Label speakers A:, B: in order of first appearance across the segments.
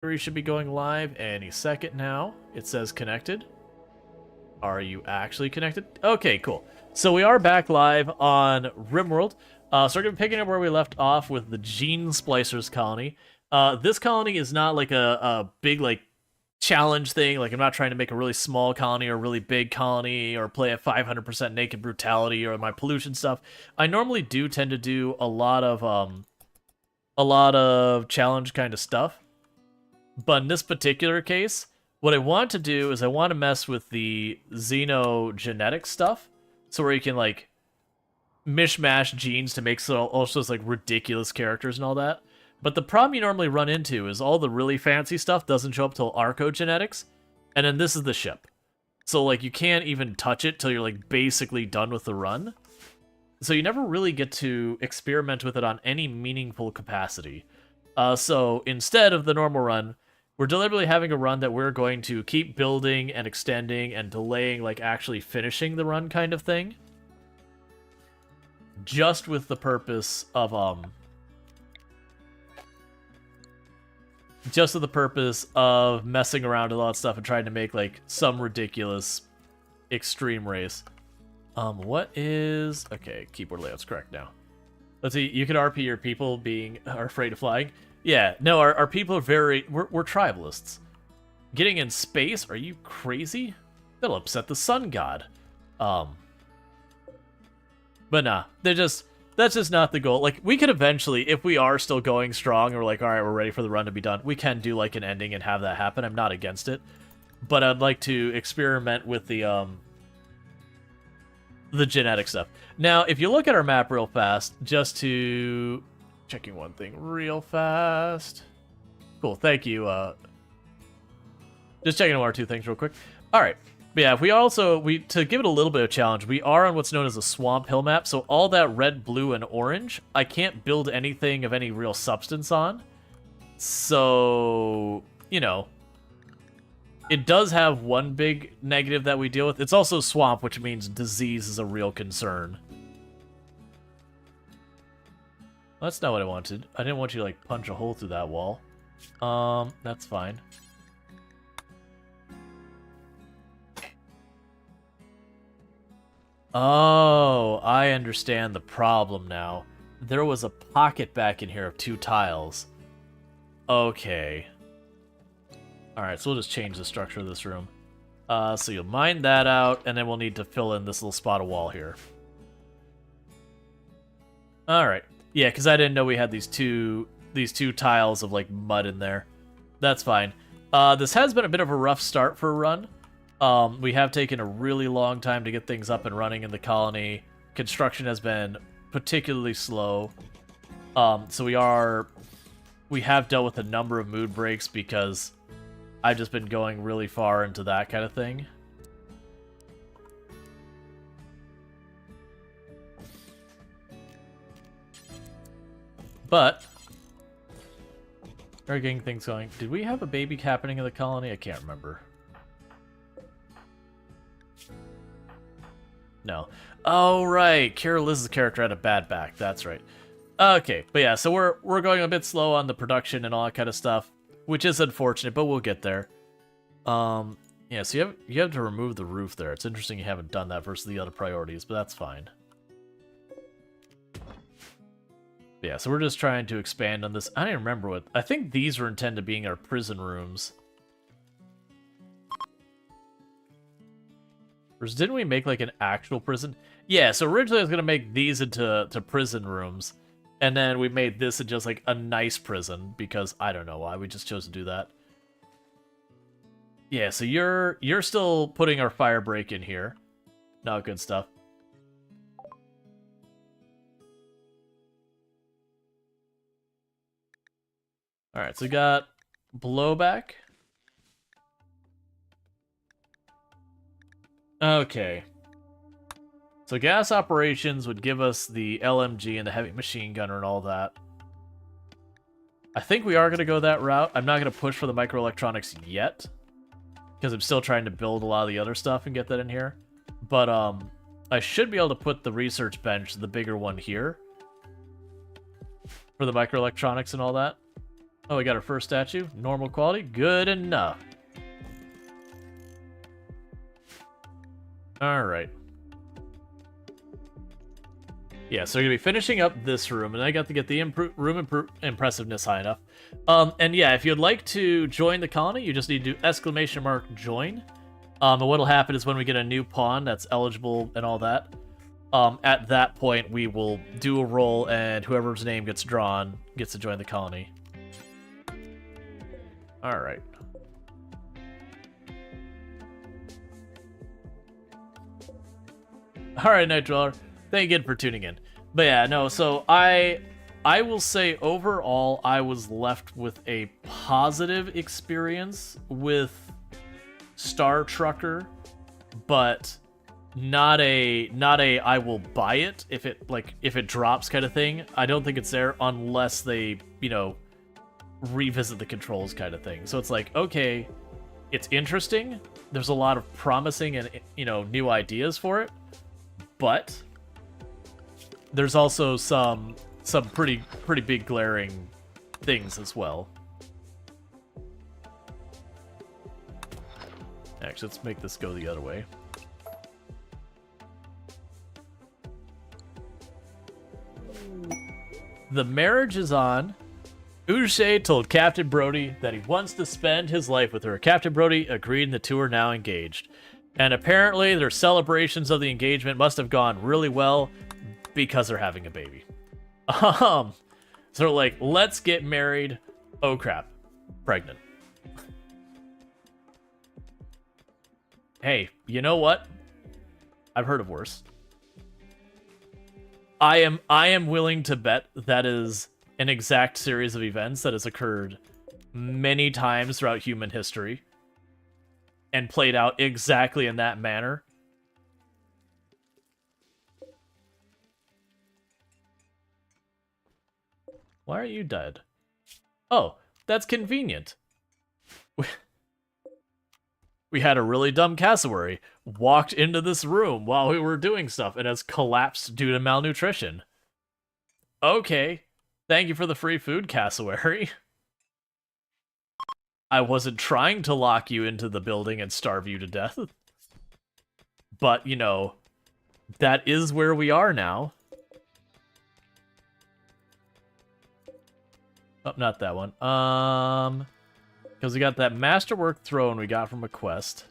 A: We should be going live any second now. It says connected. Are you actually connected? Okay, cool. So we are back live on RimWorld. So we're going to be picking up where we left off with the Gene Splicers colony. This colony is not like a big like challenge thing. Like I'm not trying to make a really small colony or a really big colony or play at 500% naked brutality or my pollution stuff. I normally do tend to do a lot of challenge kind of stuff. But in this particular case, what I want to do is I want to mess with the xenogenetic stuff. So where you can, like, mishmash genes to make all those, like, ridiculous characters and all that. But the problem you normally run into is all the really fancy stuff doesn't show up till archogenetics. And then this is the ship. So, like, you can't even touch it till you're, like, basically done with the run. So you never really get to experiment with it on any meaningful capacity. So instead of the normal run, we're deliberately having a run that we're going to keep building and extending and delaying, like actually finishing the run kind of thing. Just with the purpose of, messing around with a lot of stuff and trying to make, like, some ridiculous extreme race. What is... Okay, keyboard layout's correct now. Let's see, you can RP your people are afraid of flying. Yeah, no, our people are we're tribalists. Getting in space? Are you crazy? That'll upset the sun god. But nah, that's just not the goal. Like, we could eventually, if we are still going strong, and we're like, alright, we're ready for the run to be done, we can do, like, an ending and have that happen. I'm not against it. But I'd like to experiment with the genetic stuff. Now, if you look at our map real fast, just to... Checking one thing real fast. Cool, thank you. Just checking one or two things real quick. Alright. But yeah, if to give it a little bit of challenge, we are on what's known as a swamp hill map, so all that red, blue, and orange, I can't build anything of any real substance on. So, you know, it does have one big negative that we deal with. It's also swamp, which means disease is a real concern. That's not what I wanted. I didn't want you to, like, punch a hole through that wall. That's fine. Oh, I understand the problem now. There was a pocket back in here of 2 tiles. Okay. Alright, so we'll just change the structure of this room. So you'll mine that out, and then we'll need to fill in this little spot of wall here. Alright. Yeah, because I didn't know we had these two tiles of, like, mud in there. That's fine. This has been a bit of a rough start for a run. We have taken a really long time to get things up and running in the colony. Construction has been particularly slow. So we have dealt with a number of mood breaks because I've just been going really far into that kind of thing. But we're getting things going. Did we have a baby happening in the colony? I can't remember. No. Oh, right. Kira Liz's character had a bad back. That's right. Okay, but yeah, so we're going a bit slow on the production and all that kind of stuff, which is unfortunate, but we'll get there. Yeah, so you have to remove the roof there. It's interesting you haven't done that versus the other priorities, but that's fine. Yeah, so we're just trying to expand on this. I don't even remember what... I think these were intended being our prison rooms. Or didn't we make, like, an actual prison? Yeah, so originally I was going to make these into prison rooms. And then we made this into just, like, a nice prison. Because I don't know why. We just chose to do that. Yeah, so you're still putting our fire break in here. Not good stuff. Alright, so we got blowback. Okay. So gas operations would give us the LMG and the heavy machine gunner and all that. I think we are going to go that route. I'm not going to push for the microelectronics yet, because I'm still trying to build a lot of the other stuff and get that in here. But I should be able to put the research bench, the bigger one here, for the microelectronics and all that. Oh, we got our first statue. Normal quality. Good enough. Alright. Yeah, so we're going to be finishing up this room, and I got to get the room impressiveness high enough. And yeah, if you'd like to join the colony, you just need to do !join. And what'll happen is when we get a new pawn that's eligible and all that, at that point we will do a roll, and whoever's name gets drawn gets to join the colony. Alright. Alright, Night Dweller. Thank you again for tuning in. But yeah, no, so I will say overall I was left with a positive experience with Star Trucker, but not a I will buy it if it drops kind of thing. I don't think it's there unless they, revisit the controls kind of thing. So it's like, okay, it's interesting. There's a lot of promising and new ideas for it, but there's also some pretty big glaring things as well. Actually, let's make this go the other way. The marriage is on. Uche told Captain Brody that he wants to spend his life with her. Captain Brody agreed and the two are now engaged. And apparently their celebrations of the engagement must have gone really well because they're having a baby. So like, let's get married. Oh crap. Pregnant. Hey, you know what? I've heard of worse. I am willing to bet that is an exact series of events that has occurred many times throughout human history and played out exactly in that manner. Why are you dead? Oh, that's convenient. We had a really dumb cassowary walked into this room while we were doing stuff and has collapsed due to malnutrition. Okay, thank you for the free food, cassowary. I wasn't trying to lock you into the building and starve you to death. But, that is where we are now. Oh, not that one. Because we got that Masterwork throne we got from a quest.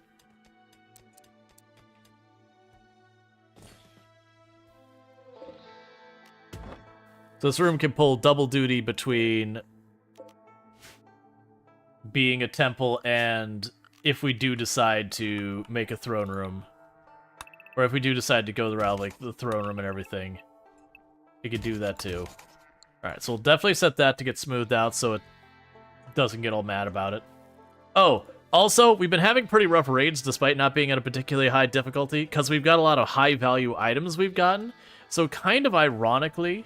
A: So this room can pull double duty between being a temple and if we do decide to make a throne room. Or if we do decide to go around like the throne room and everything. We could do that too. Alright, so we'll definitely set that to get smoothed out so it doesn't get all mad about it. Oh, also, we've been having pretty rough raids despite not being at a particularly high difficulty because we've got a lot of high-value items we've gotten. So kind of ironically,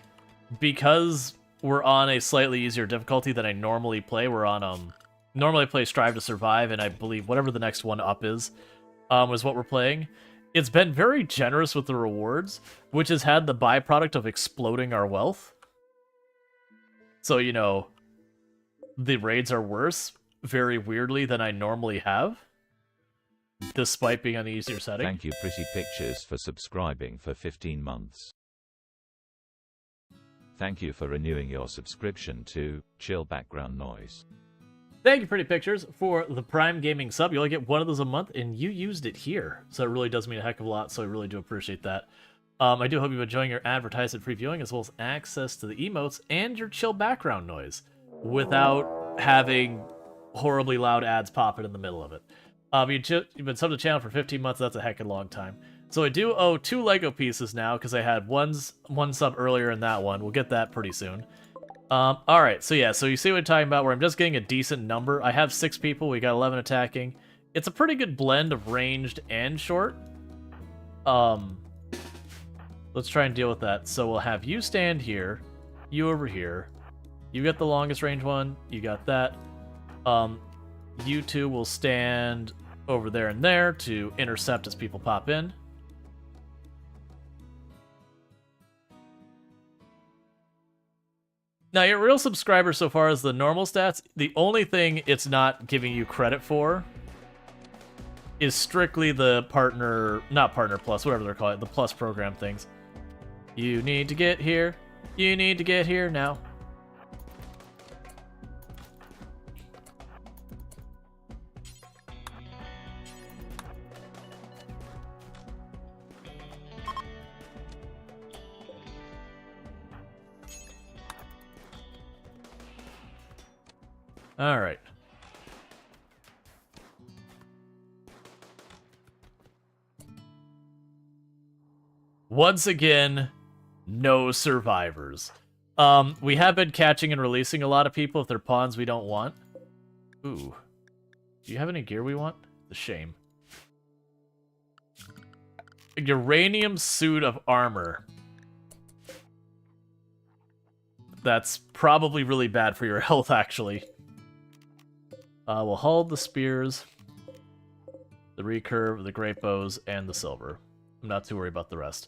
A: because we're on a slightly easier difficulty than I normally play, we're on, normally I play Strive to Survive, and I believe whatever the next one up is what we're playing. It's been very generous with the rewards, which has had the byproduct of exploding our wealth. So, the raids are worse, very weirdly, than I normally have, despite being on the easier setting.
B: Thank you, Pretty Pictures, for subscribing for 15 months. Thank you for renewing your subscription to Chill Background Noise.
A: Thank you, Pretty Pictures, for the Prime Gaming sub. You only get one of those a month, and you used it here. So it really does mean a heck of a lot, so I really do appreciate that. I do hope you're enjoying your advertisement-free viewing, as well as access to the emotes and your chill background noise, without having horribly loud ads popping in the middle of it. You've been subbed to the channel for 15 months, that's a heck of a long time. So I do owe 2 Lego pieces now, because I had one sub earlier in that one. We'll get that pretty soon. Alright, so yeah, so you see what I'm talking about, where I'm just getting a decent number. I have 6 people, we got 11 attacking. It's a pretty good blend of ranged and short. Let's try and deal with that. So we'll have you stand here, you over here. You get the longest range one, you got that. You two will stand over there and there to intercept as people pop in. Now, your real subscriber so far is the normal stats. The only thing it's not giving you credit for is strictly the partner, not partner plus, whatever they're calling it, the plus program things. You need to get here. You need to get here now. All right. Once again, no survivors. We have been catching and releasing a lot of people if they're pawns we don't want. Ooh. Do you have any gear we want? It's a shame. A uranium suit of armor. That's probably really bad for your health, actually. We'll hold the spears, the recurve, the great bows, and the silver. I'm not too worried about the rest.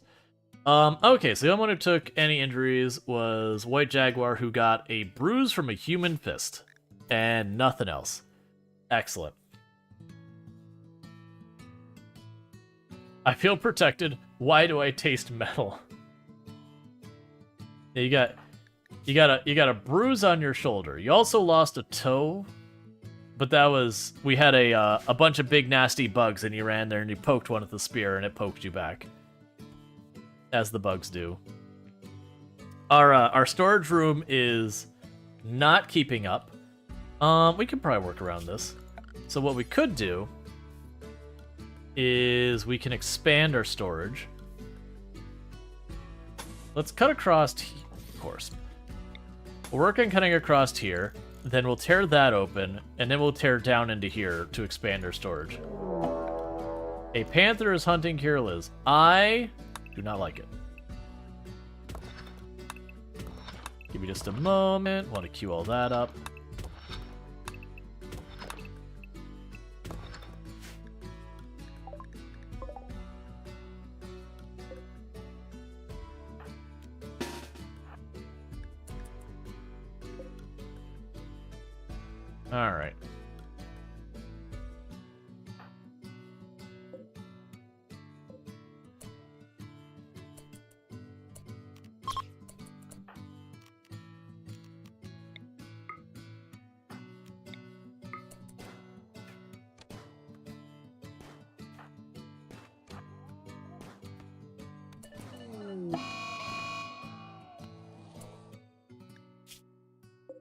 A: Okay, so the only one who took any injuries was White Jaguar, who got a bruise from a human fist. And nothing else. Excellent. I feel protected. Why do I taste metal? Yeah, you got a bruise on your shoulder. You also lost a toe, but that was, we had a bunch of big nasty bugs, and you ran there and you poked one with the spear, and it poked you back, as the bugs do. Our storage room is not keeping up. We could probably work around this. So what we could do is we can expand our storage. Let's cut across, of course. We'll work on cutting across here, then we'll tear that open, and then we'll tear down into here to expand our storage. A panther is hunting Kirliz. I do not like it. Give me just a moment. Want to queue all that up. All right.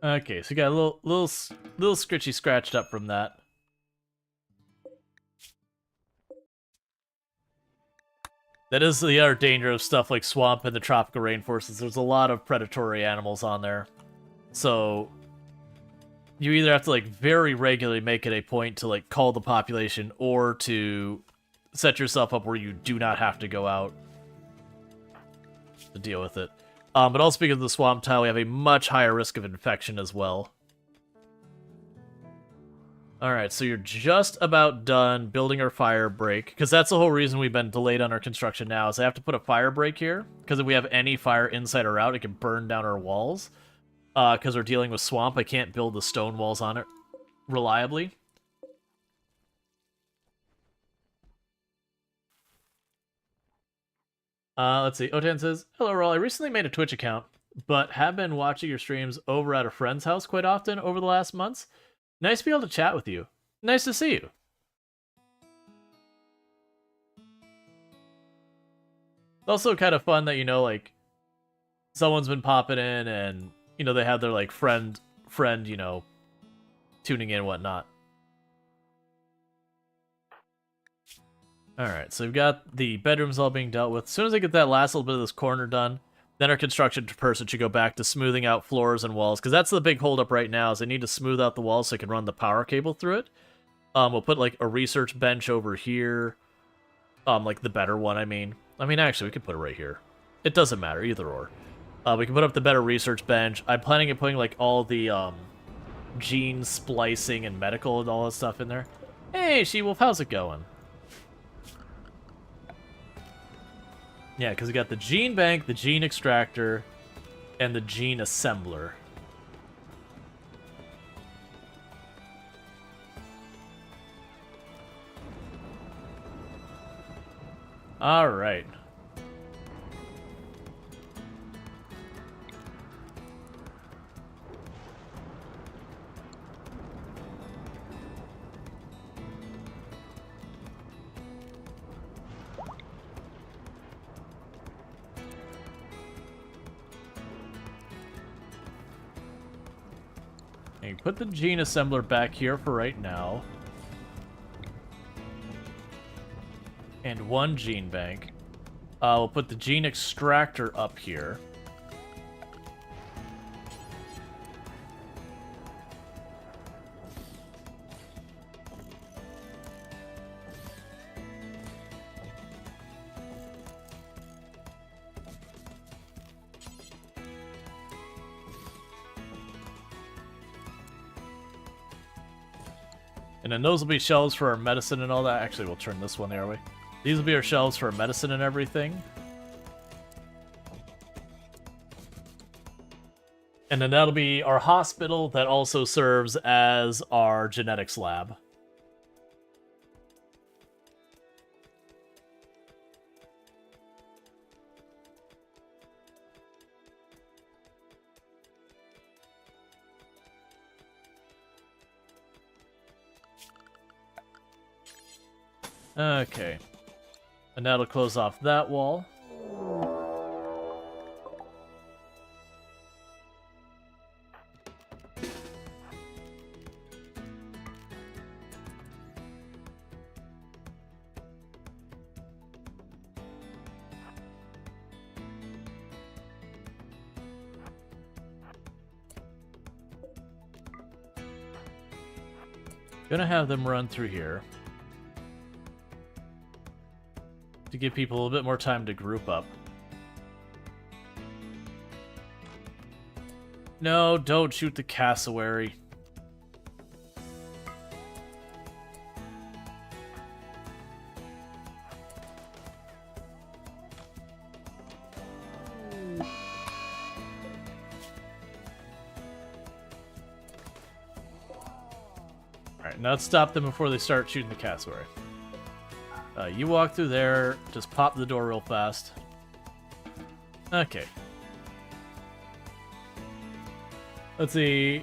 A: Okay, so you got a little scritchy scratched up from that. That is the other danger of stuff like swamp and the tropical rainforests. There's a lot of predatory animals on there. So you either have to like very regularly make it a point to like call the population, or to set yourself up where you do not have to go out to deal with it. But also because of the swamp tile, we have a much higher risk of infection as well. Alright, so you're just about done building our fire break, because that's the whole reason we've been delayed on our construction now, is I have to put a fire break here, because if we have any fire inside or out, it can burn down our walls. Because we're dealing with swamp, I can't build the stone walls on it reliably. Let's see. Otan says, "Hello, Rual. I recently made a Twitch account, but have been watching your streams over at a friend's house quite often over the last months. Nice to be able to chat with you. Nice to see you." It's also kind of fun that, you know, like, someone's been popping in and, you know, they have their, like, friend, you know, tuning in and whatnot. Alright, so we've got the bedrooms all being dealt with. As soon as I get that last little bit of this corner done, then our construction person should go back to smoothing out floors and walls, because that's the big holdup right now, is I need to smooth out the walls so I can run the power cable through it. We'll put, like, a research bench over here. Like, the better one, I mean. Actually, we could put it right here. It doesn't matter, either or. We can put up the better research bench. I'm planning on putting, like, all the, gene splicing and medical and all that stuff in there. Hey, She-Wolf, how's it going? Yeah, because we got the gene bank, the gene extractor, and the gene assembler. All right. And put the gene assembler back here for right now. And one gene bank. We'll put the gene extractor up here. And then those will be shelves for our medicine and all that. Actually, we'll turn this one the other way. These will be our shelves for medicine and everything. And then that'll be our hospital that also serves as our genetics lab. Okay. And that'll close off that wall. Gonna have them run through here to give people a little bit more time to group up. No, don't shoot the cassowary. Alright, now let's stop them before they start shooting the cassowary. You walk through there, just pop the door real fast. Okay. Let's see.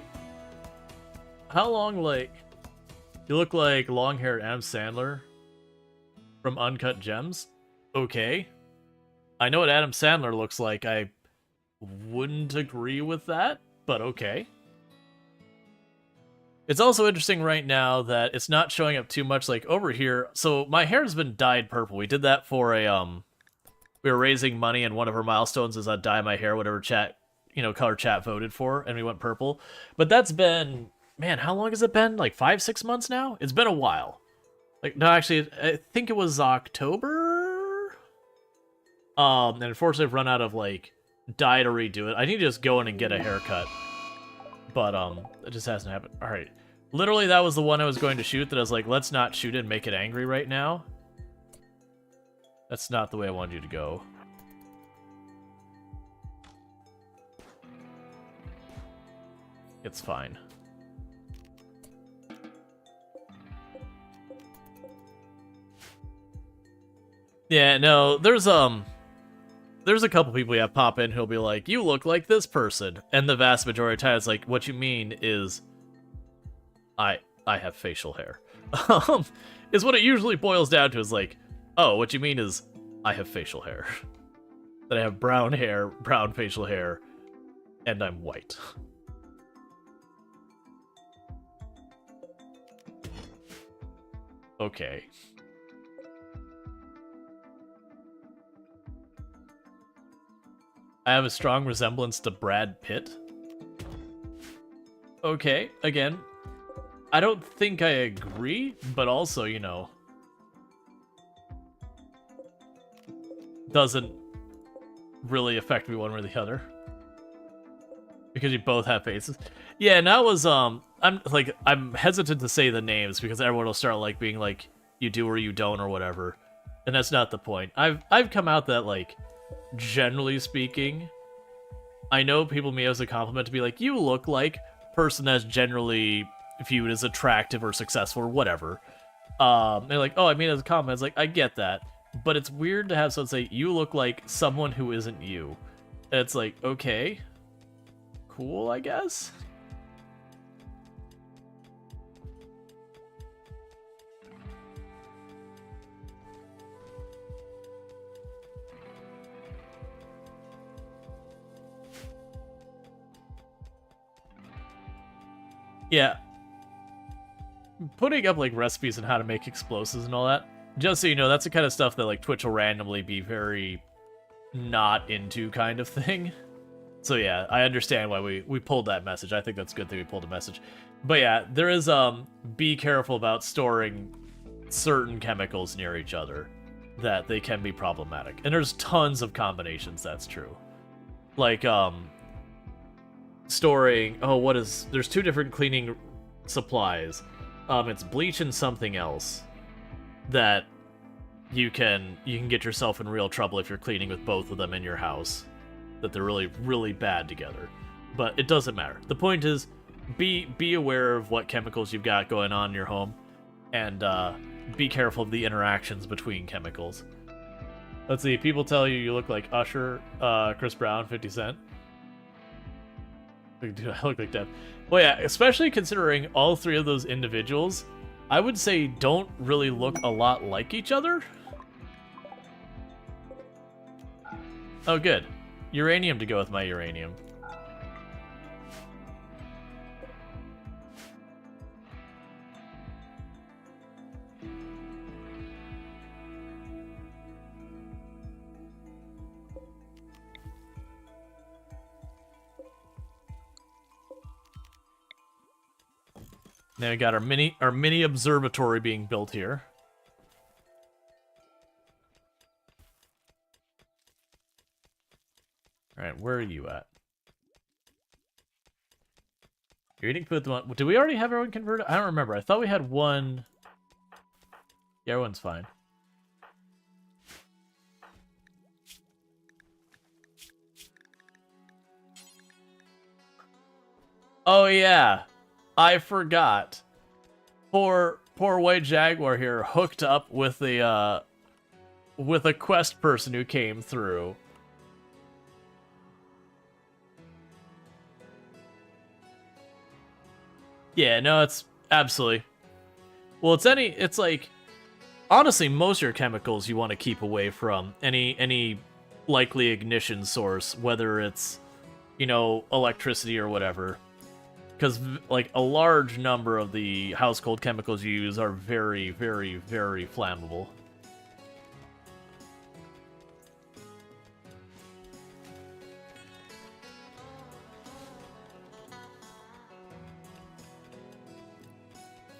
A: How long, like... You look like long-haired Adam Sandler from Uncut Gems? Okay. I know what Adam Sandler looks like. I wouldn't agree with that, but okay. It's also interesting right now that it's not showing up too much, like, over here. So, my hair's been dyed purple. We did that for a, we were raising money, and one of our milestones is I'd dye my hair, whatever chat, color chat voted for, and we went purple. But that's been, man, how long has it been? Like, 5-6 months now? It's been a while. Like, no, actually, I think it was October? And unfortunately, I've run out of, like, dye to redo it. I need to just go in and get a haircut. But, it just hasn't happened. Alright. Literally, that was the one I was going to shoot that I was like, let's not shoot it and make it angry right now. That's not the way I wanted you to go. It's fine. Yeah, no, there's a couple people you have pop in who'll be like, you look like this person. And the vast majority of the time it's like, what you mean is I have facial hair. Is what it usually boils down to, is like, oh, what you mean is I have facial hair. That I have brown hair, brown facial hair, and I'm white. Okay. I have a strong resemblance to Brad Pitt. Okay, again, I don't think I agree, but also, doesn't really affect me one way or the other. Because you both have faces. Yeah, and that was, I'm hesitant to say the names because everyone will start, like, being like, you do or you don't or whatever. And that's not the point. I've come out that, like, generally speaking, I know people mean it as a compliment to be like, you look like person that's generally viewed as attractive or successful or whatever. They're like, oh, I mean as a compliment. It's like, I get that. but it's weird to have someone say, you look like someone who isn't you. And it's like, okay, cool, I guess. Yeah. Putting up, like, recipes on how to make explosives and all that, just so you know, that's the kind of stuff that, like, Twitch will randomly be very not into kind of thing. So yeah, I understand why we pulled that message. I think that's a good thing we pulled a message. But yeah, there is, be careful about storing certain chemicals near each other, that they can be problematic. And there's tons of combinations that's true. Like, storing, there's 2 different cleaning supplies. It's bleach and something else that you can get yourself in real trouble if you're cleaning with both of them in your house. That they're really, really bad together. But it doesn't matter. The point is, be aware of what chemicals you've got going on in your home, and be careful of the interactions between chemicals. Let's see, people tell you look like Usher, Chris Brown, 50 Cent. Dude, I look like Dev. Well, yeah, especially considering all 3 of those individuals, I would say don't really look a lot like each other. Oh, good. Uranium to go with my uranium. Now we got our mini observatory being built here. All right, where are you at? You're eating food. Do we already have everyone converted? I don't remember. I thought we had one. Yeah, everyone's fine. Oh yeah, I forgot. Poor White Jaguar here hooked up with a quest person who came through. Yeah, no, it's absolutely. Well, it's like, honestly, most of your chemicals you want to keep away from any likely ignition source, whether it's, you know, electricity or whatever. Because, like, a large number of the household chemicals you use are very, very, very flammable.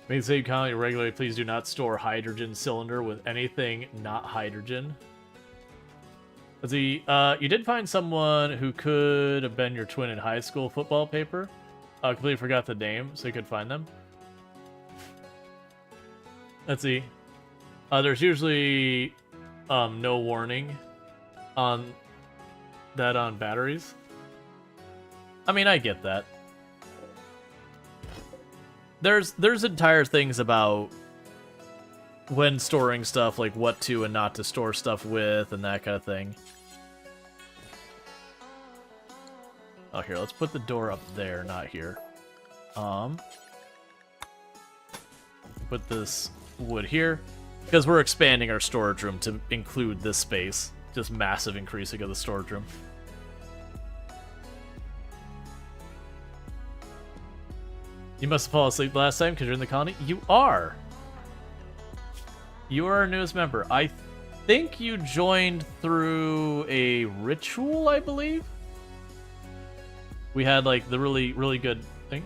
A: May say comment regularly, please do not store hydrogen cylinder with anything not hydrogen. Let's see, you did find someone who could have been your twin in high school football paper. Completely forgot the name, so you could find them. Let's see. There's usually no warning on batteries. I mean, I get that. There's entire things about when storing stuff, like what to and not to store stuff with, and that kind of thing. Oh, here, let's put the door up there, not here. Put this wood here, because we're expanding our storage room to include this space. Just massive increasing of the storage room. You must have fallen asleep last time because you're in the colony. You are! You are our newest member. I think you joined through a ritual, I believe? We had, like, the really, really good thing.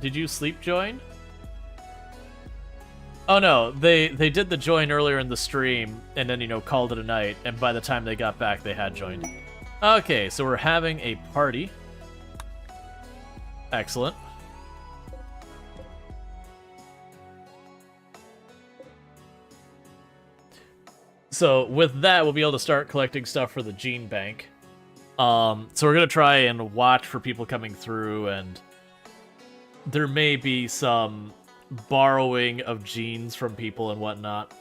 A: Did you sleep join? Oh, no. They did the join earlier in the stream, and then, you know, called it a night, and by the time they got back, they had joined. Okay, so we're having a party. Excellent. So, with that, we'll be able to start collecting stuff for the gene bank. So we're gonna try and watch for people coming through, and there may be some borrowing of genes from people and whatnot.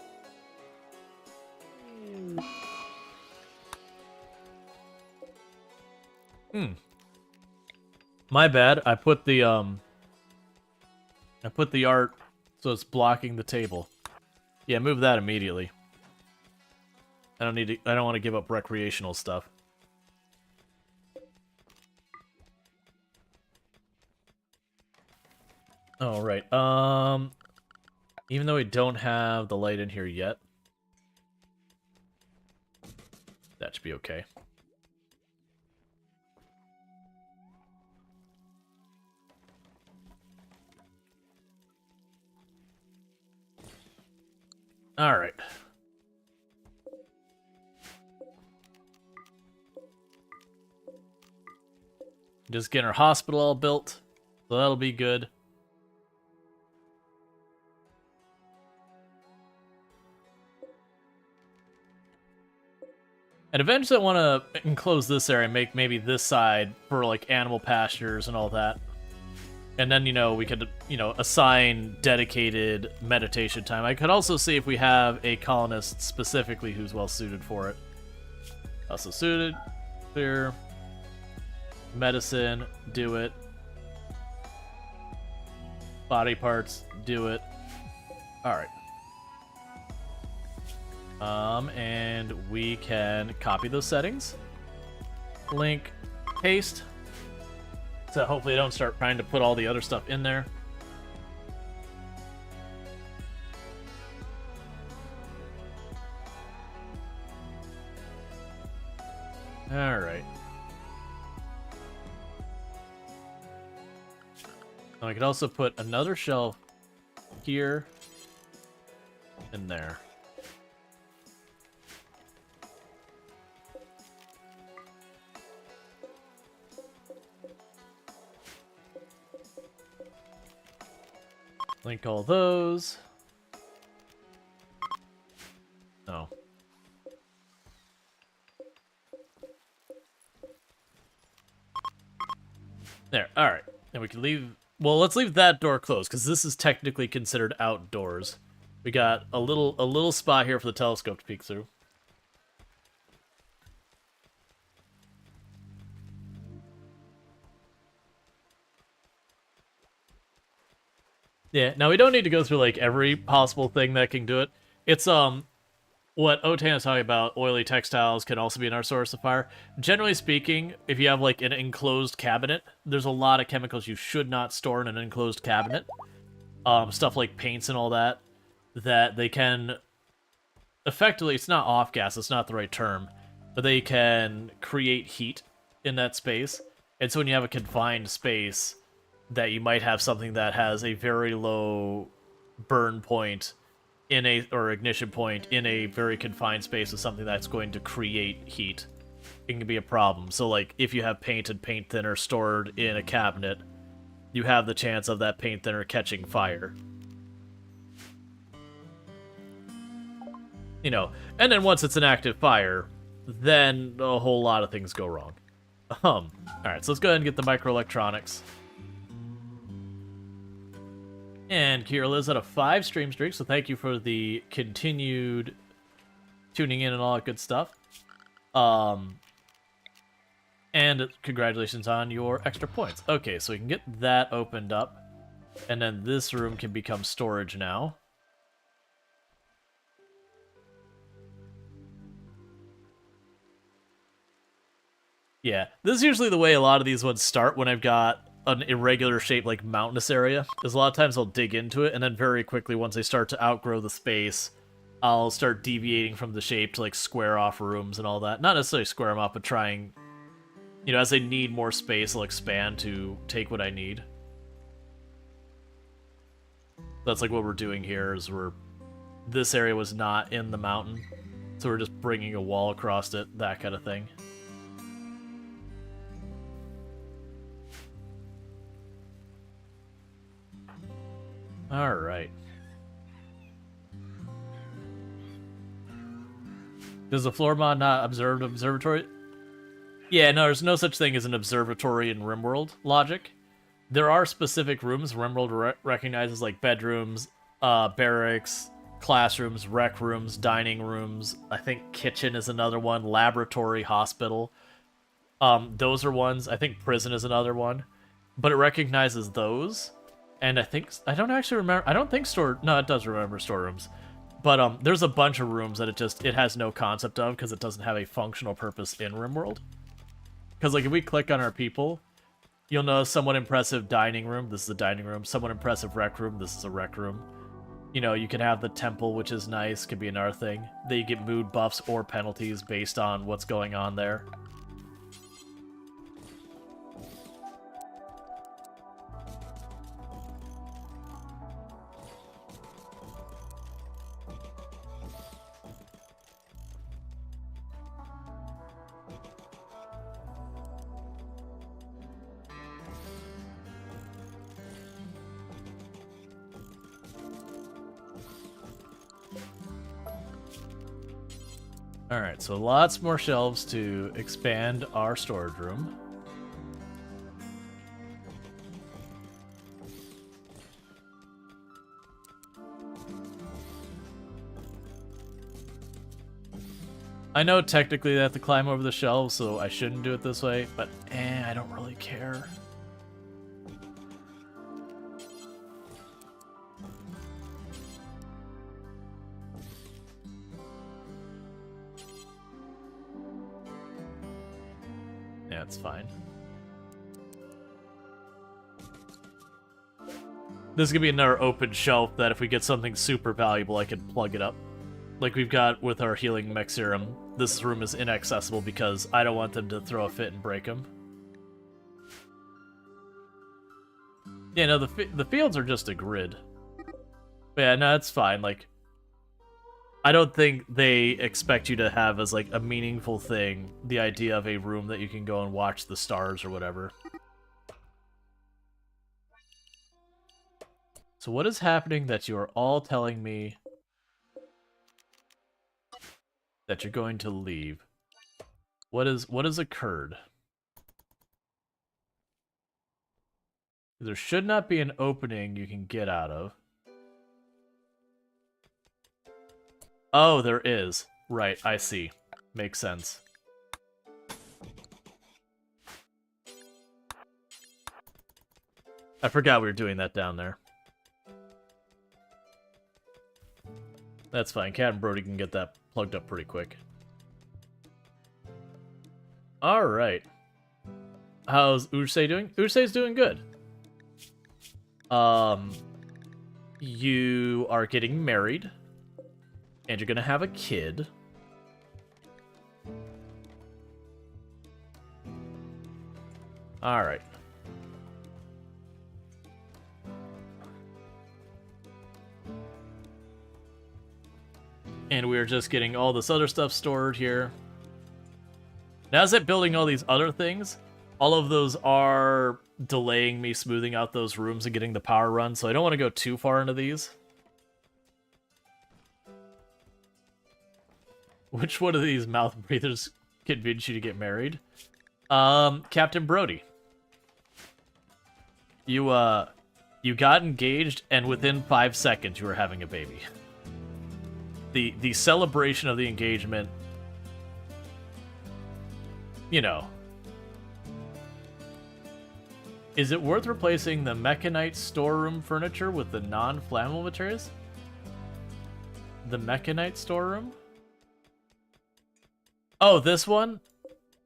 A: My bad. I put the art so it's blocking the table. Yeah, move that immediately. I don't want to give up recreational stuff. All right. Even though we don't have the light in here yet, that should be okay. All right. Just getting our hospital all built, so that'll be good. And eventually I want to enclose this area and make maybe this side for, like, animal pastures and all that. And then, you know, we could, you know, assign dedicated meditation time. I could also see if we have a colonist specifically who's well suited for it. Also suited, clear, medicine, do it. Body parts, do it. Alright. And we can copy those settings. Link, paste. So hopefully I don't start trying to put all the other stuff in there. Alright. I could also put another shelf here and there. Link all those. No. There, alright. And we can leave... Well, let's leave that door closed, because this is technically considered outdoors. We got a little spot here for the telescope to peek through. Yeah, now we don't need to go through, like, every possible thing that can do it. It's, what Otan is talking about, oily textiles can also be in our source of fire. Generally speaking, if you have, like, an enclosed cabinet, there's a lot of chemicals you should not store in an enclosed cabinet. Stuff like paints and all that, that they can... Effectively, it's not off-gas, it's not the right term, but they can create heat in that space. And so when you have a confined space, that you might have something that has a very low burn point in a, or ignition point in a very confined space of something that's going to create heat, it can be a problem. So, like, if you have paint and paint thinner stored in a cabinet, you have the chance of that paint thinner catching fire. You know, and then once it's an active fire, then a whole lot of things go wrong. Alright, so let's go ahead and get the microelectronics. And Kira is at a 5 stream streak, so thank you for the continued tuning in and all that good stuff. And congratulations on your extra points. Okay, so we can get that opened up. And then this room can become storage now. Yeah, this is usually the way a lot of these ones start when I've got an irregular shape like mountainous area, because a lot of times I'll dig into it, and then very quickly, once I start to outgrow the space, I'll start deviating from the shape to, like, square off rooms and all that. Not necessarily square them up, but trying, you know, as I need more space, I'll expand to take what I need. That's like what we're doing here, is this area was not in the mountain, so we're just bringing a wall across it, that kind of thing. Alright. Does the floor mod not observe observatory? Yeah, no, there's no such thing as an observatory in RimWorld logic. There are specific rooms RimWorld recognizes, like bedrooms, barracks, classrooms, rec rooms, dining rooms. I think kitchen is another one. Laboratory, hospital. Those are ones. I think prison is another one. But it recognizes those. And I don't actually remember. I don't think no, it does remember storerooms. But there's a bunch of rooms that it has no concept of because it doesn't have a functional purpose in RimWorld. Because like if we click on our people, you'll notice somewhat impressive dining room. This is a dining room. Somewhat impressive rec room. This is a rec room. You know, you can have the temple, which is nice. Could be another thing. Then you get mood buffs or penalties based on what's going on there. Alright, so lots more shelves to expand our storage room. I know technically they have to climb over the shelves, so I shouldn't do it this way, but I don't really care. Yeah, it's fine. This is gonna be another open shelf that if we get something super valuable, I can plug it up. Like we've got with our healing mech serum. This room is inaccessible because I don't want them to throw a fit and break them. Yeah, no, the fields are just a grid. But yeah, no, it's fine. Like, I don't think they expect you to have as like a meaningful thing the idea of a room that you can go and watch the stars or whatever. So what is happening that you are all telling me that you're going to leave? What has occurred? There should not be an opening you can get out of. Oh, there is. Right, I see. Makes sense. I forgot we were doing that down there. That's fine. Cat and Brody can get that plugged up pretty quick. Alright. How's Ursay doing? Ursay's doing good. You are getting married. And you're gonna have a kid. Alright. And we're just getting all this other stuff stored here. Now, as I'm building all these other things, all of those are delaying me smoothing out those rooms and getting the power run, so I don't want to go too far into these. Which one of these mouth breathers convinced you to get married? Captain Brody. You got engaged, and within 5 seconds you were having a baby. The celebration of the engagement, you know. Is it worth replacing the mechanite storeroom furniture with the non-flammable materials? The mechanite storeroom? Oh, this one?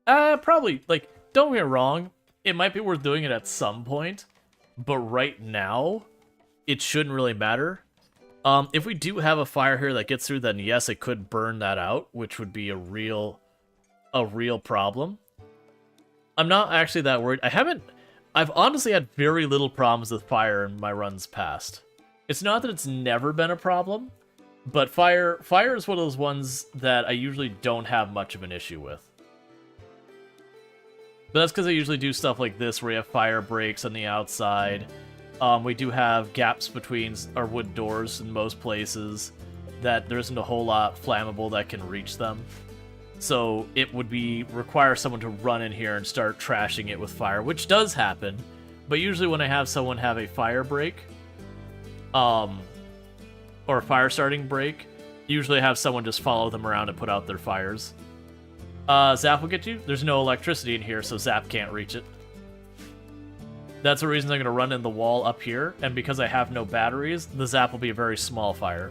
A: Probably, like, don't get me wrong, it might be worth doing it at some point, but right now, it shouldn't really matter. If we do have a fire here that gets through, then yes, it could burn that out, which would be a real problem. I'm not actually that worried. I've honestly had very little problems with fire in my runs past. It's not that it's never been a problem, but fire is one of those ones that I usually don't have much of an issue with. But that's because I usually do stuff like this, where you have fire breaks on the outside. We do have gaps between our wood doors in most places that there isn't a whole lot flammable that can reach them. So it would require someone to run in here and start trashing it with fire, which does happen. But usually when I have someone have a fire break, or fire starting break, usually have someone just follow them around and put out their fires. Zap will get you. There's no electricity in here, so Zap can't reach it. That's the reason I'm going to run in the wall up here, and because I have no batteries, the Zap will be a very small fire.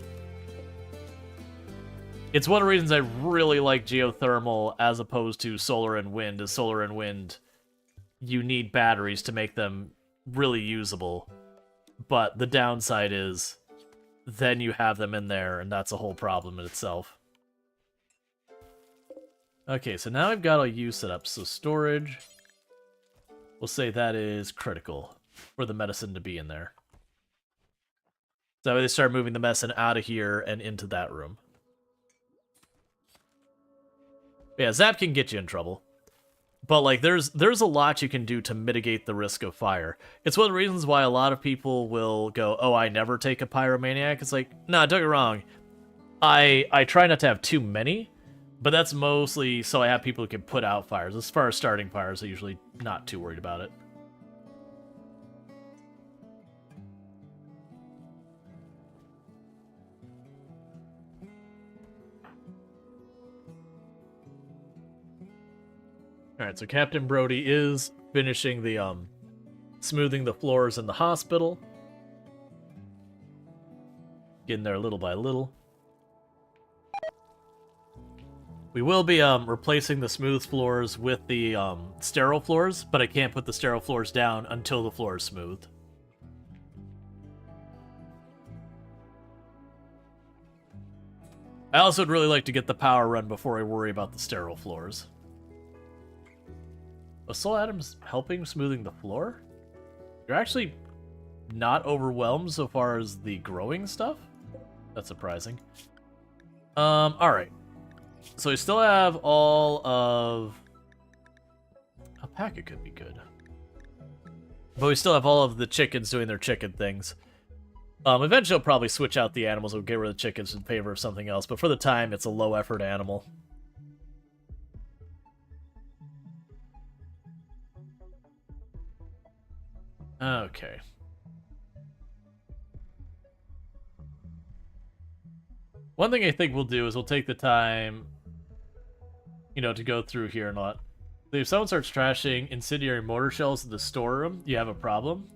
A: It's one of the reasons I really like geothermal as opposed to solar and wind, is solar and wind, you need batteries to make them really usable. But the downside is, then you have them in there, and that's a whole problem in itself. Okay, so now I've got all U set up, so storage, we'll say that is critical for the medicine to be in there. So that way they start moving the medicine out of here and into that room. Yeah, Zap can get you in trouble. But, like, there's a lot you can do to mitigate the risk of fire. It's one of the reasons why a lot of people will go, oh, I never take a pyromaniac. It's like, nah, don't get me wrong. I try not to have too many, but that's mostly so I have people who can put out fires. As far as starting fires, I'm usually not too worried about it. Alright, so Captain Brody is finishing the, smoothing the floors in the hospital. Getting there little by little. We will be, replacing the smooth floors with the, sterile floors, but I can't put the sterile floors down until the floor is smooth. I also would really like to get the power run before I worry about the sterile floors. Was Soul Adams helping smoothing the floor? You're actually not overwhelmed so far as the growing stuff? That's surprising. Alright. So we still have all of... Alpaca could be good. But we still have all of the chickens doing their chicken things. Eventually I'll probably switch out the animals and get rid of the chickens in favor of something else, but for the time, it's a low-effort animal. Okay. One thing I think we'll do is we'll take the time, you know, to go through here and not. If someone starts trashing incendiary mortar shells in the storeroom, you have a problem.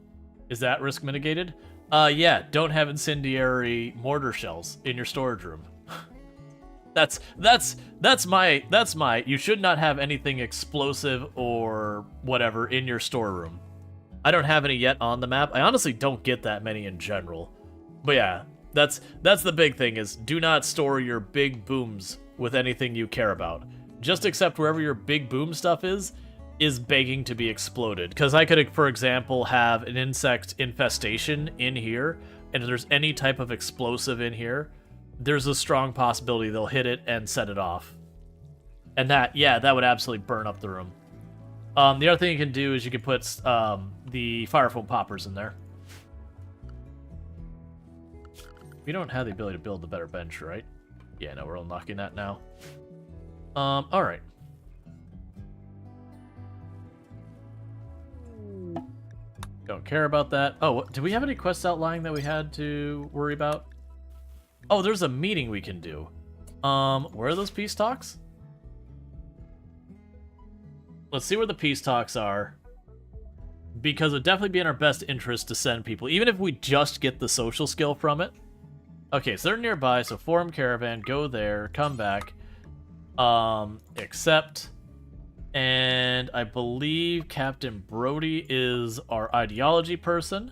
A: Is that risk mitigated? Yeah, don't have incendiary mortar shells in your storage room. That's my, you should not have anything explosive or whatever in your storeroom. I don't have any yet on the map. I honestly don't get that many in general. But yeah, that's the big thing, is do not store your big booms with anything you care about. Just accept wherever your big boom stuff is begging to be exploded. Because I could, for example, have an insect infestation in here, and if there's any type of explosive in here, there's a strong possibility they'll hit it and set it off. And that, yeah, that would absolutely burn up the room. The other thing you can do is you can put the fire foam poppers in there. We don't have the ability to build a better bench, right? Yeah, no, we're unlocking that now. Alright. Don't care about that. Oh, do we have any quests outlying that we had to worry about? Oh, there's a meeting we can do. Where are those peace talks? Let's see where the peace talks are. Because it would definitely be in our best interest to send people, even if we just get the social skill from it. Okay, so they're nearby, so form caravan, go there, come back. Accept. And I believe Captain Brody is our ideology person.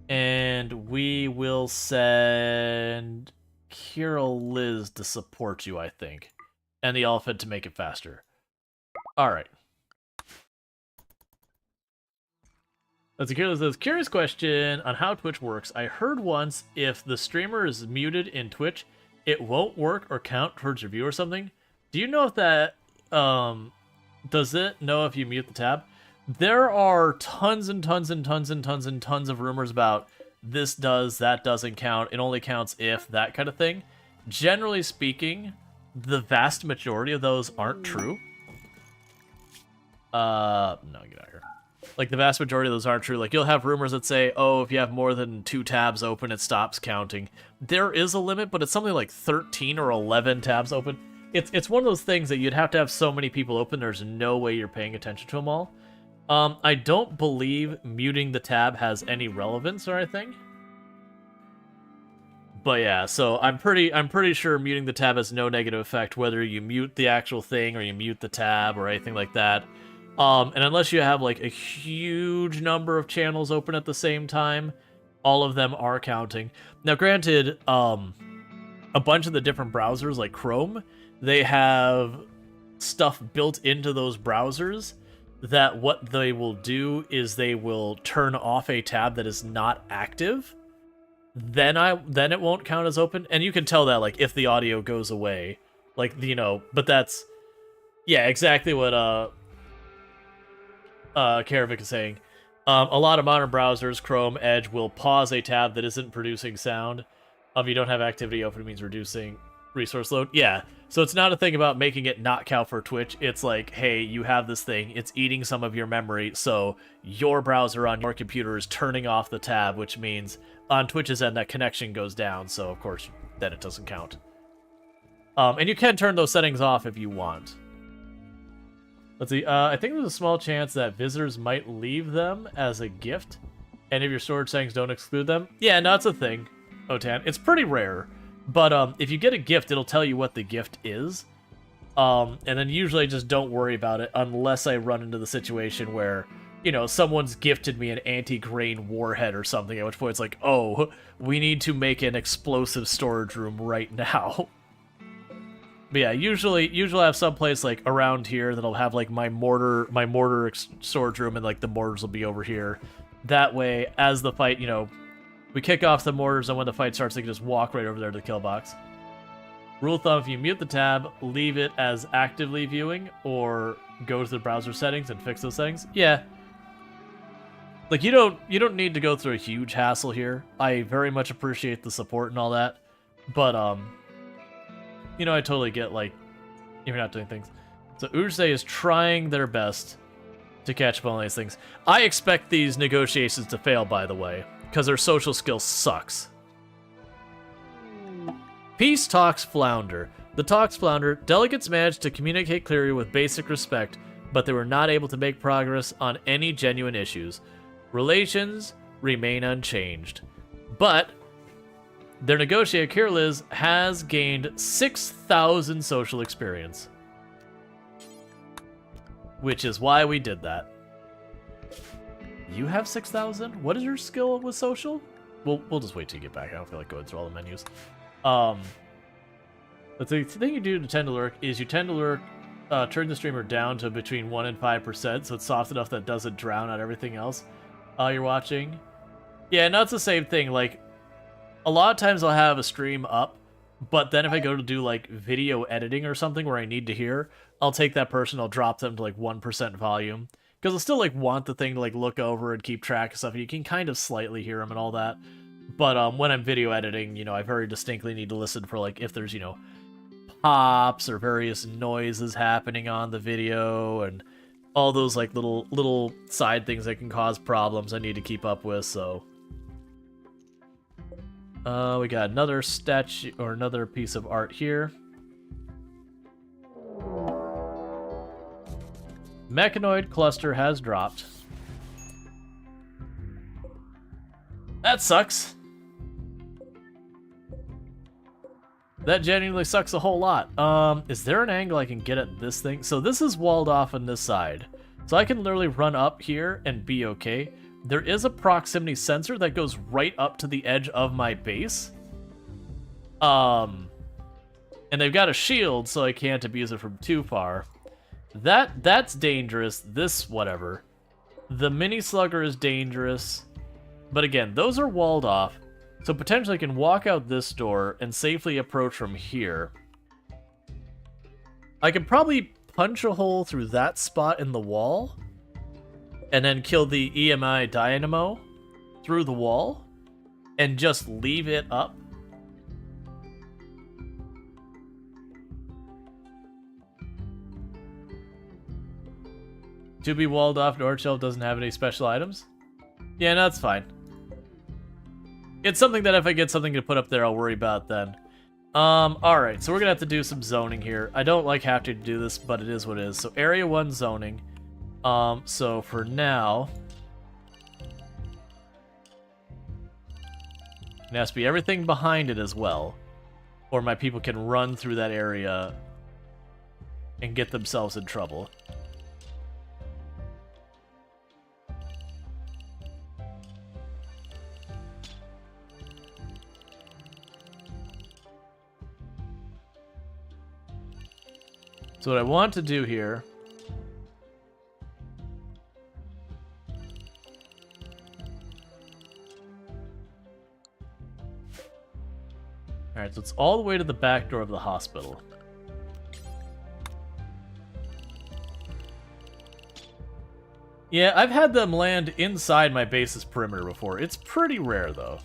A: And we will send Kira Liz to support you, I think. And the elephant to make it faster. Alright. That's a curious question on how Twitch works. I heard once if the streamer is muted in Twitch, it won't work or count towards your view or something. Do you know if that, does it know if you mute the tab? There are tons and tons and tons and tons and tons of rumors about this does, that doesn't count, it only counts if, that kind of thing. Generally speaking, the vast majority of those aren't true. No, get out of here. Like, the vast majority of those aren't true. Like, you'll have rumors that say, oh, if you have more than 2 tabs open, it stops counting. There is a limit, but it's something like 13 or 11 tabs open. It's one of those things that you'd have to have so many people open, there's no way you're paying attention to them all. I don't believe muting the tab has any relevance or anything. But yeah, so I'm pretty sure muting the tab has no negative effect, whether you mute the actual thing or you mute the tab or anything like that. And unless you have like a huge number of channels open at the same time, all of them are counting. Now, granted, a bunch of the different browsers, like Chrome, they have stuff built into those browsers that what they will do is they will turn off a tab that is not active. Then it won't count as open, and you can tell that like if the audio goes away, like, you know. But that's, yeah, exactly what Karavik is saying. A lot of modern browsers, Chrome, Edge, will pause a tab that isn't producing sound. If you don't have activity open, it means reducing resource load. Yeah, so it's not a thing about making it not count for Twitch. It's like, hey, you have this thing, it's eating some of your memory, so your browser on your computer is turning off the tab, which means on Twitch's end that connection goes down, so of course then it doesn't count. And you can turn those settings off if you want. Let's see, I think there's a small chance that visitors might leave them as a gift, and if your storage settings don't exclude them. Yeah, no, it's a thing, Otan. It's pretty rare, but if you get a gift, it'll tell you what the gift is. And then usually just don't worry about it unless I run into the situation where, you know, someone's gifted me an anti-grain warhead or something, at which point it's like, oh, we need to make an explosive storage room right now. But yeah, usually I have some place like around here that'll have like my mortar storage room, and like the mortars will be over here. That way, as the fight, you know, we kick off the mortars, and when the fight starts, they can just walk right over there to the kill box. Rule of thumb, if you mute the tab, leave it as actively viewing, or go to the browser settings and fix those settings. Yeah. Like, you don't need to go through a huge hassle here. I very much appreciate the support and all that. But, you know, I totally get, like, if you're not doing things. So Urse is trying their best to catch up on these things. I expect these negotiations to fail, by the way, because their social skill sucks. Peace talks flounder. The talks flounder. Delegates managed to communicate clearly with basic respect, but they were not able to make progress on any genuine issues. Relations remain unchanged. But their negotiator, Kirliz, has gained 6,000 social experience. Which is why we did that. You have 6,000? What is your skill with social? We'll just wait till you get back. I don't feel like going through all the menus. But the thing you do to tend to lurk is you tend to lurk, turn the streamer down to between 1 and 5%, so it's soft enough that it doesn't drown out everything else you're watching. Yeah, no, it's the same thing. Like, a lot of times I'll have a stream up, but then if I go to do, like, video editing or something where I need to hear, I'll take that person, I'll drop them to, like, 1% volume. Because I still, like, want the thing to, like, look over and keep track of stuff. You can kind of slightly hear them and all that. But when I'm video editing, you know, I very distinctly need to listen for, like, if there's, you know, pops or various noises happening on the video and all those, like, little side things that can cause problems I need to keep up with, so. We got another statue, or another piece of art here. Mechanoid cluster has dropped. That sucks. That genuinely sucks a whole lot. Is there an angle I can get at this thing? So this is walled off on this side. So I can literally run up here and be okay. There is a proximity sensor that goes right up to the edge of my base. And they've got a shield, so I can't abuse it from too far. That's dangerous. This, whatever. The mini slugger is dangerous. But again, those are walled off. So potentially I can walk out this door and safely approach from here. I could probably punch a hole through that spot in the wall and then kill the EMI dynamo through the wall and just leave it up. To be walled off north shelf doesn't have any special items? Yeah, no, that's fine. It's something that if I get something to put up there, I'll worry about then. Alright, so we're gonna have to do some zoning here. I don't like having to do this, but it is what it is. So Area 1 zoning. So for now... it has to be everything behind it as well. Or my people can run through that area and get themselves in trouble. So what I want to do here... Alright, so it's all the way to the back door of the hospital. Yeah, I've had them land inside my base's perimeter before. It's pretty rare, though.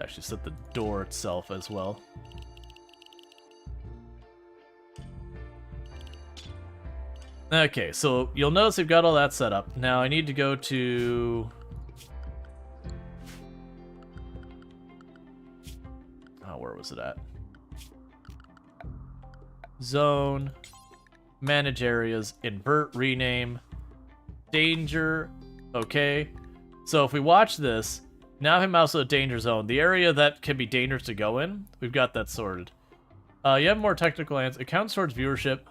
A: Actually set the door itself as well. Okay, so you'll notice we've got all that set up. Now I need to go to... oh, where was it at? Zone, manage areas, invert, rename, danger. Okay, so if we watch this, now I'm also a danger zone. The area that can be dangerous to go in, we've got that sorted. You have more technical answers. It counts towards viewership,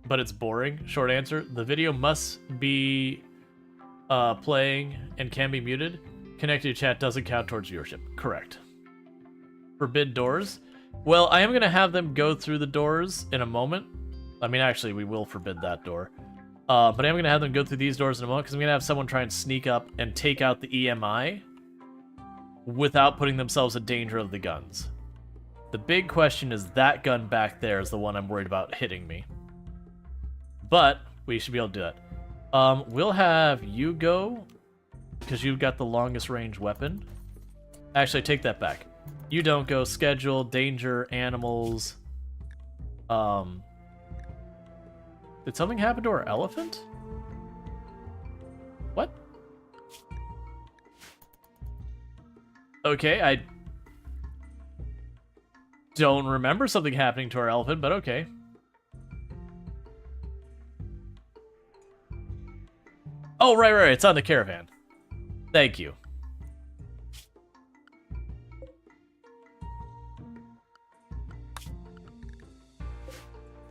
A: but it's boring. Short answer, the video must be playing and can be muted. Connected to chat doesn't count towards viewership. Correct. Forbid doors. Well, I am going to have them go through the doors in a moment. I mean, actually, we will forbid that door. But I'm going to have them go through these doors in a moment because I'm going to have someone try and sneak up and take out the EMI without putting themselves in danger of the guns. The big question is that gun back there is the one I'm worried about hitting me. But we should be able to do that. We'll have you go because you've got the longest range weapon. Actually, take that back. You don't go. Schedule, danger, animals. Did something happen to our elephant? What? Okay, I don't remember something happening to our elephant, but okay. Oh, right, it's on the caravan. Thank you.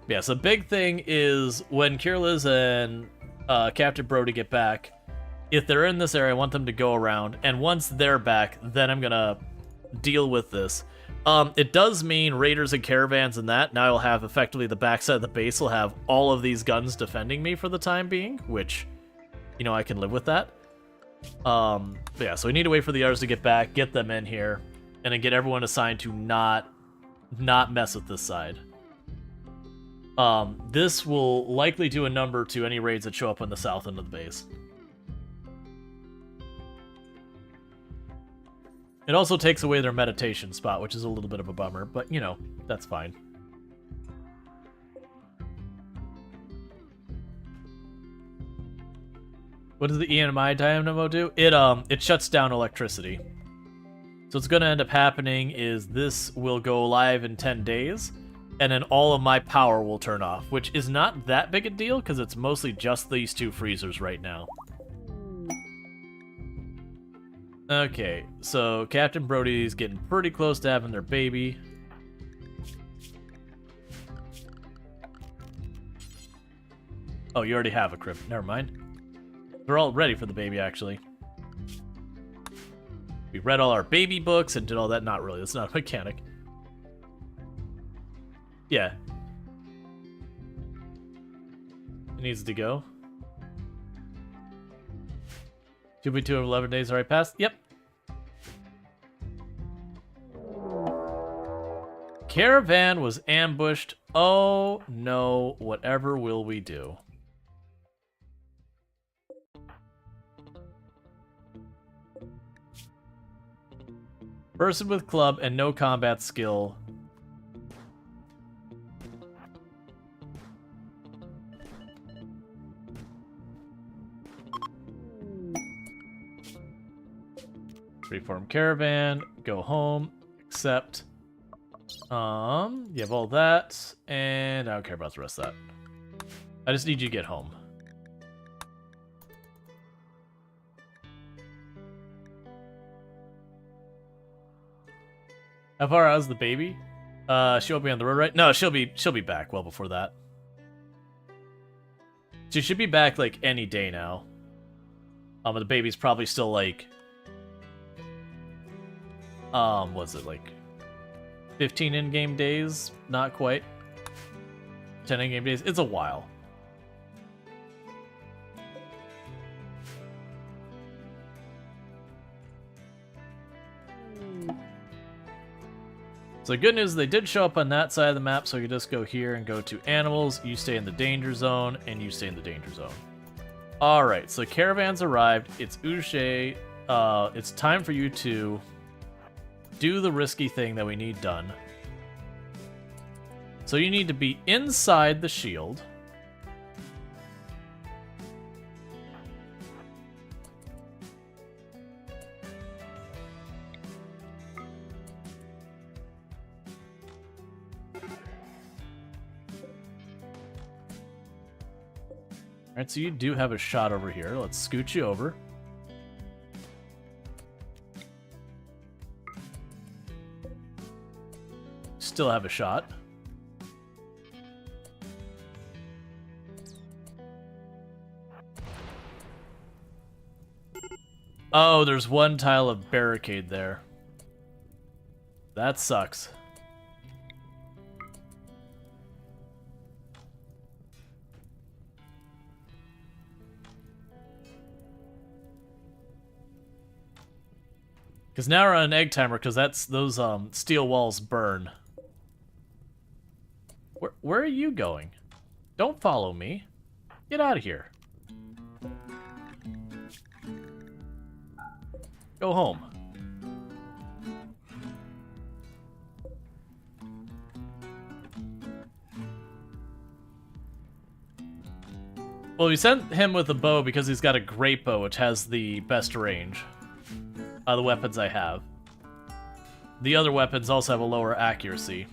A: Yeah, so the big thing is when Kirliz and Captain Brody get back, if they're in this area, I want them to go around, and once they're back, then I'm gonna deal with this. It does mean raiders and caravans and that. Now I'll have effectively the backside of the base will have all of these guns defending me for the time being, which, you know, I can live with that. But yeah, so we need to wait for the others to get back, get them in here, and then get everyone assigned to not mess with this side. This will likely do a number to any raids that show up on the south end of the base. It also takes away their meditation spot, which is a little bit of a bummer, but, you know, that's fine. What does the EMI dynamo do? It shuts down electricity. So what's going to end up happening is this will go live in 10 days, and then all of my power will turn off, which is not that big a deal, because it's mostly just these two freezers right now. Okay, so Captain Brody's getting pretty close to having their baby. Oh, you already have a crib. Never mind. We're all ready for the baby, actually. We read all our baby books and did all that. Not really. That's not a mechanic. Yeah. It needs to go. 2.2 of 11 days already passed? Yep. Caravan was ambushed. Oh no, whatever will we do? Person with club and no combat skill. Reform caravan, go home, accept. You have all that, and I don't care about the rest of that. I just need you to get home. How far out is the baby? She won't be on the road, right? No, she'll be back well before that. She should be back like any day now. But the baby's probably still like was it like 15 in-game days? Not quite. 10 in-game days. It's a while. So the good news is they did show up on that side of the map, so you just go here and go to animals, you stay in the danger zone, and you stay in the danger zone. Alright, so caravans arrived, it's Uche, it's time for you to do the risky thing that we need done. So you need to be inside the shield. Alright, so you do have a shot over here. Let's scoot you over. Still have a shot. Oh, there's one tile of barricade there. That sucks. Because now we're on an egg timer, because that's those steel walls burn. Where are you going? Don't follow me. Get out of here. Go home. Well, we sent him with a bow because he's got a great bow, which has the best range. The weapons I have. The other weapons also have a lower accuracy.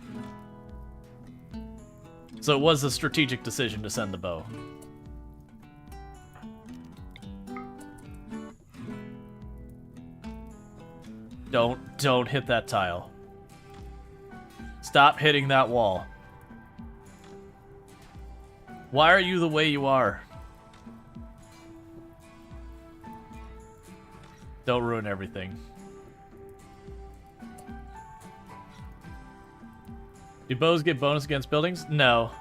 A: So it was a strategic decision to send the bow. Don't hit that tile. Stop hitting that wall. Why are you the way you are? Don't ruin everything. Do bows get bonus against buildings? No.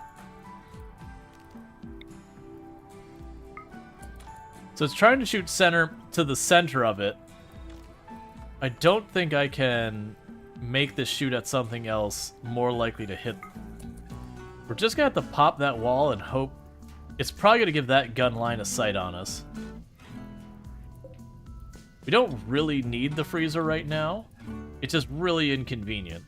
A: So it's trying to shoot center to the center of it. I don't think I can make this shoot at something else more likely to hit. We're just gonna have to pop that wall and hope. It's probably gonna give that gun line of sight on us. We don't really need the freezer right now. It's just really inconvenient.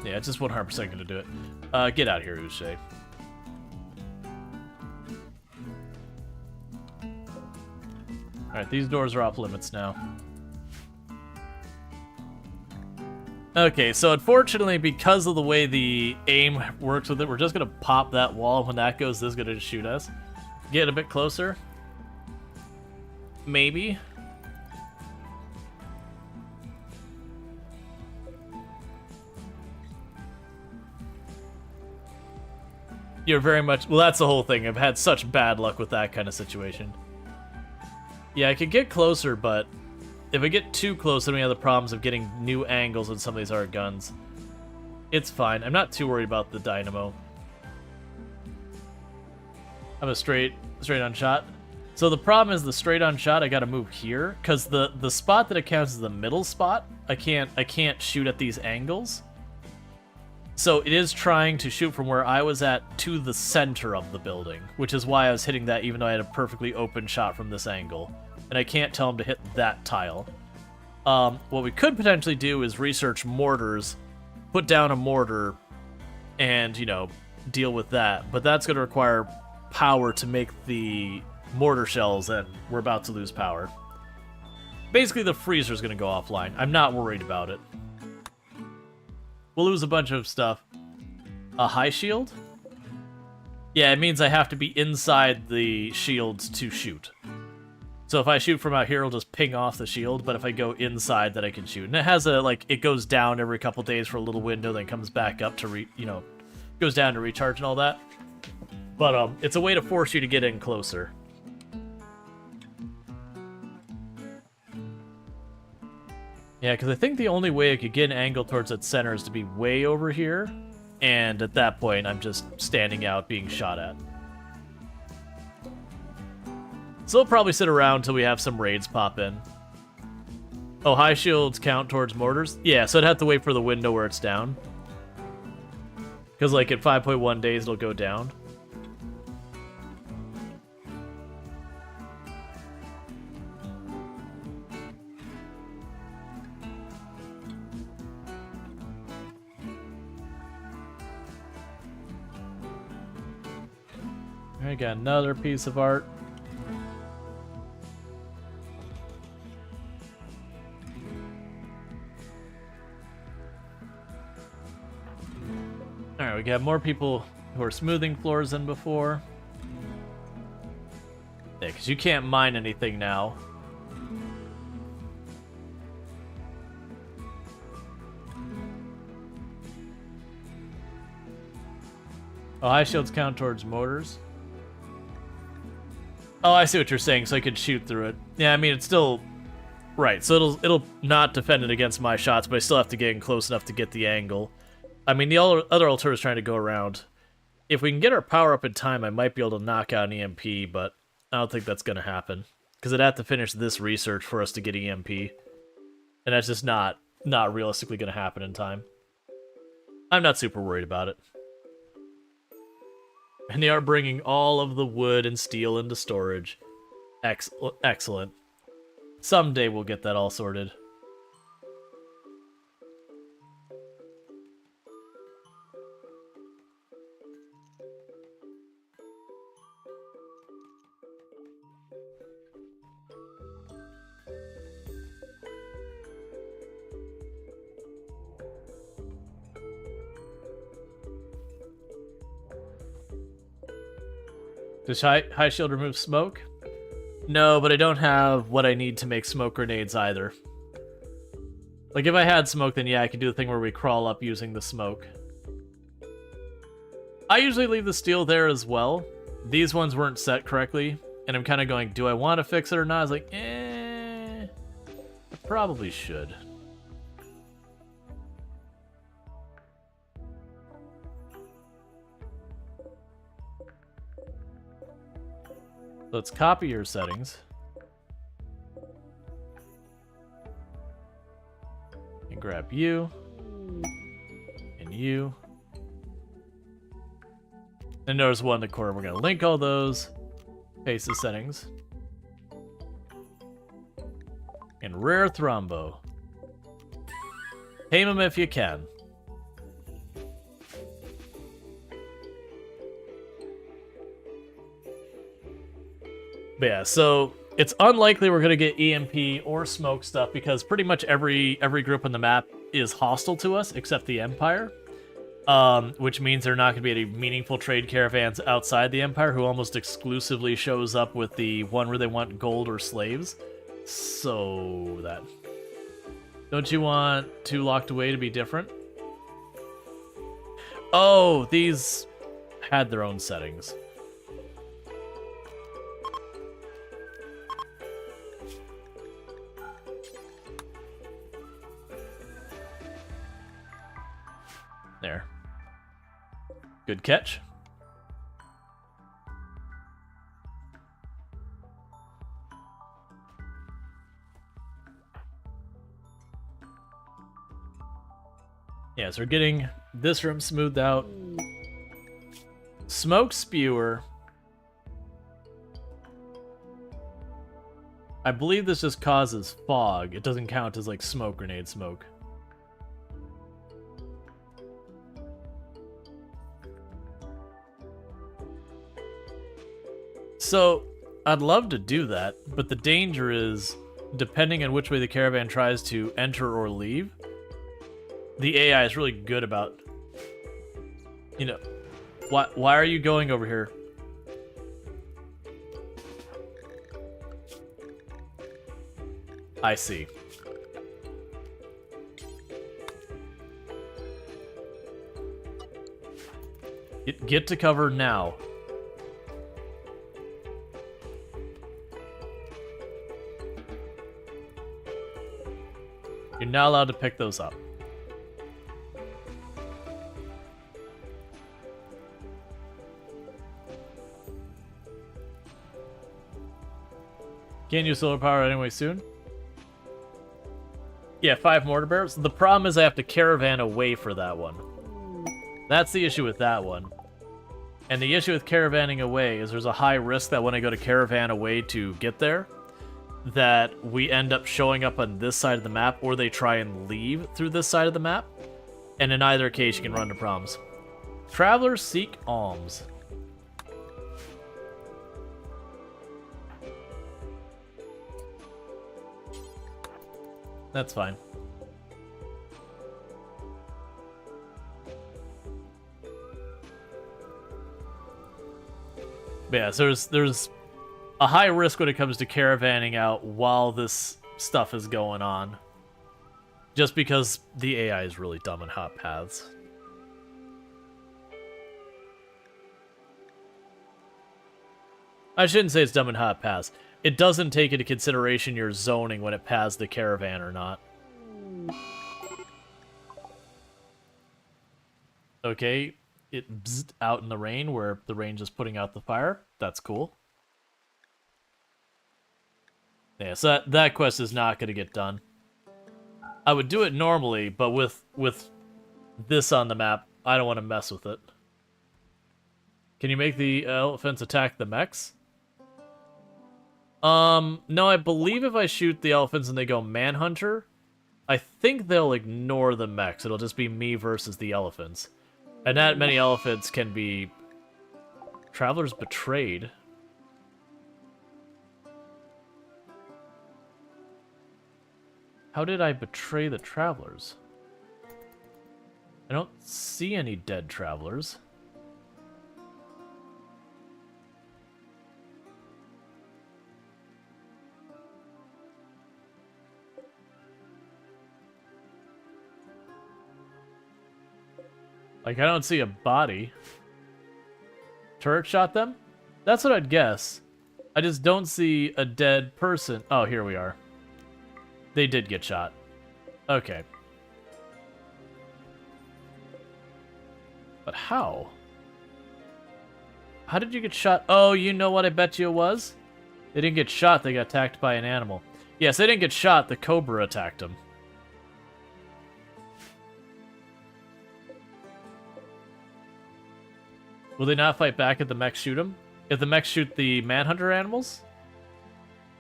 A: Yeah, it's just 100% gonna do it. Get out of here, Uche. Alright, these doors are off limits now. Okay, so unfortunately, because of the way the aim works with it, we're just gonna pop that wall. When that goes, this is gonna shoot us. Get a bit closer. Maybe. You're very much... Well, that's the whole thing. I've had such bad luck with that kind of situation. Yeah, I could get closer, but... if I get too close, then we have the problems of getting new angles on some of these other guns. It's fine. I'm not too worried about the dynamo. I'm a straight on shot. So the problem is the straight on shot, I gotta move here, because the spot that it counts as the middle spot, I can't shoot at these angles. So it is trying to shoot from where I was at to the center of the building, which is why I was hitting that even though I had a perfectly open shot from this angle. And I can't tell him to hit that tile. What we could potentially do is research mortars, put down a mortar, and, you know, deal with that. But that's going to require power to make the mortar shells and we're about to lose power. Basically, the freezer's gonna go offline. I'm not worried about it. We'll lose a bunch of stuff. A high shield? Yeah, it means I have to be inside the shields to shoot. So if I shoot from out here, it'll just ping off the shield, but if I go inside, then I can shoot. And it has a, like, it goes down every couple days for a little window, then comes back up to, goes down to recharge and all that. But, it's a way to force you to get in closer. Yeah, because I think the only way I could get an angle towards that center is to be way over here. And at that point, I'm just standing out being shot at. So we'll probably sit around until we have some raids pop in. Oh, high shields count towards mortars? Yeah, so I'd have to wait for the window where it's down. Because, like, at 5.1 days, it'll go down. I got another piece of art. Alright, we got more people who are smoothing floors than before. Yeah, because you can't mine anything now. Oh, high shields count towards mortars. Oh, I see what you're saying, so I could shoot through it. Yeah, I mean, it's still... Right, so it'll not defend it against my shots, but I still have to get in close enough to get the angle. I mean, the other alternative is trying to go around. If we can get our power up in time, I might be able to knock out an EMP, but I don't think that's going to happen. Because I'd have to finish this research for us to get EMP. And that's just not realistically going to happen in time. I'm not super worried about it. And they are bringing all of the wood and steel into storage. Excellent. Someday we'll get that all sorted. Does high shield remove smoke? No, but I don't have what I need to make smoke grenades either. Like, if I had smoke, then yeah, I could do the thing where we crawl up using the smoke. I usually leave the steel there as well. These ones weren't set correctly, and I'm kind of going, do I want to fix it or not? I was like, I probably should. Let's copy your settings. And grab you. And you. And there's one in the corner. We're going to link all those. Paste the settings. And rare thrombo. Tame them if you can. But yeah, so it's unlikely we're going to get EMP or smoke stuff because pretty much every group on the map is hostile to us except the Empire. Which means there are not going to be any meaningful trade caravans outside the Empire who almost exclusively shows up with the one where they want gold or slaves. So that... Don't you want Two Locked Away to be different? Oh, these had their own settings. There. Good catch. Yeah, so we're getting this room smoothed out. Smoke spewer. I believe this just causes fog. It doesn't count as like smoke grenade smoke. So, I'd love to do that, but the danger is, depending on which way the caravan tries to enter or leave, the AI is really good about, you know, why are you going over here? I see. Get to cover now. You're not allowed to pick those up. Can't use solar power anyway soon. Yeah, 5 mortar barrels. The problem is I have to caravan away for that one. That's the issue with that one. And the issue with caravanning away is there's a high risk that when I go to caravan away to get there, that we end up showing up on this side of the map, or they try and leave through this side of the map. And in either case, you can run into problems. Travelers seek alms. That's fine. But yeah, so there's a high risk when it comes to caravanning out while this stuff is going on. Just because the AI is really dumb in hot paths. I shouldn't say it's dumb in hot paths. It doesn't take into consideration your zoning when it paths the caravan or not. Okay, it bzzed out in the rain where the rain just putting out the fire. That's cool. Yeah, so that quest is not going to get done. I would do it normally, but with this on the map, I don't want to mess with it. Can you make the elephants attack the mechs? No, I believe if I shoot the elephants and they go manhunter, I think they'll ignore the mechs. It'll just be me versus the elephants. And that many elephants can be... Travelers betrayed. How did I betray the travelers? I don't see any dead travelers. Like, I don't see a body. Turret shot them? That's what I'd guess. I just don't see a dead person. Oh, here we are. They did get shot. Okay. But how? How did you get shot? Oh, you know what I bet you it was? They didn't get shot, they got attacked by an animal. Yes, they didn't get shot, the cobra attacked them. Will they not fight back if the mechs shoot them? If the mechs shoot the manhunter animals?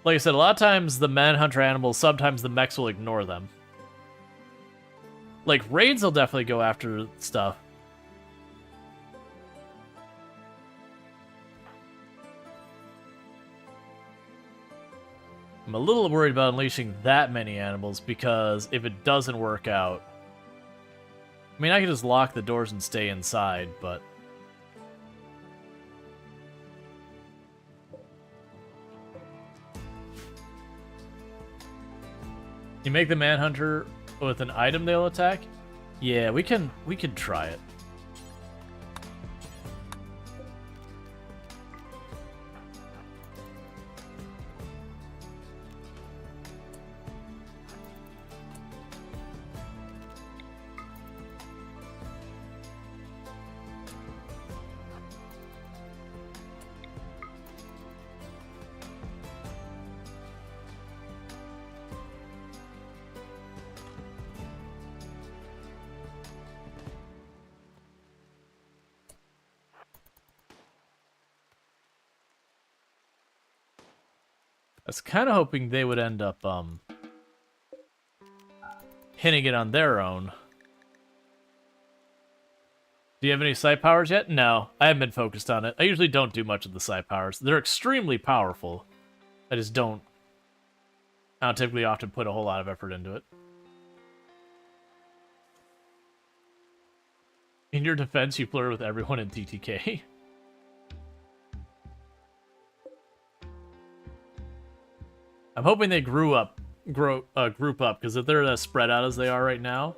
A: Like I said, a lot of times the manhunter animals, sometimes the mechs will ignore them. Like, raids will definitely go after stuff. I'm a little worried about unleashing that many animals because if it doesn't work out... I mean, I could just lock the doors and stay inside, but... You make the manhunter with an item they'll attack? Yeah, we can try it. I was kind of hoping they would end up, hitting it on their own. Do you have any psi powers yet? No, I haven't been focused on it. I usually don't do much of the psi powers. They're extremely powerful. I don't typically often put a whole lot of effort into it. In your defense, you flirt with everyone in TTK. I'm hoping they group up, because if they're as spread out as they are right now,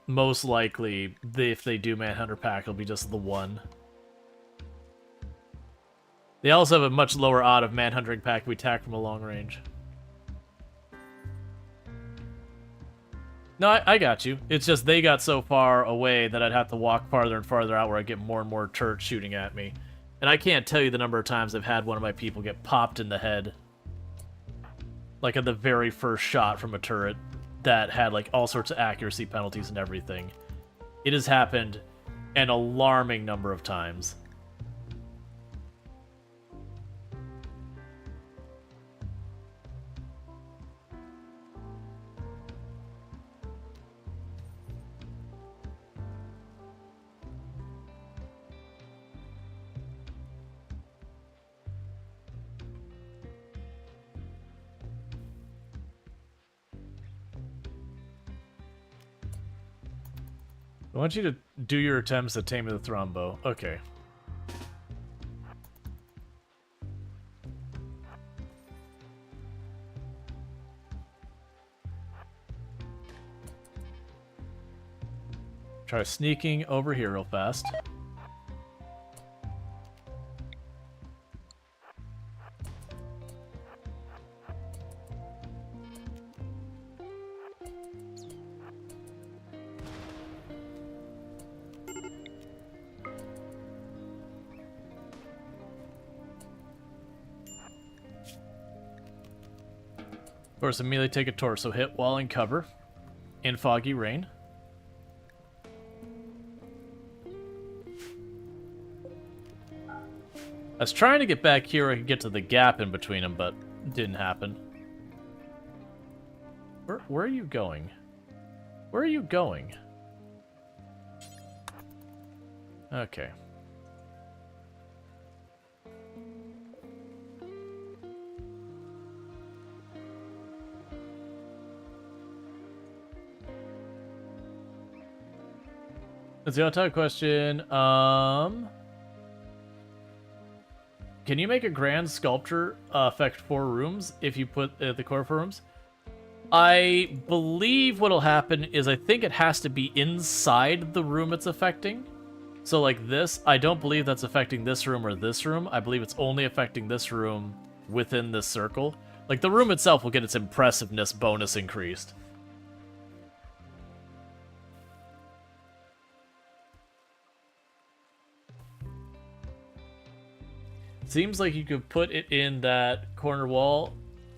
A: most likely, if they do Manhunter Pack, it'll be just the one. They also have a much lower odd of Manhunting Pack if we attack from a long range. No, I got you. It's just they got so far away that I'd have to walk farther and farther out where I get more and more turrets shooting at me. And I can't tell you the number of times I've had one of my people get popped in the head. Like at the very first shot from a turret that had like all sorts of accuracy penalties and everything. It has happened an alarming number of times. I want you to do your attempts at taming the Thrombo. Okay. Try sneaking over here real fast. Of course, immediately take a torso hit while in cover in foggy rain. I was trying to get back here where I could get to the gap in between them, but it didn't happen. Where are you going? Where are you going? Okay. That's the on-time question. Can you make a grand sculpture affect 4 rooms if you put the core 4 rooms? I believe what'll happen is I think it has to be inside the room it's affecting. So like this, I don't believe that's affecting this room or this room. I believe it's only affecting this room within this circle. Like the room itself will get its impressiveness bonus increased. Seems like you could put it in that corner wall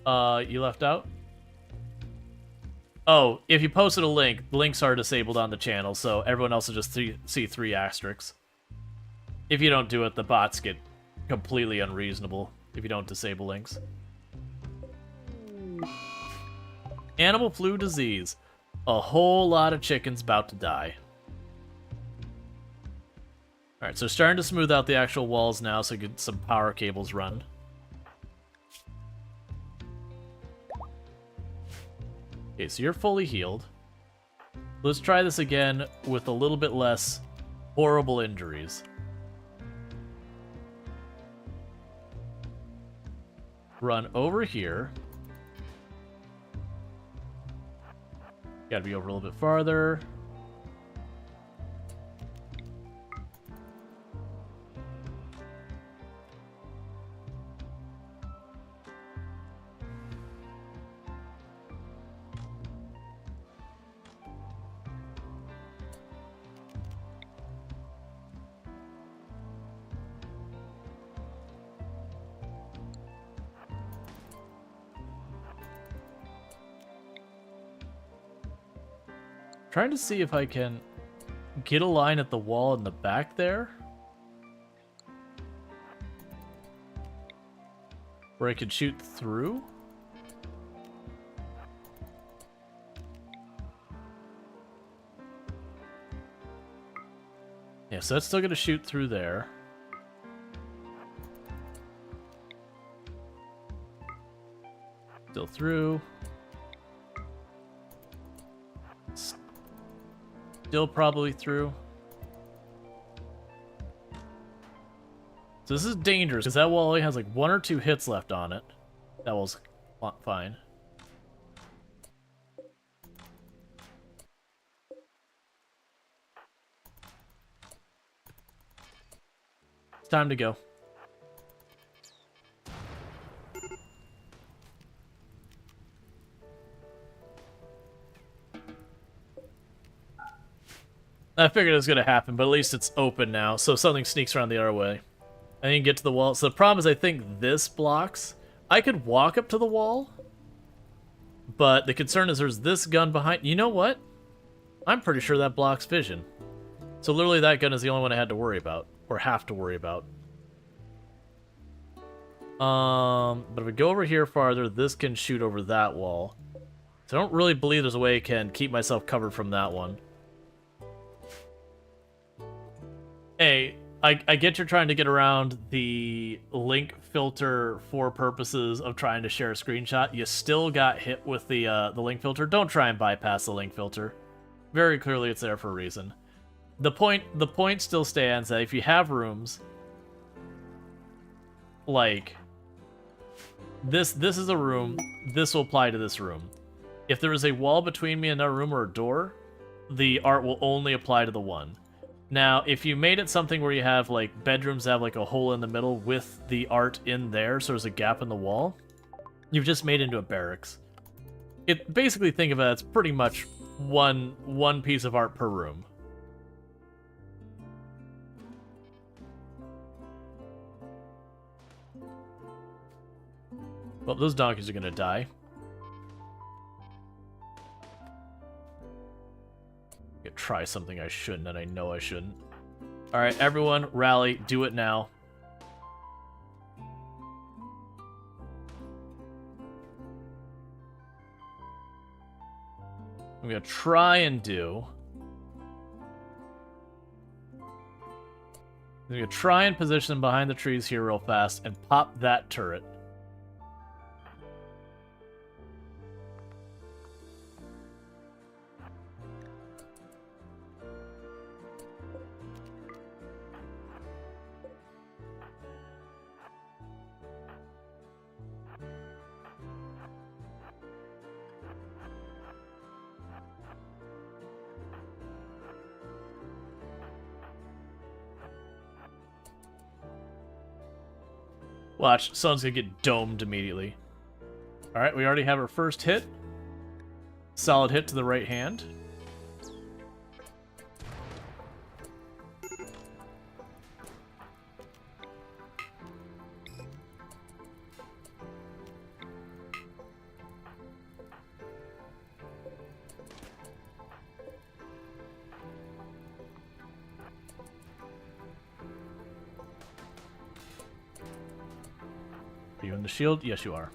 A: you left out. Oh, if you posted a link, the links are disabled on the channel, so everyone else will just see 3 asterisks. If you don't do it, the bots get completely unreasonable if you don't disable links. Animal flu disease. A whole lot of chickens about to die. Alright, so starting to smooth out the actual walls now so get some power cables run. Okay, so you're fully healed. Let's try this again with a little bit less horrible injuries. Run over here. Gotta be over a little bit farther. Trying to see if I can get a line at the wall in the back there. Where I could shoot through. Okay, so that's still gonna shoot through there. Still through. Still probably through. So this is dangerous, because that wall only has like 1 or 2 hits left on it. That wall's fine. It's time to go. I figured it was going to happen, but at least it's open now, so if something sneaks around the other way, I didn't get to the wall. So the problem is I think this blocks. I could walk up to the wall, but the concern is there's this gun behind. You know what? I'm pretty sure that blocks vision. So literally that gun is the only one I had to worry about, or have to worry about. But if we go over here farther, this can shoot over that wall. So I don't really believe there's a way I can keep myself covered from that one. Hey, I get you're trying to get around the link filter for purposes of trying to share a screenshot. You still got hit with the link filter. Don't try and bypass the link filter. Very clearly it's there for a reason. The point still stands that if you have rooms like this is a room, this will apply to this room. If there is a wall between me and another room or a door, the art will only apply to the one. Now, if you made it something where you have, like, bedrooms that have, like, a hole in the middle with the art in there, so there's a gap in the wall, you've just made it into a barracks. Basically, think of it as pretty much one piece of art per room. Well, those donkeys are gonna die. I could try something I shouldn't, and I know I shouldn't. Alright, everyone, rally. Do it now. I'm gonna try and do... I'm gonna try and position behind the trees here real fast and pop that turret. Watch, someone's gonna get domed immediately. Alright, we already have our first hit. Solid hit to the right hand. Are you in the shield? Yes, you are.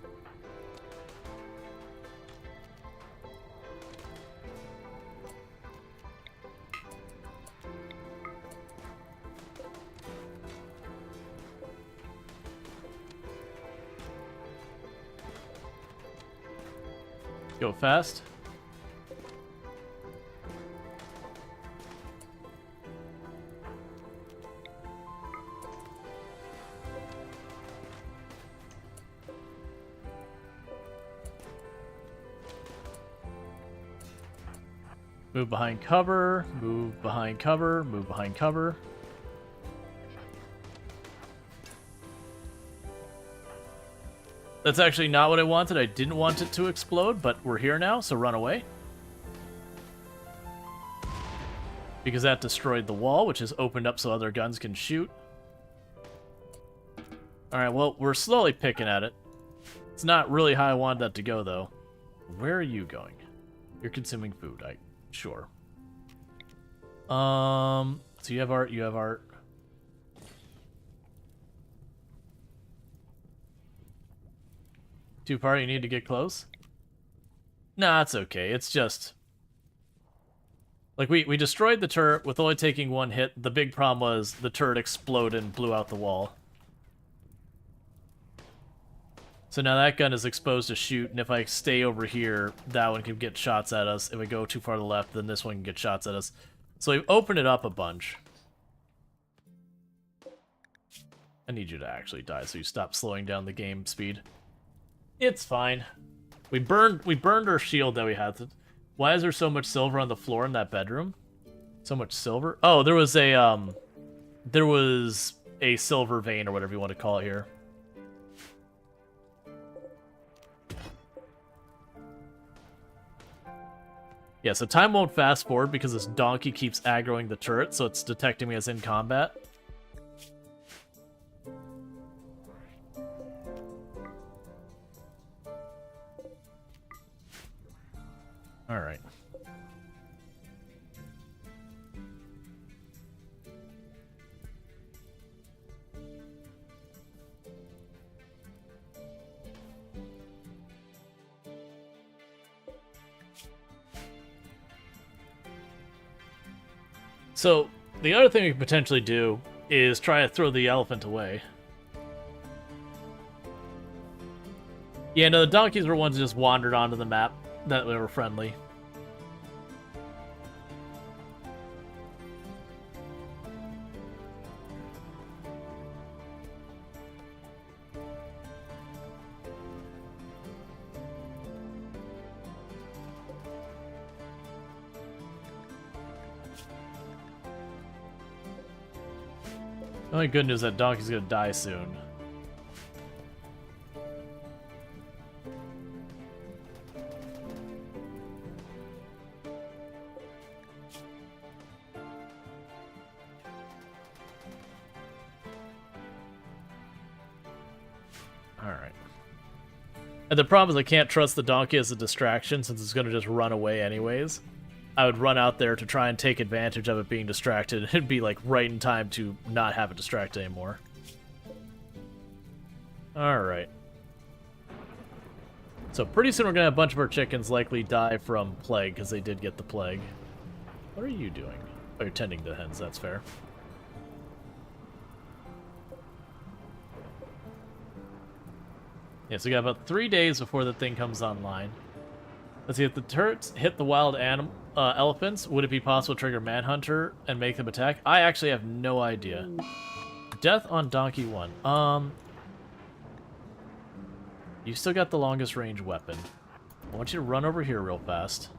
A: Go fast. Move behind cover, move behind cover, move behind cover. That's actually not what I wanted. I didn't want it to explode, but we're here now, so run away. Because that destroyed the wall, which has opened up so other guns can shoot. Alright, well, we're slowly picking at it. It's not really how I wanted that to go, though. Where are you going? You're consuming food, Sure. So you have art, you have art. Too far, you need to get close? Nah, it's okay. It's just... Like, we destroyed the turret with only taking one hit. The big problem was the turret exploded and blew out the wall. So now that gun is exposed to shoot, and if I stay over here, that one can get shots at us. If we go too far to the left, then this one can get shots at us. So we've opened it up a bunch. I need you to actually die so you stop slowing down the game speed. It's fine. We burned our shield that we had. Why is there so much silver on the floor in that bedroom? So much silver? Oh, there was a silver vein or whatever you want to call it here. Yeah, so time won't fast forward because this donkey keeps aggroing the turret, so it's detecting me as in combat. Alright. So, the other thing we could potentially do is try to throw the elephant away. Yeah, no, the donkeys were ones that just wandered onto the map that were friendly. The only good news is that donkey's gonna die soon. Alright. And the problem is I can't trust the donkey as a distraction since it's gonna just run away anyways. I would run out there to try and take advantage of it being distracted and be like right in time to not have it distract anymore. Alright. So pretty soon we're gonna have a bunch of our chickens likely die from plague because they did get the plague. What are you doing? Oh, you're tending to the hens, that's fair. Yeah, so we got about 3 days before the thing comes online. Let's see, if the turrets hit the wild elephants, would it be possible to trigger Manhunter and make them attack? I actually have no idea. Death on Donkey 1. You still got the longest range weapon. I want you to run over here real fast.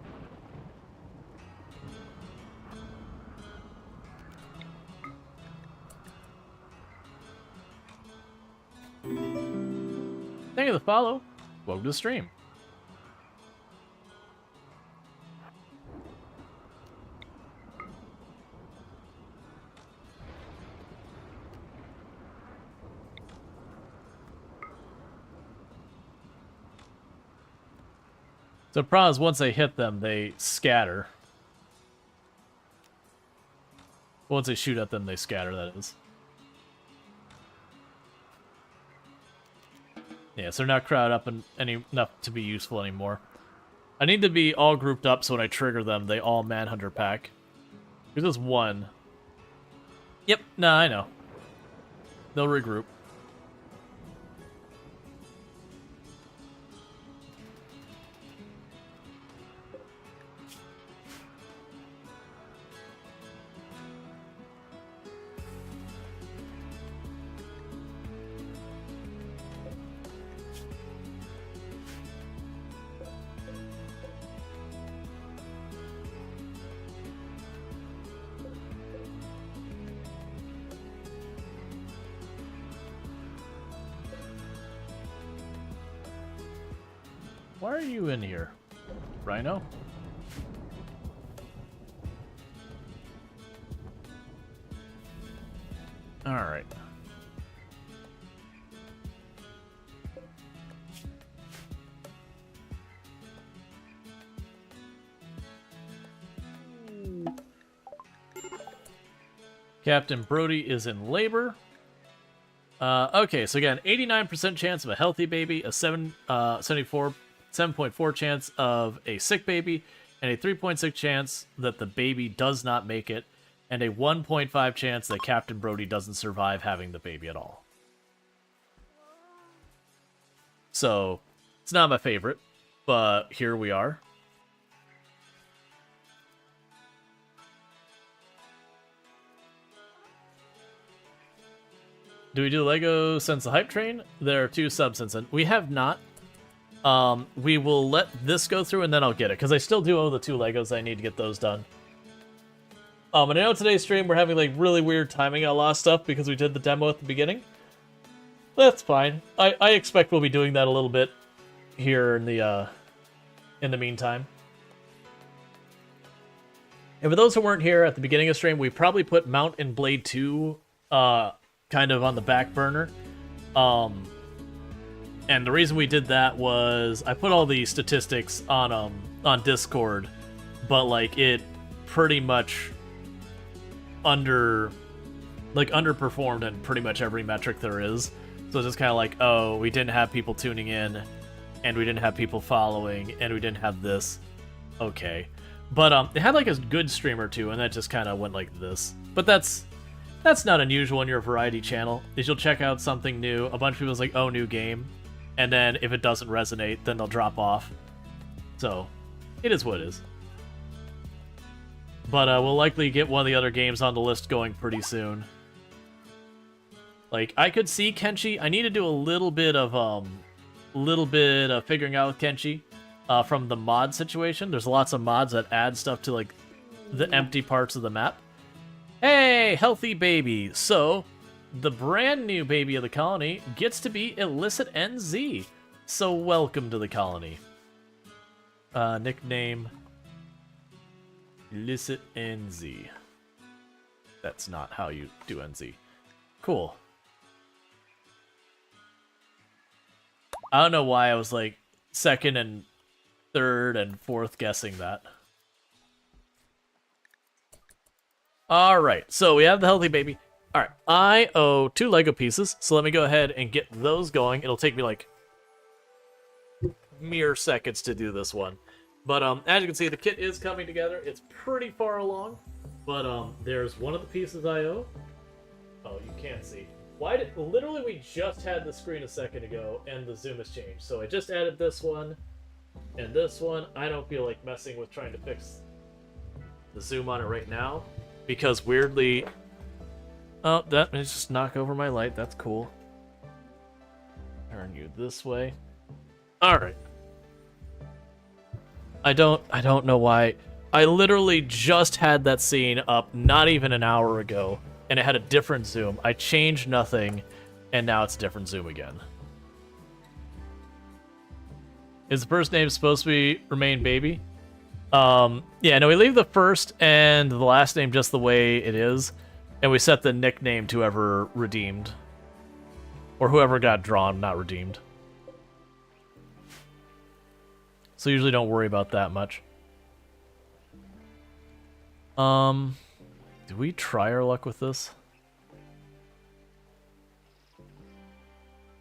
A: Thank you for the follow. Welcome to the stream. So the problem is once they hit them, they scatter. Once they shoot at them, they scatter, that is. Yeah, so they're not crowded up enough to be useful anymore. I need to be all grouped up so when I trigger them, they all Manhunter pack. There's just one. Yep, nah, I know. They'll regroup. Why are you in here, Rhino? Alright. Captain Brody is in labor. Okay, so again, 89% chance of a healthy baby, a 7.4 chance of a sick baby, and a 3.6 chance that the baby does not make it, and a 1.5 chance that Captain Brody doesn't survive having the baby at all. So, it's not my favorite, but here we are. Do we do Lego since the hype train? There are 2 subs since then. We have not. We will let this go through and then I'll get it, because I still do owe the 2 Legos. I need to get those done. And I know today's stream we're having like really weird timing on a lot of stuff because we did the demo at the beginning. That's fine. I expect we'll be doing that a little bit here in the meantime. And for those who weren't here at the beginning of stream, we probably put Mount and Blade 2 kind of on the back burner. And the reason we did that was I put all the statistics on Discord, but like it pretty much underperformed in pretty much every metric there is. So it's just kind of like, oh, we didn't have people tuning in, and we didn't have people following, and we didn't have this. Okay. But it had like a good stream or two, and that just kind of went like this. But that's not unusual in your variety channel, is you'll check out something new, a bunch of people's like, oh, new game, and then if it doesn't resonate, then they'll drop off. So, it is what it is. But we'll likely get one of the other games on the list going pretty soon. Like, I could see Kenshi. I need to do a little bit of figuring out with Kenshi from the mod situation. There's lots of mods that add stuff to like the empty parts of the map. Hey, healthy baby. So, the brand new baby of the colony gets to be Illicit NZ. So, welcome to the colony. Nickname Illicit NZ. That's not how you do NZ. Cool. I don't know why I was like second and third and fourth guessing that. Alright, so we have the healthy baby. Alright, I owe 2 Lego pieces, so let me go ahead and get those going. It'll take me like mere seconds to do this one. But as you can see, the kit is coming together. It's pretty far along, but there's one of the pieces I owe. Oh, you can't see. Why did literally we just had the screen a second ago and the zoom has changed. So I just added this one and this one. I don't feel like messing with trying to fix the zoom on it right now because weirdly, oh, that is just knock over my light. That's cool. Turn you this way. All right. I don't know why. I literally just had that scene up not even an hour ago, and it had a different zoom. I changed nothing, and now it's a different zoom again. Is the first name supposed to be remain baby? Yeah, no, we leave the first and the last name just the way it is, and we set the nickname to whoever redeemed. Or whoever got drawn, not redeemed. So usually don't worry about that much. Do we try our luck with this?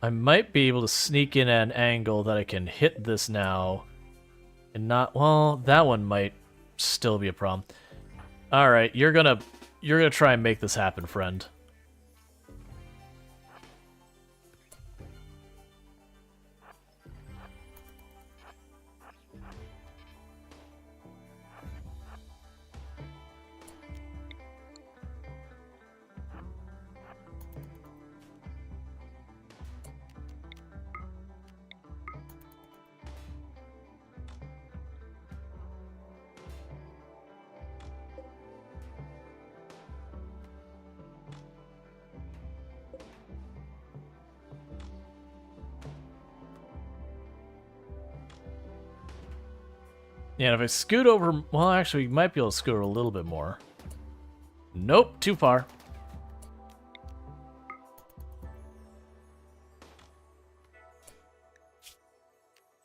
A: I might be able to sneak in at an angle that I can hit this now. And not, well, that one might still be a problem. Alright, you're gonna try and make this happen, friend. Yeah, and if I scoot over... Well, actually, we might be able to scoot over a little bit more. Nope, too far.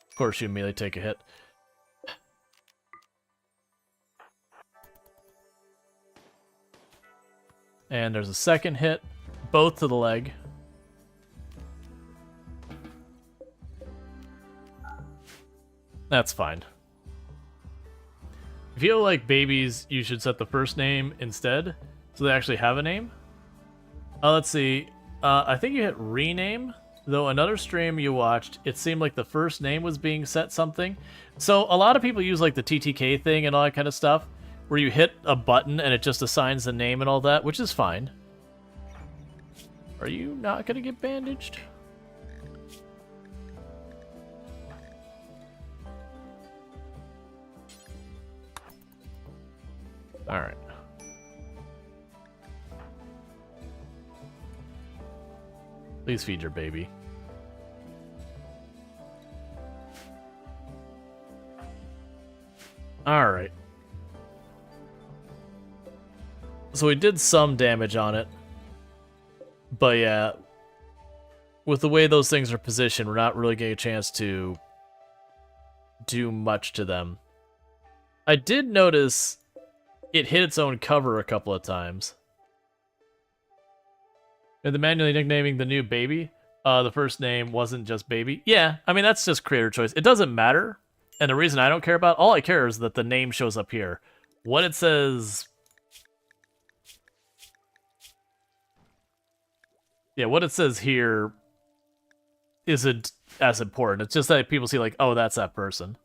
A: Of course, you immediately take a hit. And there's a second hit, both to the leg. That's fine. feel like babies, you should set the first name instead, so they actually have a name. Let's see. I think you hit rename, though another stream you watched, it seemed like the first name was being set something. So a lot of people use like the TTK thing and all that kind of stuff, where you hit a button and it just assigns the name and all that, which is fine. Are you not gonna get bandaged? Alright. Please feed your baby. Alright. So we did some damage on it. But yeah, with the way those things are positioned, we're not really getting a chance to do much to them. I did notice it hit its own cover a couple of times. And the manually nicknaming the new baby, the first name wasn't just baby. Yeah, I mean, that's just creator choice. It doesn't matter. And the reason I don't care about, all I care is that the name shows up here. What it says... Yeah, what it says here isn't as important. It's just that people see like, oh, that's that person.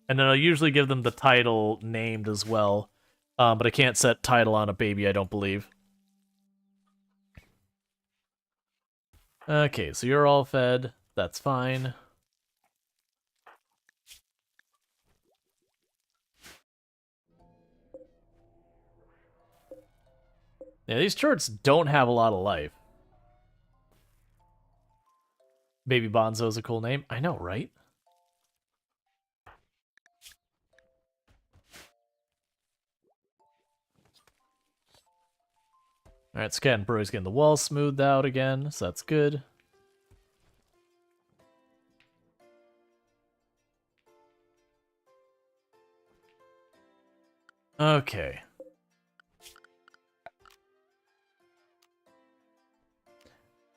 A: And then I'll usually give them the title named as well. But I can't set title on a baby, I don't believe. Okay, so you're all fed. That's fine. Yeah, these turrets don't have a lot of life. Baby Bonzo is a cool name. I know, right? Alright, Scat and Broy's getting the wall smoothed out again, so that's good. Okay.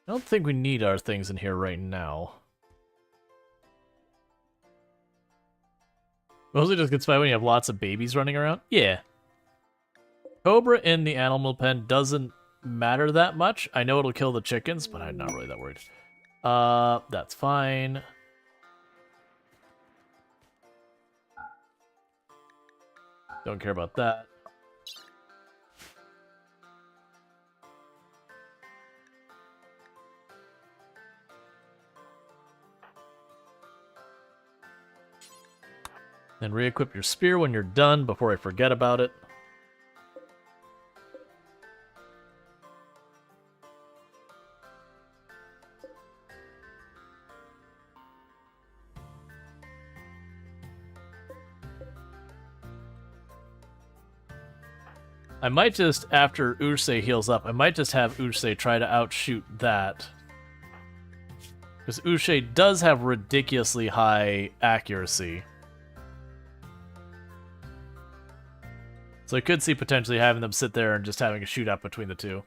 A: I don't think we need our things in here right now. Mostly just gets by when you have lots of babies running around? Yeah. Cobra in the animal pen doesn't matter that much. I know it'll kill the chickens, but I'm not really that worried. That's fine. Don't care about that. Then re-equip your spear when you're done before I forget about it. I might just, after Urusei heals up, I might just have Urusei try to outshoot that. Because Urusei does have ridiculously high accuracy. So I could see potentially having them sit there and just having a shootout between the two.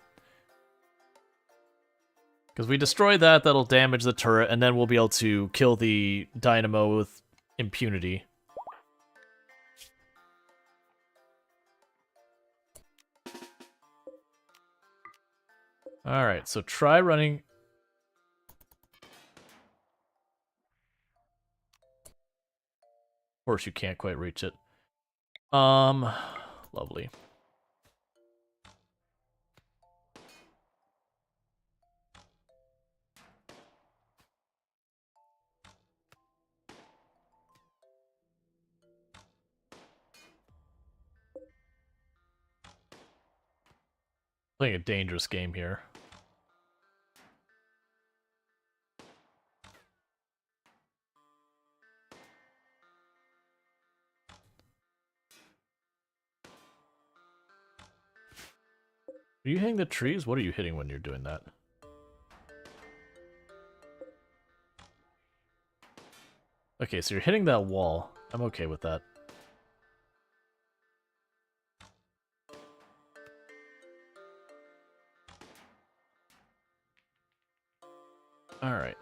A: Because we destroy that, that'll damage the turret, and then we'll be able to kill the dynamo with impunity. Alright, so try running... Of course you can't quite reach it. Lovely. Playing a dangerous game here. Are you hitting the trees? What are you hitting when you're doing that? Okay, so you're hitting that wall. I'm okay with that. Alright.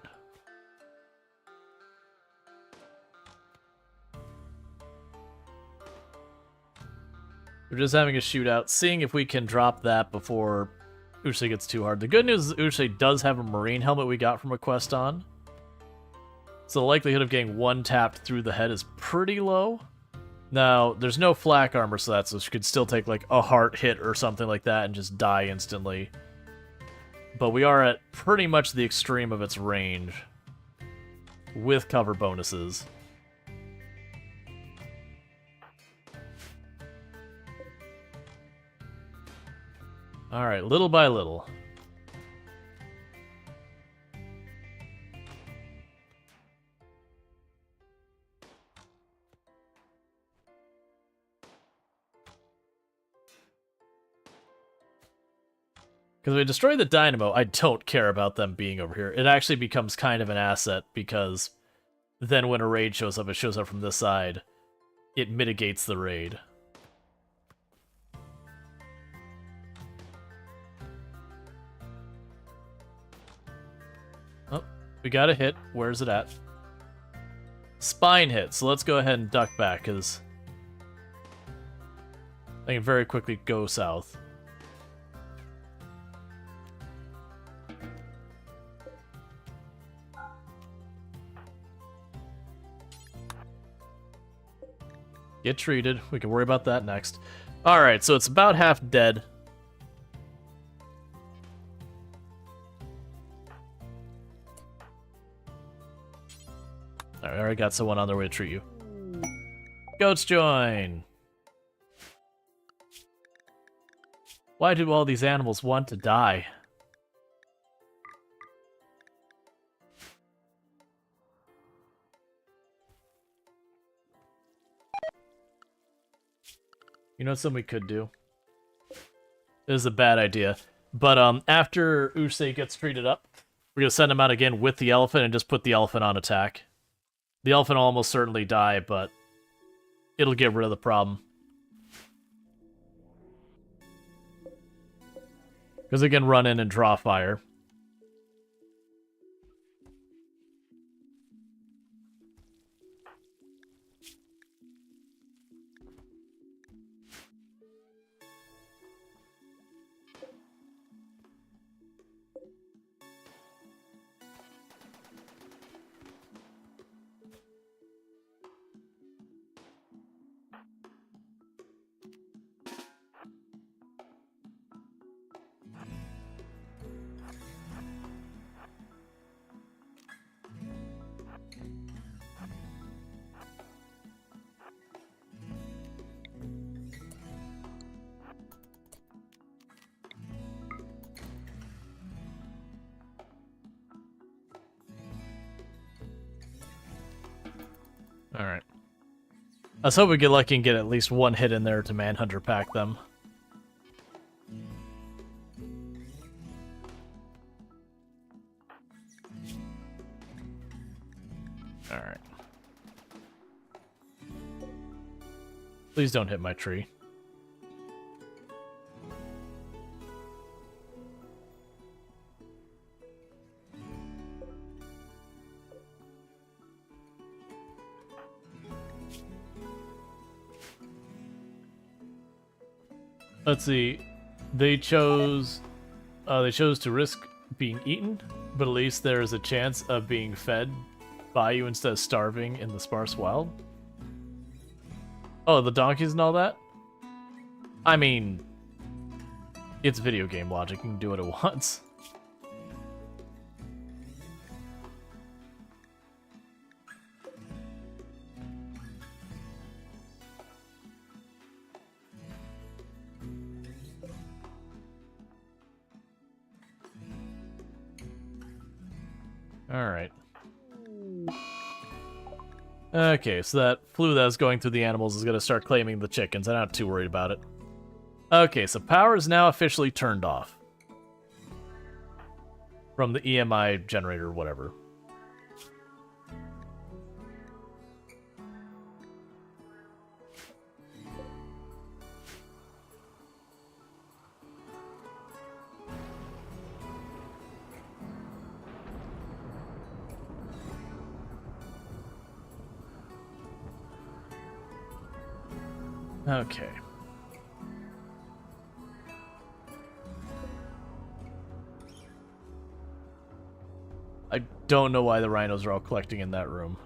A: We're just having a shootout, seeing if we can drop that before Ushe gets too hard. The good news is Ushe does have a marine helmet we got from a quest on. So the likelihood of getting one tapped through the head is pretty low. Now, there's no flak armor, so she could still take like a heart hit or something like that and just die instantly. But we are at pretty much the extreme of its range with cover bonuses. Alright, little by little. Because if we destroy the dynamo, I don't care about them being over here. It actually becomes kind of an asset, because then when a raid shows up, it shows up from this side. It mitigates the raid. Oh, we got a hit. Where's it at? Spine hit, so let's go ahead and duck back, because I can very quickly go south. Get treated. We can worry about that next. Alright, so it's about half dead. Alright, I already got someone on their way to treat you. Goats join! Why do all these animals want to die? You know something we could do? This is a bad idea. But after Usei gets treated up, we're going to send him out again with the elephant and just put the elephant on attack. The elephant will almost certainly die, but it'll get rid of the problem. Because it can run in and draw fire. Alright. Let's hope we get lucky and get at least one hit in there to Manhunter pack them. Alright. Please don't hit my tree. Let's see. They chose to risk being eaten, but at least there is a chance of being fed by you instead of starving in the sparse wild. Oh, the donkeys and all that? I mean, it's video game logic. You can do it at once. Alright. Okay, so that flu that was going through the animals is going to start claiming the chickens. I'm not too worried about it. Okay, so power is now officially turned off. From the EMI generator or whatever. Okay. I don't know why the rhinos are all collecting in that room.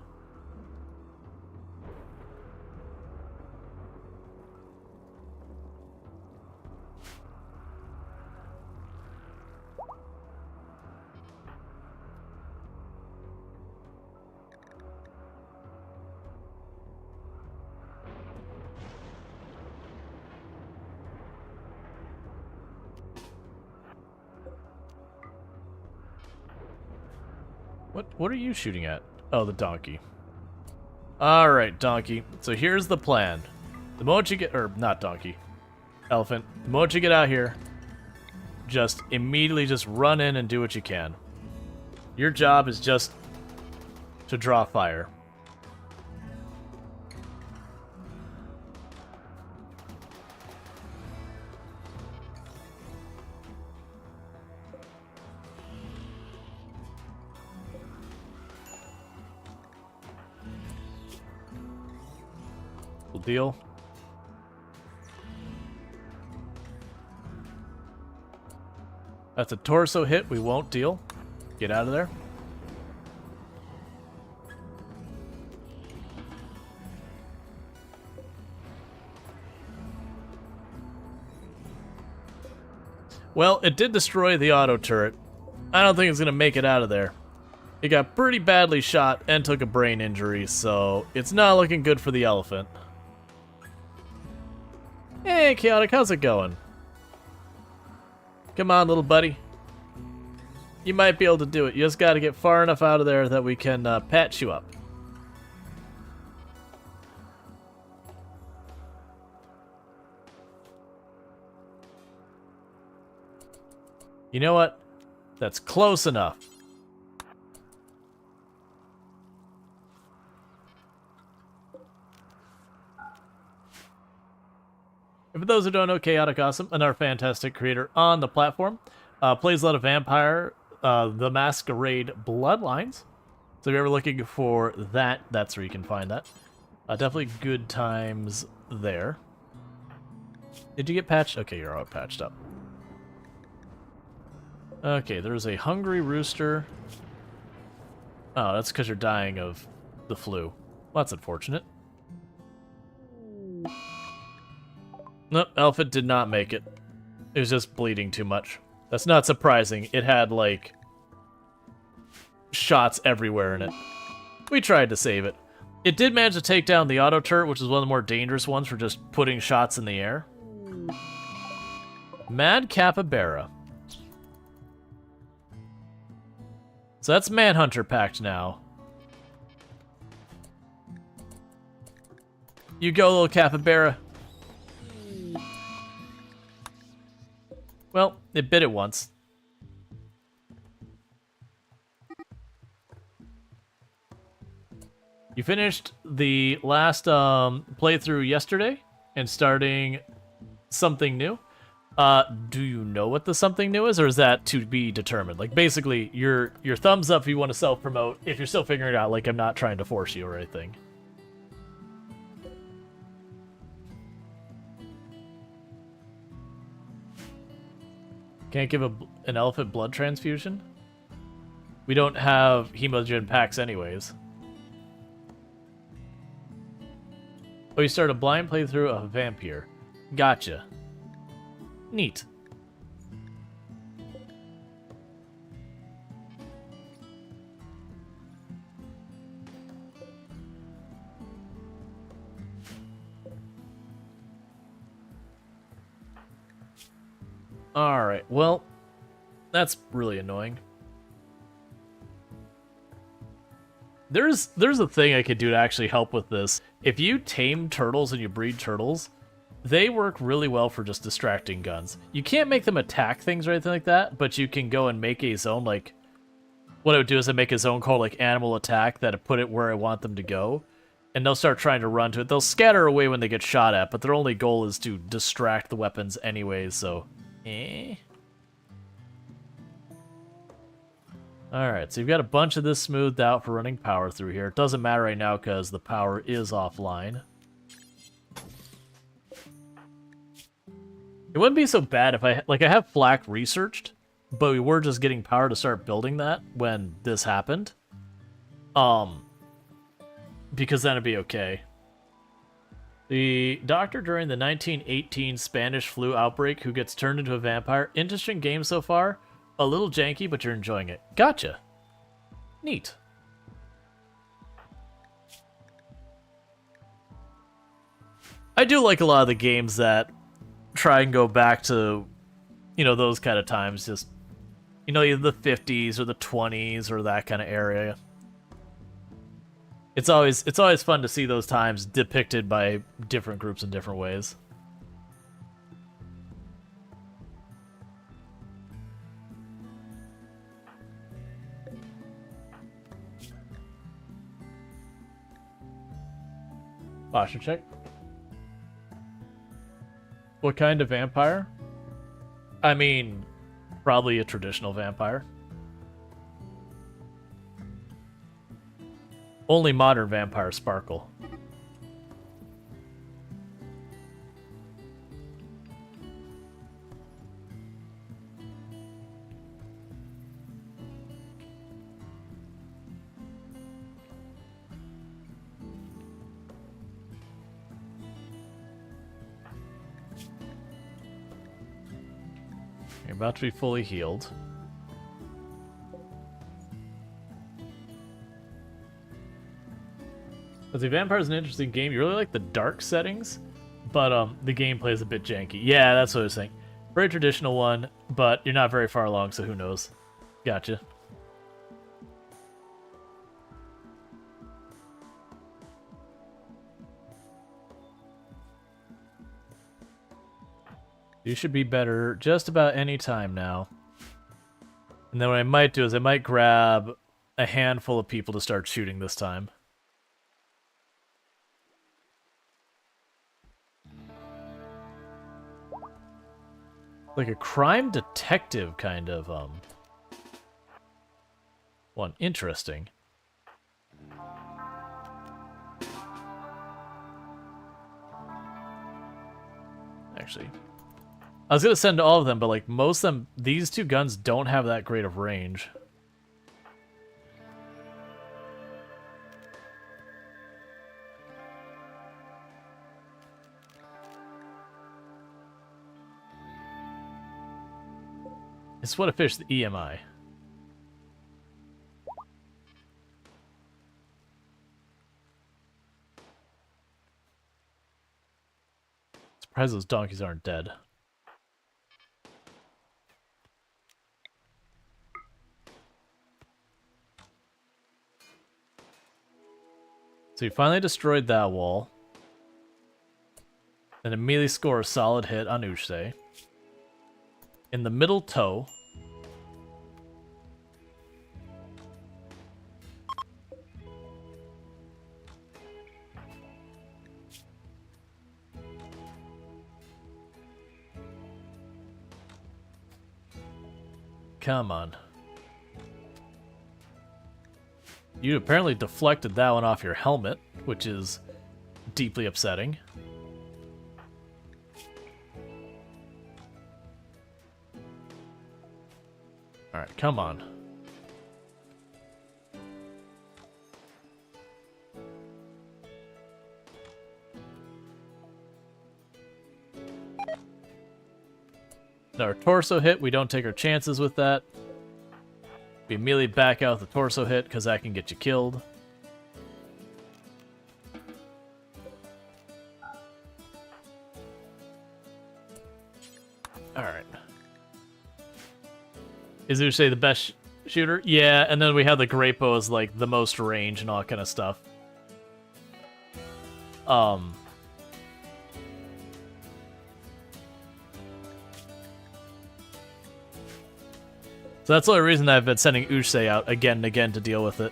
A: What are you shooting at? Oh, the donkey. Alright, donkey. So here's the plan. The moment you get... Or, not donkey. Elephant. The moment you get out here, just immediately just run in and do what you can. Your job is just to draw fire. Deal. That's a torso hit. We won't deal. Get out of there. Well, it did destroy the auto turret. I don't think it's going to make it out of there. It got pretty badly shot and took a brain injury, so it's not looking good for the elephant. Hey, Chaotic, how's it going? Come on, little buddy. You might be able to do it. You just gotta get far enough out of there that we can patch you up. You know what? That's close enough. And for those who don't know, Chaotic Awesome, another fantastic creator on the platform, plays a lot of Vampire, the Masquerade Bloodlines. So if you're ever looking for that, that's where you can find that. Definitely good times there. Did you get patched? Okay, you're all patched up. Okay, there's a hungry rooster. Oh, that's because you're dying of the flu. Well, that's unfortunate. Nope, Elephant did not make it. It was just bleeding too much. That's not surprising. It had, like, shots everywhere in it. We tried to save it. It did manage to take down the auto turret, which is one of the more dangerous ones for just putting shots in the air. Mad Capybara. So that's Manhunter packed now. You go, little capybara. Well, it bit it once. You finished the last playthrough yesterday and starting something new. Do you know what the something new is, or is that to be determined? Like, basically, your thumbs up if you want to self-promote. If you're still figuring it out, like, I'm not trying to force you or anything. Can't give an elephant blood transfusion? We don't have hemogen packs anyways. Oh, you start a blind playthrough of Vampire. Gotcha. Neat. Alright, well, that's really annoying. There's a thing I could do to actually help with this. If you tame turtles and you breed turtles, they work really well for just distracting guns. You can't make them attack things or anything like that, but you can go and make a zone, like... What I would do is I make a zone called, like, Animal Attack that I put it where I want them to go. And they'll start trying to run to it. They'll scatter away when they get shot at, but their only goal is to distract the weapons anyways, so... Alright, so you've got a bunch of this smoothed out for running power through here. It doesn't matter right now because the power is offline. It wouldn't be so bad if I have Flak researched, but we were just getting power to start building that when this happened. Because then it'd be okay. The doctor during the 1918 Spanish flu outbreak who gets turned into a vampire. Interesting game so far. A little janky, but you're enjoying it. Gotcha. Neat. I do like a lot of the games that try and go back to, you know, those kind of times. Just, you know, either the 50s or the 20s or that kind of area. It's always fun to see those times depicted by different groups in different ways. Posture check. What kind of vampire? I mean, probably a traditional vampire. Only modern vampires sparkle. You're about to be fully healed. The Vampire is an interesting game. You really like the dark settings, but the gameplay is a bit janky. Yeah, that's what I was saying. Very traditional one, but you're not very far along, so who knows? Gotcha. You should be better just about any time now. And then what I might do is I might grab a handful of people to start shooting this time. Like a crime detective kind of one. Interesting. Actually, I was gonna send all of them, but like most of them, these two guns don't have that great of range. It's what a fish, the EMI. Surprised those donkeys aren't dead. So you finally destroyed that wall. Then immediately score a solid hit on Uche. In the middle toe. Come on. You apparently deflected that one off your helmet, which is deeply upsetting. Alright, come on. Our torso hit, we don't take our chances with that. We immediately back out the torso hit, because that can get you killed. Alright. Is Uche the best shooter? Yeah, and then we have the Grapo as like the most range and all that kind of stuff. So that's the only reason I've been sending Uche out again and again to deal with it.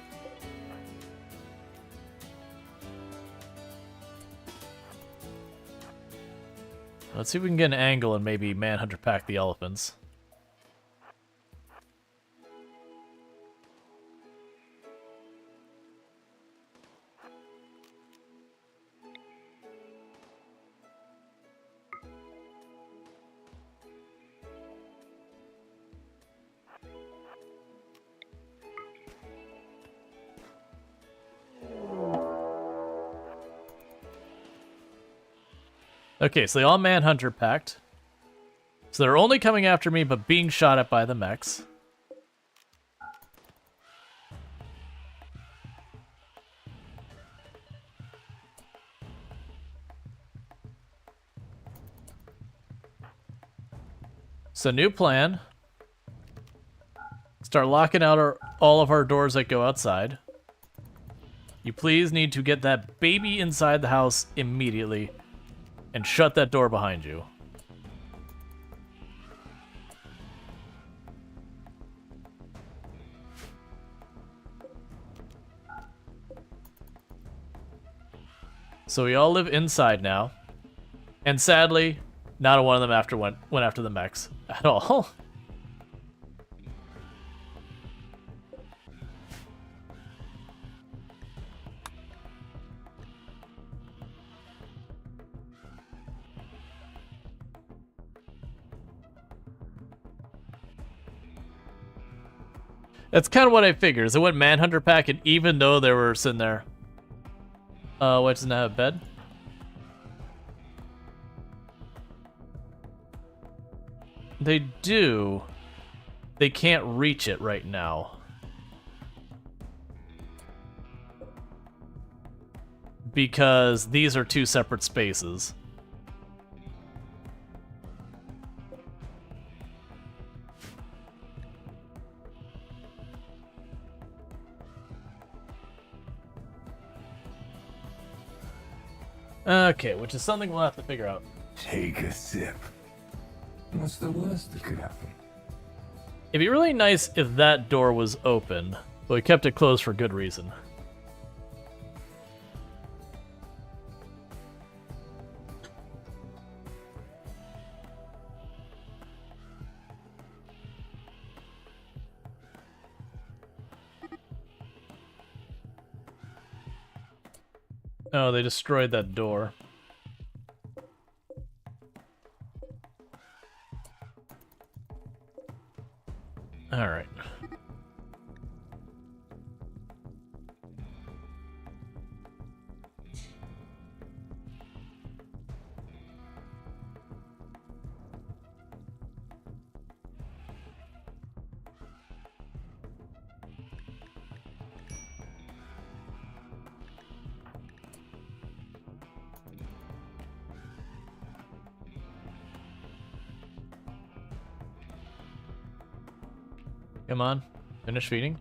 A: Let's see if we can get an angle and maybe Manhunter pack the elephants. Okay, so they all manhunter packed. So they're only coming after me, but being shot at by the mechs. So new plan. Start locking out all of our doors that go outside. You please need to get that baby inside the house immediately and shut that door behind you. So we all live inside now. And sadly, not a one of them went after the mechs at all. That's kind of what I figured. Is it went Manhunter pack, and even though they were sitting there, what, doesn't have a bed? They do. They can't reach it right now. Because these are two separate spaces. Okay, which is something we'll have to figure out.
C: Take a sip. What's the worst that could happen?
A: It'd be really nice if that door was open, but we kept it closed for good reason. Oh, they destroyed that door. All right. Come on, finish feeding.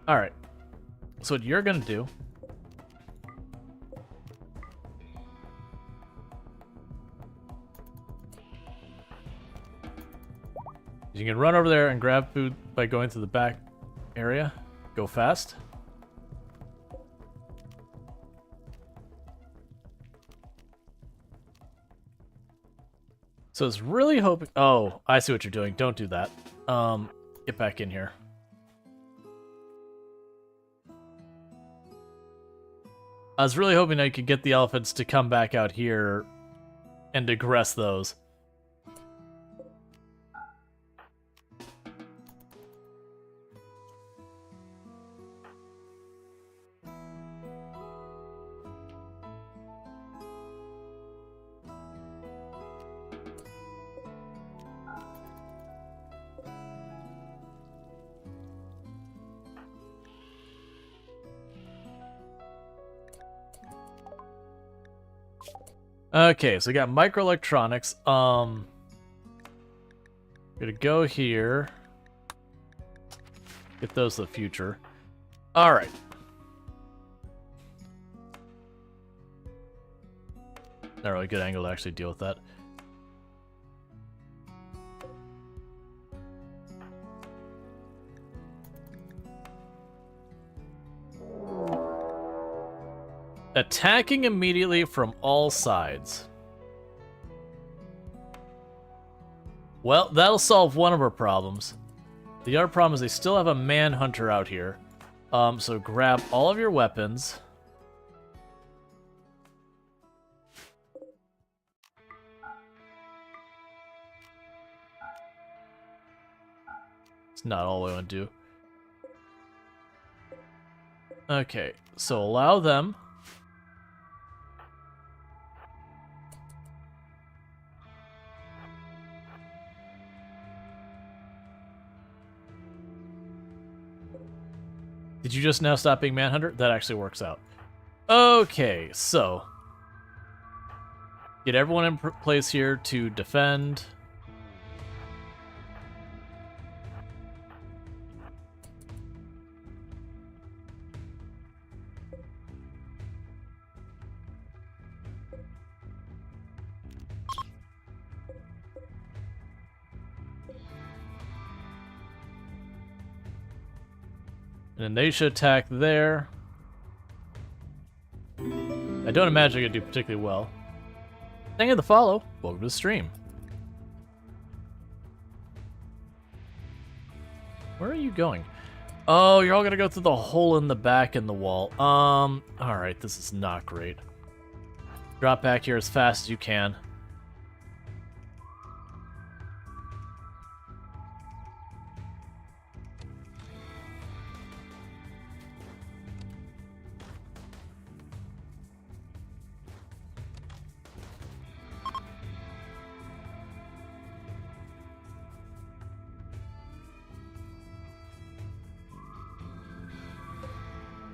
A: All right, so what you're gonna do is you can run over there and grab food by going through the back area. Go fast. So it's really hoping. Oh, I see what you're doing. Don't do that. Get back in here. I was really hoping I could get the elephants to come back out here and digress those. Okay, so we got microelectronics. Gonna go here. Get those to the future. Alright. Not really good angle to actually deal with that. Attacking immediately from all sides. Well, that'll solve one of our problems. The other problem is they still have a manhunter out here. So grab all of your weapons. It's not all I want to do. Okay, so allow them. Did you just now stop being Manhunter? That actually works out. Okay, so get everyone in place here to defend. And then they should attack there. I don't imagine they're gonna do particularly well. Thank you for the follow. Welcome to the stream. Where are you going? Oh, you're all gonna go through the hole in the back in the wall. Alright, this is not great. Drop back here as fast as you can.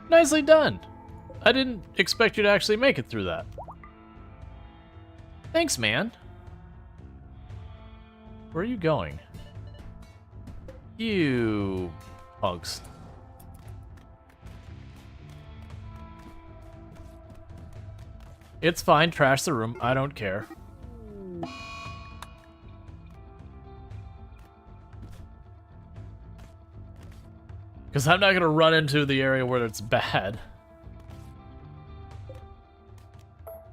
A: Nicely done. I didn't expect you to actually make it through that. Thanks, man. Where are you going? You punks. It's fine, trash the room. I don't care. Because I'm not going to run into the area where it's bad.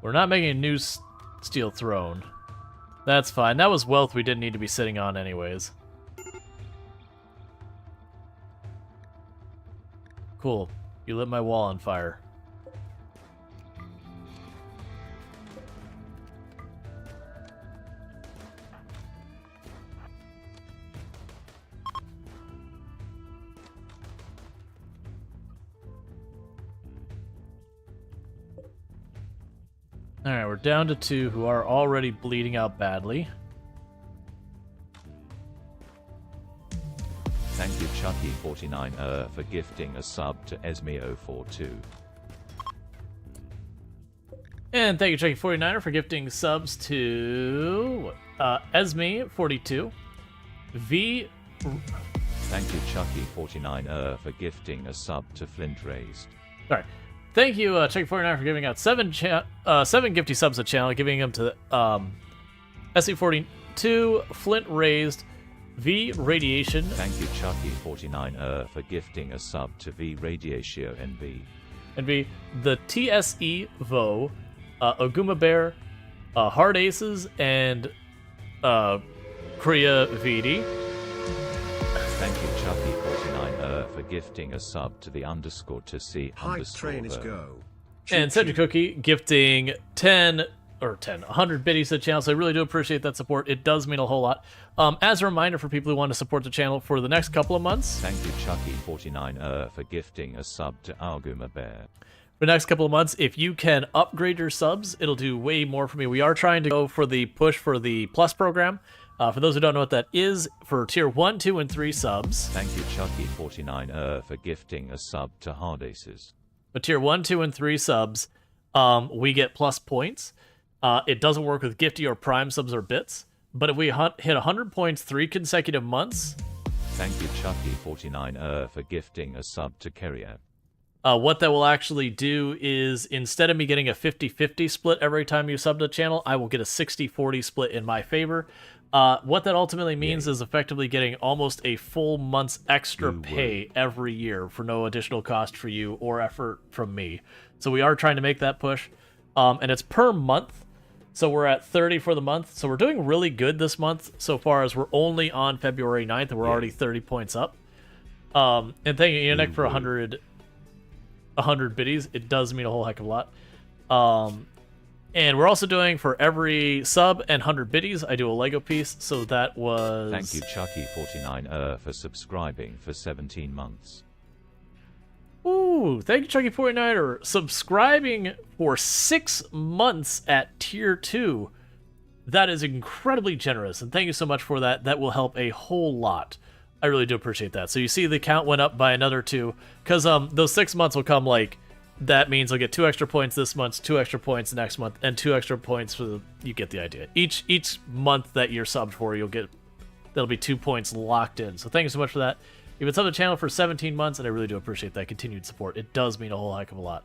A: We're not making a new steel throne. That's fine. That was wealth we didn't need to be sitting on anyways. Cool. You lit my wall on fire. Alright, we're down to 2 who are already bleeding out badly.
B: Thank you Chucky49 for gifting a sub to Esme042.
A: And thank you Chucky49er for gifting subs to Esme42. V.
B: Thank you Chucky49 for gifting a sub to Flint Raised.
A: Sorry. Thank you, Chucky49 for giving out 7 gifty subs to the channel, giving them to SE42, Flint Raised, V Radiation.
B: Thank you Chucky49 for gifting a sub to V Radiatio NV.
A: And V, the TSE Vo, Oguma Bear, Hard Aces, and Kriya VD.
B: Thank you Chucky49 for gifting a sub to the underscore to see underscore
D: trainers go.
A: And Cedric Cookie gifting 100 biddies to the channel, so I really do appreciate that support. It does mean a whole lot. As a reminder for people who want to support the channel for the next couple of months.
B: Thank you Chucky49 for gifting a sub to Alguma Bear.
A: For the next couple of months, if you can upgrade your subs, it'll do way more for me. We are trying to go for the push for the Plus program. For those who don't know what that is, for tier 1, 2, and 3 subs.
B: Thank you Chucky49 for gifting a sub to Hard Aces.
A: But tier 1, 2, and 3 subs, we get plus points. It doesn't work with Gifty or Prime subs or bits. But if we hit 100 points 3 consecutive months...
B: Thank you Chucky49 for gifting a sub to Carrier.
A: What that will actually do is, instead of me getting a 50-50 split every time you sub to the channel, I will get a 60-40 split in my favor. What that ultimately means is effectively getting almost a full month's extra pay every year for no additional cost for you or effort from me. So we are trying to make that push. And it's per month. So we're at 30 for the month. So we're doing really good this month so far, as we're only on February 9th and we're already 30 points up. And thank you, Yannick, for 100 biddies. It does mean a whole heck of a lot. And we're also doing, for every sub and 100 biddies, I do a Lego piece. So that was...
B: Thank you Chucky49 for subscribing for 17 months.
A: Ooh, thank you Chucky49er subscribing for 6 months at tier 2. That is incredibly generous, and thank you so much for that. That will help a whole lot. I really do appreciate that. So you see the count went up by another 2, because those 6 months will come like, that means I'll get 2 extra points this month, 2 extra points next month, and 2 extra points for the, you get the idea. Each month that you're subbed for, you'll get, that'll be 2 points locked in. So thank you so much for that. You've been subbed to the channel for 17 months, and I really do appreciate that continued support. It does mean a whole heck of a lot.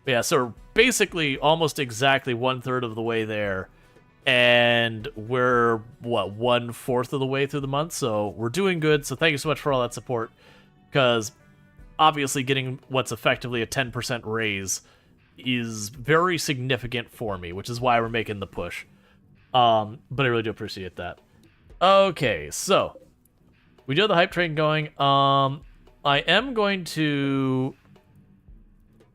A: But yeah, so basically almost exactly 1/3 of the way there, and we're, what, 1/4 of the way through the month, so we're doing good. So thank you so much for all that support, because obviously getting what's effectively a 10% raise is very significant for me, which is why we're making the push. But I really do appreciate that. Okay, so we do have the hype train going. I am going to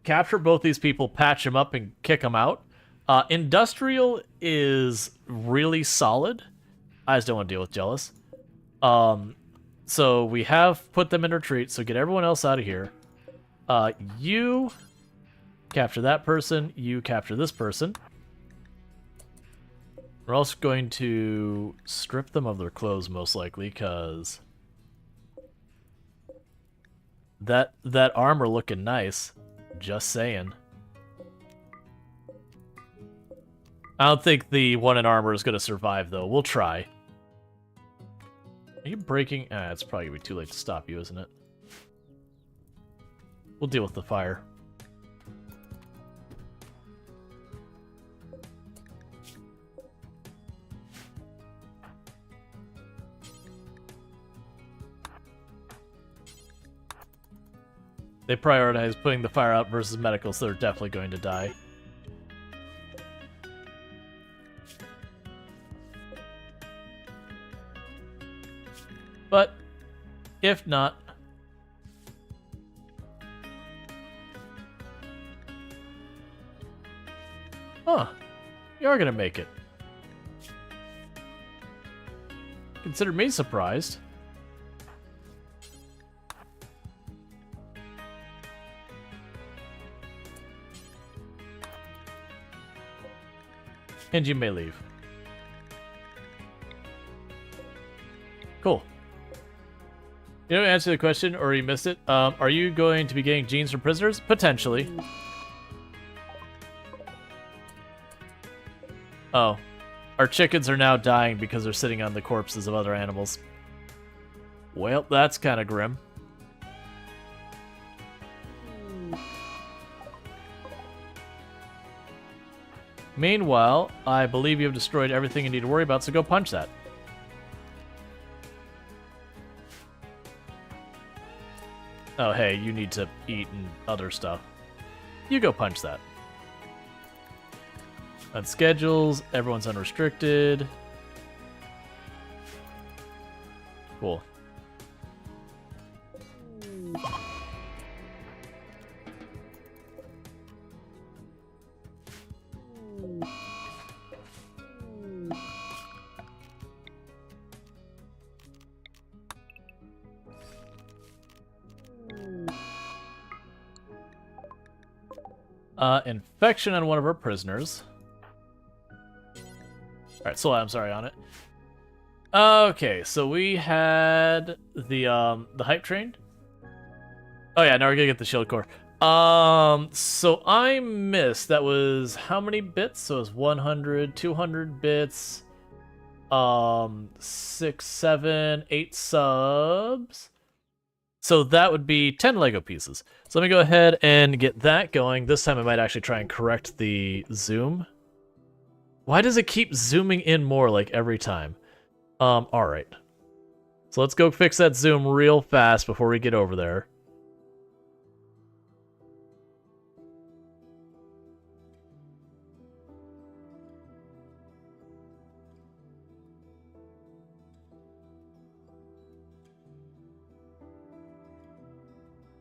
A: capture both these people, patch them up, and kick them out. Industrial is really solid. I just don't want to deal with Jealous. So we have put them in retreat, so get everyone else out of here. You capture that person, you capture this person. We're also going to strip them of their clothes, most likely, because that armor looking nice. Just saying. I don't think the one in armor is going to survive, though. We'll try. Are you breaking? It's probably going to be too late to stop you, isn't it? We'll deal with the fire. They prioritize putting the fire out versus medical, so they're definitely going to die. But if not, you are gonna make it. Consider me surprised. And you may leave. Cool. You don't answer the question, or you missed it. Are you going to be getting genes from prisoners? Potentially. Oh. Our chickens are now dying because they're sitting on the corpses of other animals. Well, that's kind of grim. Meanwhile, I believe you have destroyed everything you need to worry about, so go punch that. Oh, hey, you need to eat and other stuff. You go punch that. On schedules, everyone's unrestricted. Cool. Infection on one of our prisoners. Alright, so I'm sorry on it. Okay, so we had the hype train. Oh yeah, now we're gonna get the shield core. So I missed, that was how many bits? So it was 100, 200 bits, 6, 7, 8 subs. So that would be 10 Lego pieces. So let me go ahead and get that going. This time I might actually try and correct the zoom. Why does it keep zooming in more like every time? Alright. So let's go fix that zoom real fast before we get over there.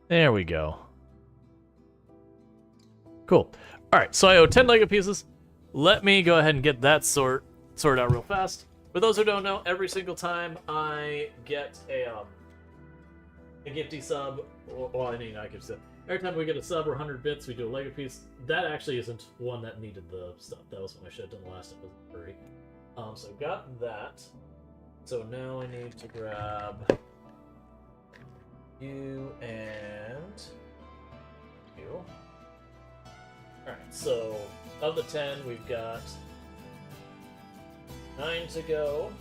A: There we go. Cool. Alright, so I owe 10 Lego pieces. Let me go ahead and get that sorted out real fast. For those who don't know, every single time I get a gifty sub, or I mean, not gifty sub. Every time we get a sub or 100 bits, we do a Lego piece. That actually isn't one that needed the stuff. That was what I should have done last episode. Hurry. So got that. So now I need to grab You and you. Alright, so of the 10, we've got 9 to go.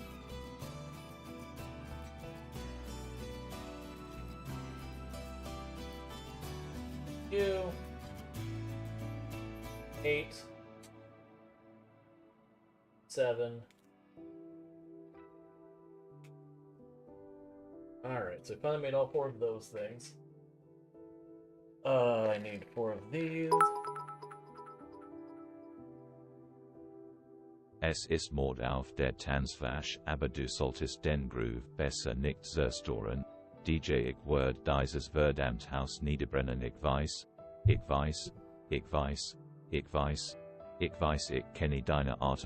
A: You. 8. 7. Alright, so I finally made all 4 of those things. I need 4 of these.
B: Es ist Mord auf der Tanzfläche, aber du solltest den Groove besser nicht zerstören. DJ ich word dieses verdammt Haus niederbrennen ich weiß, ich weiß, ich weiß, ich weiß, ich weiß ich kenne deine Art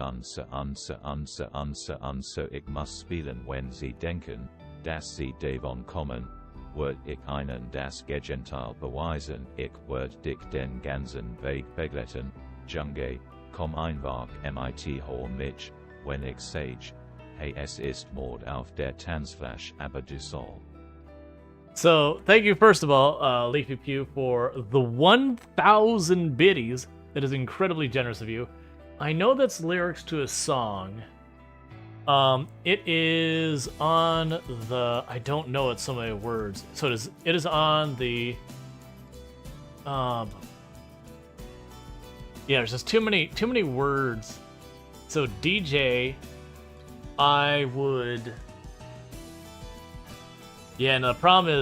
B: ich muss spielen wenn sie denken, dass sie davon kommen, word ich ihnen das Gegenteil beweisen, ich word dich den ganzen Weg begleiten, Junge. Komm einfach mit hol mich, wenn ich sage, hey es ist Mord auf der Tanzfläche, aber du soll.
A: So, thank you first of all, Leafy Pew, for the 1,000 biddies. That is incredibly generous of you. I know that's lyrics to a song. It is on the... I don't know it so many words. So it is on the... Yeah, there's just too many words. So DJ, I would. Yeah, and the problem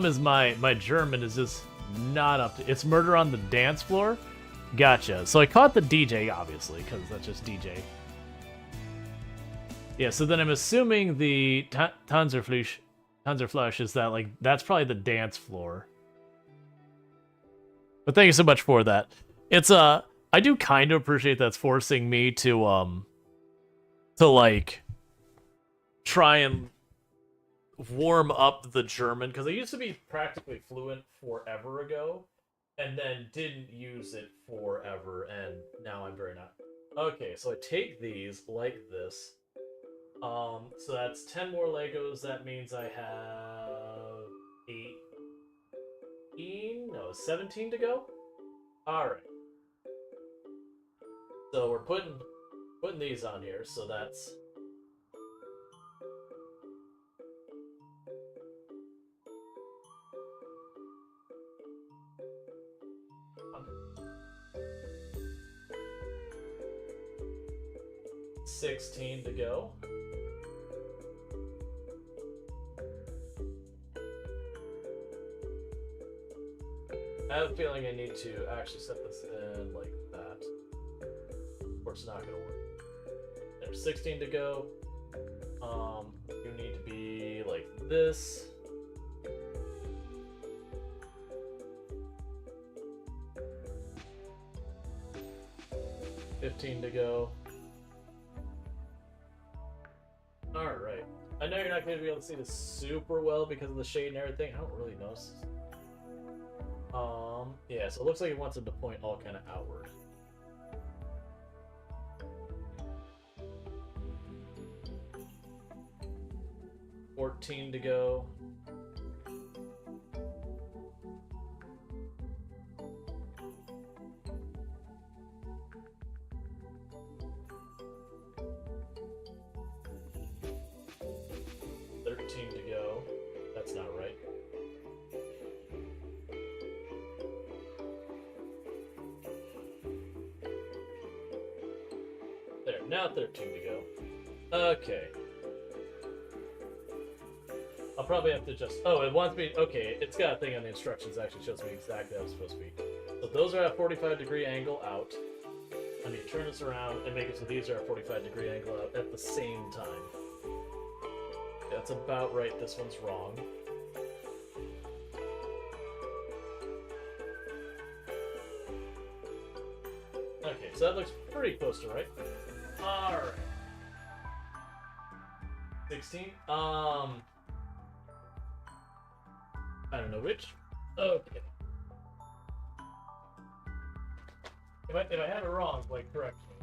A: is my German is just not up to. It's Murder on the Dance Floor. Gotcha. So I caught the DJ obviously because that's just DJ. Yeah. So then I'm assuming the Tanzerflash is that like that's probably the dance floor. But thank you so much for that. It's I do kind of appreciate that's forcing me to like try and warm up the German because I used to be practically fluent forever ago and then didn't use it forever and now I'm very not. Okay, so I take these like this. So that's 10 more Legos. That means I have 17 to go. All right. So we're putting these on here. So that's 16 to go. I have a feeling I need to actually set this in like that, or it's not gonna work. There's 16 to go. You need to be like this. $15 to go. Alright. I know you're not going to be able to see this super well because of the shade and everything. I don't really notice. Yeah, so it looks like it wants it to point all kind of outward. $14 to go. $13 to go. That's not right. There, now 13 to go. Okay. I'll probably have to just... Oh, it wants me... Okay, it's got a thing on the instructions that actually shows me exactly how it's supposed to be. So those are at 45-degree angle out. I need to turn this around and make it so these are at 45-degree angle out at the same time. That's about right. This one's wrong. Okay, so that looks pretty close to right. Alright. 16. I don't know which. Okay. If I have it wrong, like, correct me.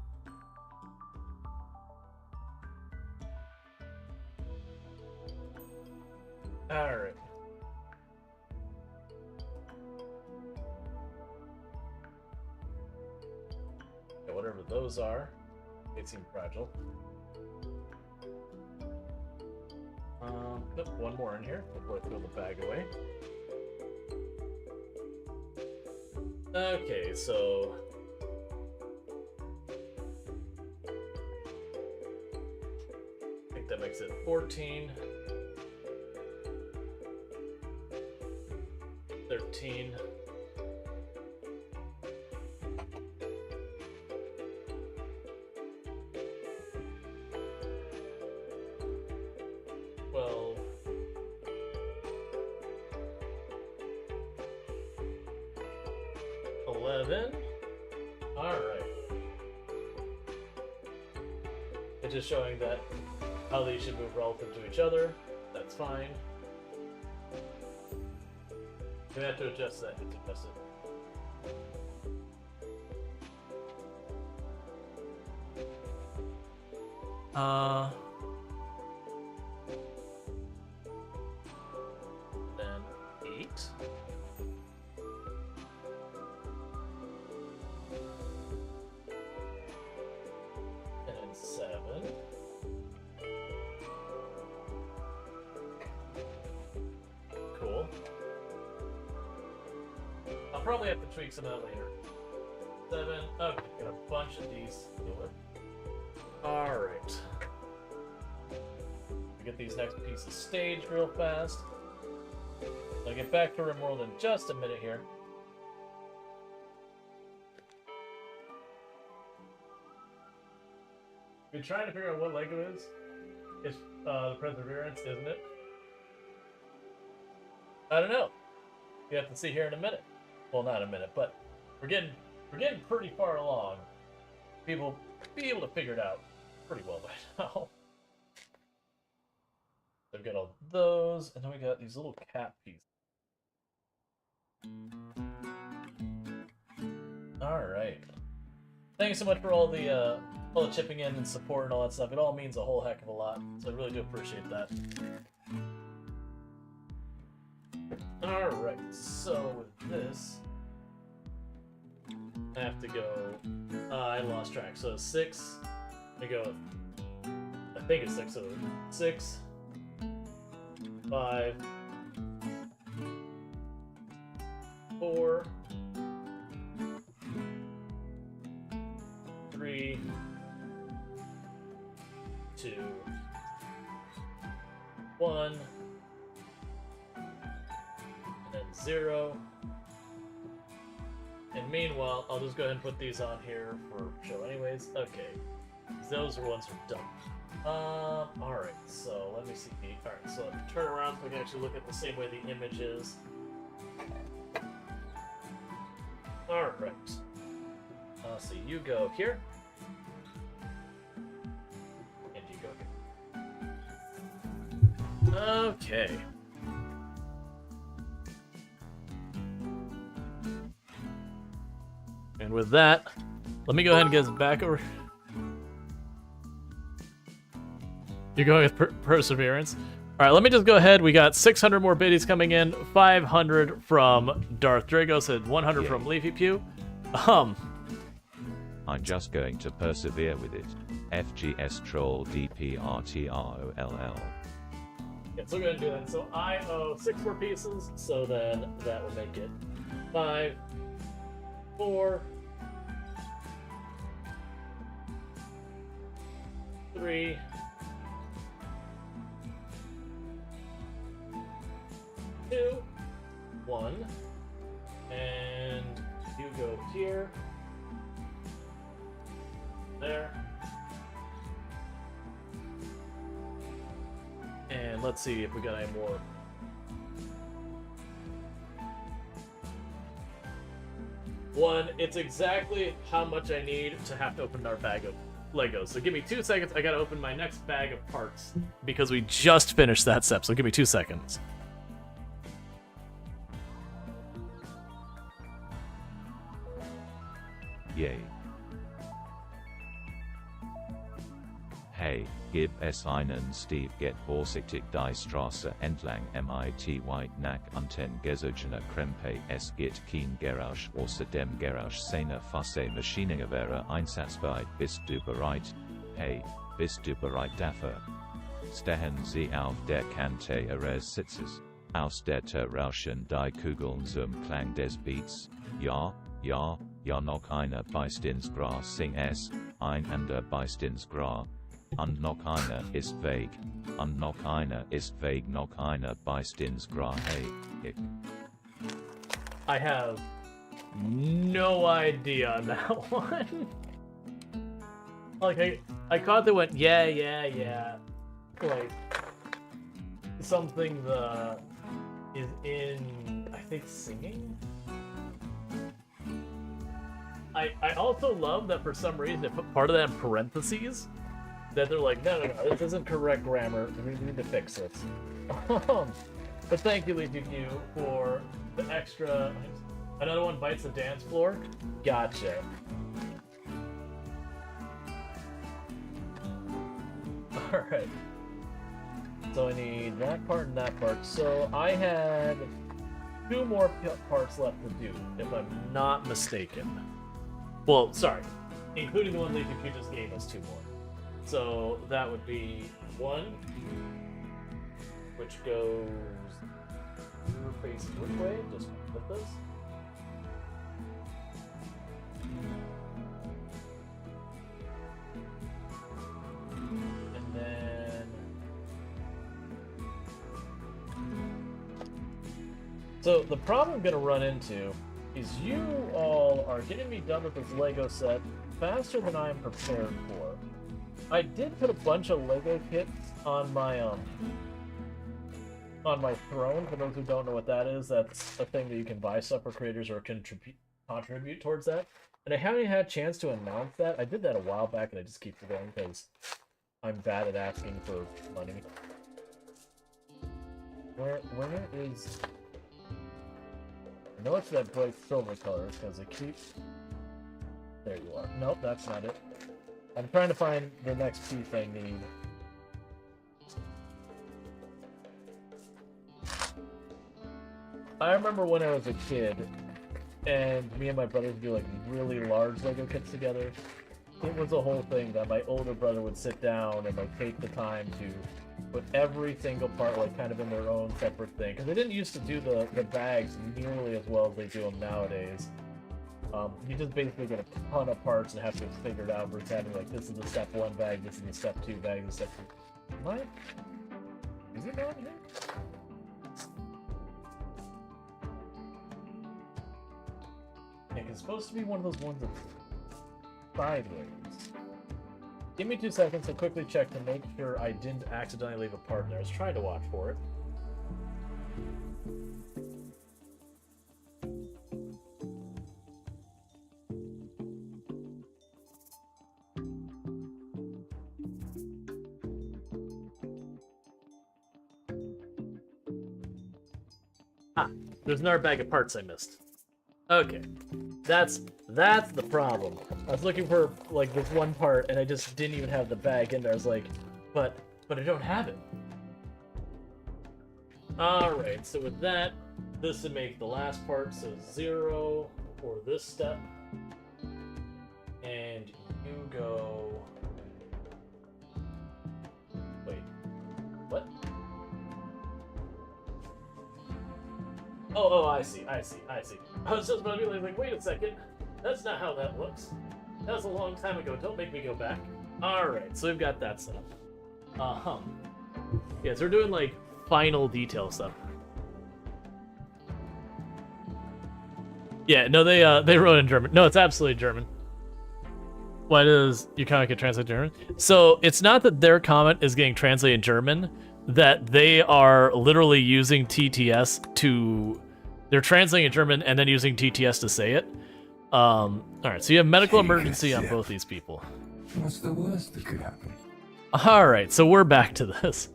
A: Alright. Okay, whatever those are, they seem fragile. Put one more in here before I throw the bag away. Okay, so I think that makes it 14, 13. Well, 11. All right. It's just showing that how these should move relative to each other. That's fine. We have to adjust that. It's adjusted. Then 8. And then 7. Cool. I'll probably have to tweak some of that later. 7. Okay, got a bunch of these to deal with. Alright. Get these next pieces staged real fast. I'll get back to RimWorld in just a minute here. You're trying to figure out what Lego is? It's the Perseverance, isn't it? I don't know. You have to see here in a minute. Well, not a minute, but we're getting pretty far along. People be able to figure it out pretty well by now. They've got all those, and then we got these little cap pieces. Alright. Thanks so much for all the chipping in and support and all that stuff. It all means a whole heck of a lot, so I really do appreciate that. Alright, so with this, I have to go, I lost track, so 6, I go, I think it's 6, so 6, 5, 4, 3, 2, 1, and then 0. And meanwhile, I'll just go ahead and put these on here for show anyways. Okay, those are ones we're done. Alright, so let me see. Alright, so let me turn around so we can actually look at the same way the image is. Alright. So you go here. And you go here. Okay. And with that, let me go ahead and get us back over. You're going with Perseverance. All right, let me just go ahead. We got 600 more biddies coming in, 500 from Darth Dragos and 100 from Leafy Pew.
B: I'm just going to persevere with it. FGS troll DPRTROLL.
A: Yeah, so we're gonna do that. So I owe 6 more pieces, so then that will make it 5, 4, 3, 2, 1, and you go here, there, and let's see if we got any more. One, it's exactly how much I need to have to open our bag of Legos. So give me 2 seconds. I gotta open my next bag of parts because we just finished that step. So give me 2 seconds.
B: Yay. Hey, gib es einen Steve get vorsichtig die Straße entlang mit nach unten gezogener Krempe es gibt kein Garage außer dem Garage seiner Fasse Maschinengewehre einsatzbereit bist du bereit? Hey, bist du bereit dafür? Stehen Sie auf der Kante Ihres Sitzes. Aus der Tür rauschen die Kugeln zum Klang des Beats. Ja, ja, ja noch einer beißt ins Gras sing es, ein anderer beißt ins Gras. Und noch einer ist weg. Und noch einer ist weg, noch einer beißt ins Gras. Hey, ich.
A: I have no idea on that one. Like, I caught they went, yeah, yeah, yeah. Like, something is in, I think, singing? I also love that for some reason they put part of that in parentheses. That they're like, no, this isn't correct grammar. We need to fix this. But thank you, LeeGQ, for the extra. Another one bites the dance floor. Gotcha. All right. So I need that part and that part. So I had 2 more parts left to do, if I'm not mistaken. Well, sorry, including the one LeeGQ just gave us 2 more. So that would be 1, which goes facing which way? Just with this. And then so the problem I'm gonna run into is you all are getting me done with this Lego set faster than I'm prepared for. I did put a bunch of Lego kits on my throne. For those who don't know what that is, that's a thing that you can buy stuff for creators or contribute towards that. And I haven't had a chance to announce that. I did that a while back, and I just keep forgetting because I'm bad at asking for money. Where is? I know it's that bright silver color because it keeps. There you are. Nope, that's not it. I'm trying to find the next piece I need. I remember when I was a kid, and me and my brothers would do like really large Lego kits together. It was a whole thing that my older brother would sit down and like take the time to put every single part like kind of in their own separate thing. Because they didn't used to do the bags nearly as well as they do them nowadays. You just basically get a ton of parts and have to figure it out versus having like, this is the step 1 bag, this is the step 2 bag, this is step 2. Am I? Is it down here? Yeah, it's supposed to be one of those ones that's sideways. Give me 2 seconds to quickly check to make sure I didn't accidentally leave a part in there. I was trying to watch for it. There's another bag of parts I missed. Okay. That's the problem. I was looking for like this one part and I just didn't even have the bag in there. I was like, but I don't have it. Alright, so with that, this would make the last part, so 0 for this step. And you go... Wait, what? Oh, I see. I was just about to be like, wait a second. That's not how that looks. That was a long time ago. Don't make me go back. Alright, so we've got that set up. Yeah, so we're doing, like, final detail stuff. Yeah, no, they wrote in German. No, it's absolutely German. Why does your comment get translated to German? So, it's not that their comment is getting translated in German, that they are literally using TTS to... They're translating in German and then using TTS to say it. Alright, so you have medical emergency on both these people.
C: What's the worst that could happen?
A: Alright, so we're back to this.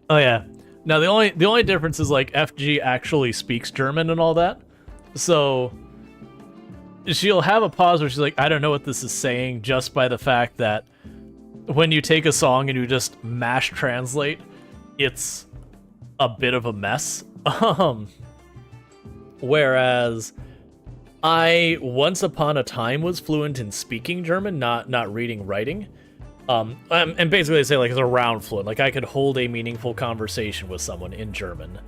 A: Oh yeah. Now the only difference is like FG actually speaks German and all that. So she'll have a pause where she's like, I don't know what this is saying, just by the fact that when you take a song and you just mash translate, it's a bit of a mess. Whereas I once upon a time was fluent in speaking German, not reading, writing. And basically they say like it's around fluent. Like I could hold a meaningful conversation with someone in German.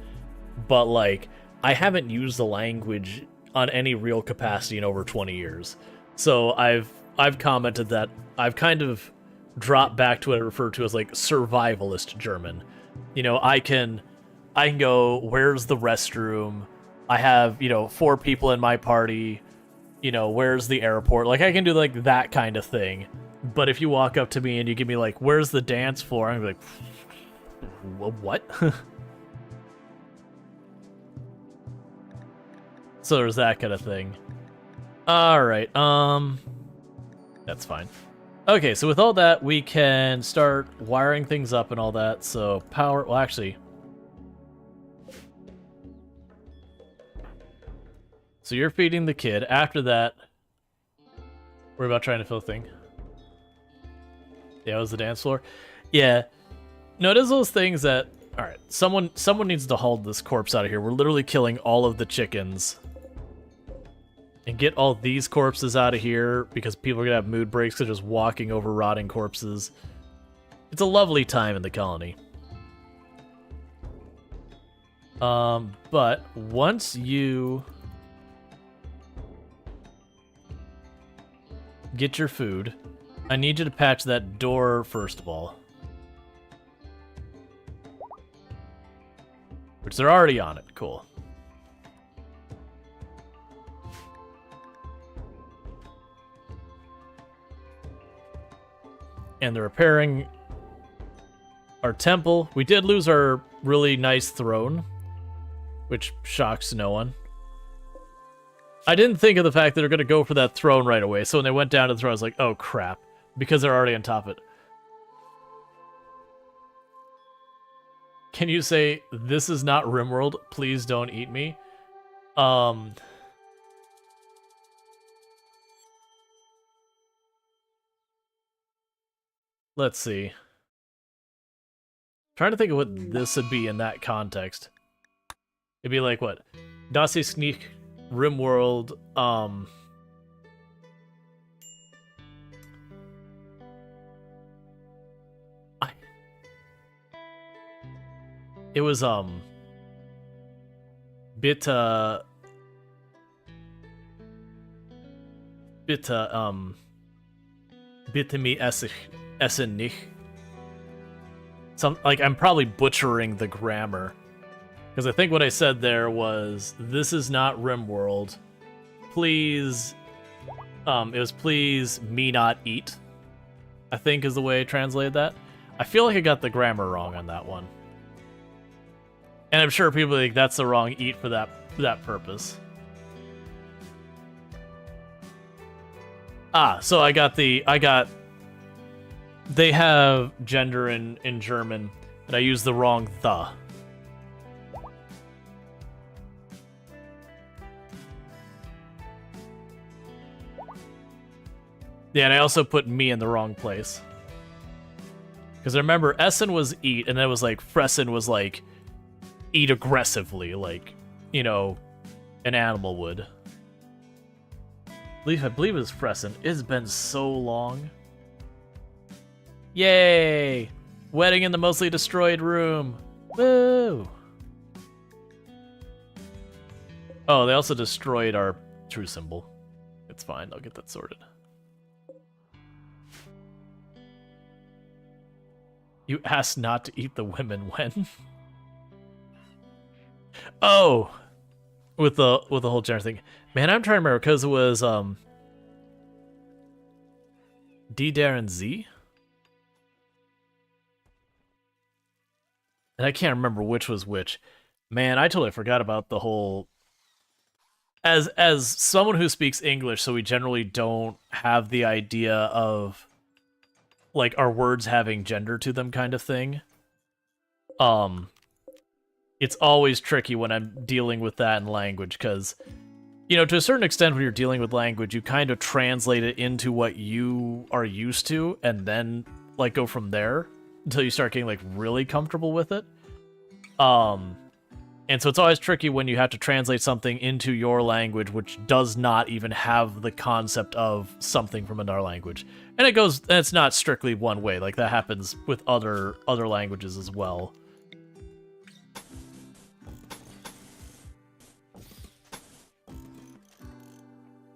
A: But like I haven't used the language on any real capacity in over 20 years. So I've commented that I've kind of dropped back to what I refer to as like survivalist German. You know, I can go, where's the restroom? I have, 4 people in my party. Where's the airport? Like I can do like that kind of thing. But if you walk up to me and you give me like, where's the dance floor? I'm like, what? So there's that kind of thing. All right. That's fine. Okay, so with all that, we can start wiring things up and all that. So power, well, actually. So you're feeding the kid. After that, worry about trying to fill a thing. Yeah, it was the dance floor. Yeah. No, it is those things that, all right, someone needs to haul this corpse out of here. We're literally killing all of the chickens. And get all these corpses out of here because people are going to have mood breaks because just walking over rotting corpses. It's a lovely time in the colony. But once you get your food, I need you to patch that door first of all. Which they're already on it. Cool. And they're repairing our temple. We did lose our really nice throne, which shocks no one. I didn't think of the fact that they're going to go for that throne right away, so when they went down to the throne, I was like, oh crap, because they're already on top of it. Can you say, this is not RimWorld, please don't eat me? Let's see. Trying to think of what this would be in that context. It'd be like what? Das ist nicht RimWorld, it was, bitte, bitte mi essen nicht. Like, I'm probably butchering the grammar. Because I think what I said there was, this is not RimWorld. Please, it was please me not eat, I think is the way I translated that. I feel like I got the grammar wrong on that one. And I'm sure people think that's the wrong eat for that purpose. Ah, so they have gender in German, and I used the wrong the. Yeah, and I also put me in the wrong place. Because I remember Essen was eat, and then it was like, Fressen was like, eat aggressively, like, an animal would. I believe it was Fressen. It's been so long. Yay! Wedding in the mostly destroyed room. Woo! Oh, they also destroyed our true symbol. It's fine, I'll get that sorted. You asked not to eat the women when? Oh! With the whole gender thing. Man, I'm trying to remember, because it was, D, Darren, Z? And I can't remember which was which. Man, I totally forgot about the whole... As someone who speaks English, so we generally don't have the idea of, like, our words having gender to them kind of thing. it's always tricky when I'm dealing with that in language, because, you know, to a certain extent, when you're dealing with language, you kind of translate it into what you are used to, and then, like, go from there until you start getting, like, really comfortable with it. And so it's always tricky when you have to translate something into your language, which does not even have the concept of something from another language. And it's not strictly one way. Like, that happens with other languages as well.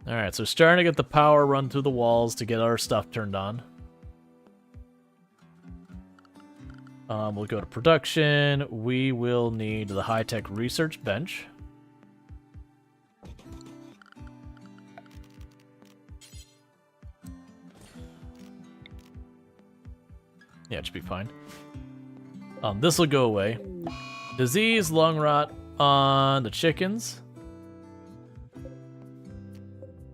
A: Alright, so starting to get the power run through the walls to get our stuff turned on. We'll go to production. We will need the high-tech research bench. Yeah, it should be fine. This will go away. Disease, lung rot on the chickens.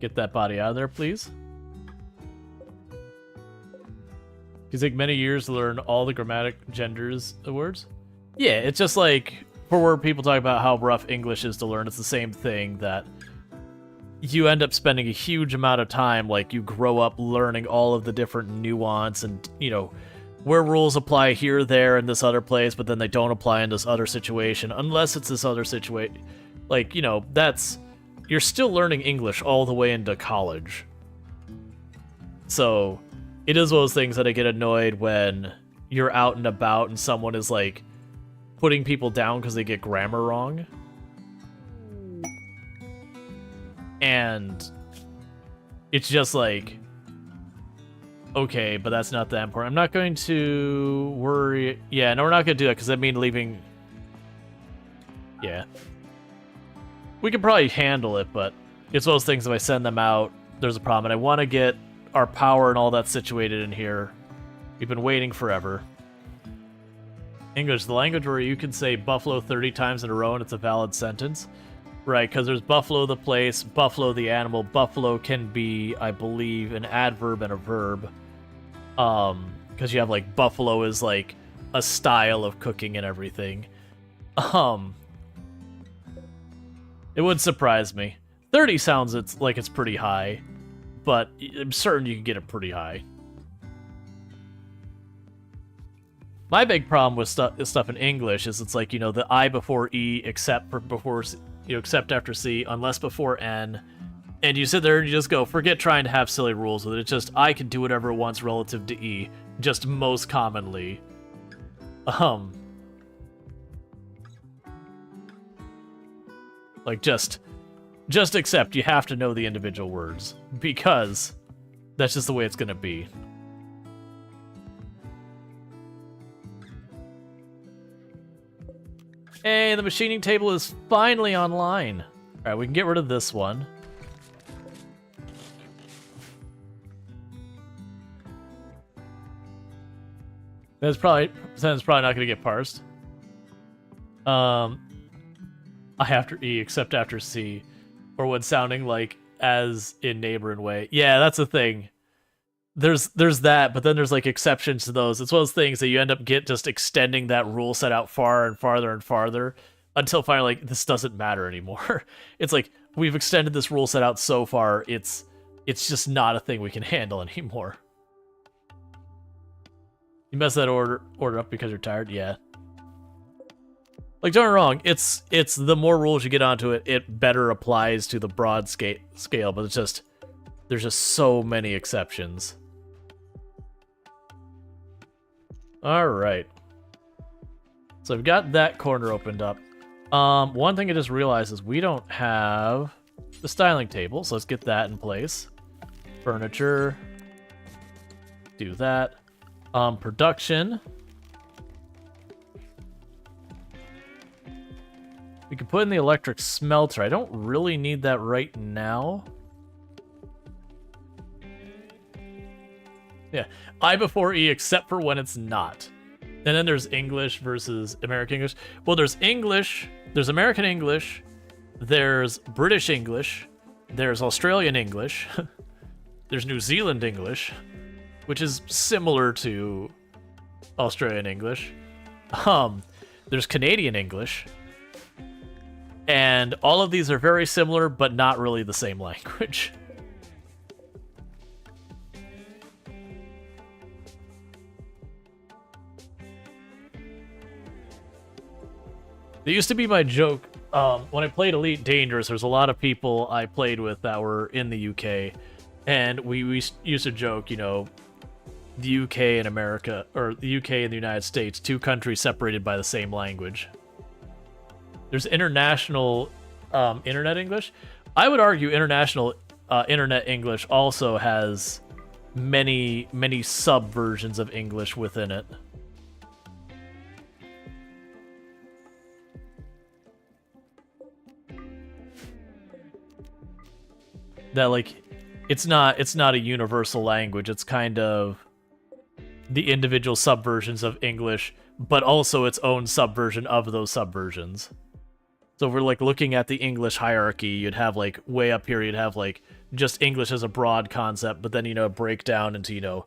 A: Get that body out of there, please. It take many years to learn all the grammatic genders of words. Yeah, it's just like, for where people talk about how rough English is to learn, it's the same thing that you end up spending a huge amount of time, like, you grow up learning all of the different nuance and, you know, where rules apply here, there, and this other place, but then they don't apply in this other situation, unless it's this other situation. Like, you know, you're still learning English all the way into college. So it is one of those things that I get annoyed when you're out and about and someone is, like, putting people down because they get grammar wrong. And it's just like, okay, but that's not that important. I'm not going to worry. Yeah, no, we're not going to do that because that means leaving. Yeah. We could probably handle it, but it's one of those things, if I send them out, there's a problem. And I want to get our power and all that situated in here. We've been waiting forever. English, the language where you can say buffalo 30 times in a row and it's a valid sentence. Right, because there's buffalo the place, buffalo the animal. Buffalo can be, I believe, an adverb and a verb. Because you have, like, buffalo is, like, a style of cooking and everything. It would surprise me. 30 sounds like it's pretty high, but I'm certain you can get it pretty high. My big problem with stuff in English is it's like, you know, the I before E, except before, you know, except after C, unless before N, and you sit there and you just go, forget trying to have silly rules with it. It's just, I can do whatever it wants relative to E, just most commonly. Like, just accept you have to know the individual words, because that's just the way it's gonna be. Hey, the machining table is finally online. Alright, we can get rid of this one. That's probably not going to get parsed. I after E, except after C, or when sounding like as in neighboring way. Yeah, that's the thing. There's that, but then there's, like, exceptions to those. It's one of those things that you end up just extending that rule set out far and farther and farther until finally, like, this doesn't matter anymore. It's like, we've extended this rule set out so far, it's just not a thing we can handle anymore. You mess that order up because you're tired? Yeah. Like, don't get me wrong, it's the more rules you get onto it, it better applies to the broad scale, but it's just, there's just so many exceptions. Alright. So I've got that corner opened up. One thing I just realized is we don't have the styling table, so let's get that in place. Furniture. Do that. Production. We can put in the electric smelter. I don't really need that right now. Yeah, I before E except for when it's not. And then there's English versus American English. Well, there's English, there's American English, there's British English, there's Australian English, there's New Zealand English, which is similar to Australian English. There's Canadian English. And all of these are very similar, but not really the same language. It used to be my joke, when I played Elite Dangerous, there's a lot of people I played with that were in the UK, and we used to joke, you know, the UK and America, or the UK and the United States, two countries separated by the same language. There's international internet English. I would argue international internet English also has many subversions of English within it. That, like, it's not a universal language. It's kind of the individual subversions of English, but also its own subversion of those subversions. So if we're like looking at the English hierarchy, you'd have like way up here, you'd have like just English as a broad concept, but then, you know, break down into, you know,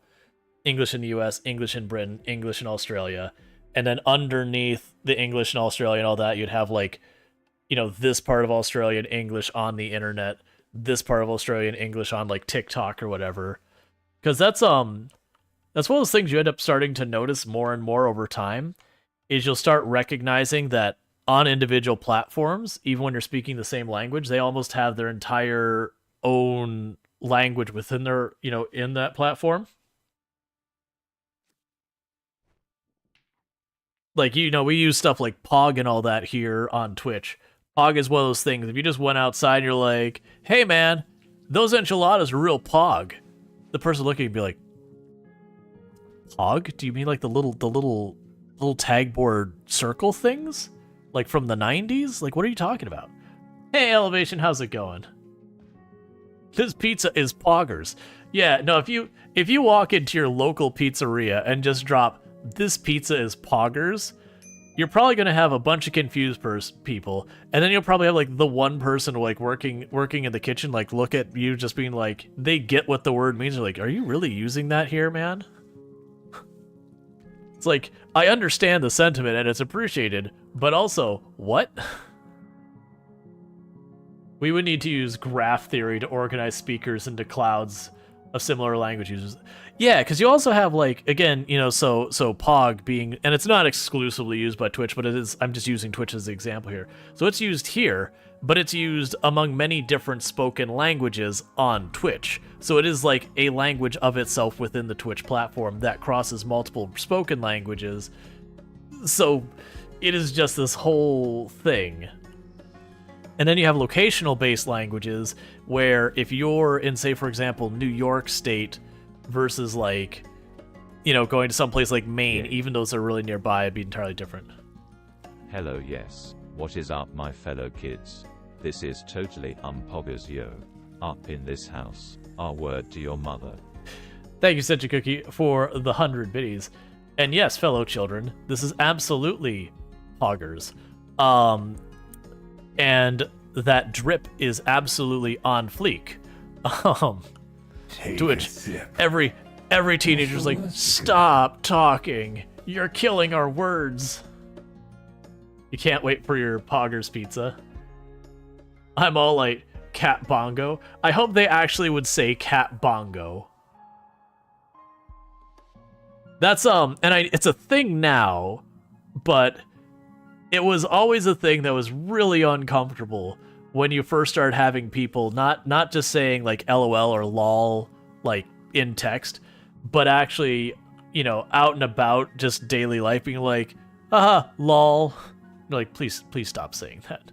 A: English in the US, English in Britain, English in Australia. And then underneath the English in Australia and all that, you'd have like, you know, this part of Australian English on the internet, this part of Australian English on like TikTok or whatever. Because that's one of those things you end up starting to notice more and more over time, is you'll start recognizing that on individual platforms, even when you're speaking the same language, they almost have their entire own language within their, you know, in that platform. Like, you know, we use stuff like Pog and all that here on Twitch. Pog is one of those things, if you just went outside and you're like, hey man, those enchiladas are real Pog, the person looking would be like, Pog? Do you mean like the little tag board circle things? Like from the 90s? Like, what are you talking about? Hey, Elevation, how's it going? This pizza is Poggers. Yeah, no, if you walk into your local pizzeria and just drop, this pizza is Poggers, you're probably going to have a bunch of confused people, and then you'll probably have like the one person like working in the kitchen like look at you just being like, they get what the word means. They're like, are you really using that here, man? It's like, I understand the sentiment and it's appreciated, but also, what? We would need to use graph theory to organize speakers into clouds of similar language users. Yeah, because you also have, like, again, you know, so Pog being, and it's not exclusively used by Twitch, but it is, I'm just using Twitch as an example here. So it's used here, but it's used among many different spoken languages on Twitch. So it is like a language of itself within the Twitch platform that crosses multiple spoken languages. So it is just this whole thing. And then you have locational-based languages, where if you're in, say, for example, New York State versus, like, you know, going to some place like Maine, even though they're really nearby, it'd be entirely different.
B: Hello, yes. What is up, my fellow kids? This is totally Poggers, yo. Up in this house. Our word to your mother.
A: Thank you, Sencha Cookie, for the 100 biddies. And yes, fellow children, this is absolutely Poggers. And that drip is absolutely on fleek. To which every teenager's like, stop talking. You're killing our words. You can't wait for your Poggers pizza. I'm all like, cat bongo. I hope they actually would say cat bongo. That's it's a thing now, but it was always a thing that was really uncomfortable when you first started having people not just saying like LOL or LOL like in text, but actually, you know, out and about, just daily life, being like, haha, lol. You're like, please stop saying that.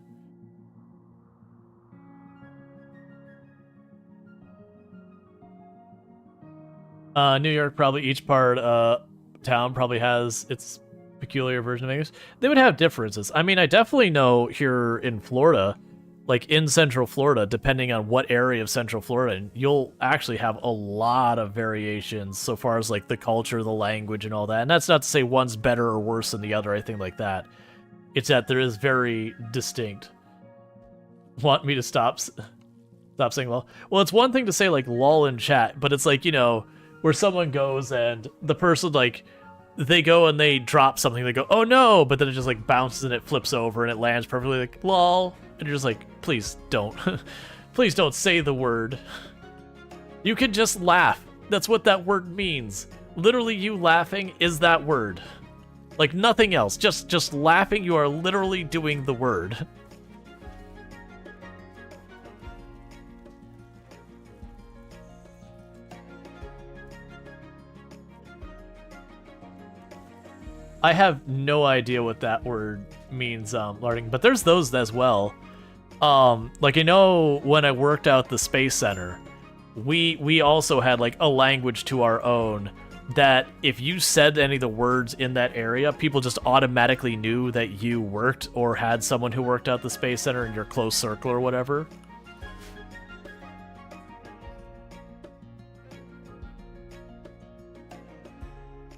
A: New York, probably each town probably has its peculiar version of English. They would have differences. I mean, I definitely know here in Florida, like in Central Florida, depending on what area of Central Florida, you'll actually have a lot of variations so far as like the culture, the language, and all that. And that's not to say one's better or worse than the other, anything like that. It's that there is very distinct. Want me to stop saying lol? Well, it's one thing to say like lol in chat, but it's like, you know, where someone goes and the person like they go and they drop something. They go, oh no, but then it just like bounces and it flips over and it lands perfectly, like lol. And you're just like, please don't, please don't say the word. You can just laugh. That's what that word means. Literally, you laughing is that word. Like nothing else. Just laughing. You are literally doing the word. I have no idea what that word means, learning, but there's those as well. Like I know when I worked out the Space Center, we also had like a language to our own that if you said any of the words in that area, people just automatically knew that you worked or had someone who worked out the Space Center in your close circle or whatever.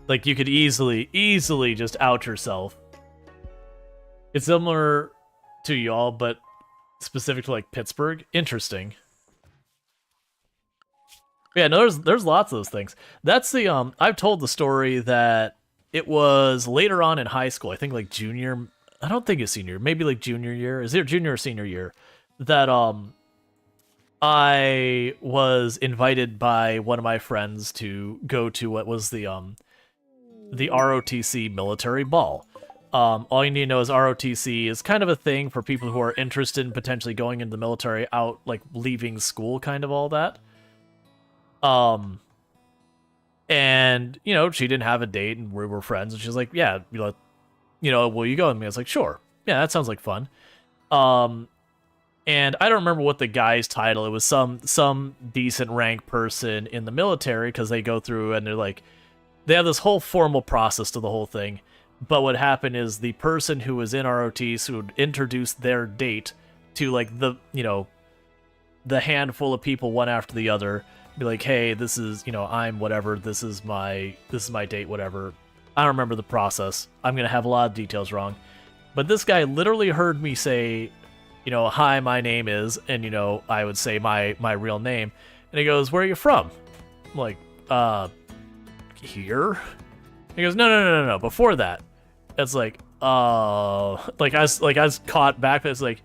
A: Like, you could easily just out yourself. It's similar to y'all, but specific to, like, Pittsburgh. Interesting. Yeah, no, there's lots of those things. That's the, I've told the story that it was later on in high school, I think, like, junior... I don't think it's senior, maybe, like, junior year. Is it junior or senior year? That, I was invited by one of my friends to go to what was the ROTC military ball. All you need to know is ROTC is kind of a thing for people who are interested in potentially going into the military, out, like, leaving school, kind of all that. And, you know, she didn't have a date, and we were friends, and she's like, yeah, will you go with me? I was like, sure. Yeah, that sounds like fun. And I don't remember what the guy's title, it was some decent rank person in the military, because they go through, and they're like, they have this whole formal process to the whole thing, but what happened is the person who was in ROTs would introduce their date to, like, the handful of people one after the other, be like, hey, this is, I'm whatever, this is my date, whatever. I don't remember the process. I'm gonna have a lot of details wrong. But this guy literally heard me say, hi, my name is, and, I would say my real name, and he goes, where are you from? I'm like, here? He goes, no, before that. It's like, like I was caught back, but it's like,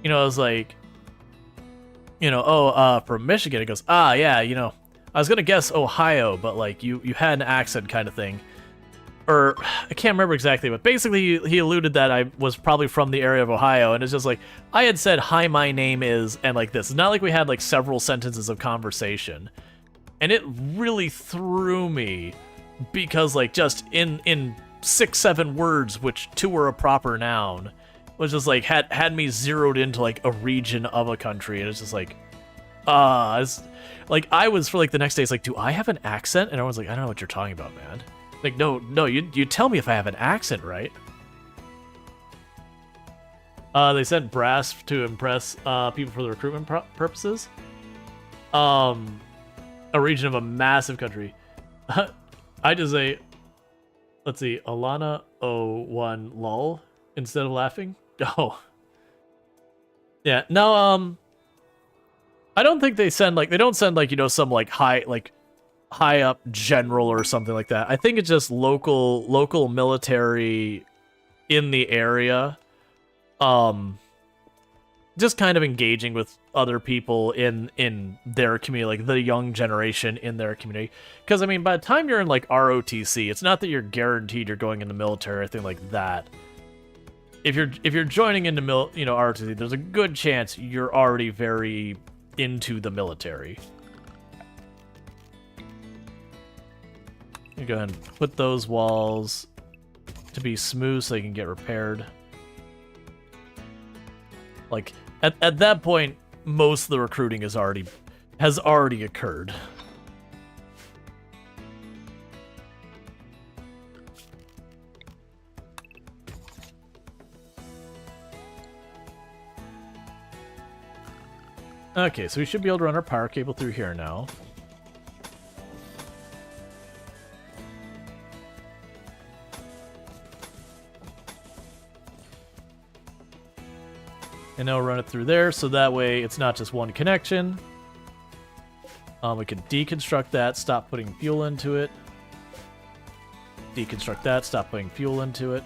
A: I was like, from Michigan. He goes, yeah, I was gonna guess Ohio, but like you had an accent kind of thing. Or, I can't remember exactly, but basically he alluded that I was probably from the area of Ohio, and it's just like, I had said, hi, my name is, and like this. It's not like we had like several sentences of conversation. And it really threw me, because like just in 6-7 words, which 2 were a proper noun, was just like had me zeroed into like a region of a country, and it's just like, it's, like I was for like the next day, it's like, do I have an accent? And everyone's like, I don't know what you're talking about, man. Like, no, you tell me if I have an accent, right? They sent brass to impress people for the recruitment purposes. A region of a massive country. I just say, let's see, Alana 01 lol instead of laughing. Oh. Yeah, no, I don't think they send, like, they don't send, like, some, like, high up general or something like that. I think it's just local military in the area. Just kind of engaging with other people in their community, like the young generation in their community. Because, I mean, by the time you're in, like, ROTC, it's not that you're guaranteed you're going in the military or anything like that. If you're joining into ROTC, there's a good chance you're already very into the military. You go ahead and put those walls to be smooth so they can get repaired. Like, at that point, most of the recruiting has already occurred. Okay, so we should be able to run our power cable through here now. And now we'll run it through there, so that way it's not just one connection. We can deconstruct that, stop putting fuel into it. Deconstruct that, stop putting fuel into it.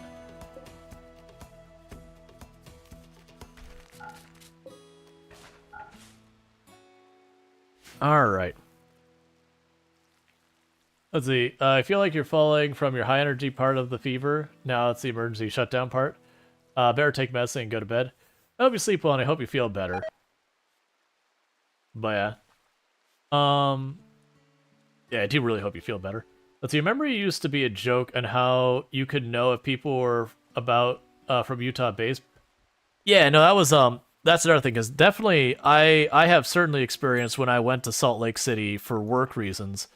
A: Alright. Let's see. I feel like you're falling from your high energy part of the fever. Now it's the emergency shutdown part. Better take medicine and go to bed. I hope you sleep well and I hope you feel better. But yeah. Yeah, I do really hope you feel better. Let's see. Remember it used to be a joke on how you could know if people were from Utah base? Yeah, no, that was that's another thing, because definitely I have certainly experienced when I went to Salt Lake City for work reasons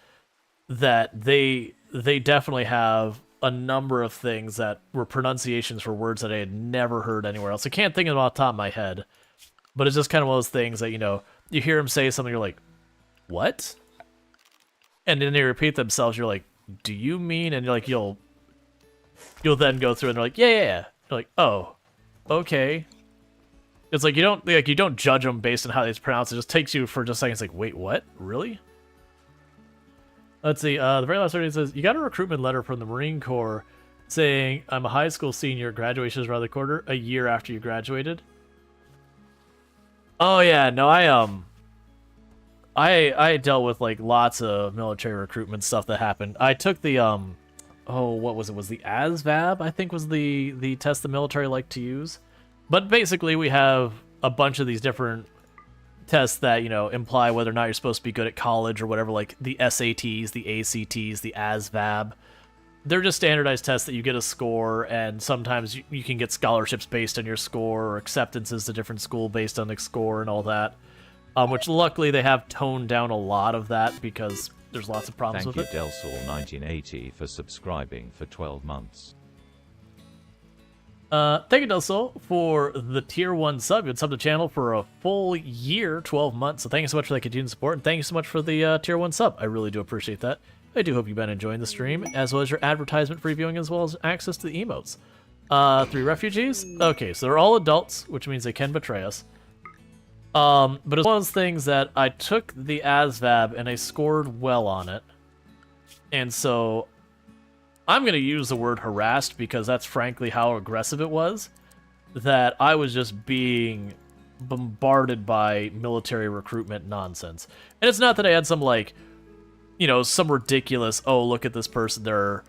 A: that they definitely have a number of things that were pronunciations for words that I had never heard anywhere else. I can't think of them off the top of my head, but it's just kind of one of those things that, you know, you hear them say something, you're like, what? And then they repeat themselves, you're like, do you mean? And you're like, you'll then go through and they're like, yeah. You're like, oh, okay. It's like you don't judge them based on how they pronounce it. It just takes you for just a second. It's like, wait, what? Really? Let's see. The very last word says, you got a recruitment letter from the Marine Corps saying, I'm a high school senior. Graduation is around the corner. A year after you graduated. Oh yeah, no, I dealt with like lots of military recruitment stuff that happened. I took the oh, what was it? Was the ASVAB, I think, was the test the military liked to use. But basically, we have a bunch of these different tests that, you know, imply whether or not you're supposed to be good at college or whatever, like the SATs, the ACTs, the ASVAB. They're just standardized tests that you get a score, and sometimes you can get scholarships based on your score or acceptances to different school based on the score and all that. Which luckily they have toned down a lot of that because there's lots of problems with it.
B: Thank you, Delsol1980, for subscribing for 12 months.
A: Thank you, Del Sol, for the tier 1 sub. You had subbed the channel for a full year, 12 months. So thank you so much for that continued support, and thank you so much for the tier 1 sub. I really do appreciate that. I do hope you've been enjoying the stream, as well as your advertisement-free viewing, as well as access to the emotes. 3 refugees? Okay, so they're all adults, which means they can betray us. But it's one of those things that I took the ASVAB and I scored well on it. And so I'm going to use the word harassed because that's frankly how aggressive it was. That I was just being bombarded by military recruitment nonsense. And it's not that I had some, like, you know, some ridiculous, oh, look at this person, they're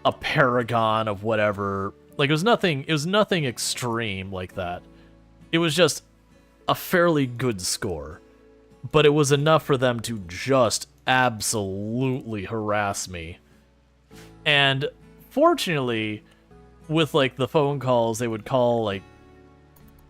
A: a paragon of whatever. Like, it was nothing extreme like that. It was just a fairly good score. But it was enough for them to just absolutely harass me. And fortunately, with, like, the phone calls, they would call, like,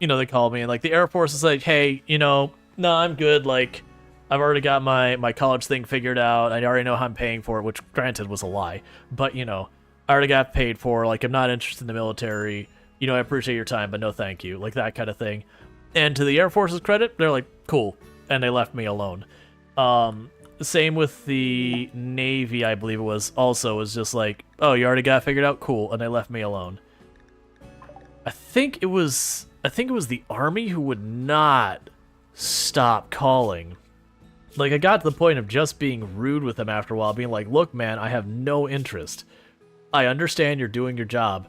A: you know, they called me, and, like, the Air Force is like, hey, you know, no, I'm good, like, I've already got my college thing figured out, I already know how I'm paying for it, which, granted, was a lie, but, you know, I already got paid for, like, I'm not interested in the military, you know, I appreciate your time, but no thank you, like, that kind of thing. And to the Air Force's credit, they're like, cool, and they left me alone. Same with the Navy, I believe it was, also was just like, oh, you already got it figured out? Cool, and they left me alone. I think it was the Army who would not stop calling. Like, I got to the point of just being rude with them after a while, being like, look, man, I have no interest. I understand you're doing your job,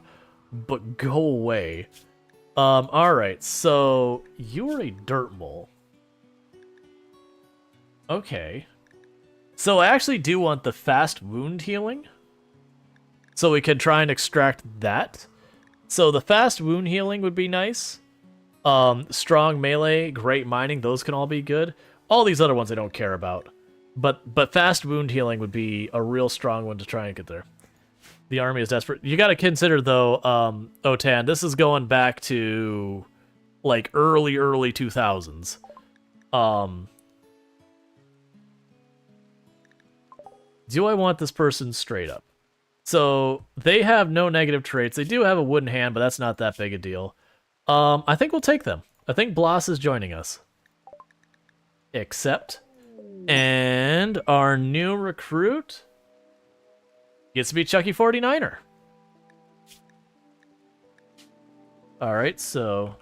A: but go away. Alright, so you're a dirt mole. Okay. So I actually do want the fast wound healing. So we can try and extract that. So the fast wound healing would be nice. Strong melee, great mining, those can all be good. All these other ones I don't care about. But fast wound healing would be a real strong one to try and get there. The Army is desperate. You gotta consider, though, Otan, this is going back to, like, early 2000s. Do I want this person straight up? So, they have no negative traits. They do have a wooden hand, but that's not that big a deal. I think we'll take them. I think Bloss is joining us. Accept. And our new recruit gets to be Chucky 49er. Alright, so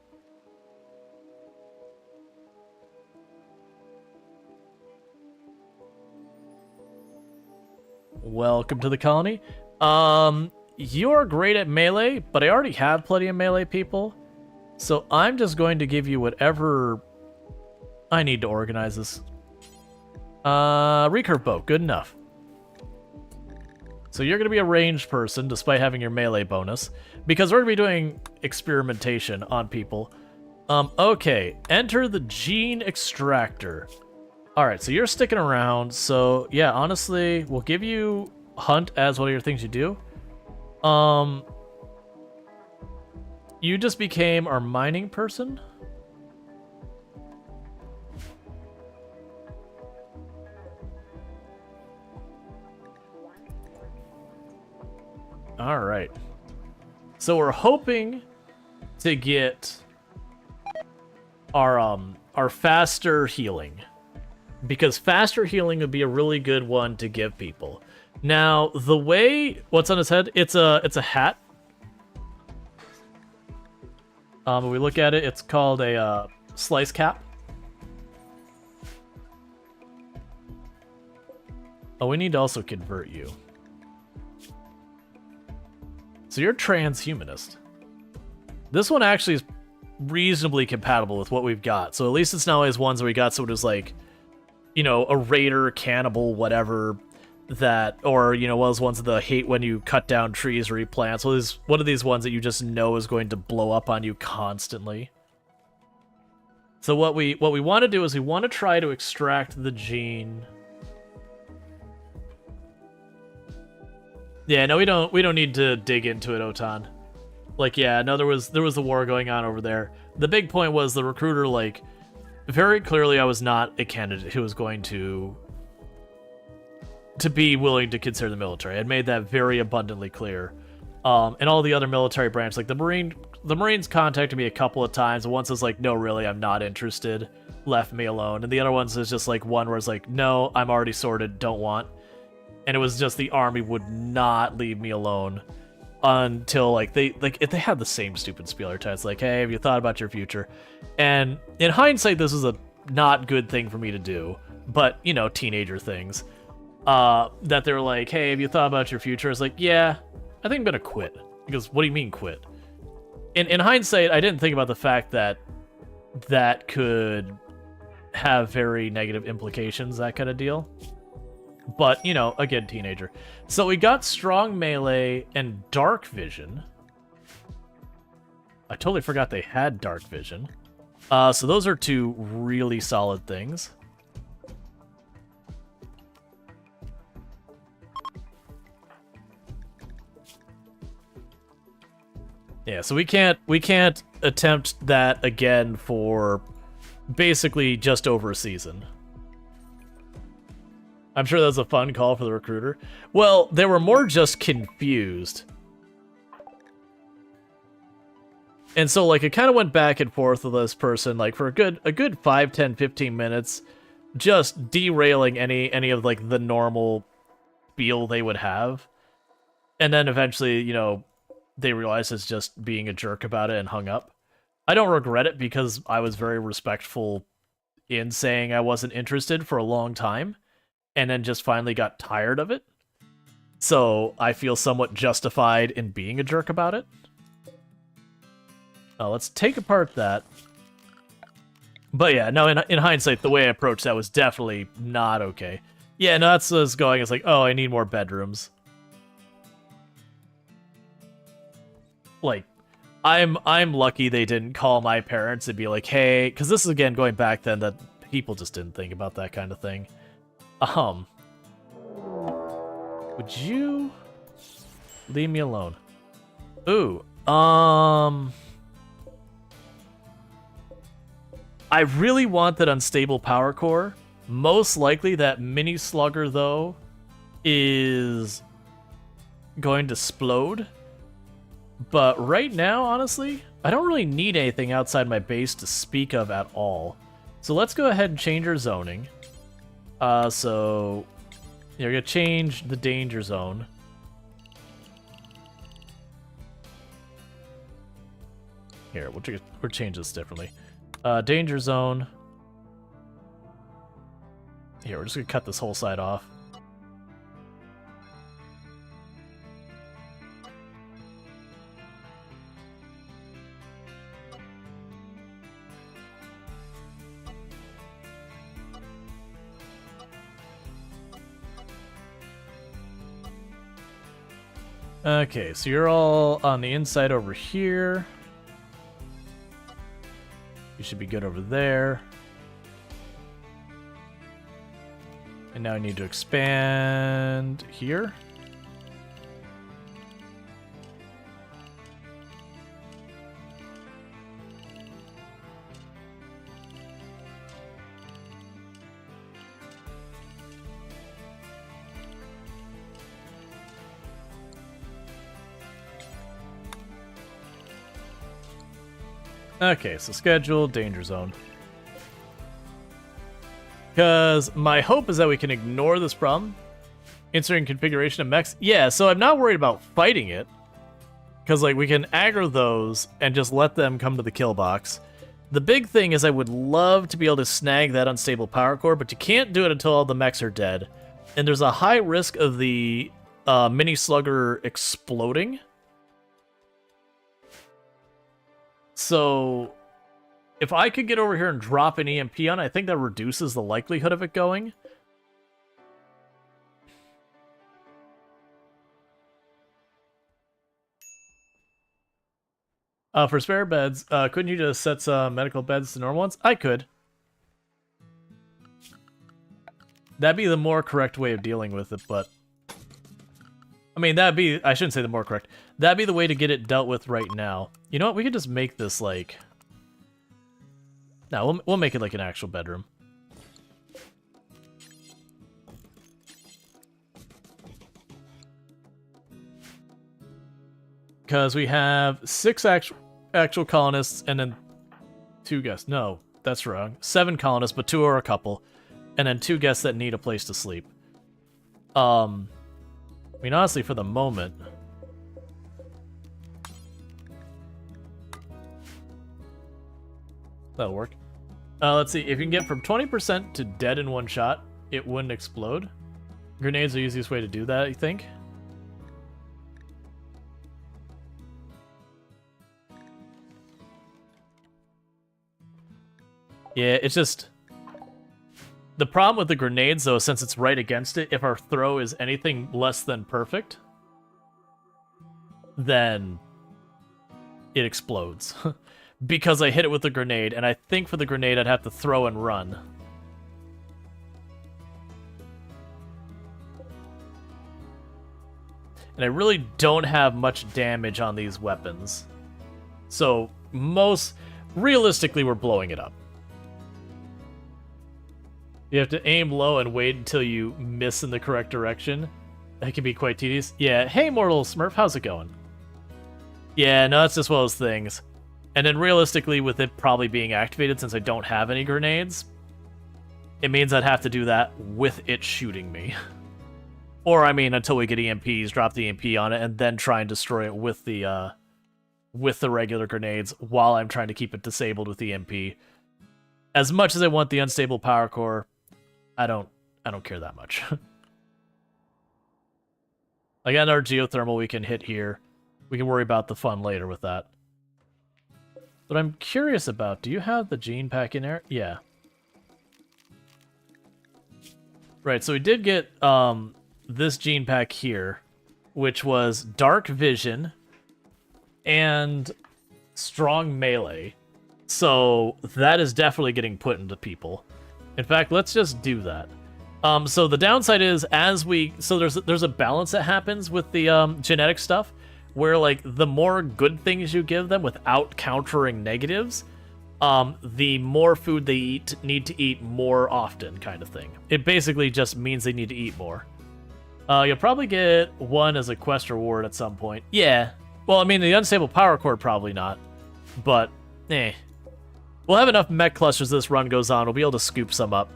A: welcome to the colony. You're great at melee, but I already have plenty of melee people. So I'm just going to give you whatever I need to organize this. Recurve bow, good enough. So you're going to be a ranged person, despite having your melee bonus, because we're going to be doing experimentation on people. Okay, enter the gene extractor. Alright, so you're sticking around, so yeah, honestly, we'll give you hunt as one of your things you do. You just became our mining person? Alright. So we're hoping to get our faster healing. Because faster healing would be a really good one to give people. Now, the way what's on his head, it's a hat. When we look at it, it's called a slice cap. Oh, we need to also convert you. So you're transhumanist. This one actually is reasonably compatible with what we've got. So at least it's not always ones where we got someone who's like, you know, a raider, cannibal, whatever, that, or, you know, one of those ones that hate when you cut down trees or replant. So there's one of these ones that you just know is going to blow up on you constantly. So what we want to do is we want to try to extract the gene. Yeah, no, we don't need to dig into it, Otan. Like, yeah, no, there was a war going on over there. The big point was the recruiter, like, very clearly I was not a candidate who was going to be willing to consider the military. I had made that very abundantly clear. And all the other military branches, like the Marines contacted me a couple of times. And once was like, no, really, I'm not interested. Left me alone. And the other ones is just like one where it's like, no, I'm already sorted, don't want. And it was just the army would not leave me alone until like they had the same stupid spieler test. Like, hey, have you thought about your future? And in hindsight, this is a not good thing for me to do. But, you know, teenager things. That they're like, hey, have you thought about your future? It's like, yeah, I think I'm gonna quit. Because what do you mean quit? In hindsight, I didn't think about the fact that that could have very negative implications, that kind of deal. But, you know, again, teenager. So we got strong melee and dark vision. I totally forgot they had dark vision. So those are two really solid things. Yeah, so we can't attempt that again for basically just over a season. I'm sure that was a fun call for the recruiter. Well, they were more just confused. And so, like, it kind of went back and forth with this person, like, for a good 5, 10, 15 minutes, just derailing any of, like, the normal spiel they would have. And then eventually, you know, they realized it's just being a jerk about it and hung up. I don't regret it because I was very respectful in saying I wasn't interested for a long time. And then just finally got tired of it. So I feel somewhat justified in being a jerk about it. Let's take apart that. But yeah, no, in hindsight, the way I approached that was definitely not okay. Yeah, no, that's what's going. It's like, oh, I need more bedrooms. Like, I'm lucky they didn't call my parents and be like, hey, because this is again going back then that people just didn't think about that kind of thing. Would you leave me alone? Ooh, I really want that unstable power core. Most likely that mini slugger, though, is going to explode. But right now, honestly, I don't really need anything outside my base to speak of at all. So let's go ahead and change our zoning. So you're gonna change the danger zone. Here, we'll change this differently. Danger zone. Here, we're just gonna cut this whole side off. Okay, so you're all on the inside over here. You should be good over there. And now I need to expand here. Okay, so schedule, danger zone. Because my hope is that we can ignore this problem. Inserting configuration of mechs. Yeah, so I'm not worried about fighting it. Because, like, we can aggro those and just let them come to the kill box. The big thing is I would love to be able to snag that unstable power core, but you can't do it until all the mechs are dead. And there's a high risk of the mini slugger exploding. So, if I could get over here and drop an EMP on, I think that reduces the likelihood of it going. For spare beds, couldn't you just set some medical beds to normal ones? I could. That'd be the more correct way of dealing with it, but... I mean, that'd be... I shouldn't say the more correct. That'd be the way to get it dealt with right now. You know what? We could just make this, like... No, we'll make it like an actual bedroom. Because we have 6 actual colonists and then 2 guests. No, that's wrong. 7 colonists, but 2 are a couple. And then 2 guests that need a place to sleep. I mean, honestly, for the moment... That'll work. Let's see. If you can get from 20% to dead in one shot, it wouldn't explode. Grenades are the easiest way to do that, I think. Yeah, it's just... The problem with the grenades, though, since it's right against it, if our throw is anything less than perfect, then it explodes. Because I hit it with the grenade, and I think for the grenade I'd have to throw and run. And I really don't have much damage on these weapons. So, realistically, we're blowing it up. You have to aim low and wait until you miss in the correct direction. That can be quite tedious. Yeah, hey, Mortal Smurf, how's it going? Yeah, no, that's just one of those things. And then realistically, with it probably being activated, since I don't have any grenades, it means I'd have to do that with it shooting me. Or, I mean, until we get EMPs, drop the EMP on it, and then try and destroy it with the regular grenades while I'm trying to keep it disabled with EMP. As much as I want the unstable power core, I don't care that much. I got our geothermal we can hit here. We can worry about the fun later with that. But I'm curious about, do you have the gene pack in there? Yeah. Right, so we did get this gene pack here, which was Dark Vision and Strong Melee. So that is definitely getting put into people. In fact, let's just do that. So the downside is, there's a balance that happens with the genetic stuff, where, like, the more good things you give them without countering negatives, the more food they need to eat more often, kind of thing. It basically just means they need to eat more. You'll probably get one as a quest reward at some point. Yeah. Well, I mean, the unstable power core, probably not. But, we'll have enough mech clusters this run goes on. We'll be able to scoop some up.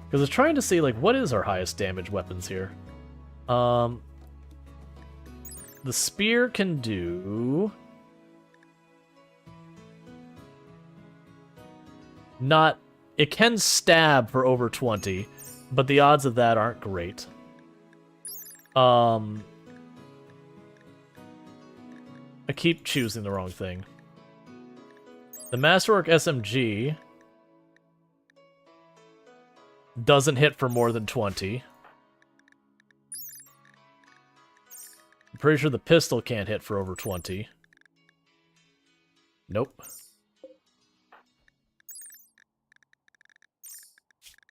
A: Because I was trying to see, like, what is our highest damage weapons here? The spear can do... It can stab for over 20, but the odds of that aren't great. I keep choosing the wrong thing. The Masterwork SMG doesn't hit for more than 20. I'm pretty sure the pistol can't hit for over 20. Nope.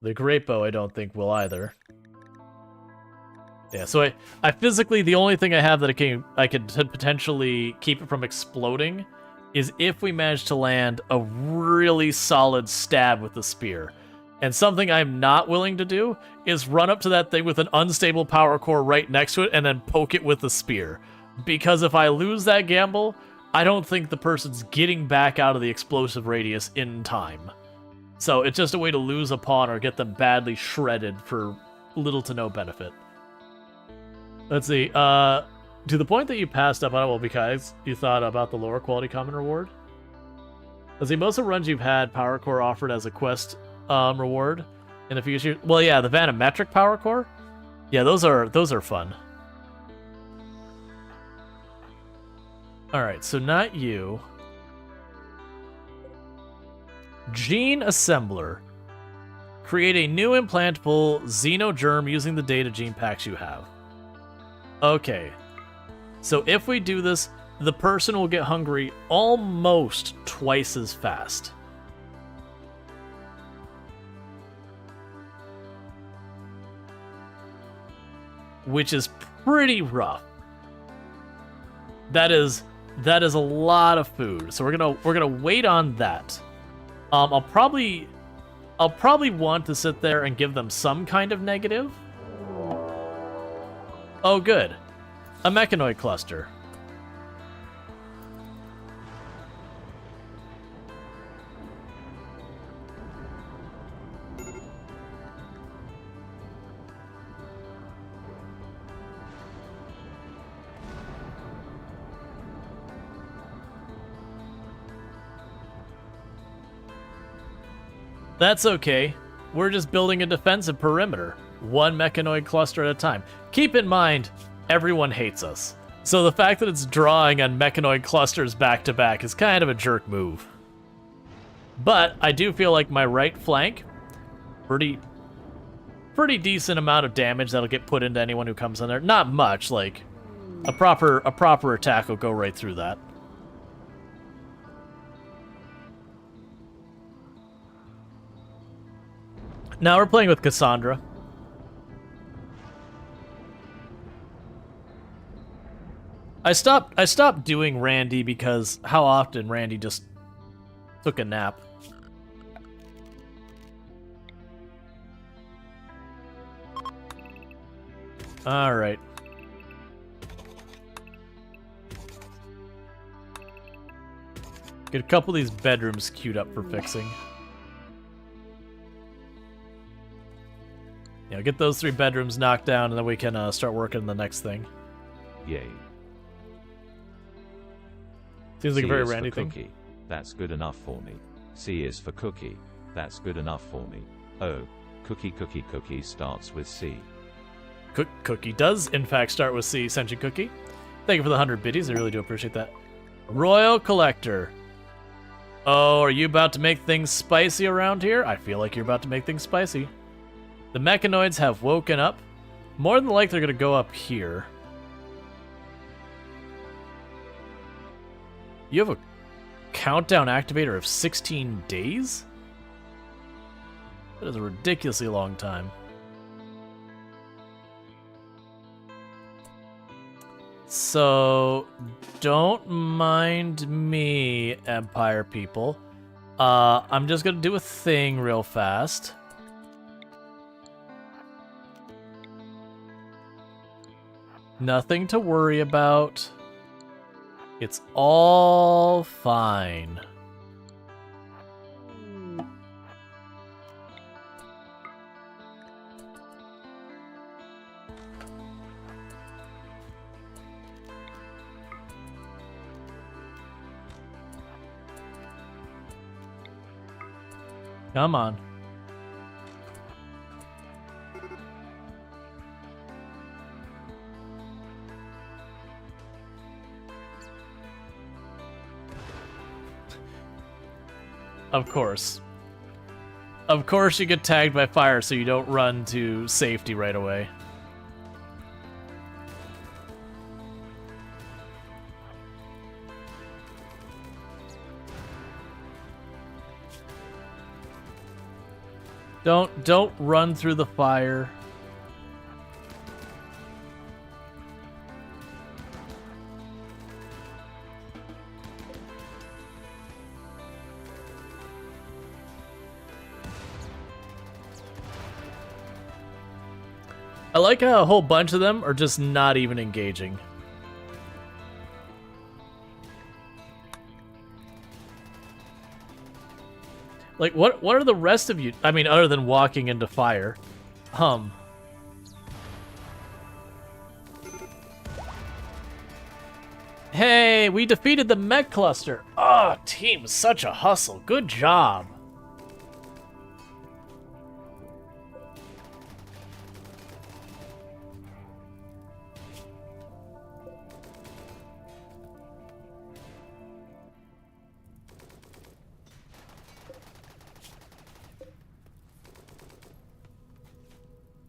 A: The great bow I don't think will either. Yeah, so I physically, the only thing I have that I could potentially keep it from exploding is if we manage to land a really solid stab with the spear. And something I'm not willing to do is run up to that thing with an unstable power core right next to it and then poke it with the spear. Because if I lose that gamble, I don't think the person's getting back out of the explosive radius in time. So it's just a way to lose a pawn or get them badly shredded for little to no benefit. Let's see, to the point that you passed up on it, well, because you thought about the lower quality common reward. Let's see, most of the runs you've had Power Core offered as a quest reward in the future. Well, yeah, the Vanometric Power Core. Yeah, those are fun. All right, so not you. Gene Assembler. Create a new implantable xenogerm using the data gene packs you have. Okay. So if we do this, the person will get hungry almost twice as fast. Which is pretty rough. That is a lot of food. So we're gonna wait on that. I'll probably want to sit there and give them some kind of negative. Oh, good. A mechanoid cluster. That's okay. We're just building a defensive perimeter. One mechanoid cluster at a time. Keep in mind, everyone hates us. So the fact that it's drawing on mechanoid clusters back to back is kind of a jerk move. But I do feel like my right flank, pretty decent amount of damage that'll get put into anyone who comes in there. Not much, like a proper attack will go right through that. Now we're playing with Cassandra. I stopped doing Randy because how often Randy just took a nap. All right. Get a couple of these bedrooms queued up for fixing. Yeah, get those 3 bedrooms knocked down, and then we can start working on the next thing.
B: Yay.
A: Seems like a
B: C
A: very
B: is for
A: Randy thing.
B: cookie. That's good enough for me. C is for cookie. That's good enough for me. Oh, cookie starts with C.
A: Cookie does, in fact, start with C. Sentient Cookie. Thank you for the 100 biddies. I really do appreciate that. Royal Collector. Oh, are you about to make things spicy around here? I feel like you're about to make things spicy. The mechanoids have woken up. More than likely, they're going to go up here. You have a countdown activator of 16 days? That is a ridiculously long time. So, don't mind me, Empire people. I'm just going to do a thing real fast. Nothing to worry about. It's all fine. Come on. Of course. Of course you get tagged by fire so you don't run to safety right away. Don't run through the fire. I like how a whole bunch of them are just not even engaging. Like, what are the rest of you? I mean, other than walking into fire. Hey, we defeated the mech cluster. Oh, team, such a hustle. Good job.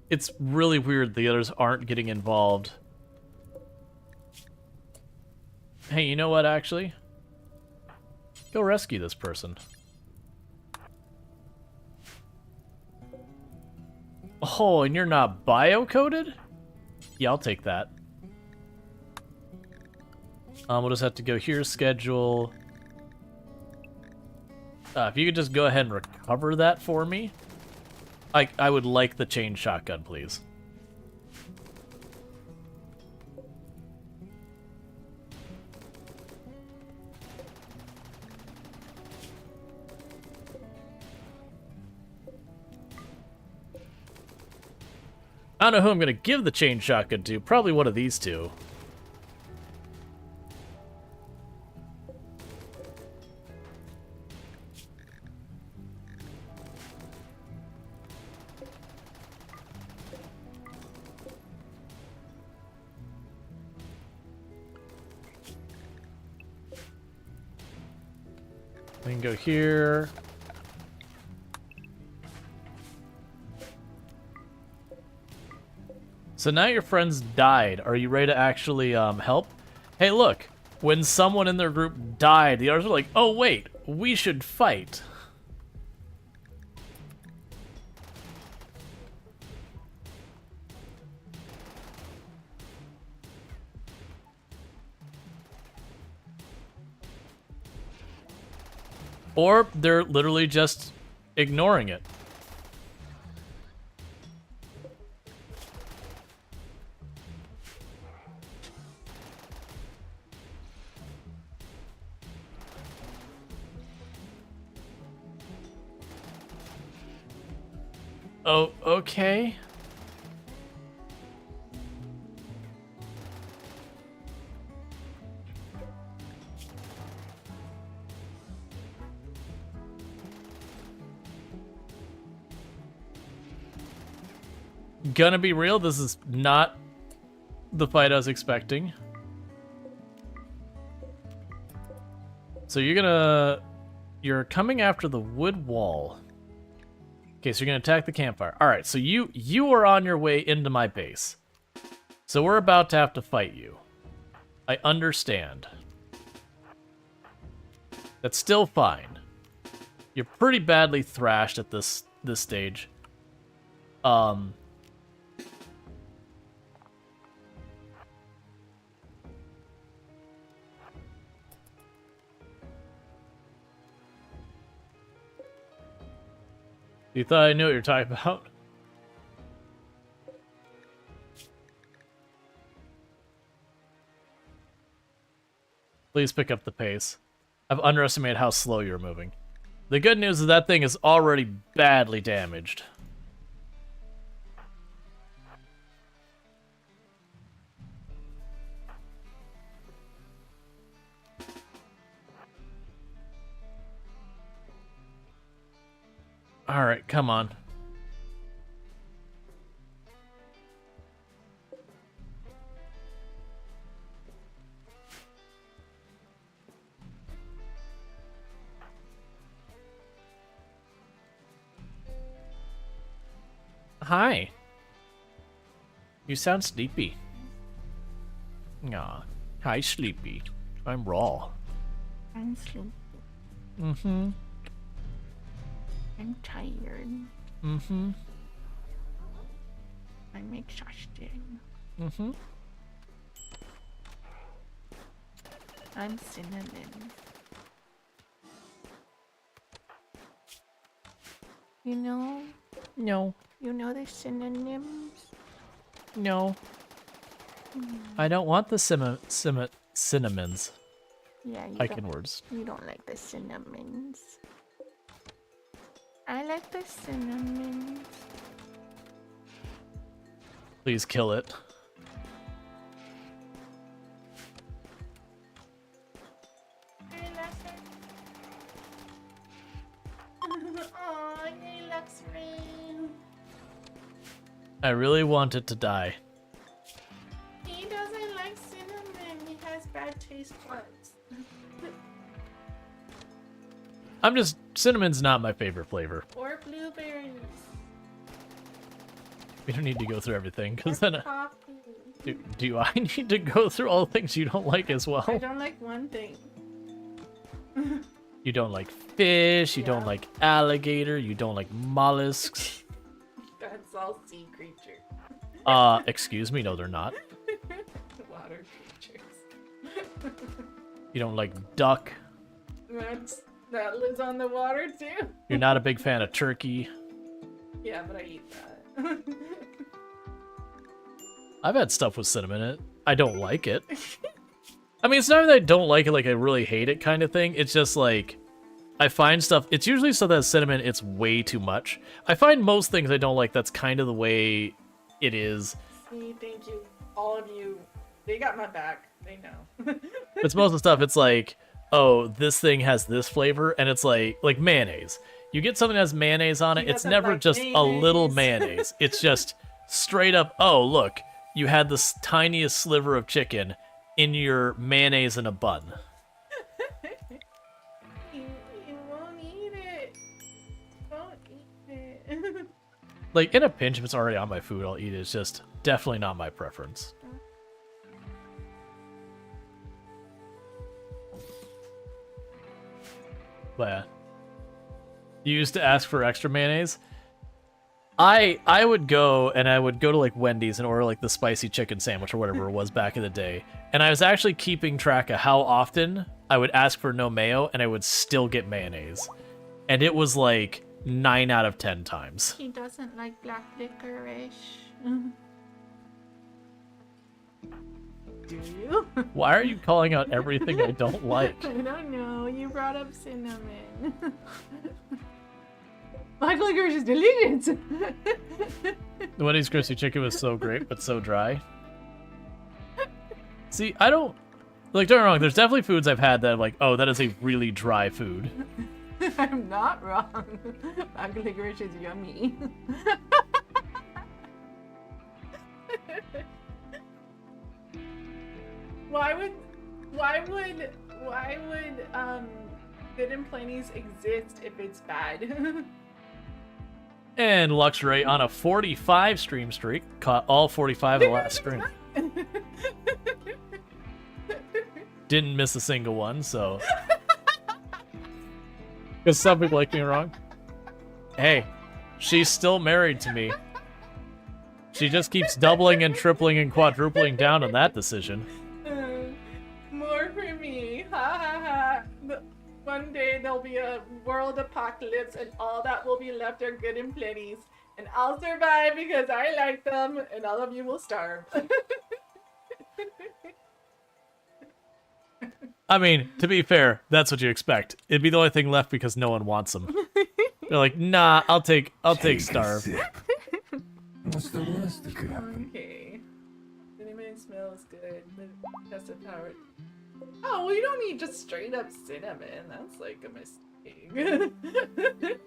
A: It's really weird the others aren't getting involved. Hey, you know what, actually? Go rescue this person. Oh, and you're not bio-coded? Yeah, I'll take that. We'll just have to go here, schedule. If you could just go ahead and recover that for me. I would like the chain shotgun, please. I don't know who I'm gonna give the chain shotgun to. Probably one of these two. We can go here. So now your friends died. Are you ready to actually help? Hey, look. When someone in their group died, the others were like, oh, wait, we should fight. Or they're literally just ignoring it. Oh, okay. Gonna be real, this is not the fight I was expecting. So you're coming after the wood wall. Okay, so you're gonna attack the campfire. All right, so you are on your way into my base. So we're about to have to fight you. I understand. That's still fine. You're pretty badly thrashed at this stage. You thought I knew what you're talking about? Please pick up the pace. I've underestimated how slow you're moving. The good news is that thing is already badly damaged. All right, come on. Hi. You sound sleepy. Aw. Hi, sleepy. I'm Rual.
D: I'm sleepy.
A: Mm-hmm.
D: I'm tired.
A: Mm-hmm.
D: I'm exhausted.
A: Mm-hmm.
D: I'm cinnamon. You know?
A: No.
D: You know the synonyms?
A: No. I don't want the cinnamons.
D: Yeah, you
A: Hiking
D: don't,
A: words.
D: you don't like the cinnamons. I like the cinnamons.
A: Please kill it.
D: Hey, Lexi. Aw, hey, Lexi.
A: I really want it to die.
D: He doesn't like cinnamon. He has bad taste buds.
A: Cinnamon's not my favorite flavor.
D: Or blueberries.
A: We don't need to go through everything, because then
D: Coffee.
A: do I need to go through all the things you don't like as
D: I
A: well?
D: don't like one thing.
A: You don't like fish, you don't
D: Yeah.
A: like alligator, you don't like mollusks.
D: That's all sea creatures.
A: Excuse me, no they're not.
D: Water creatures.
A: You don't like duck.
D: That lives on the water too.
A: You're not a big fan of turkey.
D: Yeah, but I eat that.
A: I've had stuff with cinnamon in it. I don't like it. I mean, it's not that I don't like it, like I really hate it kind of thing. It's just like, I find stuff, it's usually stuff that has cinnamon, it's way too much. I find most things I don't like, that's kind of the way it is.
D: See, thank you. All of you. They got my back. They know.
A: It's most of the stuff, it's like, oh, this thing has this flavor, and it's like mayonnaise. You get something that has mayonnaise on it,
D: You
A: it's
D: got that
A: never
D: black
A: just a little
D: mayonnaise.
A: mayonnaise. It's just straight up, oh, look, you had this tiniest sliver of chicken in your mayonnaise in a bun.
D: you won't eat it. Don't eat it.
A: Like, in a pinch, if it's already on my food, I'll eat it. It's just definitely not my preference. But yeah. You used to ask for extra mayonnaise? I would go, and I would go to, like, Wendy's and order, like, the spicy chicken sandwich or whatever it was back in the day. And I was actually keeping track of how often I would ask for no mayo, and I would still get mayonnaise. And it was, like, 9 out of 10 times.
D: He doesn't like black licorice. Do you?
A: Why are you calling out everything I don't like?
D: I don't know. You brought up cinnamon. Black licorice is delicious.
A: The Wendy's crispy chicken was so great, but so dry. See, I don't... Like, don't get me wrong, there's definitely foods I've had that I'm like, oh, that is a really dry food.
D: I'm not wrong. Black licorice is yummy. Why would Fit and Planies exist if it's bad?
A: And Luxray on a 45 stream streak caught all 45 of the last stream. Didn't miss a single one, so. Because some people like me wrong. Hey, she's still married to me. She just keeps doubling and tripling and quadrupling down on that decision.
D: More for me. Ha ha ha. One day there'll be a world apocalypse and all that will be left are good and plenties. And I'll survive because I like them and all of you will starve.
A: I mean, to be fair, that's what you expect. It'd be the only thing left because no one wants them. They're like, nah, I'll take
C: Take a
A: starve.
C: sip. What's the worst that could happen?
D: Okay. Cinnamon smells good. That's a power. Oh, well, you don't need just straight up cinnamon. That's like a mistake.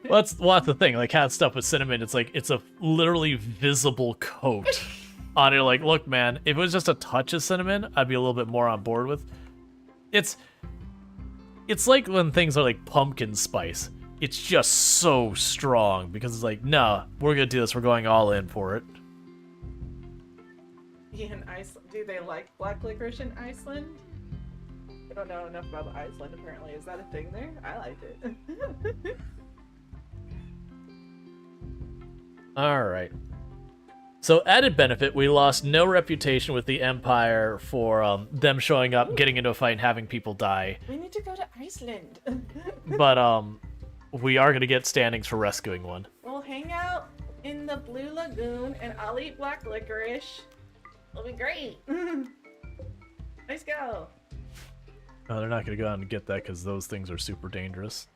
A: Well, that's the thing. Like, had stuff with cinnamon, it's like, it's a literally visible coat on it. Like, look, man, if it was just a touch of cinnamon, I'd be a little bit more on board with. It's like when things are like pumpkin spice. It's just so strong because it's like, no, we're gonna do this. We're going all in for it.
D: In Iceland, do they like black licorice in Iceland? I don't know enough about Iceland. Apparently, is that a thing there? I like it.
A: Alright. So, added benefit, we lost no reputation with the Empire for them showing up, getting into a fight, and having people die.
D: We need to go to Iceland.
A: But, we are going to get standings for rescuing one.
D: We'll hang out in the Blue Lagoon, and I'll eat black licorice. It'll be great. Let's go.
A: Oh, they're not going to go out and get that because those things are super dangerous.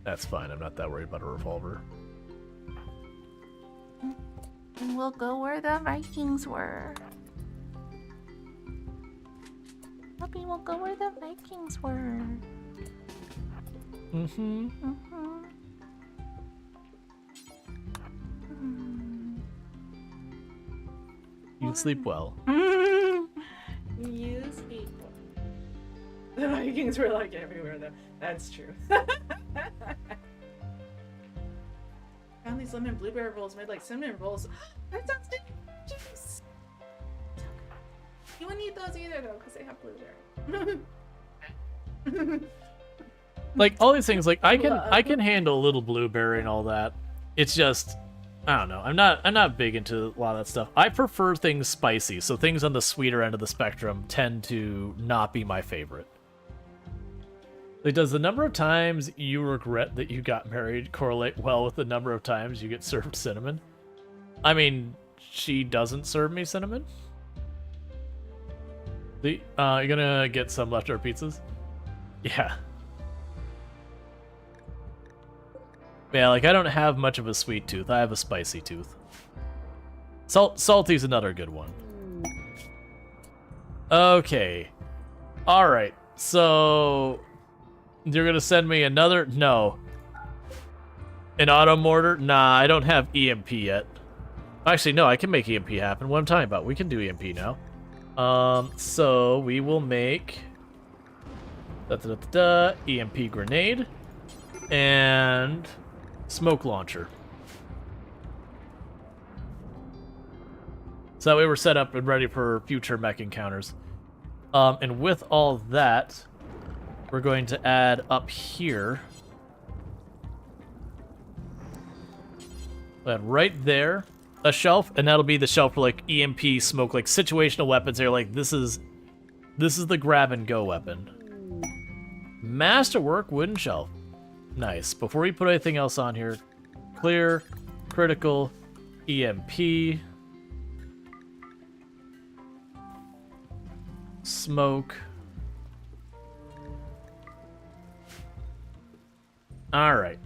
A: That's fine. I'm not that worried about a revolver.
E: And we'll go where the Vikings were. Puppy, we'll go where the Vikings were.
A: Mm-hmm.
E: Mm-hmm.
A: You sleep well.
D: You speak. The Vikings were like everywhere, though. That's true. Found these lemon blueberry rolls made like cinnamon rolls. That sounds delicious. You wouldn't eat those either, though, because they have blueberry.
A: Like all these things, like I can handle a little blueberry and all that. It's just, I don't know. I'm not big into a lot of that stuff. I prefer things spicy, so things on the sweeter end of the spectrum tend to not be my favorite. Like, does the number of times you regret that you got married correlate well with the number of times you get served cinnamon? I mean, she doesn't serve me cinnamon. You're gonna get some leftover pizzas? Yeah. Yeah, like I don't have much of a sweet tooth. I have a spicy tooth. Salty's another good one. Okay. Alright, so you're gonna send me another? No. An auto mortar? Nah, I don't have EMP yet. Actually, no, I can make EMP happen. What I'm talking about, we can do EMP now. So we will make EMP grenade and smoke launcher. So that way we're set up and ready for future mech encounters. And with all that, we're going to add up here. We'll add right there a shelf, and that'll be the shelf for like EMP, smoke, like situational weapons. They're like, this is the grab and go weapon. Masterwork wooden shelf. Nice. Before we put anything else on here, clear, critical, EMP, smoke. All right.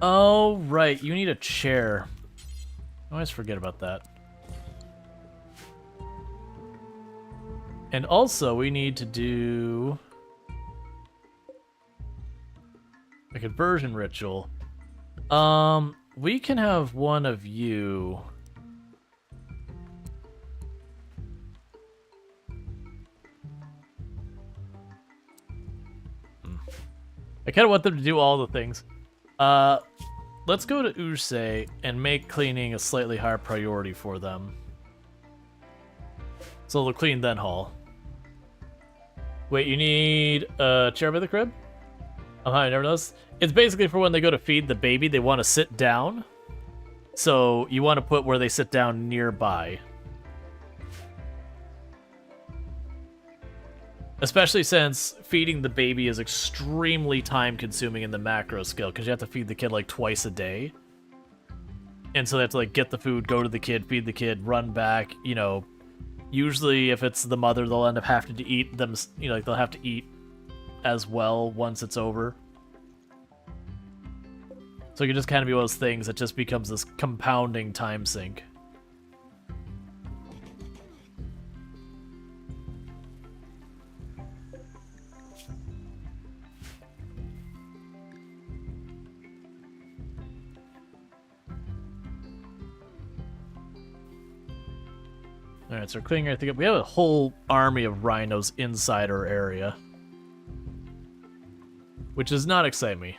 A: Oh, right. You need a chair. I always forget about that. And also, we need to do a conversion ritual. We can have one of you. I kind of want them to do all the things. Let's go to Usei and make cleaning a slightly higher priority for them. So they'll clean then haul. Wait, you need a chair by the crib? I never noticed. It's basically for when they go to feed the baby, they want to sit down. So you want to put where they sit down nearby. Especially since feeding the baby is extremely time-consuming in the macro skill, because you have to feed the kid like twice a day. And so they have to like get the food, go to the kid, feed the kid, run back, you know. Usually if it's the mother, they'll end up having to eat them, you know, like they'll have to eat as well once it's over. So it can just kind of be one of those things that just becomes this compounding time sink. Alright, so we're cleaning everything up. We have a whole army of rhinos inside our area, which does not excite me.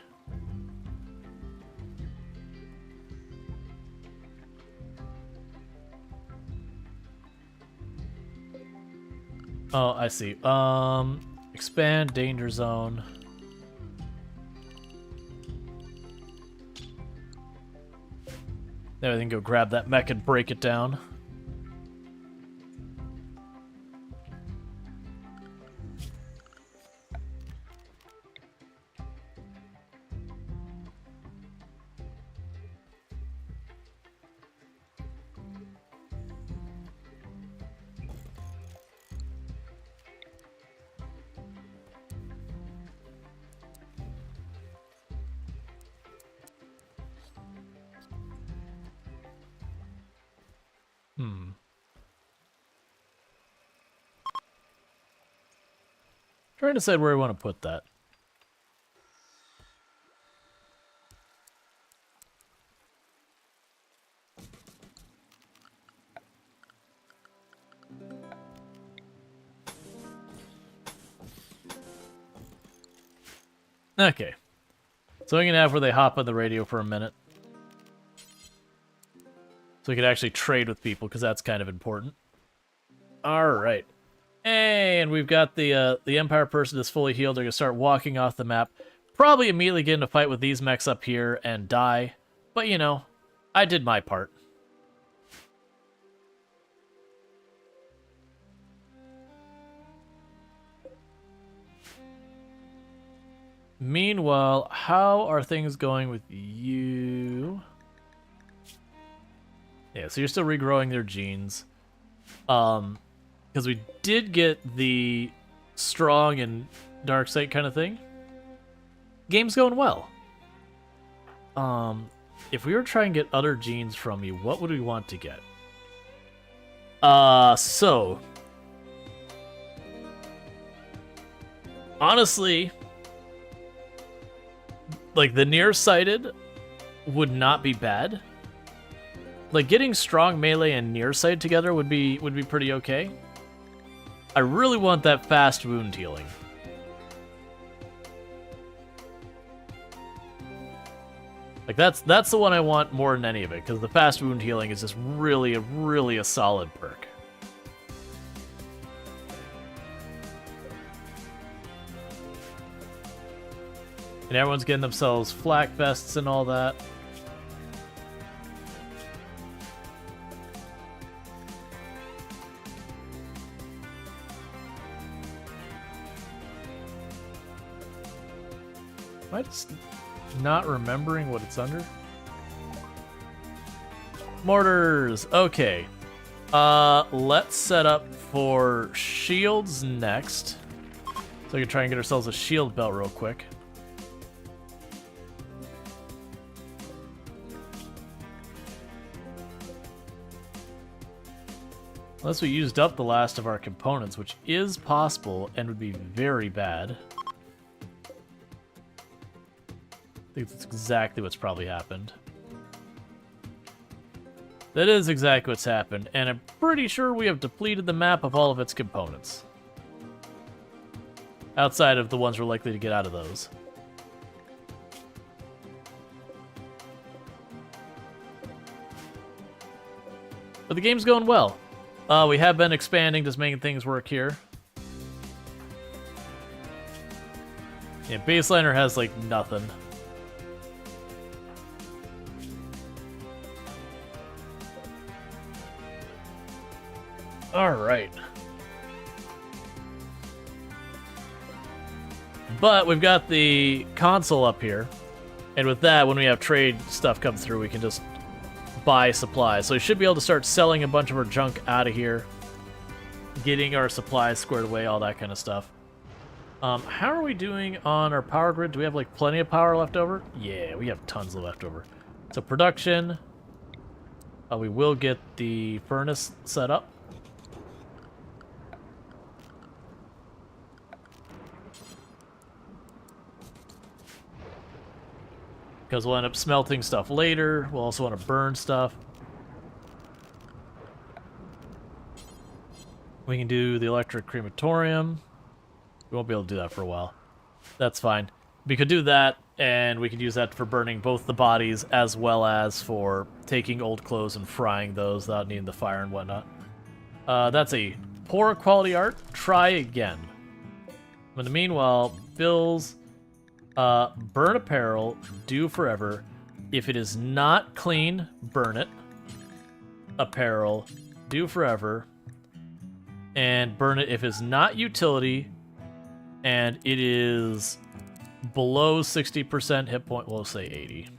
A: Oh, I see. Expand danger zone. There, I think go grab that mech and break it down. Trying to decide where I want to put that. Okay. So we can have where they hop on the radio for a minute. So we can actually trade with people, because that's kind of important. Alright. And we've got the Empire person that's fully healed. They're going to start walking off the map. Probably immediately get in a fight with these mechs up here and die. But, you know, I did my part. Meanwhile, how are things going with you? Yeah, so you're still regrowing their genes. Because we did get the strong and dark sight kind of thing. Game's going well. If we were trying to get other genes from you, what would we want to get? So honestly, like the nearsighted would not be bad. Like getting strong melee and nearsight together would be pretty okay. I really want that fast wound healing. Like that's the one I want more than any of it, because the fast wound healing is just really a solid perk. And everyone's getting themselves flak vests and all that. Am I just not remembering what it's under? Mortars! Okay. Let's set up for shields next. So we can try and get ourselves a shield belt real quick. Unless we used up the last of our components, which is possible and would be very bad. I think that's exactly what's probably happened. That is exactly what's happened, and I'm pretty sure we have depleted the map of all of its components. Outside of the ones we're likely to get out of those. But the game's going well. We have been expanding, just making things work here. Yeah, Baseliner has, like, nothing. Alright. But we've got the console up here. And with that, when we have trade stuff come through, we can just buy supplies. So we should be able to start selling a bunch of our junk out of here. Getting our supplies squared away, all that kind of stuff. How are we doing on our power grid? Do we have, like, plenty of power left over? Yeah, we have tons of left over. So production. We will get the furnace set up. Because we'll end up smelting stuff later. We'll also want to burn stuff. We can do the electric crematorium. We won't be able to do that for a while. That's fine. We could do that, and we could use that for burning both the bodies as well as for taking old clothes and frying those without needing the fire and whatnot. That's a poor quality art, try again. In the meanwhile, bills, burn apparel, do forever. If it is not clean, burn it. Apparel, do forever. And burn it if it's not utility and it is below 60% hit point. We'll say 80.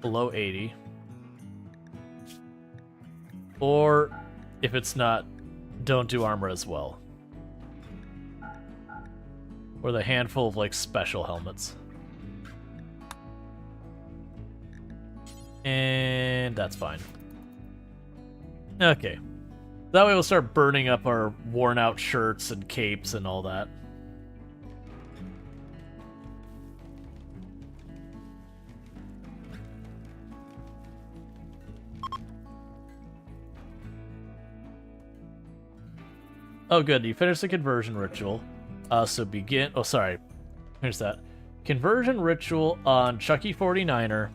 A: Below 80. Or if it's not, don't do armor as well. Or the handful of like special helmets. And that's fine. Okay. That way we'll start burning up our worn out shirts and capes and all that. Oh good, you finished the conversion ritual. So begin... Oh, sorry. Here's that. Conversion ritual on Chucky 49er.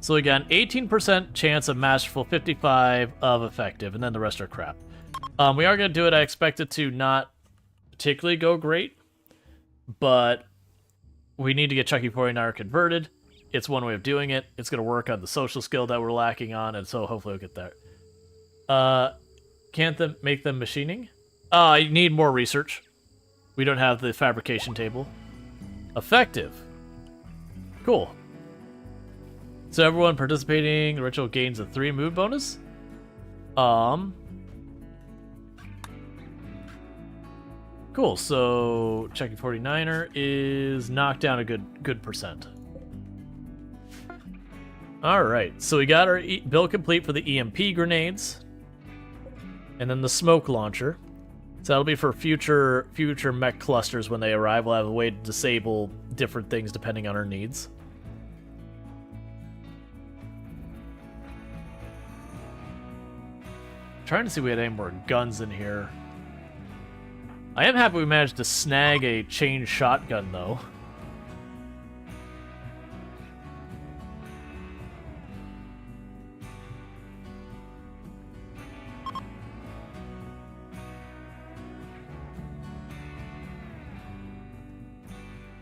A: So we got an 18% chance of masterful, 55 of effective, and then the rest are crap. We are going to do it. I expect it to not particularly go great, but we need to get Chucky 49er converted. It's one way of doing it. It's going to work on the social skill that we're lacking on, and so hopefully we'll get there. Can't make them machining? I need more research. We don't have the fabrication table. Effective. Cool. So everyone participating, the ritual gains a 3 mood bonus. Cool, so Chucky 49er is knocked down a good percent. Alright, so we got our build complete for the EMP grenades. And then the smoke launcher. So that'll be for future mech clusters when they arrive. We'll have a way to disable different things depending on our needs. Trying to see if we had any more guns in here. I am happy we managed to snag a chain shotgun, though.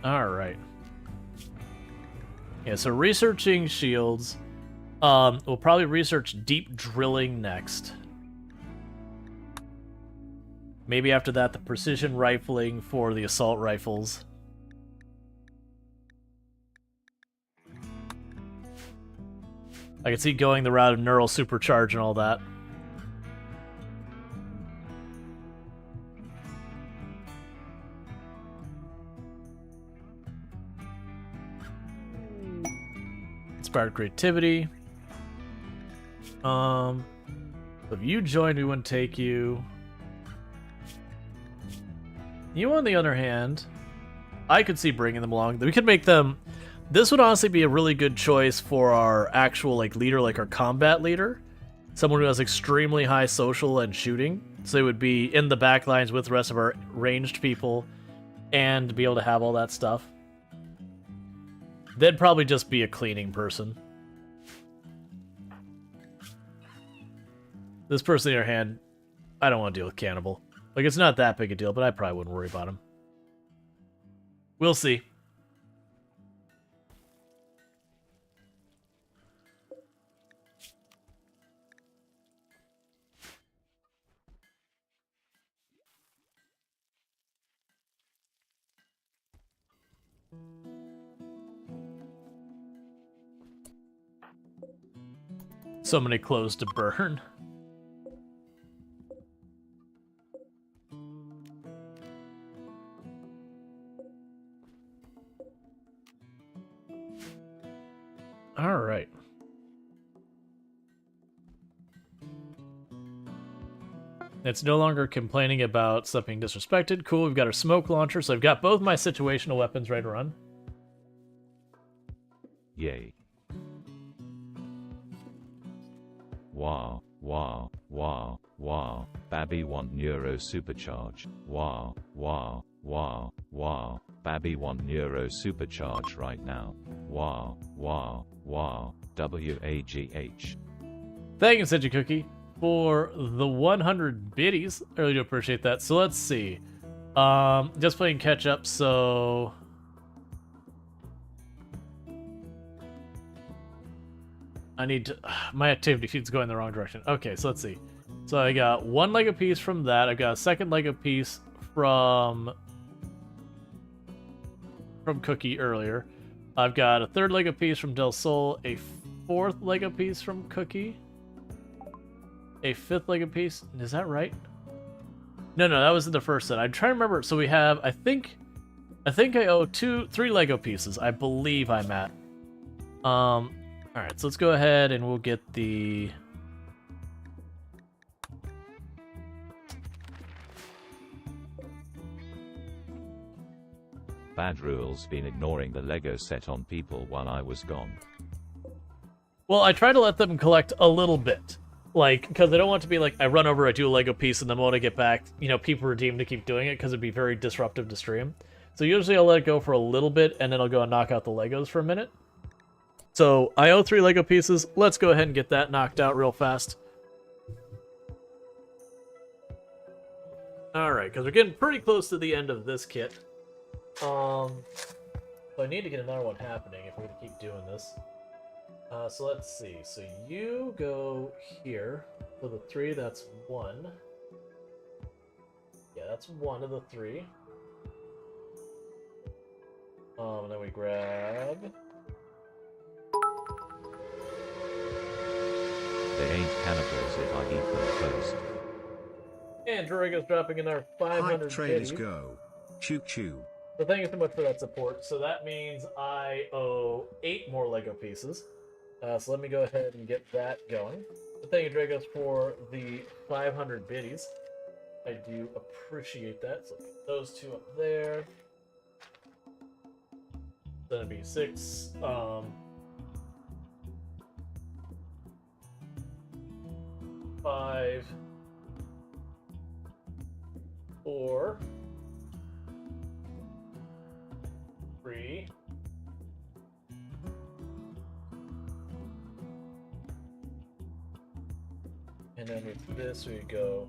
A: Alright. Yeah, so researching shields. We'll probably research deep drilling next. Maybe after that, the precision rifling for the assault rifles. I can see going the route of neural supercharge and all that. Inspired creativity. If you joined, we wouldn't take you. You, on the other hand, I could see bringing them along. We could make them... This would honestly be a really good choice for our actual leader, like our combat leader. Someone who has extremely high social and shooting. So they would be in the back lines with the rest of our ranged people and be able to have all that stuff. They'd probably just be a cleaning person. This person in your hand, I don't want to deal with Cannibal. Like, it's not that big a deal, but I probably wouldn't worry about him. We'll see. So many clothes to burn. All right. It's no longer complaining about stuff being disrespected. Cool, we've got our smoke launcher, so I've got both my situational weapons ready to run.
B: Yay. Wow, wow, wow, wow. Babby want neuro supercharge. Wow, wow, wow, wow. Babby want neuro supercharge right now. Wow, wow, wow. WAGH.
A: Thank you, Cookie. for the 100 biddies. I really do appreciate that. So let's see. Just playing catch up, so I need to. My activity feed's going the wrong direction. Okay, so let's see. So I got one Lego piece from that. I got a second Lego piece from Cookie earlier. I've got a third Lego piece from Del Sol, a fourth Lego piece from Cookie, a fifth Lego piece. Is that right? No, that was in the first set. I'm trying to remember. So we have, I think I owe 3 Lego pieces. I believe I'm at. All right, so let's go ahead and we'll get the.
B: Bad Rual's been ignoring the Lego set on people while I was gone.
A: Well, I try to let them collect a little bit. Like, because I don't want to be like, I run over, I do a Lego piece, and then when I get back, people redeem to keep doing it, because it'd be very disruptive to stream. So usually I'll let it go for a little bit, and then I'll go and knock out the Legos for a minute. So, I owe 3 Lego pieces. Let's go ahead and get that knocked out real fast. Alright, because we're getting pretty close to the end of this kit. So I need to get another one happening if we're going to keep doing this. So let's see. So you go here. For the 3, that's 1. Yeah, that's 1 of the 3. And then we grab...
B: They ain't cannibals if I eat them first.
A: And Dorigo's dropping another 500
F: Hype traders
A: kitty.
F: go. Choo choo.
A: So thank you so much for that support. So that means I owe 8 more Lego pieces. So let me go ahead and get that going. So thank you, Dragos, for the 500 biddies. I do appreciate that. So get those 2 up there. Then it'd be 6. 5. 4. 3. And then with this we go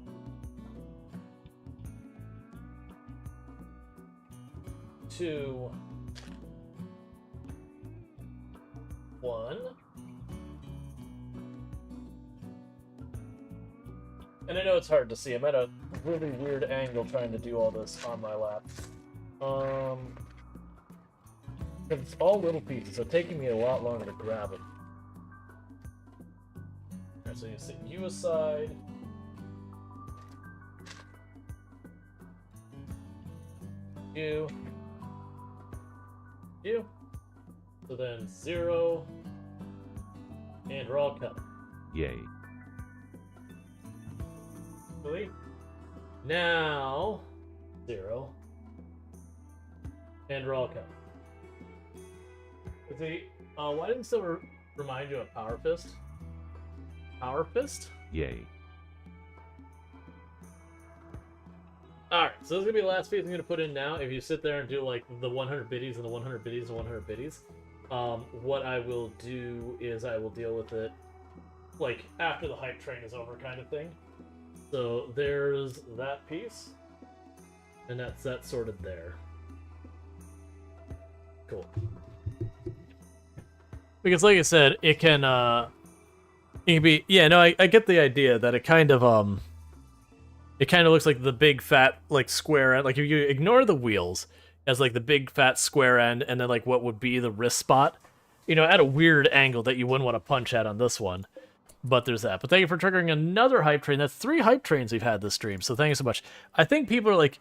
A: 2, 1. And I know it's hard to see. I'm at a really weird angle trying to do all this on my lap. It's all little pieces, so it's taking me a lot longer to grab them. Alright, so you set you aside. You. So then 0. And we're all cut.
B: Yay.
A: Really? Now 0. And we're all cut. See, why didn't Silver remind you of Power Fist? Power Fist?
B: Yay.
A: Alright, so this is going to be the last piece I'm going to put in now. If you sit there and do like the 100 biddies and the 100 biddies and 100 biddies, what I will do is I will deal with it like after the hype train is over kind of thing. So there's that piece, and that's that sorted there. Cool. Because like I said, it can be, yeah, no, I get the idea that it kind of looks like the big fat like square end. Like if you ignore the wheels as like the big fat square end, and then like what would be the wrist spot, at a weird angle that you wouldn't want to punch at on this one. But there's that. But thank you for triggering another hype train. That's 3 hype trains we've had this stream, so thank you so much. I think people are like,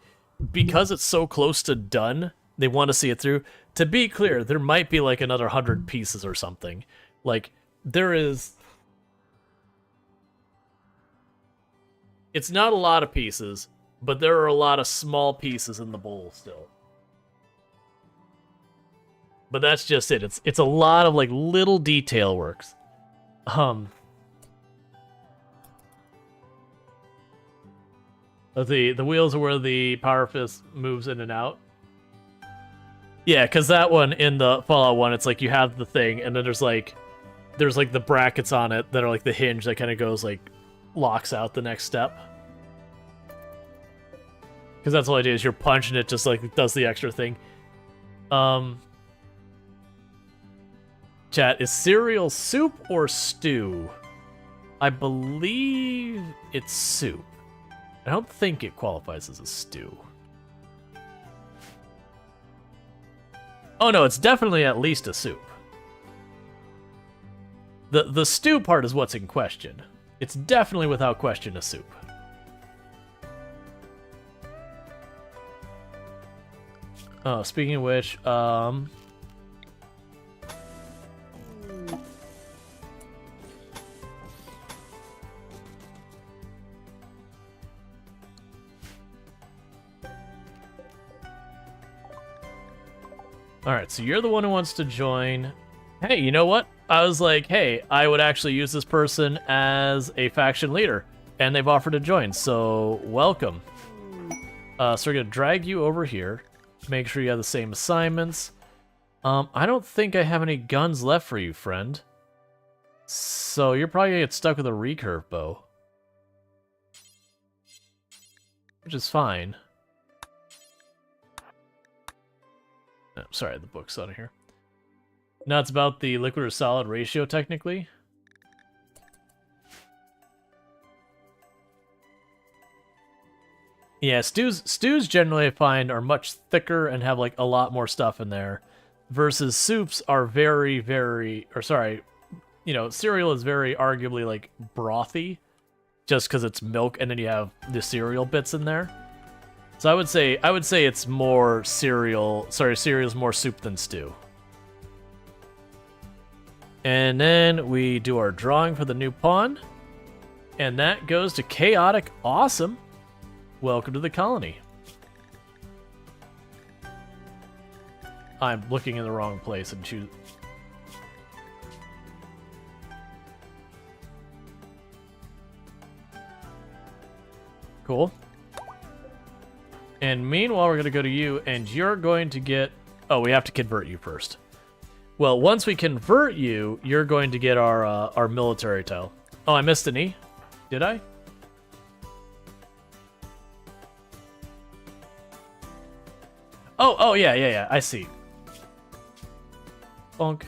A: because it's so close to done, they want to see it through. To be clear, there might be like another 100 pieces or something. Like, there is... It's not a lot of pieces, but there are a lot of small pieces in the bowl still. But that's just it. It's a lot of like little detail works. The wheels are where the Power Fist moves in and out. Yeah, because that one in the Fallout one, it's like you have the thing, and then there's like the brackets on it that are like the hinge that kind of goes like locks out the next step. Because that's all I do is you're punching it, just like does the extra thing. Chat, is cereal soup or stew? I believe it's soup. I don't think it qualifies as a stew. Oh no, it's definitely at least a soup. The stew part is what's in question. It's definitely without question a soup. Oh, speaking of which, alright, so you're the one who wants to join. Hey, you know what? I was like, hey, I would actually use this person as a faction leader, and they've offered to join, so welcome. So we're gonna drag you over here, make sure you have the same assignments. I don't think I have any guns left for you, friend. So you're probably gonna get stuck with a recurve bow. Which is fine. Oh, sorry, the book's out of here. Now it's about the liquid or solid ratio, technically. Yeah, stews generally I find are much thicker and have like a lot more stuff in there. Versus soups are very, very, or sorry, you know, cereal is very arguably like brothy. Just because it's milk and then you have the cereal bits in there. So I would say it's more cereal. Sorry, cereal's more soup than stew. And then we do our drawing for the new pawn. And that goes to Chaotic Awesome. Welcome to the colony. I'm looking in the wrong place and choose. Cool. And meanwhile, we're going to go to you, and you're going to get... Oh, we have to convert you first. Well, once we convert you, you're going to get our military tile. Oh, I missed an E. Did I? Oh, yeah. I see. Bonk.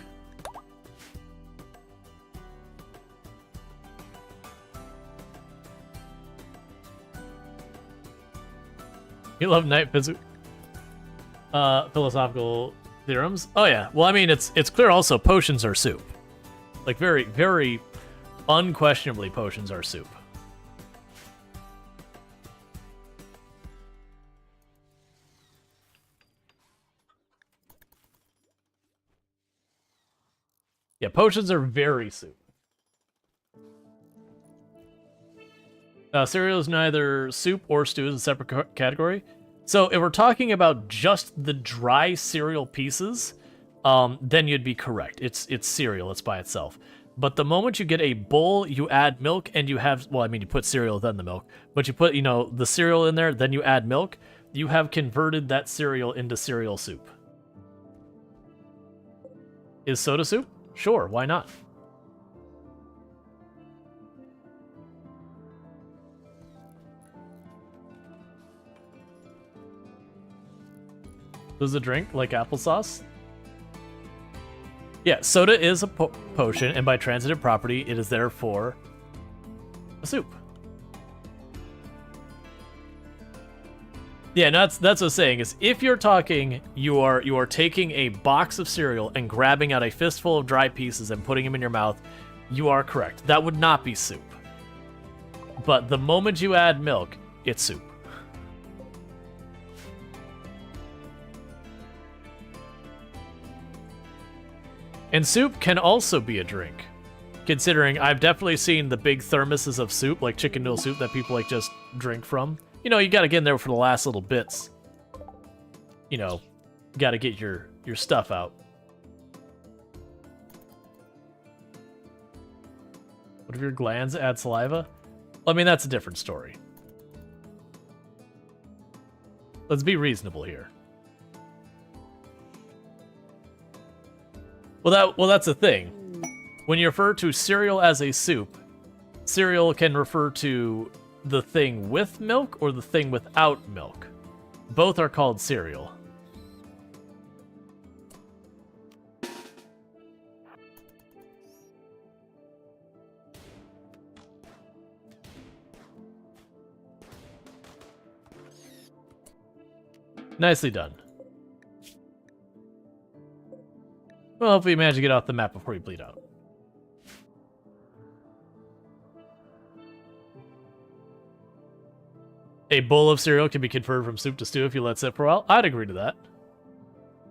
A: You love night philosophical theorems? Oh yeah. Well, I mean, it's clear also potions are soup. Like very, very unquestionably potions are soup. Yeah, potions are very soup. Cereal is neither soup or stew, is a separate category. So if we're talking about just the dry cereal pieces, then you'd be correct. It's cereal, it's by itself. But the moment you get a bowl, you add milk, and you have, well, I mean, you put cereal, then the milk. But you put, you know, the cereal in there, then you add milk, you have converted that cereal into cereal soup. Is soda soup? Sure, why not? Does it drink like applesauce? Yeah, soda is a potion, and by transitive property, it is therefore a soup. Yeah, and that's what I'm saying, is if you're talking, you are taking a box of cereal and grabbing out a fistful of dry pieces and putting them in your mouth, you are correct. That would not be soup. But the moment you add milk, it's soup. And soup can also be a drink. Considering I've definitely seen the big thermoses of soup, like chicken noodle soup, that people like just drink from. You know, you gotta get in there for the last little bits. You know, gotta get your stuff out. What if your glands add saliva? I mean, that's a different story. Let's be reasonable here. Well, that's the thing. When you refer to cereal as a soup, cereal can refer to the thing with milk or the thing without milk. Both are called cereal. Nicely done. Well, hopefully you manage to get off the map before you bleed out. A bowl of cereal can be converted from soup to stew if you let it sit for a while. I'd agree to that.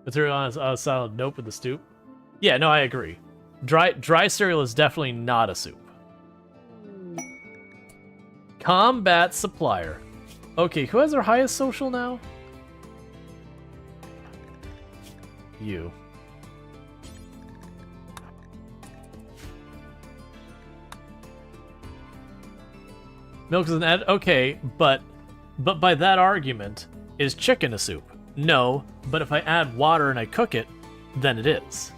A: Material on a solid nope with the stew. Yeah, no, I agree. Dry cereal is definitely not a soup. Combat supplier. Okay, who has our highest social now? You. Milk is an ed. Okay, but by that argument, is chicken a soup? No, but if I add water and I cook it, then it is.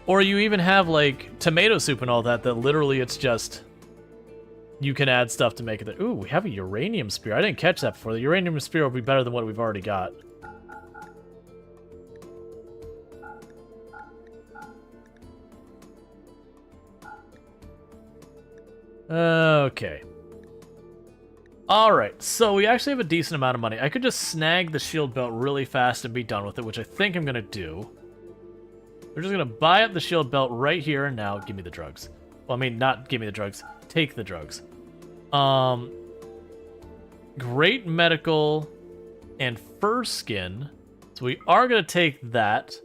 A: Or you even have, like, tomato soup and all that, that literally it's just... You can add stuff to make it... Ooh, we have a uranium spear. I didn't catch that before. The uranium spear will be better than what we've already got. Okay. Alright, so we actually have a decent amount of money. I could just snag the shield belt really fast and be done with it, which I think I'm going to do. We're just going to buy up the shield belt right here and now. Give me the drugs. Well, I mean, not give me the drugs. Take the drugs. Great medical and fur skin. So we are going to take that.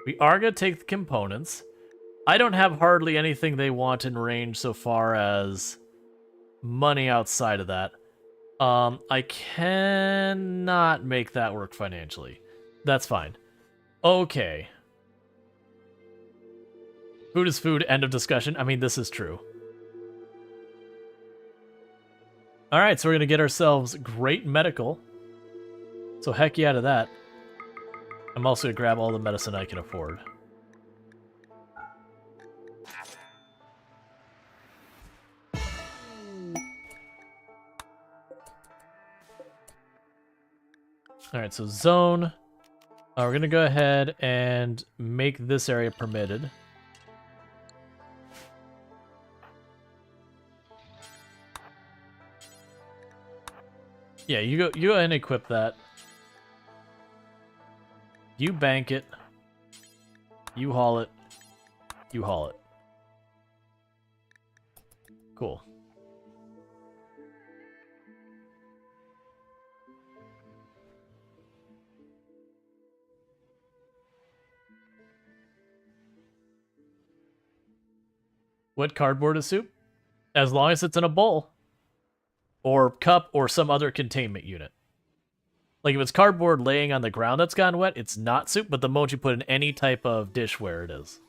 A: We are going to take the components. I don't have hardly anything they want in range so far as money outside of that. I cannot make that work financially. That's fine. Okay. Food is food, end of discussion. I mean, this is true. Alright, so we're going to get ourselves great medical. So heck yeah to that. I'm also going to grab all the medicine I can afford. Alright, so zone. We're going to go ahead and make this area permitted. Yeah, you go ahead and equip that. You bank it. You haul it. You haul it. Cool. What cardboard is soup? As long as it's in a bowl. Or cup, or some other containment unit. Like, if it's cardboard laying on the ground that's gone wet, it's not soup, but the moment you put in any type of dishware, it is.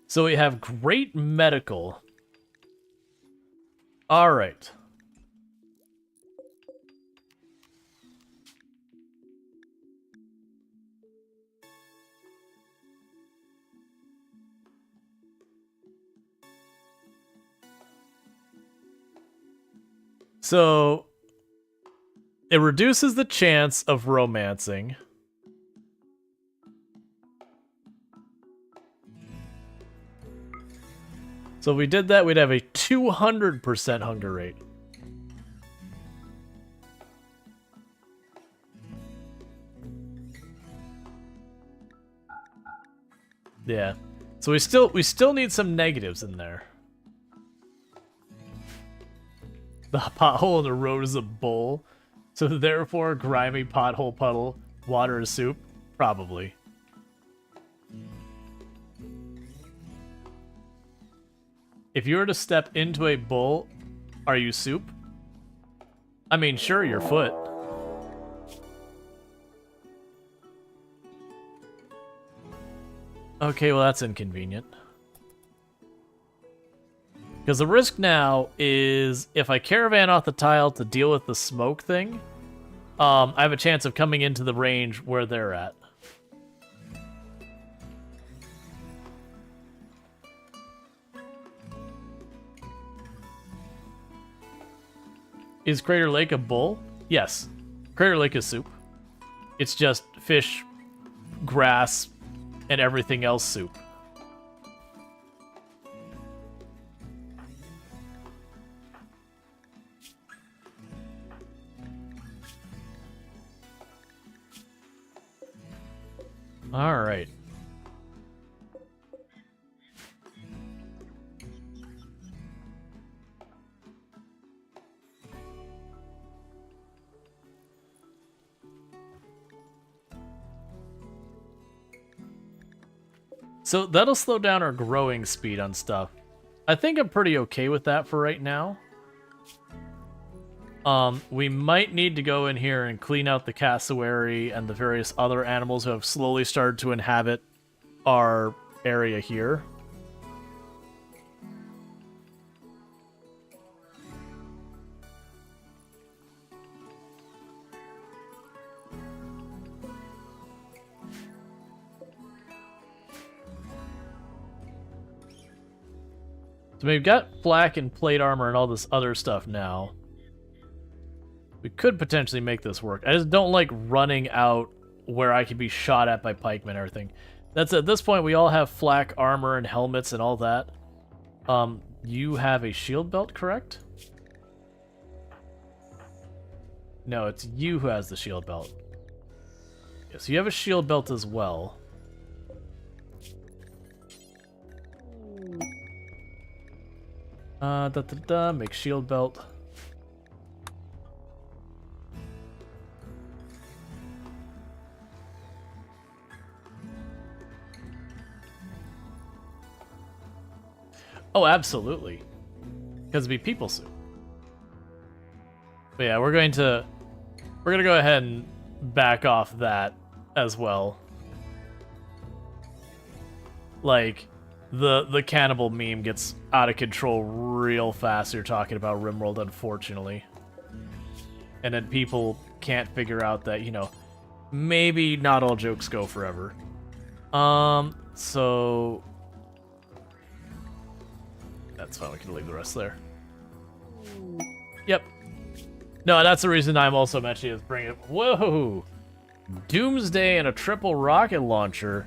A: So we have great medical. Alright. So, it reduces the chance of romancing. So if we did that, we'd have a 200% hunger rate. Yeah. So we still need some negatives in there. The pothole in the road is a bowl, so therefore grimy pothole puddle, water is soup? Probably. If you were to step into a bowl, are you soup? I mean, sure, your foot. Okay, well that's inconvenient. Because the risk now is if I caravan off the tile to deal with the smoke thing, I have a chance of coming into the range where they're at. Is Crater Lake a bowl? Yes. Crater Lake is soup. It's just fish, grass, and everything else soup. All right. So that'll slow down our growing speed on stuff. I think I'm pretty okay with that for right now. We might need to go in here and clean out the cassowary and the various other animals who have slowly started to inhabit our area here. So we've got flak and plate armor and all this other stuff now. We could potentially make this work. I just don't like running out where I could be shot at by pikemen and everything. That's at this point we all have flak armor and helmets and all that. You have a shield belt, correct? No, it's you who has the shield belt. Yes, you have a shield belt as well. Make shield belt. Oh, absolutely. Because it'd be people soup. But yeah, we're gonna go ahead and back off that as well. Like, the cannibal meme gets out of control real fast. You're talking about RimWorld, unfortunately. And then people can't figure out that, you know, maybe not all jokes go forever. So that's fine, we can leave the rest there. Yep. No, that's the reason I'm also mentioning is bring it. Whoa! Doomsday and a triple rocket launcher.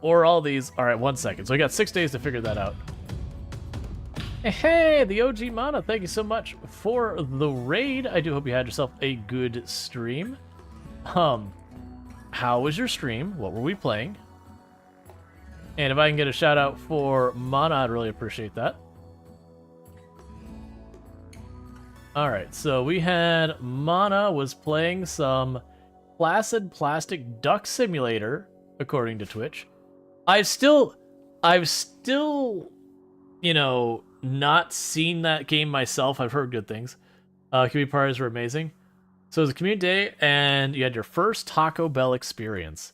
A: Or all these. Alright, 1 second. So I got 6 days to figure that out. Hey, the OG Mana, thank you so much for the raid. I do hope you had yourself a good stream. How was your stream? What were we playing? And if I can get a shout out for Mana, I'd really appreciate that. Alright, so we had Mana was playing some Placid Plastic Duck Simulator, according to Twitch. I've still, you know, not seen that game myself. I've heard good things. Community parties were amazing. So it was a community day, and you had your first Taco Bell experience.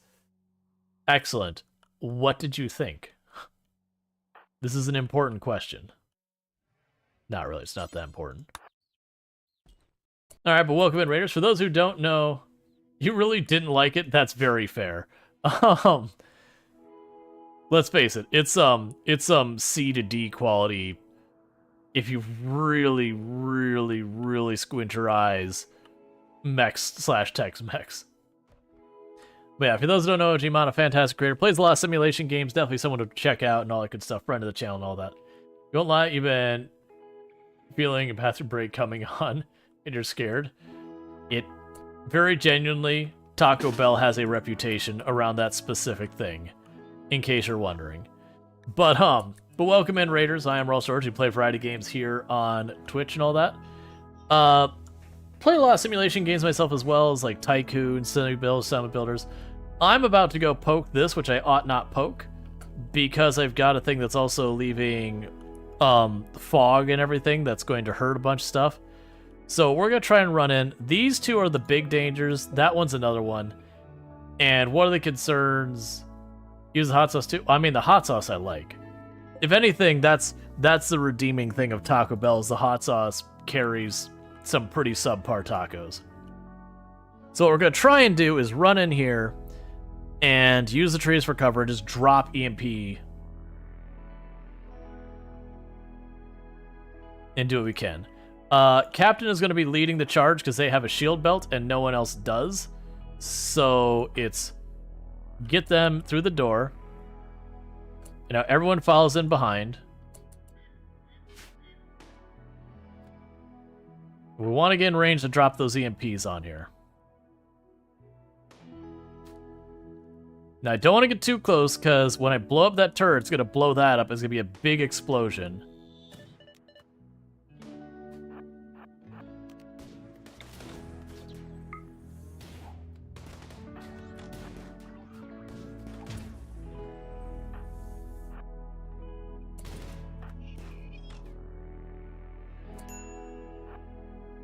A: Excellent. What did you think? This is an important question. Not really, it's not that important. Alright, but welcome in, Raiders. For those who don't know, you really didn't like it. That's very fair. Let's face it, it's C to D quality. If you really, really, really squint your eyes, mechs/Tex-Mex. But yeah, for those who don't know, OG Mon, a fantastic creator, plays a lot of simulation games, definitely someone to check out and all that good stuff, friend of the channel and all that. Don't lie, you've been feeling a bathroom break coming on, and you're scared. It very genuinely, Taco Bell has a reputation around that specific thing, in case you're wondering. But welcome in, Raiders. I am Rual Storge. We play a variety of games here on Twitch and all that. Play a lot of simulation games myself as well, as like Tycoon, Summit Builders. I'm about to go poke this, which I ought not poke, because I've got a thing that's also leaving fog and everything that's going to hurt a bunch of stuff. So we're going to try and run in. These two are the big dangers. That one's another one. And what are the concerns? Use the hot sauce too? I mean, the hot sauce I like. If anything, that's the redeeming thing of Taco Bell is the hot sauce carries some pretty subpar tacos. So what we're going to try and do is run in here and use the trees for cover and just drop EMP and do what we can. Captain is going to be leading the charge because they have a shield belt and no one else does. So it's get them through the door. You know, everyone follows in behind. We want to get in range to drop those EMPs on here. Now, I don't want to get too close, because when I blow up that turret, it's going to blow that up. It's going to be a big explosion.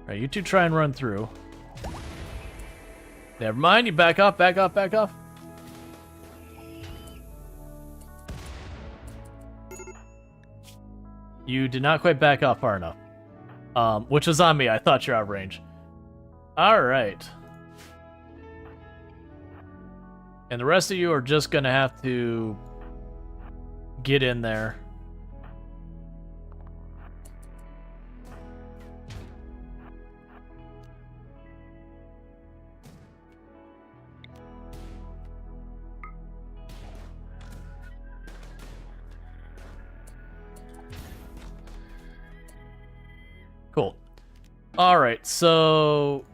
A: Alright, you two try and run through. Never mind, you back off, back off, back off. You did not quite back off far enough. Which was on me. I thought you're out of range. Alright. And the rest of you are just gonna have to get in there. Cool. Alright, so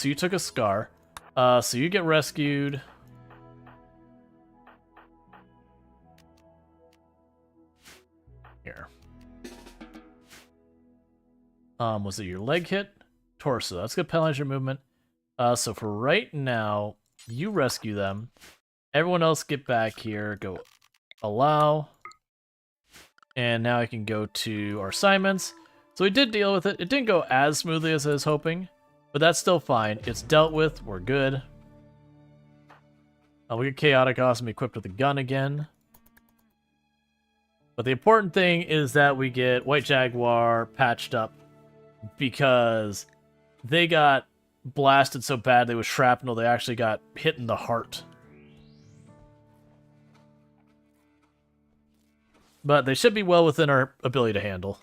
A: you took a scar. So you get rescued. Here. Was it your leg hit? Torso. That's gonna penalize your movement. So for right now, you rescue them. Everyone else get back here. Go allow. And now I can go to our assignments. So we did deal with it. It didn't go as smoothly as I was hoping, but that's still fine. It's dealt with. We're good. We get Chaotic Awesome equipped with a gun again. But the important thing is that we get White Jaguar patched up because they got blasted so badly with shrapnel they actually got hit in the heart. But they should be well within our ability to handle.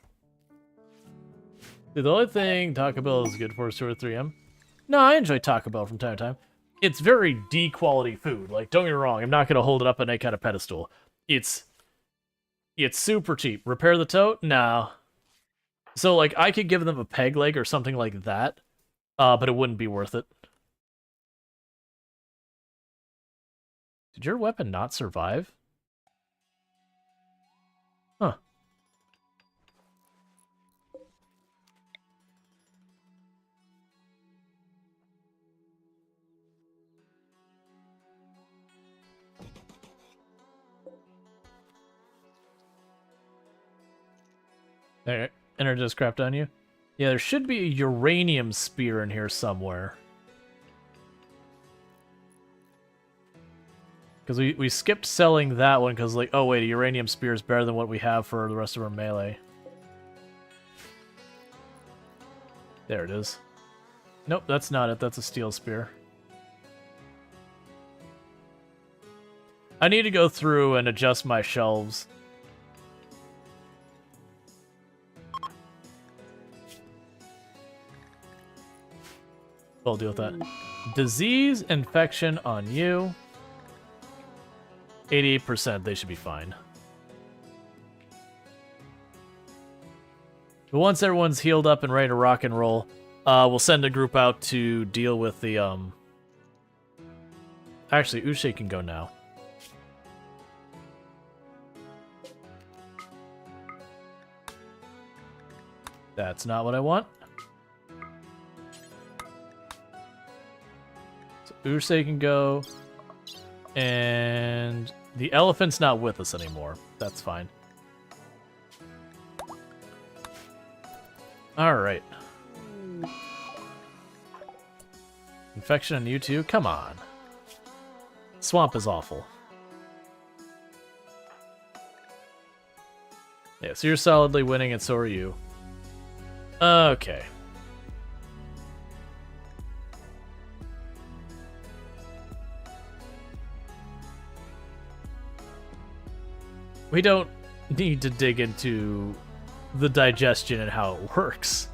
A: The only thing Taco Bell is good for is 2 or 3M. No, I enjoy Taco Bell from time to time. It's very D-quality food. Like, don't get me wrong, I'm not going to hold it up on any kind of pedestal. It's super cheap. Repair the tote? No. So, like, I could give them a peg leg or something like that, but it wouldn't be worth it. Did your weapon not survive? Huh. There, enter just crapped on you. Yeah, there should be a uranium spear in here somewhere. Because we skipped selling that one because, like, oh wait, a uranium spear is better than what we have for the rest of our melee. There it is. Nope, that's not it. That's a steel spear. I need to go through and adjust my shelves. We'll deal with that. Disease infection on you. 88%, they should be fine. But once everyone's healed up and ready to rock and roll, we'll send a group out to deal with the, Actually, Uche can go now. That's not what I want. So Uche can go. And the elephant's not with us anymore. That's fine. Alright. Infection on you too? Come on. Swamp is awful. Yeah, so you're solidly winning, and so are you. Okay. We don't need to dig into the digestion and how it works.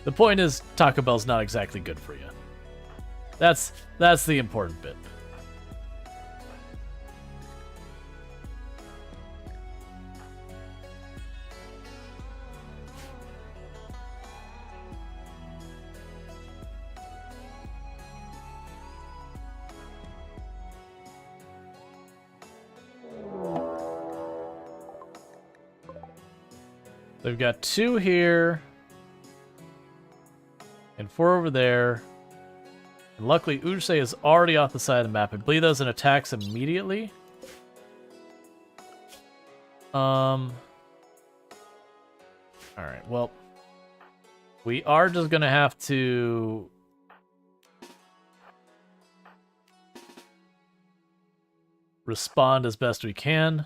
A: The point is, Taco Bell's not exactly good for you. That's the important bit. They've got 2 here. And 4 over there. And luckily, Ursay is already off the side of the map. I believe those and attacks immediately. Alright, well. We are just gonna have to... respond as best we can.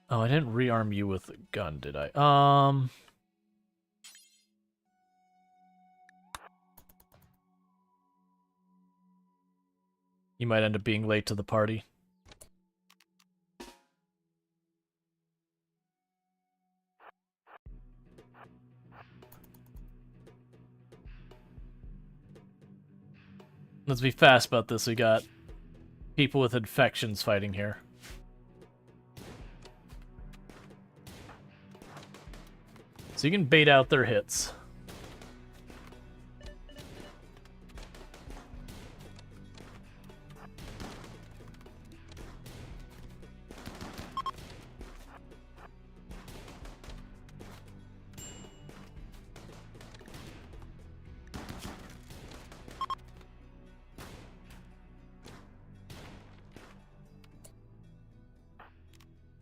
A: Oh, I didn't rearm you with a gun, did I? You might end up being late to the party. Let's be fast about this. We got people with infections fighting here. So you can bait out their hits.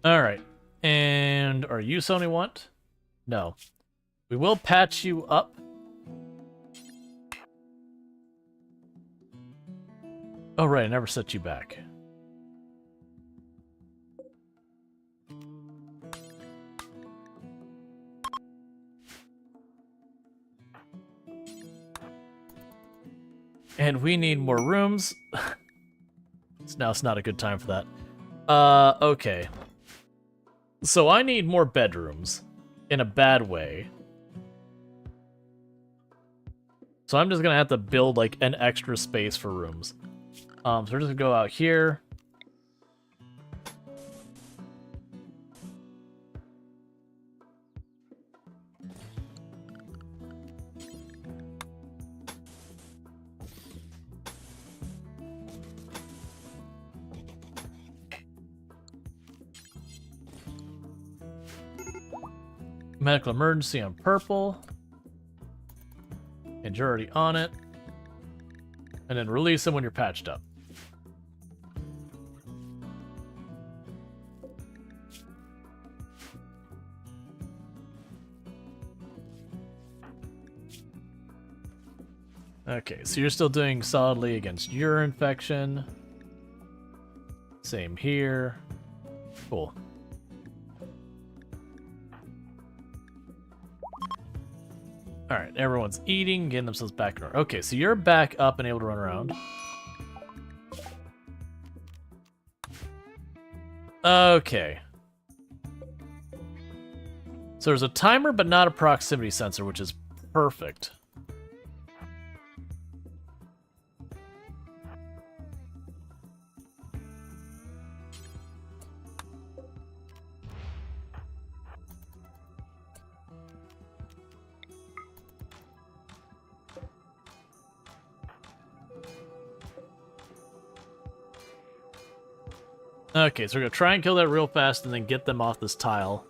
A: Alright. And are you Sony want? No. We will patch you up. Oh, right, I never set you back. And we need more rooms. Now it's not a good time for that. Okay. So I need more bedrooms. In a bad way. So I'm just gonna have to build like an extra space for rooms. So we're just gonna go out here. Medical emergency on purple. And you're already on it. And then release them when you're patched up. Okay, so you're still doing solidly against your infection. Same here. Cool. Alright, everyone's eating, getting themselves back in order. Okay, so you're back up and able to run around. Okay. So there's a timer, but not a proximity sensor, which is perfect. Okay, so we're gonna try and kill that real fast and then get them off this tile.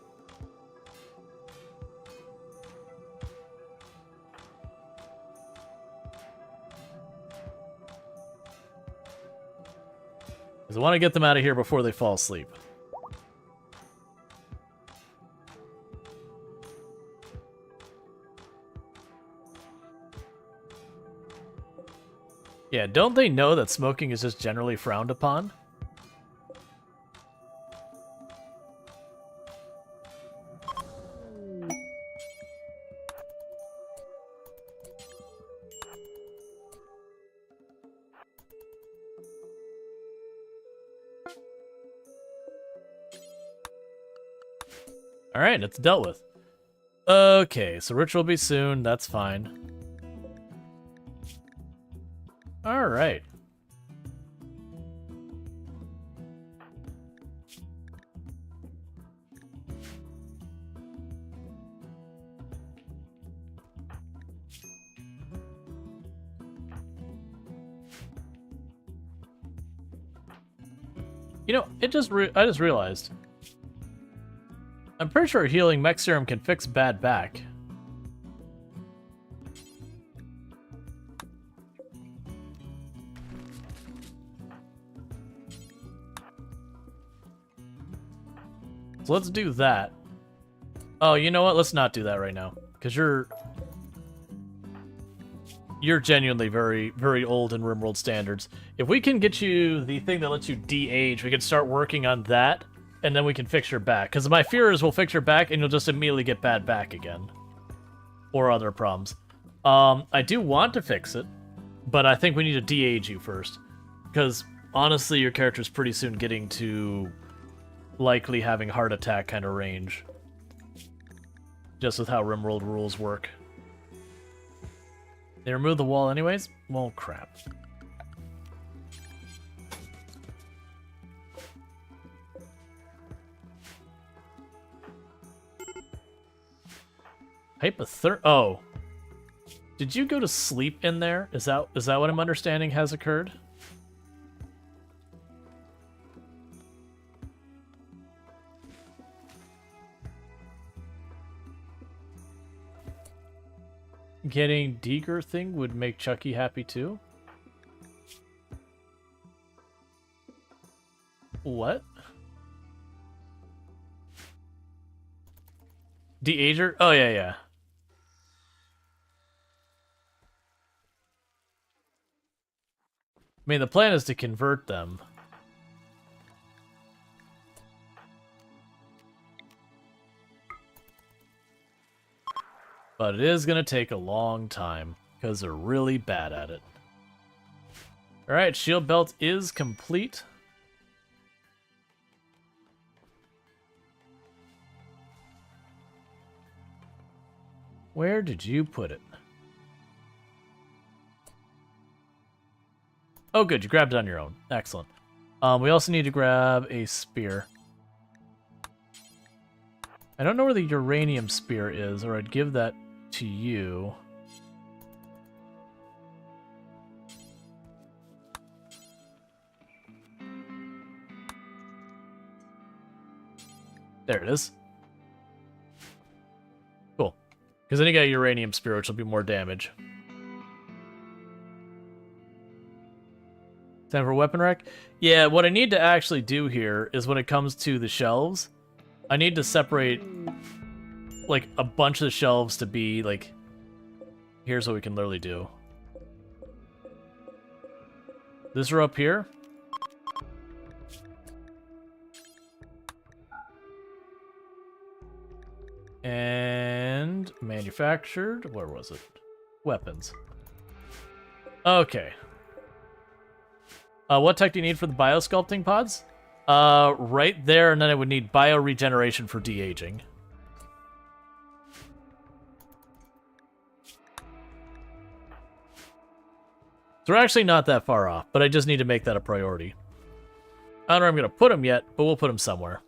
A: Because I want to get them out of here before they fall asleep. Yeah, don't they know that smoking is just generally frowned upon? Alright, it's dealt with. Okay, so ritual will be soon, that's fine. Alright. You know, I just realized. I'm pretty sure healing mech serum can fix bad back. So let's do that. Oh, you know what? Let's not do that right now. Because you're genuinely very, very old in RimWorld standards. If we can get you the thing that lets you de-age, we can start working on that, and then we can fix your back. Because my fear is we'll fix your back, and you'll just immediately get bad back again. Or other problems. I do want to fix it, but I think we need to de-age you first. Because, honestly, your character's pretty soon getting to likely having heart attack kind of range. Just with how RimWorld rules work. They removed the wall anyways? Well, crap. Oh. Did you go to sleep in there? Is that what I'm understanding has occurred? Getting Deeger thing would make Chucky happy too? What? De-ager? Oh, yeah, yeah. I mean, the plan is to convert them. But it is going to take a long time, because they're really bad at it. Alright, shield belt is complete. Where did you put it? Oh good, you grabbed it on your own. Excellent. We also need to grab a spear. I don't know where the uranium spear is, or I'd give that to you. There it is. Cool. Because then you got a uranium spear, which will be more damage. Time for weapon rack? Yeah, what I need to actually do here is when it comes to the shelves, I need to separate like a bunch of the shelves to be like, here's what we can literally do. This row up here. And manufactured, where was it? Weapons. Okay. What tech do you need for the biosculpting pods? Right there, and then I would need bioregeneration for de-aging. So we're actually not that far off, but I just need to make that a priority. I don't know where I'm going to put them yet, but we'll put them somewhere.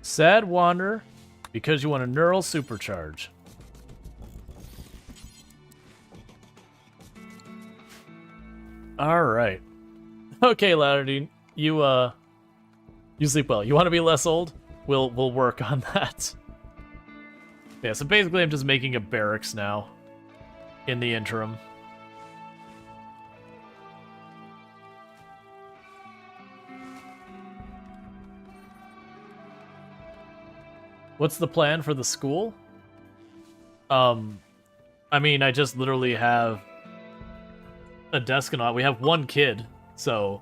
A: Sad Wander, because you want a neural supercharge. Alright. Okay, Latitude, you You sleep well. You want to be less old? We'll work on that. Yeah, so basically I'm just making a barracks now in the interim. What's the plan for the school? I mean, I just literally have a desk and all. We have one kid, so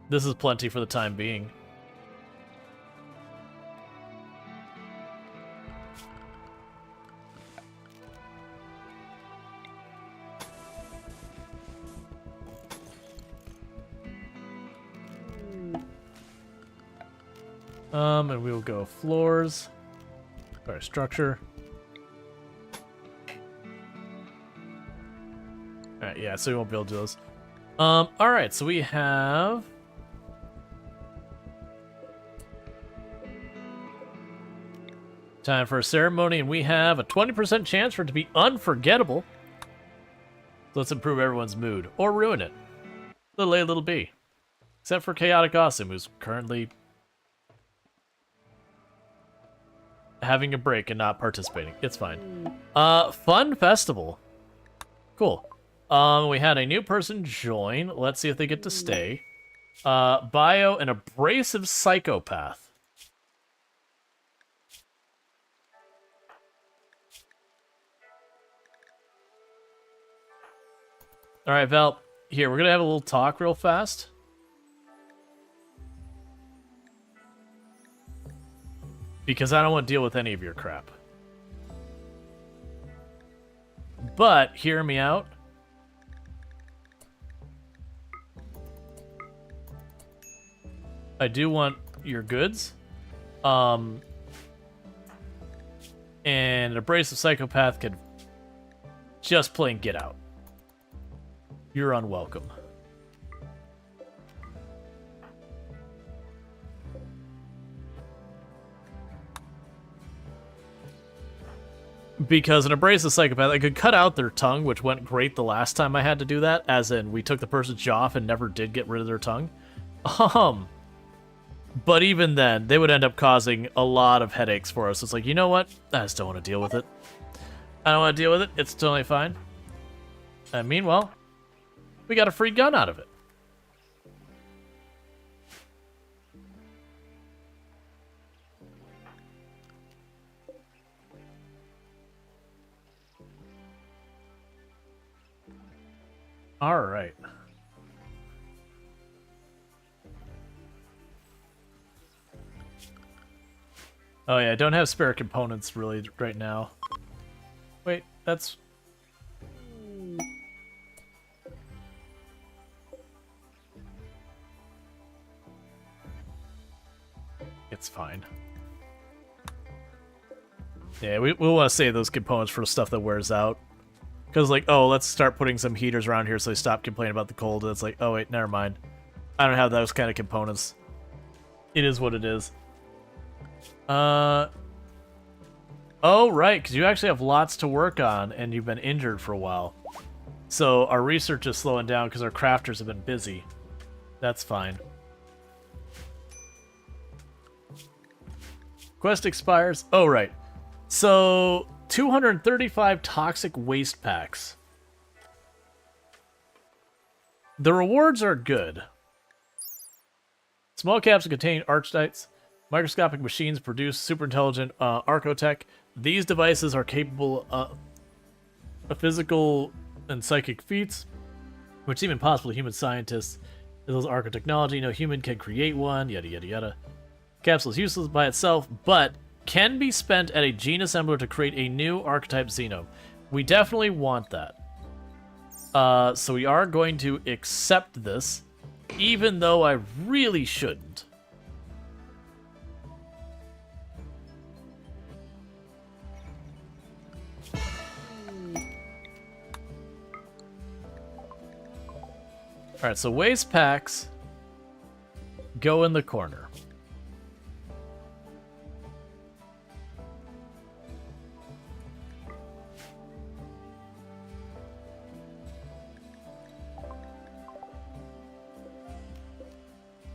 A: this is plenty for the time being. And we will go floors. Sorry, structure. Alright, yeah, so we won't be able to do those. Alright, so we have... time for a ceremony, and we have a 20% chance for it to be unforgettable. So let's improve everyone's mood, or ruin it. Little A, little B. Except for Chaotic Awesome, who's currently having a break and not participating. It's fine. Fun festival. Cool. We had a new person join. Let's see if they get to stay. Bio, an abrasive psychopath. Alright, Val. Here, we're gonna have a little talk real fast. Because I don't want to deal with any of your crap. But, hear me out. I do want your goods. And an abrasive psychopath could just plain get out. You're unwelcome. Because an abrasive psychopath, I could cut out their tongue, which went great the last time I had to do that, as in we took the person's jaw off and never did get rid of their tongue. But even then, they would end up causing a lot of headaches for us. It's like, you know what? I just don't want to deal with it. I don't want to deal with it. It's totally fine. And meanwhile, we got a free gun out of it. All right. Oh yeah, I don't have spare components really right now. Wait, that's... It's fine. Yeah, we'll want to save those components for stuff that wears out. Because, like, oh, let's start putting some heaters around here so they stop complaining about the cold. And it's like, oh, wait, never mind. I don't have those kind of components. It is what it is. Oh, right, because you actually have lots to work on, and you've been injured for a while. So our research is slowing down because our crafters have been busy. That's fine. Quest expires. Oh, right. So, 235 toxic waste packs. The rewards are good. Small capsules contain archetypes. Microscopic machines produce super intelligent archotech. These devices are capable of physical and psychic feats, which seem impossible to human scientists. As well as archotechnology, no human can create one, yada yada yada. Capsule is useless by itself, but can be spent at a gene assembler to create a new archetype xenome. We definitely want that. So we are going to accept this, even though I really shouldn't. Alright, so waste packs go in the corner.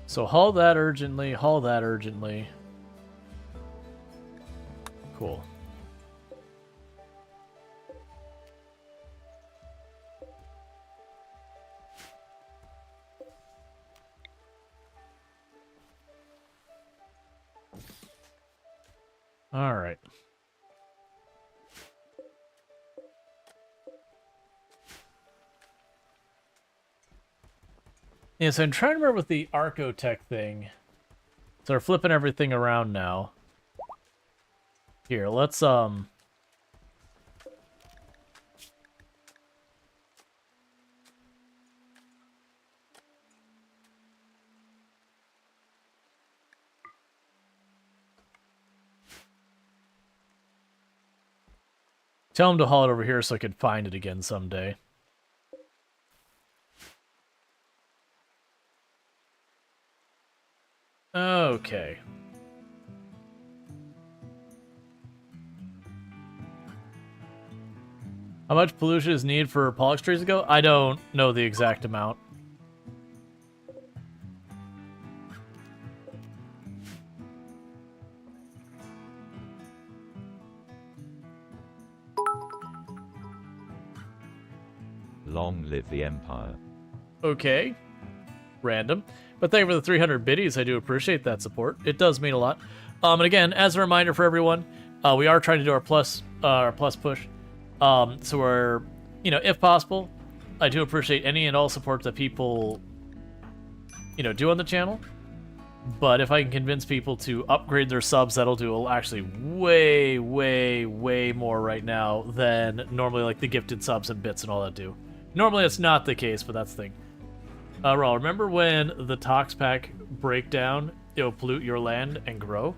A: So haul that urgently, haul that urgently. Cool. All right. Yeah, so I'm trying to remember with the Archotech thing. So we're flipping everything around now. Here, let's tell him to haul it over here so I could find it again someday. Okay. How much pollution is needed for Pollux trees to go? I don't know the exact amount.
B: Long live the Empire.
A: Okay. Random. But thank you for the 300 biddies. I do appreciate that support. It does mean a lot. And again, as a reminder for everyone, we are trying to do our plus push. So we're, if possible, I do appreciate any and all support that people, do on the channel. But if I can convince people to upgrade their subs, that'll do actually way, way, way more right now than normally like the gifted subs and bits and all that do. Normally it's not the case, but that's the thing. Rual, remember when the Tox Pack break down, it'll pollute your land and grow?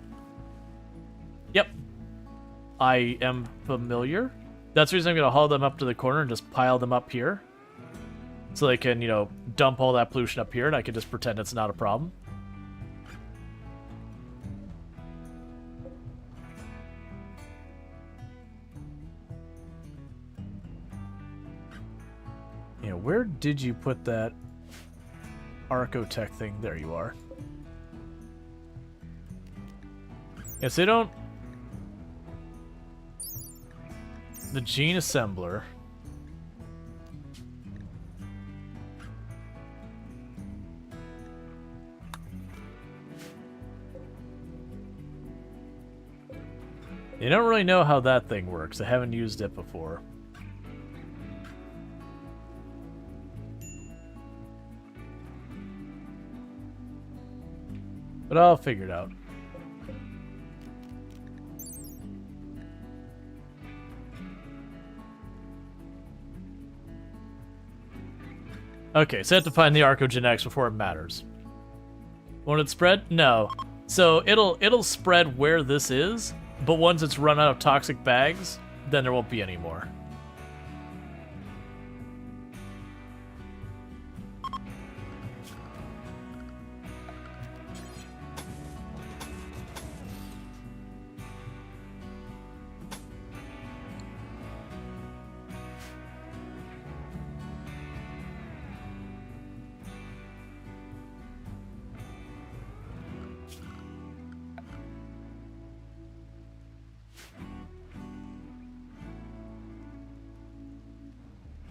A: Yep. I am familiar. That's the reason I'm going to haul them up to the corner and just pile them up here. So they can, dump all that pollution up here and I can just pretend it's not a problem. Where did you put that Archotech thing? There you are. Yes, they don't... The gene assembler. You don't really know how that thing works. I haven't used it before. But I'll figure it out. Okay, so I have to find the archogenetics before it matters. Won't it spread? No. So it'll spread where this is, but once it's run out of toxic bags, then there won't be any more.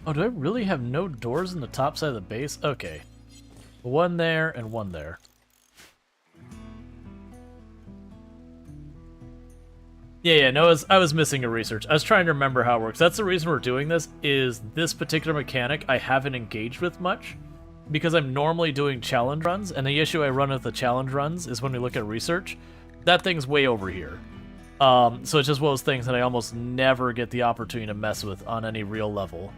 A: Oh, do I really have no doors in the top side of the base? Okay. One there and one there. Yeah, no, I was missing a research. I was trying to remember how it works. That's the reason we're doing this, is this particular mechanic I haven't engaged with much, because I'm normally doing challenge runs, and the issue I run with the challenge runs is when we look at research, that thing's way over here. So it's just one of those things that I almost never get the opportunity to mess with on any real level.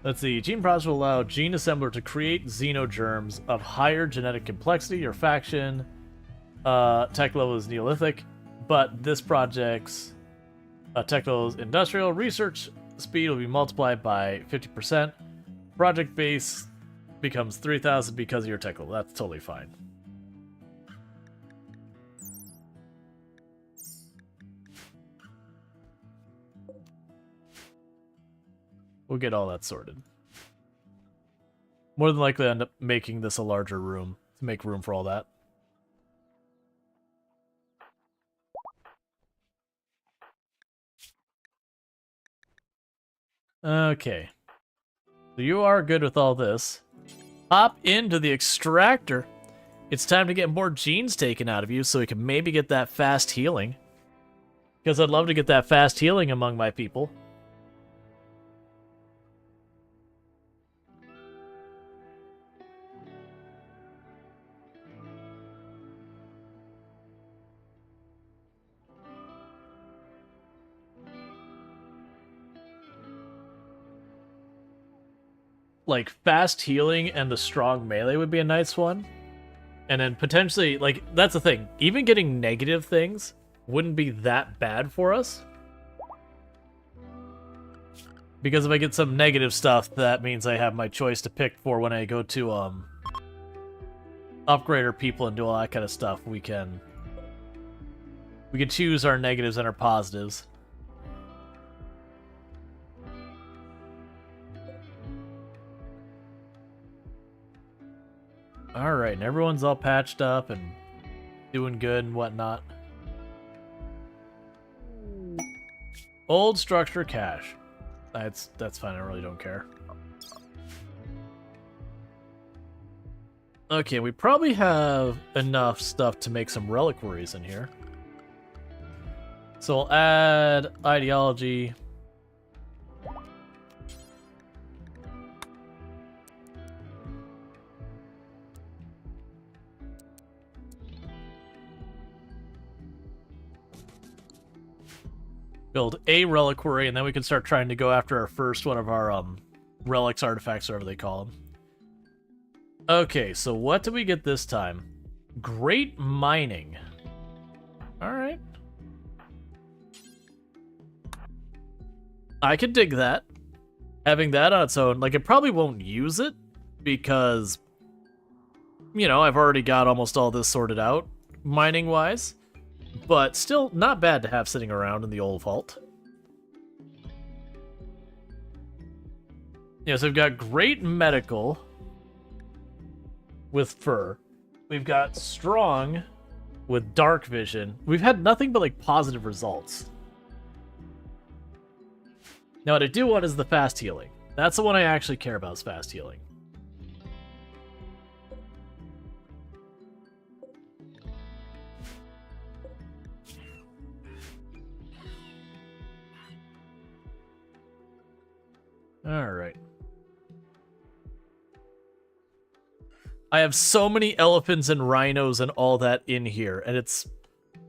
A: Let's see. Gene processor will allow gene assembler to create xenogerms of higher genetic complexity. Your faction tech level is Neolithic, but this project's tech level is industrial. Research speed will be multiplied by 50%. Project base becomes 3,000 because of your tech level. That's totally fine. We'll get all that sorted. More than likely end up making this a larger room to make room for all that. Okay. So you are good with all this. Hop into the extractor. It's time to get more genes taken out of you so we can maybe get that fast healing. Because I'd love to get that fast healing among my people. Like, fast healing and the strong melee would be a nice one. And then potentially, like, that's the thing. Even getting negative things wouldn't be that bad for us. Because if I get some negative stuff, that means I have my choice to pick for when I go to, upgrade our people and do all that kind of stuff. We can choose our negatives and our positives. Alright, and everyone's all patched up and doing good and whatnot. Old structure cache. That's fine, I really don't care. Okay, we probably have enough stuff to make some reliquaries in here. So I'll add ideology. Build a reliquary, and then we can start trying to go after our first one of our relics, artifacts, whatever they call them. Okay, so what do we get this time? Great mining. Alright. I could dig that. Having that on its own, like, it probably won't use it, because, you know, I've already got almost all this sorted out, mining-wise. But still, not bad to have sitting around in the old vault. Yeah, so we've got great medical with fur. We've got strong with dark vision. We've had nothing but, like, positive results. Now, what I do want is the fast healing. That's the one I actually care about, is fast healing. Alright. I have so many elephants and rhinos and all that in here, and it's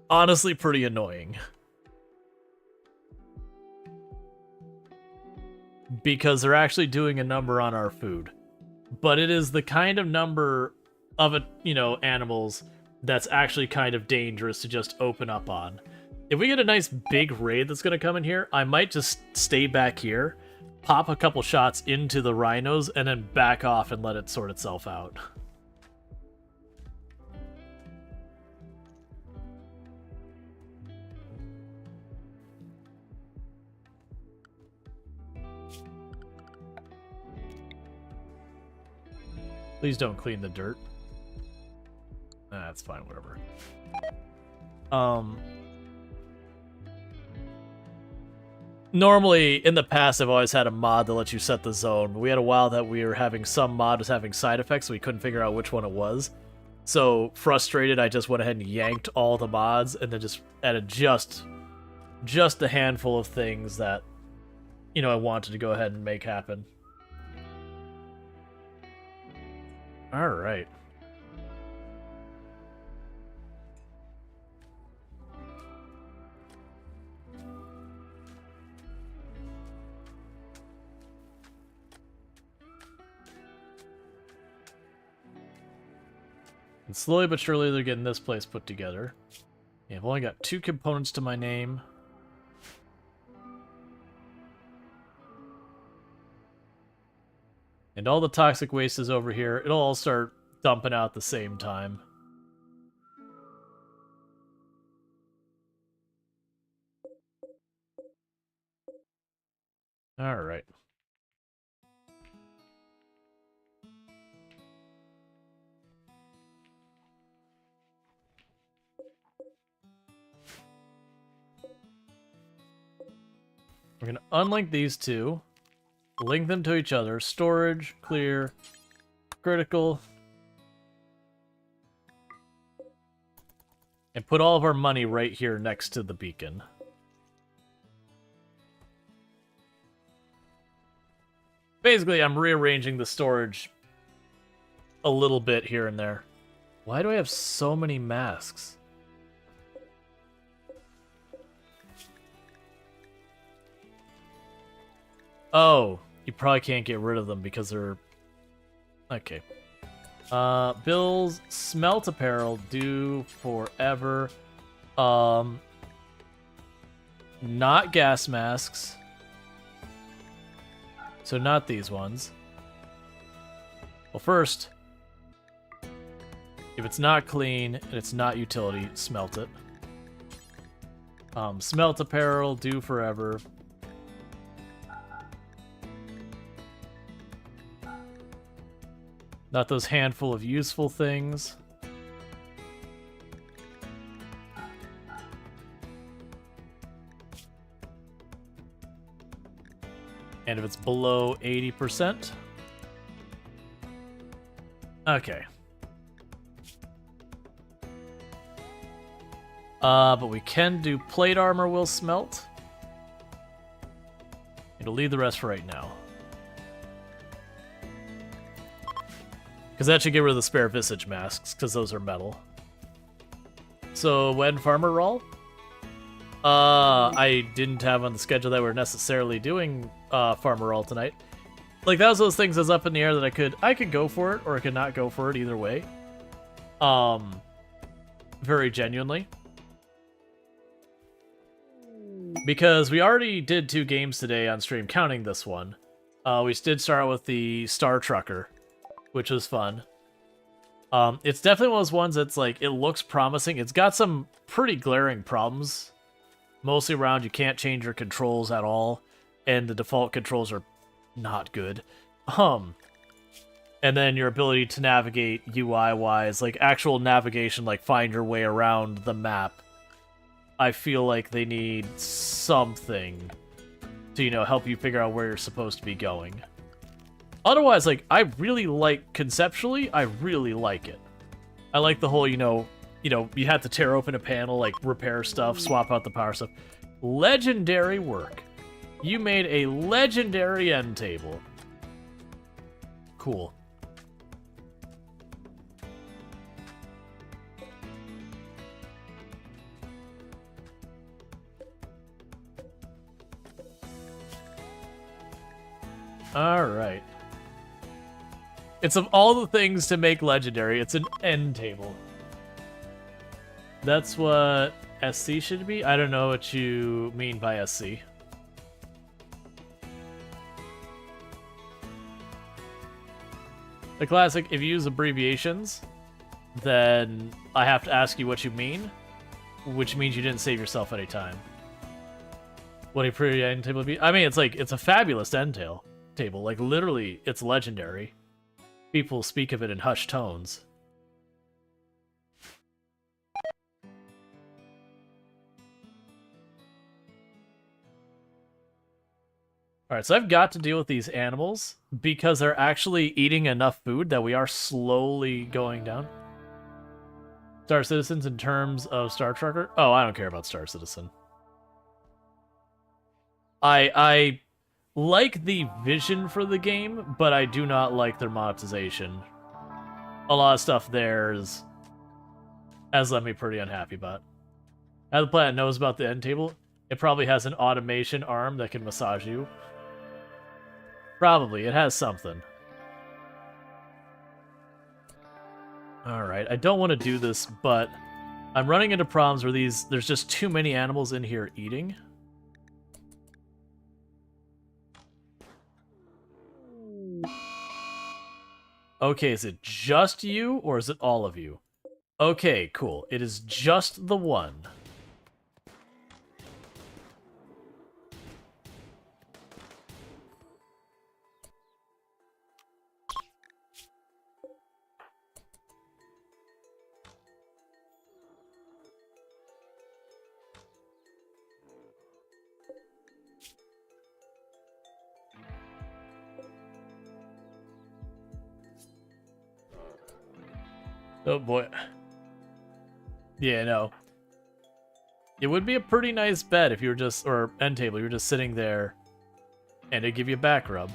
A: honestly pretty annoying. Because they're actually doing a number on our food. But it is the kind of number of, animals that's actually kind of dangerous to just open up on. If we get a nice big raid that's going to come in here, I might just stay back here, pop a couple shots into the rhinos, and then back off and let it sort itself out. Please don't clean the dirt. That's fine, whatever. Normally, in the past, I've always had a mod that lets you set the zone, but we had a while that we were having some mod was having side effects, so we couldn't figure out which one it was. So, frustrated, I just went ahead and yanked all the mods, and then just added just a handful of things that, I wanted to go ahead and make happen. Alright. And slowly but surely they're getting this place put together. Yeah, I've only got 2 components to my name. And all the toxic waste is over here. It'll all start dumping out at the same time. Alright. We're gonna unlink these two, link them to each other. Storage, clear, critical. And put all of our money right here next to the beacon. Basically, I'm rearranging the storage a little bit here and there. Why do I have so many masks? Oh, you probably can't get rid of them because they're... Okay. Bills, smelt apparel, due forever. Not gas masks. So not these ones. Well, first, if it's not clean and it's not utility, smelt it. Smelt apparel, due forever. Not those handful of useful things. And if it's below 80%. Okay. But we can do plate armor will smelt. It'll leave the rest for right now. Because that should get rid of the spare visage masks, because those are metal. So, when Farmer Rual? I didn't have on the schedule that we're necessarily doing Farmer Rual tonight. Like, that was those things that's up in the air that I could go for it, or I could not go for it either way. Very genuinely. Because we already did 2 games today on stream, counting this one. We did start with the Star Trucker, which was fun. It's definitely one of those ones that's like, it looks promising. It's got some pretty glaring problems. Mostly around you can't change your controls at all, and the default controls are not good. And then your ability to navigate UI-wise, like actual navigation, like find your way around the map, I feel like they need something to, you know, help you figure out where you're supposed to be going. Otherwise, like, I really like, conceptually, I really like it. I like the whole, you know, you have to tear open a panel, like, repair stuff, swap out the power stuff. Legendary work. You made a legendary end table. Cool. Alright. It's of all the things to make legendary, it's an end table. That's what SC should be? I don't know what you mean by SC. The classic, if you use abbreviations, then I have to ask you what you mean, which means you didn't save yourself any time. What a pretty end table would be? I mean, it's like, it's a fabulous end table. Like, literally, it's legendary. People speak of it in hushed tones. Alright, so I've got to deal with these animals because they're actually eating enough food that we are slowly going down. Star Citizens in terms of Star Trucker? Oh, I don't care about Star Citizen. I like the vision for the game, but I do not like their monetization. A lot of stuff there has left me pretty unhappy about. Now the planet knows about the end table. It probably has an automation arm that can massage you. Probably. It has something. Alright, I don't want to do this, but I'm running into problems where there's just too many animals in here eating. Okay, is it just you, or is it all of you? Okay, cool. It is just the one. Oh boy. Yeah, no. It would be a pretty nice bed if you were just, or end table, you were just sitting there and it'd give you a back rub.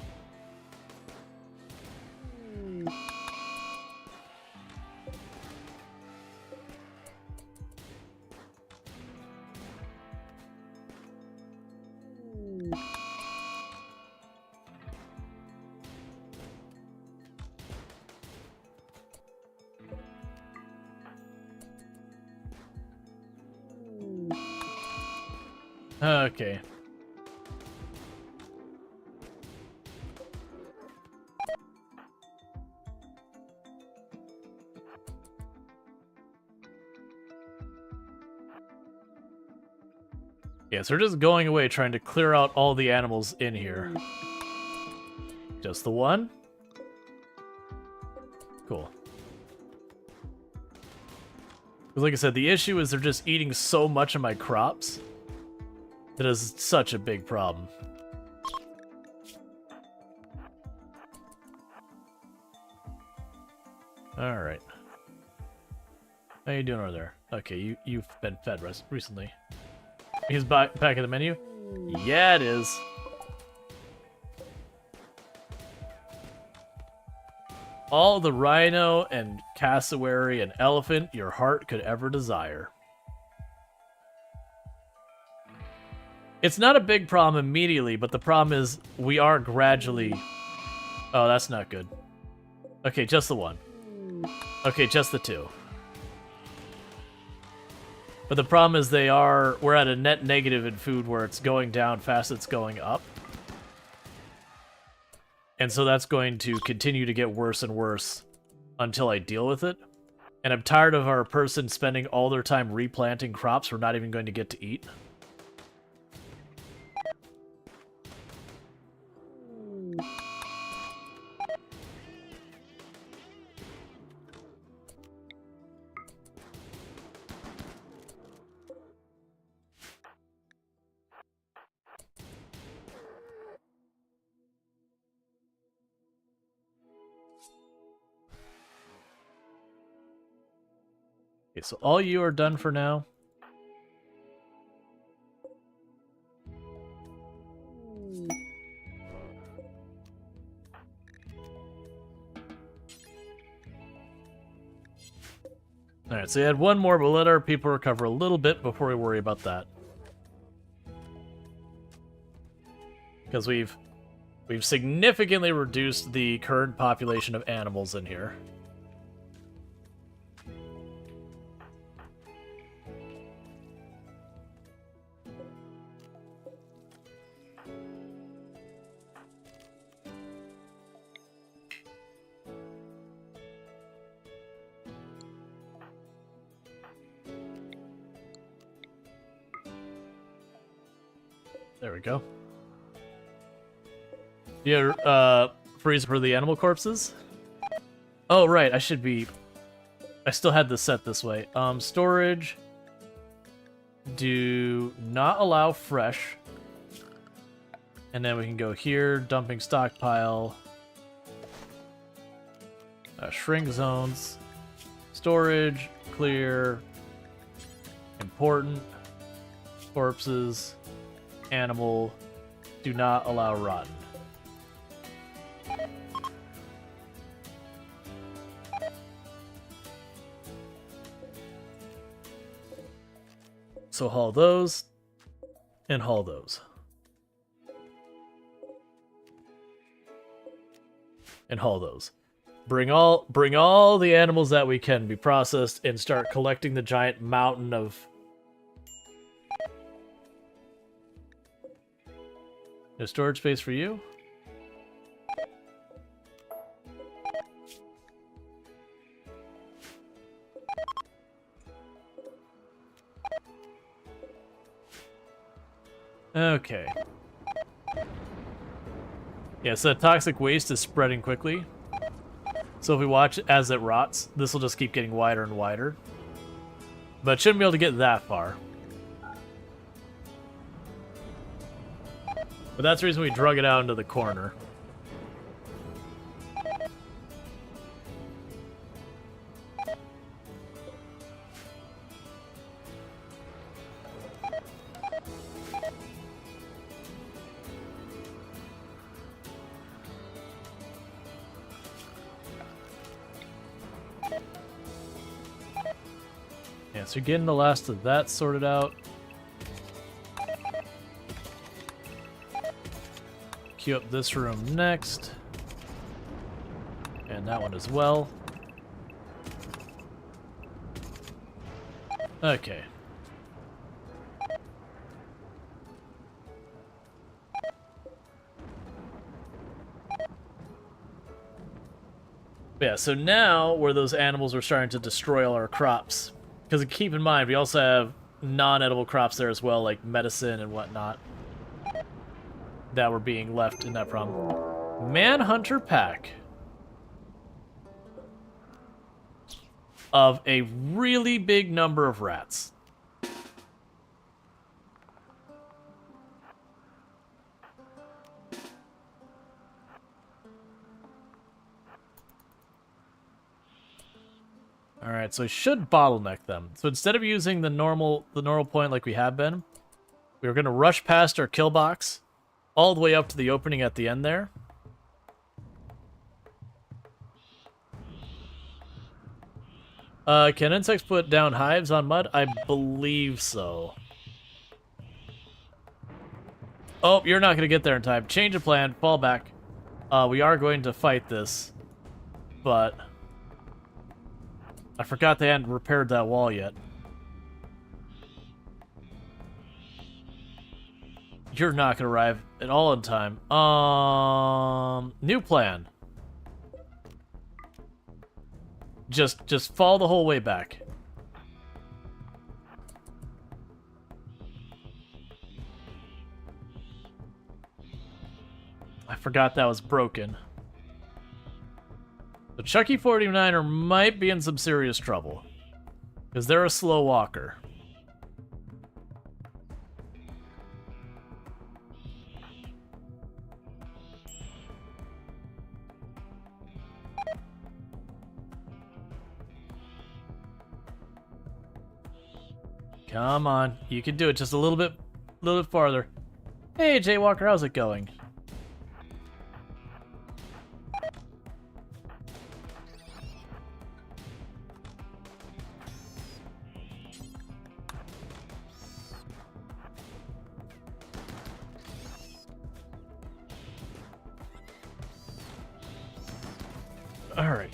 A: Okay. Yeah, so we're just going away trying to clear out all the animals in here. Just the one? Cool. Because like I said, the issue is they're just eating so much of my crops. That is such a big problem. Alright. How you doing over there? Okay, you've been fed recently. He's back at the menu? Yeah, it is. All the rhino and cassowary and elephant your heart could ever desire. It's not a big problem immediately, but the problem is we are gradually... Oh, that's not good. Okay, just the one. Okay, just the two. But the problem is we're at a net negative in food where it's going down fast, it's going up. And so that's going to continue to get worse and worse until I deal with it. And I'm tired of our person spending all their time replanting crops we're not even going to get to eat. Okay, so all you are done for now. Alright, so you had one more, but let our people recover a little bit before we worry about that. Because we've significantly reduced the current population of animals in here. There we go. Yeah, freeze for the animal corpses? Oh, right, I still had this set this way. Storage. Do not allow fresh. And then we can go here, dumping stockpile. Shrink zones. Storage, clear. Important. Corpses. Animal, do not allow rotten. So haul those, and haul those. And haul those. Bring all the animals that we can be processed and start collecting the giant mountain of... No storage space for you? Okay. Yeah, so toxic waste is spreading quickly. So if we watch as it rots, this will just keep getting wider and wider. But shouldn't be able to get that far. But that's the reason we drug it out into the corner. Alright, so getting the last of that sorted out. Queue up this room next. And that one as well. Okay. Yeah, so now where those animals are starting to destroy all our crops. Because keep in mind, we also have non-edible crops there as well, like medicine and whatnot, that were being left in that problem. Manhunter pack of a really big number of rats. Alright, so I should bottleneck them. So instead of using the normal point like we have been, we're going to rush past our kill box all the way up to the opening at the end there. Can insects put down hives on mud? I believe so. Oh, you're not going to get there in time. Change of plan. Fall back. We are going to fight this, but I forgot they hadn't repaired that wall yet. You're not going to arrive at all in time. New plan. Just fall the whole way back. I forgot that was broken. The Chucky 49er might be in some serious trouble, because they're a slow walker. Come on, you can do it just a little bit farther. Hey, Jaywalker, how's it going? All right.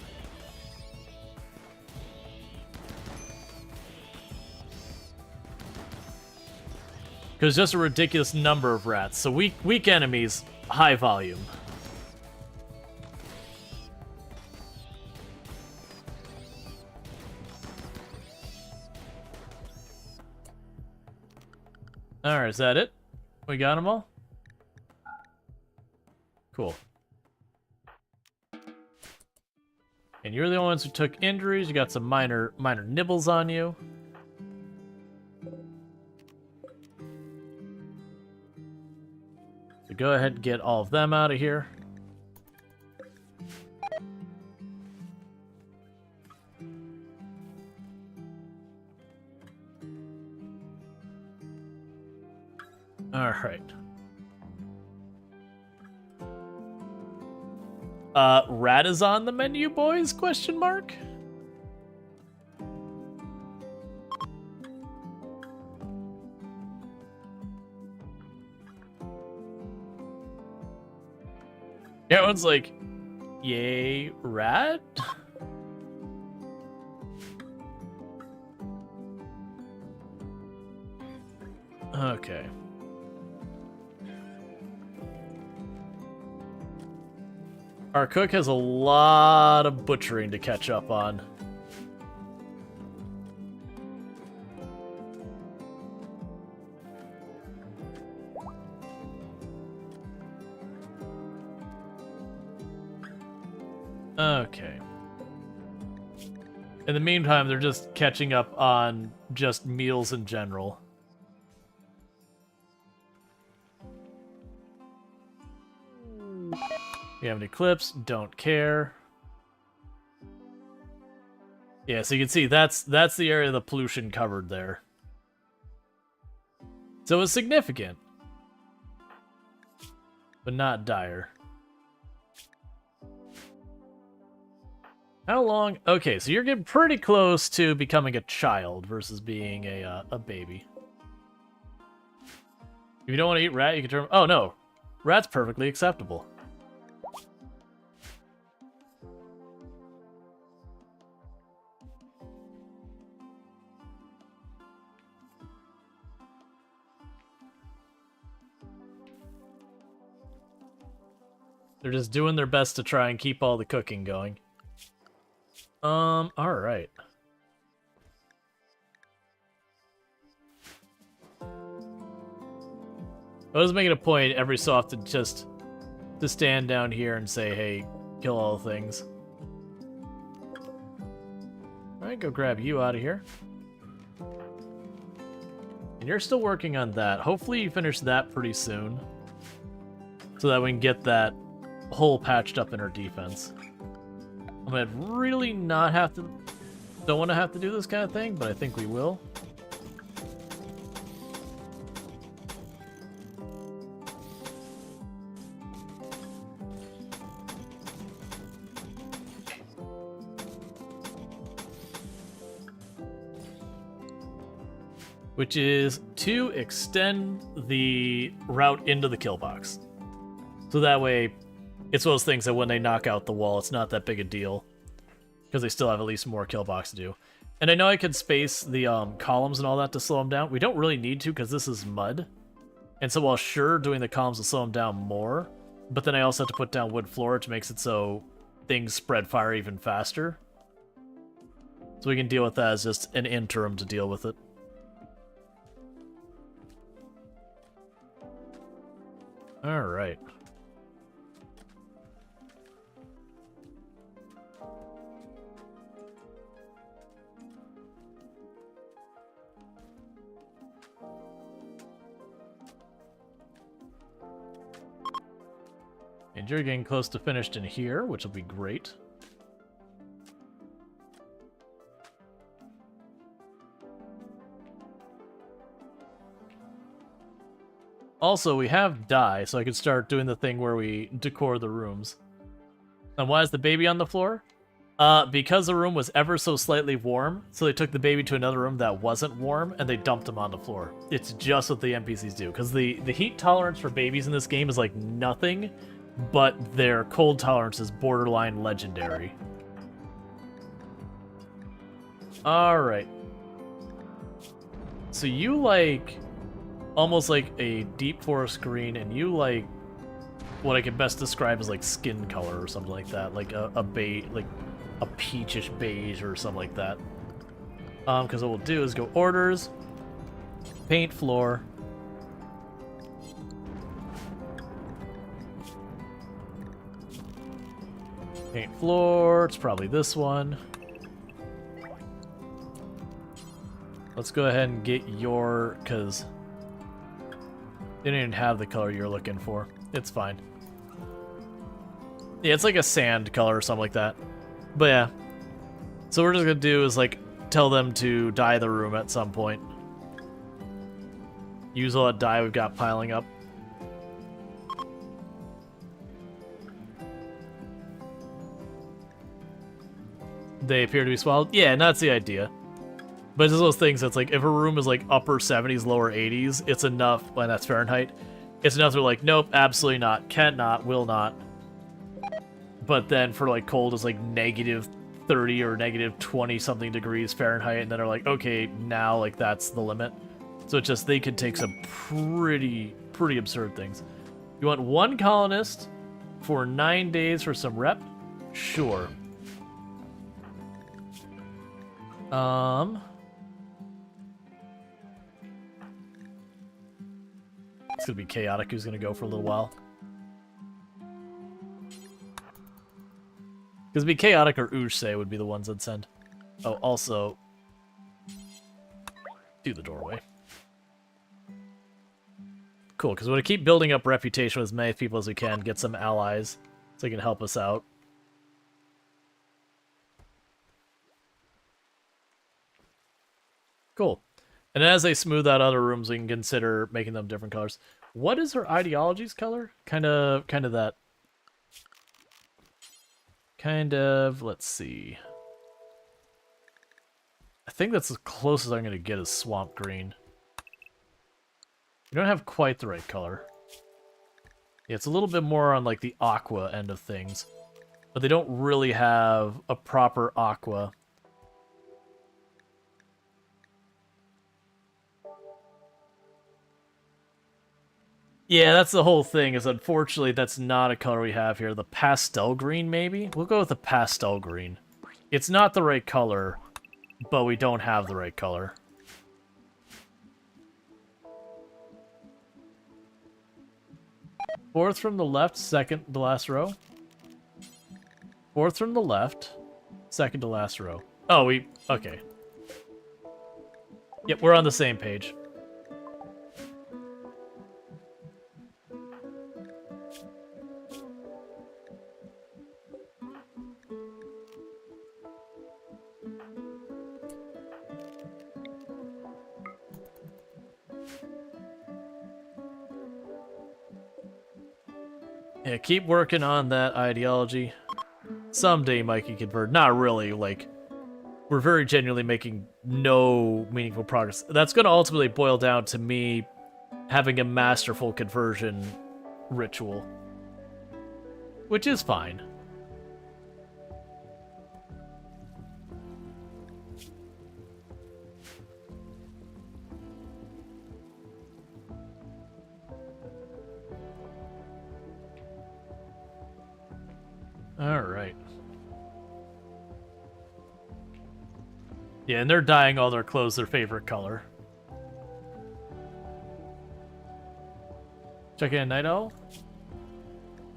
A: Because just a ridiculous number of rats. So weak enemies, high volume. Alright, is that it? We got them all? Cool. And you're the only ones who took injuries. You got some minor nibbles on you. So go ahead and get all of them out of here. All right. Rat is on the menu, boys? Question mark. Everyone's like, yay, rat? Okay. Our cook has a lot of butchering to catch up on. Okay. In the meantime, they're just catching up on just meals in general. You have any clips? Don't care. Yeah, so you can see that's the area of the pollution covered there. So it's significant, but not dire. How long? Okay, so you're getting pretty close to becoming a child versus being a baby. If you don't want to eat rat, you can turn... Oh, no. Rat's perfectly acceptable. They're just doing their best to try and keep all the cooking going. Alright. I was making a point every so often just to stand down here and say, hey, kill all the things. Alright, go grab you out of here. And you're still working on that. Hopefully you finish that pretty soon. So that we can get that hole patched up in our defense. I'm gonna really not have to... Don't want to have to do this kind of thing, but I think we will. Which is to extend the route into the kill box. So that way, it's one of those things that when they knock out the wall, it's not that big a deal. Because they still have at least more kill box to do. And I know I could space the columns and all that to slow them down. We don't really need to because this is mud. And so while sure, doing the columns will slow them down more, but then I also have to put down wood floor, which makes it so things spread fire even faster. So we can deal with that as just an interim to deal with it. Alright. And you're getting close to finished in here, which will be great. Also, we have dye, so I could start doing the thing where we decor the rooms. And why is the baby on the floor? Because the room was ever so slightly warm, so they took the baby to another room that wasn't warm, and they dumped him on the floor. It's just what the NPCs do, because the heat tolerance for babies in this game is like nothing, but their cold tolerance is borderline legendary. Alright. So you like... almost like a deep forest green, and you like what I could best describe as like skin color or something like that, like a beige, like a peachish beige or something like that. Because what we'll do is go orders, paint floor, paint floor. It's probably this one. Let's go ahead and get your, because they didn't even have the color you're looking for. It's fine. Yeah, it's like a sand color or something like that. But yeah. So what we're just gonna do is like tell them to dye the room at some point. Use all that dye we've got piling up. They appear to be swallowed? Yeah, and that's the idea. But it's just those things that's like, if a room is like upper 70s, lower 80s, it's enough, when that's Fahrenheit, it's enough they're like, nope, absolutely not, cannot, will not. But then for like cold is like negative 30 or negative 20 something degrees Fahrenheit, and then they're like, okay, now like that's the limit. So it's just, they could take some pretty absurd things. You want one colonist for 9 days for some rep? Sure. It's gonna be Chaotic who's gonna go for a little while. Because it'd be Chaotic or Ushse would be the ones I'd send. Oh, also, do the doorway. Cool, because we want to keep building up reputation with as many people as we can, get some allies so they can help us out. Cool. And as they smooth out other rooms, we can consider making them different colors. What is her ideology's color? Kind of that kind of, let's see. I think that's as close as I'm going to get is swamp green. We don't have quite the right color. Yeah, it's a little bit more on like the aqua end of things. But they don't really have a proper aqua. Yeah, that's the whole thing, is unfortunately that's not a color we have here. The pastel green, maybe? We'll go with the pastel green. It's not the right color, but we don't have the right color. Fourth from the left, second to last row. Fourth from the left, second to last row. Oh, okay. Yep, we're on the same page. Yeah, keep working on that ideology. Someday Mike can convert. Not really, like, we're very genuinely making no meaningful progress. That's going to ultimately boil down to me having a masterful conversion ritual. Which is fine. Alright. Yeah, and they're dyeing all their clothes their favorite color. Check in Night Owl?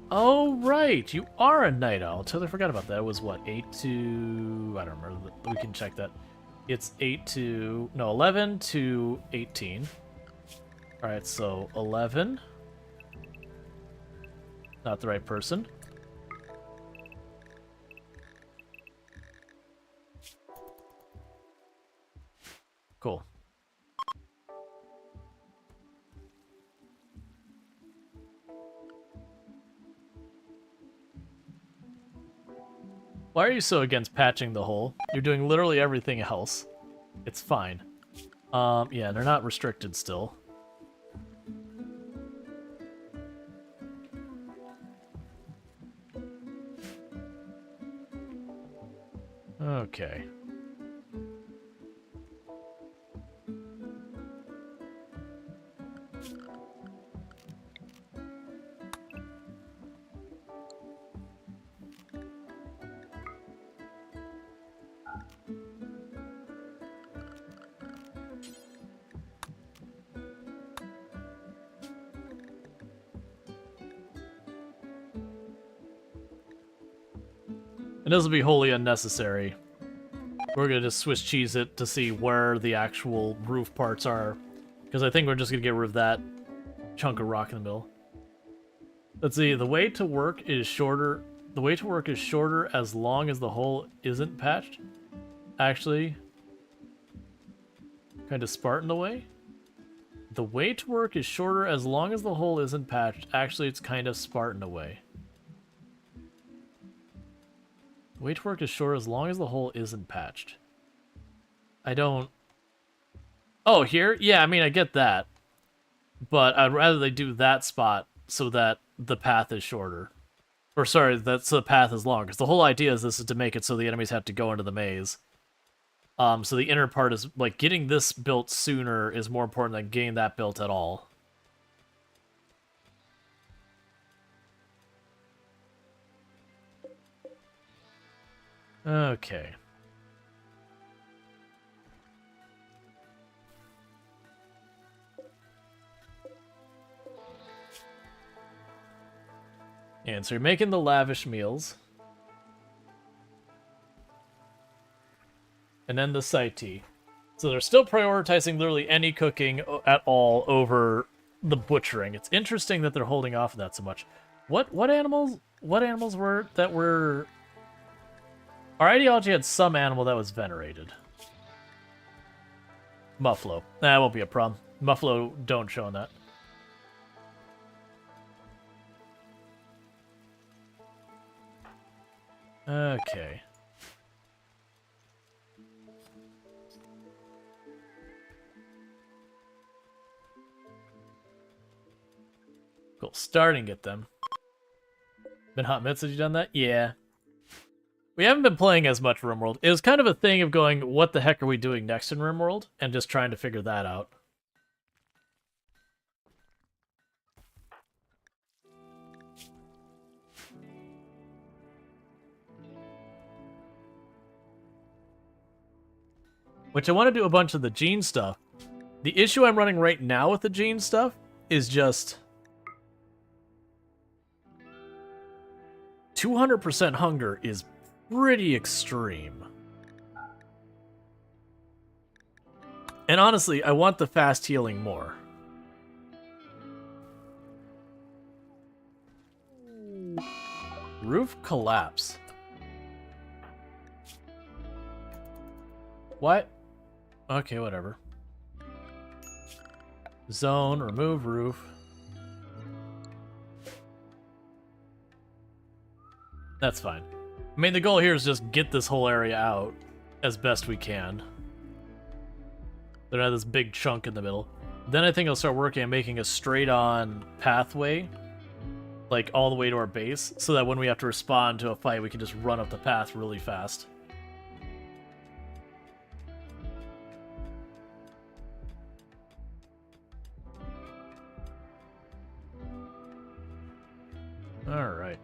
A: Oh, right! You are a Night Owl. Totally forgot about that. It was what, 8 to... I don't remember. We can check that. It's 8 to... No, 11 to 18. Alright, so 11. Not the right person. Cool. Why are you so against patching the hole? You're doing literally everything else. It's fine. Yeah, they're not restricted still. Okay. And this will be wholly unnecessary. We're gonna just Swiss cheese it to see where the actual roof parts are. Because I think we're just gonna get rid of that chunk of rock in the middle. Let's see, the way to work is shorter. The way to work is shorter as long as the hole isn't patched. Actually, kind of Spartan the way. The way to work is shorter as long as the hole isn't patched. Actually, it's kind of Spartan away. Way to work is short as long as the hole isn't patched. I don't... Oh, here? Yeah, I mean, I get that. But I'd rather they do that spot so that the path is shorter. Or, sorry, that so the path is long. Because the whole idea is this is to make it so the enemies have to go into the maze. So the inner part is, like, getting this built sooner is more important than getting that built at all. Okay. And so you're making the lavish meals. And then the side tea. So they're still prioritizing literally any cooking at all over the butchering. It's interesting that they're holding off on that so much. What animals were that were... Our ideology had some animal that was venerated. Muffalo. That won't be a problem. Muffalo don't show on that. Okay. Cool. Starting at them. Been hot minutes since you done that? Yeah. We haven't been playing as much RimWorld. It was kind of a thing of going, what the heck are we doing next in RimWorld? And just trying to figure that out. Which I want to do a bunch of the gene stuff. The issue I'm running right now with the gene stuff is just 200% hunger is pretty extreme. And honestly, I want the fast healing more. Roof collapse. What? Okay, whatever. Zone, remove roof. That's fine. I mean, the goal here is just get this whole area out as best we can. Then I have this big chunk in the middle. Then I think I'll start working on making a straight-on pathway, like all the way to our base, so that when we have to respond to a fight, we can just run up the path really fast. All right.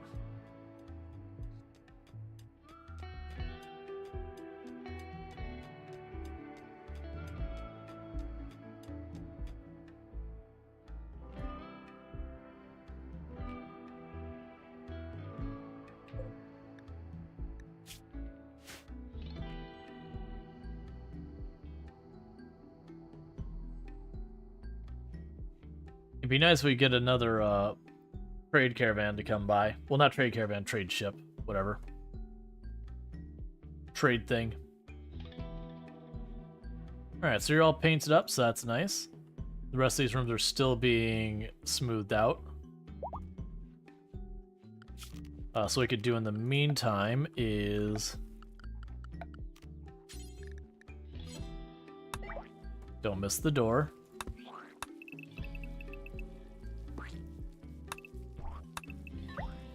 A: It'd be nice if we get another trade caravan to come by. Well, not trade caravan, trade ship, whatever. Trade thing. Alright, so you're all painted up, so that's nice. The rest of these rooms are still being smoothed out. So what we could do in the meantime is... Don't miss the door.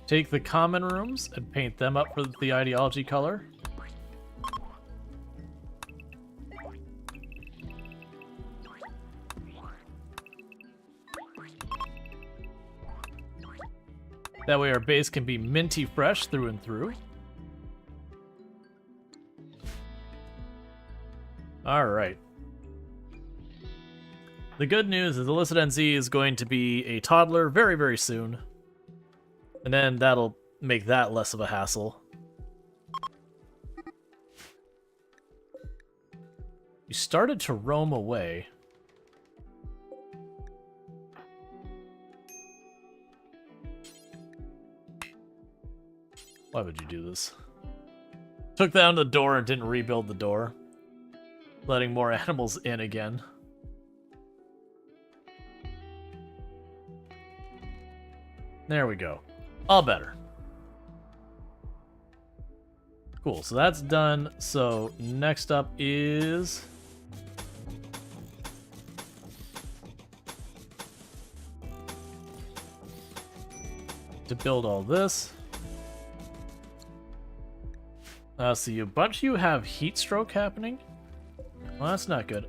A: Take the common rooms and paint them up for the ideology color. That way our base can be minty fresh through and through. Alright. The good news is Illicit NZ is going to be a toddler very, very soon. And then that'll make that less of a hassle. You started to roam away. Why would you do this? Took down the door and didn't rebuild the door. Letting more animals in again. There we go. All better. Cool, so that's done. So next up is... to build all this. See, a bunch of you have heat stroke happening. Well, that's not good.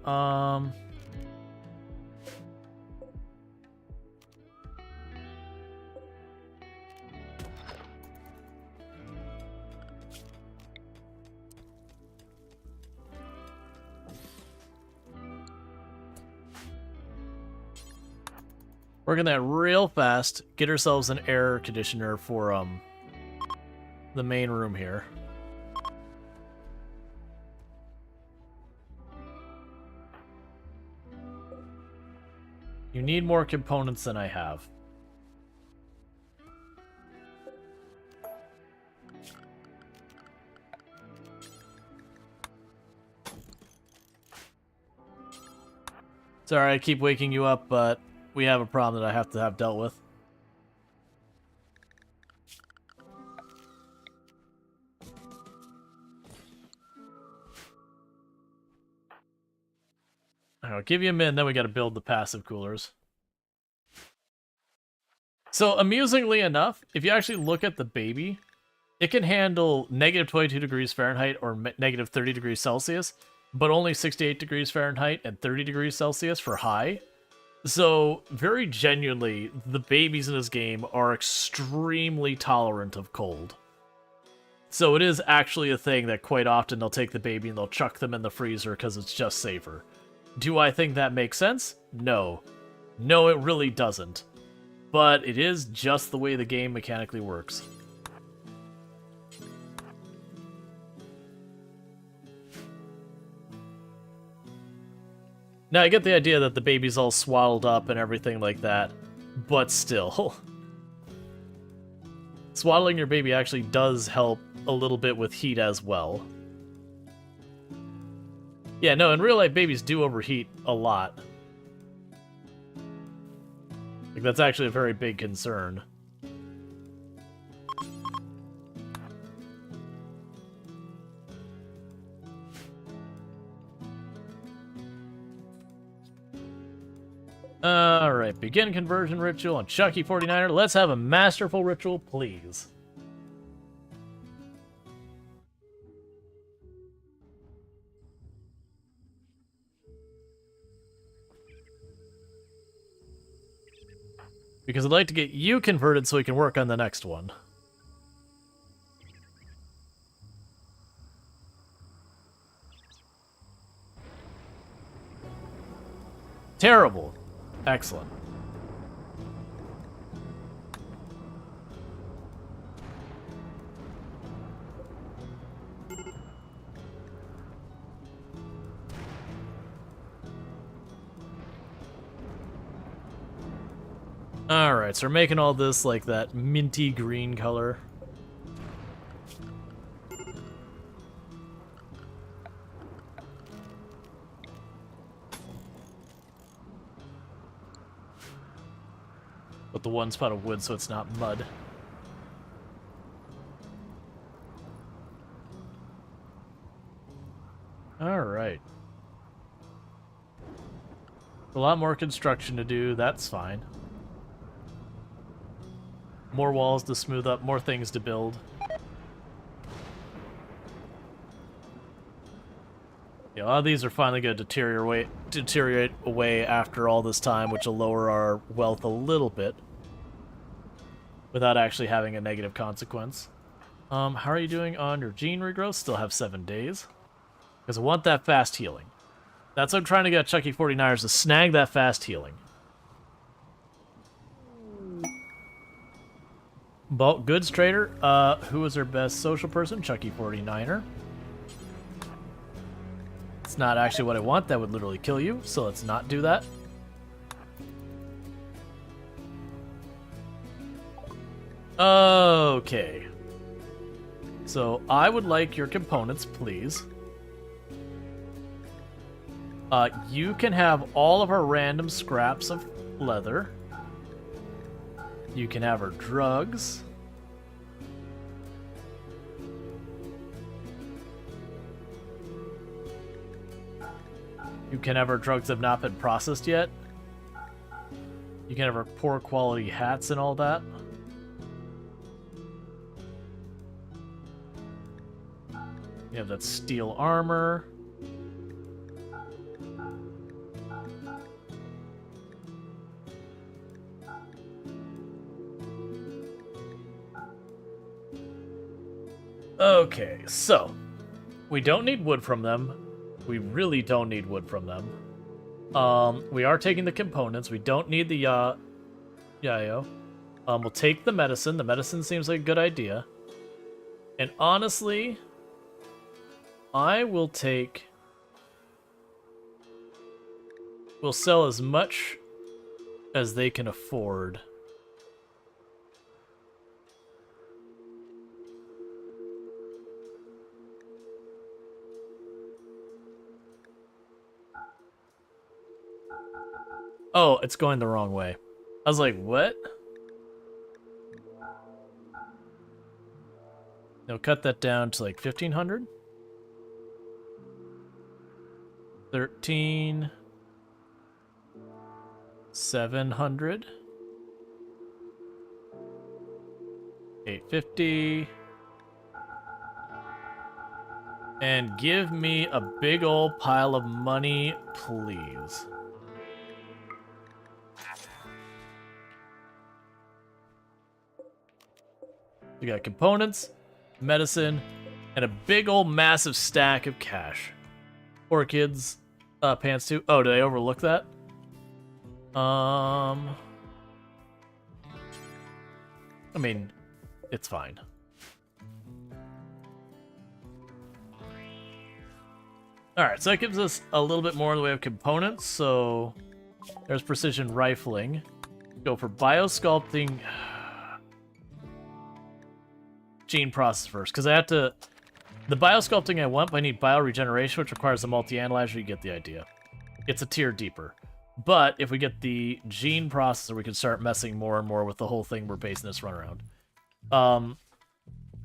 A: Working that real fast. Get ourselves an air conditioner for the main room here. You need more components than I have. Sorry, I keep waking you up, but we have a problem that I have to have dealt with. I'll give you a minute, then we gotta build the passive coolers. So, amusingly enough, if you actually look at the baby, it can handle negative 22 degrees Fahrenheit or negative 30 degrees Celsius, but only 68 degrees Fahrenheit and 30 degrees Celsius for high. So, very genuinely, the babies in this game are extremely tolerant of cold. So it is actually a thing that quite often they'll take the baby and they'll chuck them in the freezer because it's just safer. Do I think that makes sense? No. No, it really doesn't. But it is just the way the game mechanically works. Now, I get the idea that the baby's all swaddled up and everything like that, but still. Swaddling your baby actually does help a little bit with heat as well. Yeah, no, in real life, babies do overheat a lot. Like, that's actually a very big concern. Alright, begin conversion ritual on Chucky 49er. Let's have a masterful ritual, please. Because I'd like to get you converted so we can work on the next one. Terrible. Excellent. Alright, so we're making all this like that minty green color. With the one spot of wood so it's not mud. Alright. A lot more construction to do, that's fine. More walls to smooth up, more things to build. Yeah, a lot of these are finally going to deteriorate away after all this time, which will lower our wealth a little bit. Without actually having a negative consequence. How are you doing on your gene regrowth? Still have 7 days. Because I want that fast healing. That's what I'm trying to get Chucky 49ers to snag that fast healing. Bulk goods trader. Who is our best social person? Chucky 49er. It's not actually what I want. That would literally kill you. So let's not do that. Okay. So I would like your components, please. You can have all of our random scraps of leather. You can have our drugs. You can have our drugs that have not been processed yet. You can have our poor quality hats and all that. You have that steel armor. Okay, so we don't need wood from them. We really don't need wood from them. We are taking the components. We don't need the Yayo. We'll take the medicine. The medicine seems like a good idea. And honestly, I will take... We'll sell as much as they can afford. Oh, it's going the wrong way. I was like, what? No, cut that down to like 1,500. 13. 700. 850. And give me a big old pile of money, please. We got components, medicine, and a big old massive stack of cash. Orchids, pants too. Oh, did I overlook that? I mean, it's fine. Alright, so that gives us a little bit more in the way of components. So there's precision rifling. Go for biosculpting. Gene process first, because I have to... The biosculpting I want, but I need bioregeneration, which requires a multi-analyzer. You get the idea. It's a tier deeper. But if we get the gene processor, we can start messing more and more with the whole thing we're basing this run around.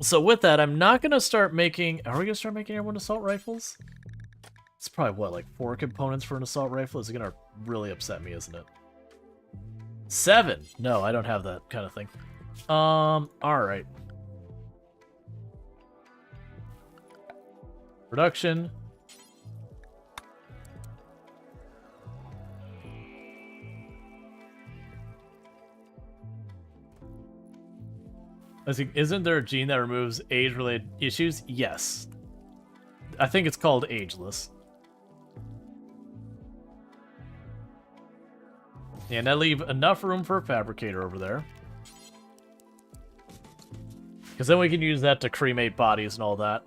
A: So with that, I'm not going to start making... Are we going to start making airborne assault rifles? It's probably, what, like 4 components for an assault rifle? It's going to really upset me, isn't it? 7! No, I don't have that kind of thing. Alright. Production. I think, isn't there a gene that removes age-related issues? Yes. I think it's called ageless. And I leave enough room for a fabricator over there. Because then we can use that to cremate bodies and all that.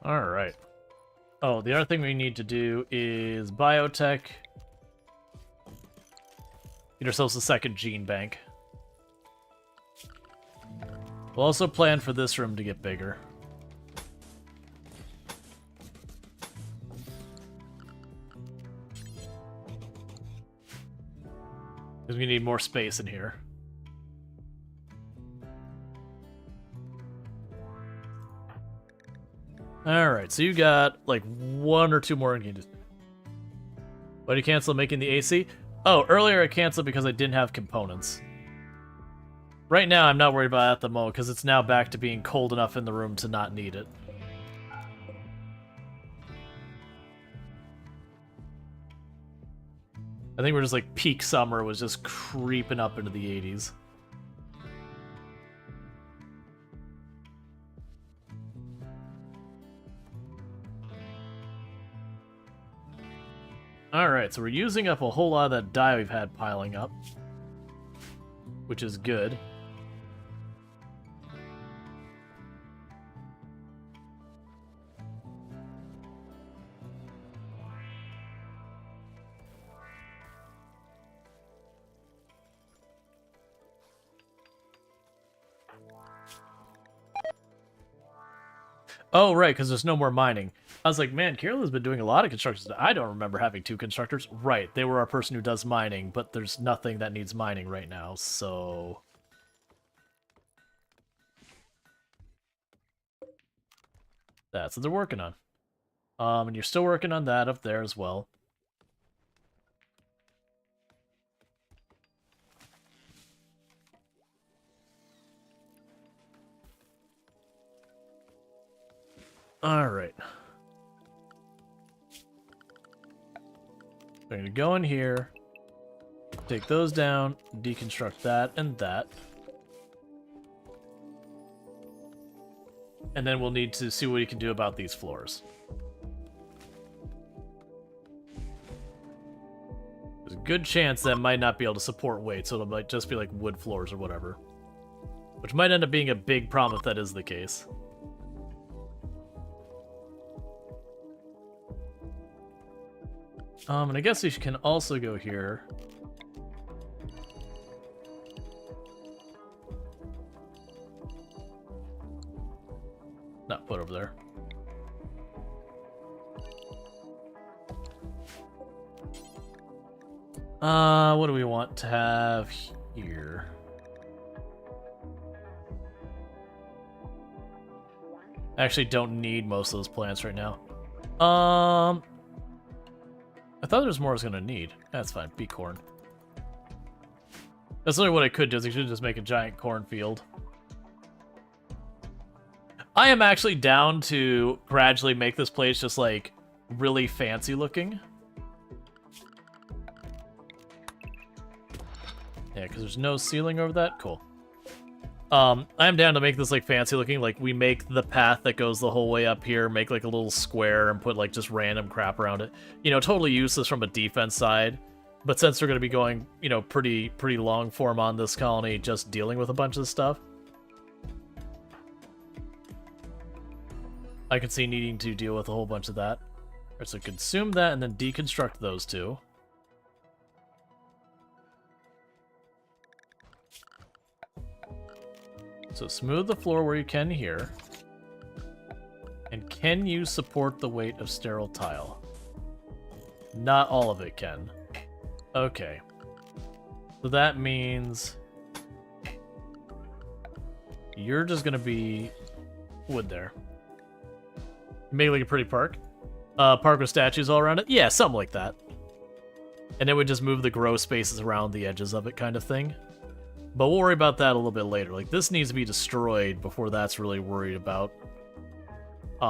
A: Alright. Oh, the other thing we need to do is biotech. Get ourselves a second gene bank. We'll also plan for this room to get bigger. Because we need more space in here. Alright, so you got like 1 or 2 more ingredients. Why did you cancel making the AC? Oh, earlier I canceled because I didn't have components. Right now I'm not worried about it at the moment because it's now back to being cold enough in the room to not need it. I think we're just like peak summer was just creeping up into the 80s. Alright, so we're using up a whole lot of that dye we've had piling up, which is good. Oh, right, because there's no more mining. I was like, man, Carol has been doing a lot of constructions. I don't remember having 2 constructors. Right, they were our person who does mining, but there's nothing that needs mining right now, so... That's what they're working on. And you're still working on that up there as well. Alright. I'm going to go in here, take those down, deconstruct that and that. And then we'll need to see what we can do about these floors. There's a good chance that might not be able to support weight, so it might just be like wood floors or whatever. Which might end up being a big problem if that is the case. And I guess we can also go here. Not put over there. What do we want to have here? I actually don't need most of those plants right now. I thought there was more I was gonna need. That's fine. Be corn. That's only what I could do. Is I should just make a giant cornfield. I am actually down to gradually make this place just like really fancy looking. Yeah, because there's no ceiling over that. Cool. I'm down to make this like fancy looking. Like we make the path that goes the whole way up here, make like a little square and put like just random crap around it. You know, totally useless from a defense side. But since we're going to be going, you know, pretty long form on this colony, just dealing with a bunch of stuff, I can see needing to deal with a whole bunch of that. Alright, so consume that and then deconstruct those two. So smooth the floor where you can here. And can you support the weight of sterile tile? Not all of it can. Okay. So that means you're just gonna be wood there. Make like a pretty park. Park with statues all around it? Yeah, something like that. And it would just move the grow spaces around the edges of it kind of thing. But we'll worry about that a little bit later. Like, this needs to be destroyed before that's really worried about.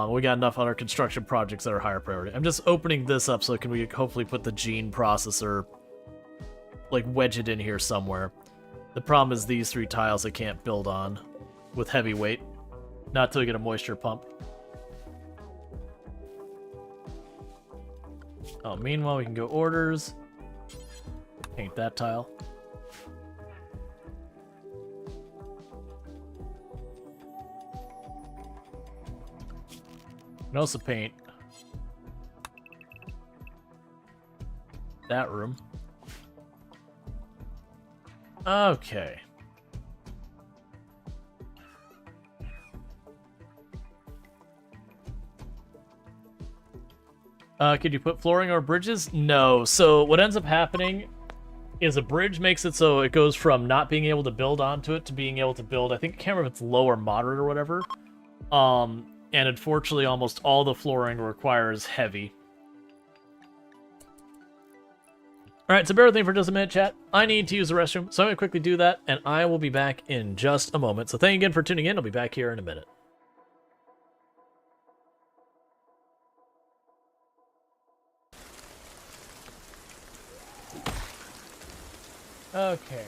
A: We got enough other construction projects that are higher priority. I'm just opening this up so we can hopefully put the gene processor, like, wedge it in here somewhere. The problem is these 3 tiles I can't build on with heavy weight. Not till we get a moisture pump. Oh, meanwhile, we can go orders. Paint that tile. And also paint that room. Okay. Could you put flooring or bridges? No. So what ends up happening is a bridge makes it so it goes from not being able to build onto it to being able to build. I think, I can't remember if it's low or moderate or whatever. And unfortunately, almost all the flooring requires heavy. Alright, so bear with me for just a minute, chat. I need to use the restroom, so I'm going to quickly do that, and I will be back in just a moment. So thank you again for tuning in. I'll be back here in a minute. Okay.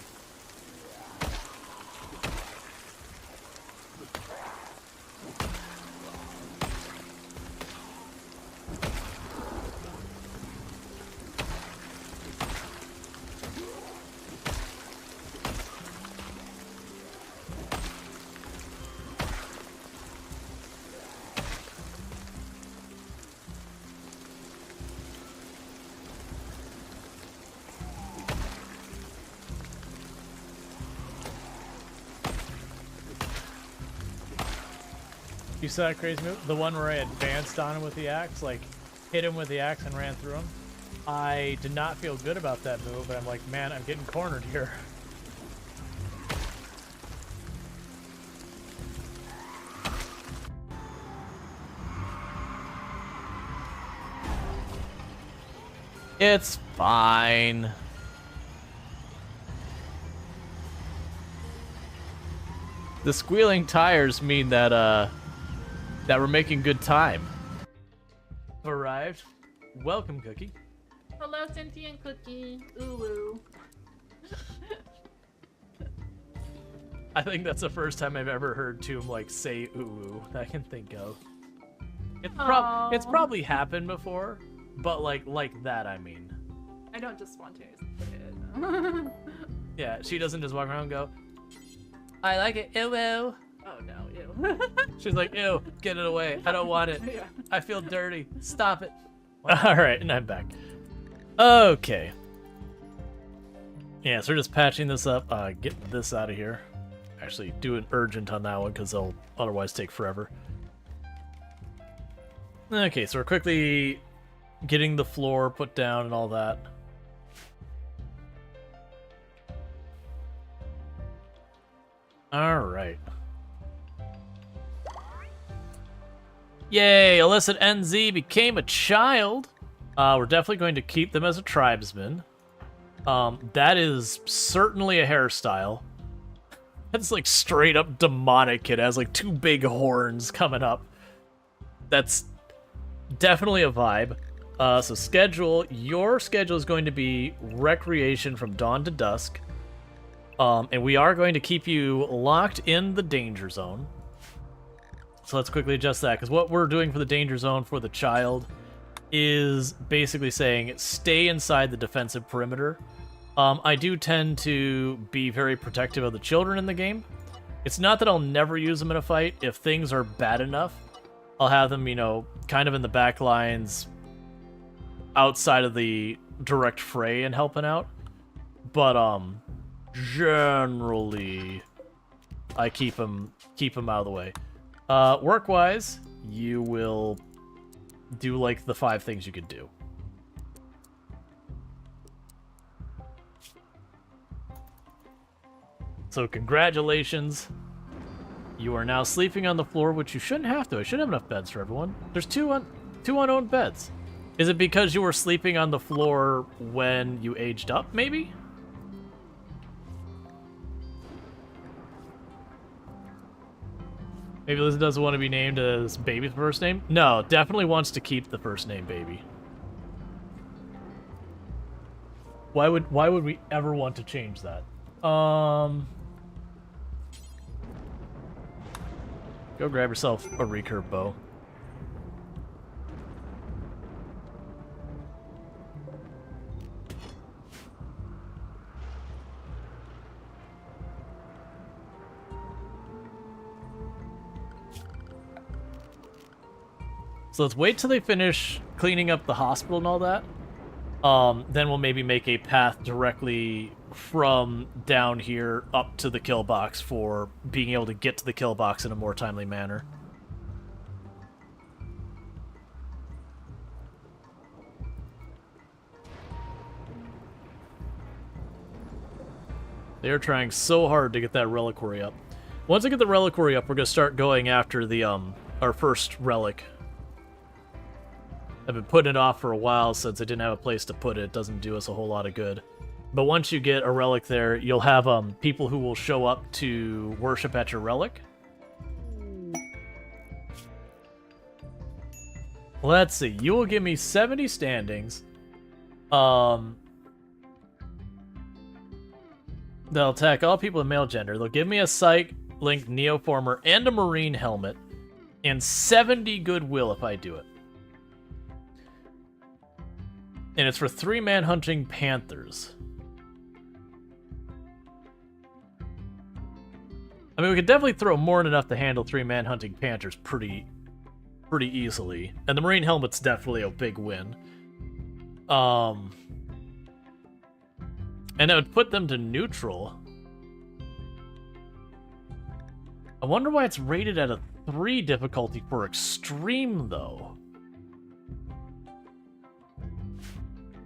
A: You saw that crazy move? The one where I advanced on him with the axe, like hit him with the axe and ran through him. I did not feel good about that move, but I'm like, man, I'm getting cornered here. It's fine. The squealing tires mean that that we're making good time. Arrived. Welcome, Cookie.
D: Hello, sentient cookie. Ooh.
A: I think that's the first time I've ever heard Tomb like say ooh that I can think of. It's probably happened before, but like that I mean.
D: I don't just spontaneously say it.
A: Yeah, she doesn't just walk around and go, I like it, ew ew.
D: Oh no, ew.
A: She's like, ew, get it away. I don't want it.
D: Yeah.
A: I feel dirty. Stop it. Alright, and I'm back. Okay. Yeah, so we're just patching this up, getting this out of here. Actually, do an urgent on that one because they'll otherwise take forever. Okay, so we're quickly getting the floor put down and all that. Alright. Yay! Illicit NZ became a child. We're definitely going to keep them as a tribesman. That is certainly a hairstyle. That's like straight up demonic. It has like 2 big horns coming up. That's definitely a vibe. So schedule. Your schedule is going to be recreation from dawn to dusk. And we are going to keep you locked in the danger zone. So let's quickly adjust that, because what we're doing for the danger zone for the child is basically saying stay inside the defensive perimeter. I do tend to be very protective of the children in the game. It's not that I'll never use them in a fight. If things are bad enough, I'll have them, you know, kind of in the back lines outside of the direct fray and helping out. But, generally, I keep them out of the way. Work-wise, you will do, like, the 5 things you could do. So congratulations. You are now sleeping on the floor, which you shouldn't have to. I should have enough beds for everyone. There's two unowned beds. Is it because you were sleeping on the floor when you aged up, maybe? Maybe Liz doesn't want to be named as baby's first name? No, definitely wants to keep the first name baby. Why would we ever want to change that? Go grab yourself a recurve bow. So let's wait till they finish cleaning up the hospital and all that. Then we'll maybe make a path directly from down here up to the kill box for being able to get to the kill box in a more timely manner. They are trying so hard to get that reliquary up. Once I get the reliquary up, we're going to start going after the our first relic. I've been putting it off for a while since I didn't have a place to put it. It doesn't do us a whole lot of good. But once you get a relic there, you'll have people who will show up to worship at your relic. Let's see. You will give me 70 standings. They'll attack all people of male gender. They'll give me a psych, link, neoformer, and a marine helmet. And 70 goodwill if I do it. And it's for 3-man hunting panthers. I mean, we could definitely throw more than enough to handle 3-man hunting panthers pretty easily. And the marine helmet's definitely a big win. And it would put them to neutral. I wonder why it's rated at a 3 difficulty for extreme, though.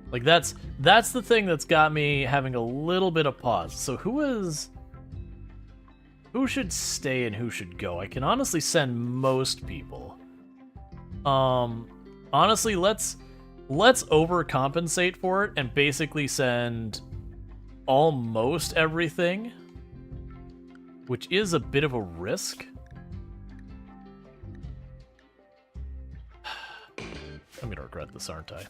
A: Like, that's the thing that's got me having a little bit of pause. So who should stay and who should go? I can honestly send most people. Honestly, let's overcompensate for it and basically send almost everything, which is a bit of a risk. I'm gonna regret this, aren't I?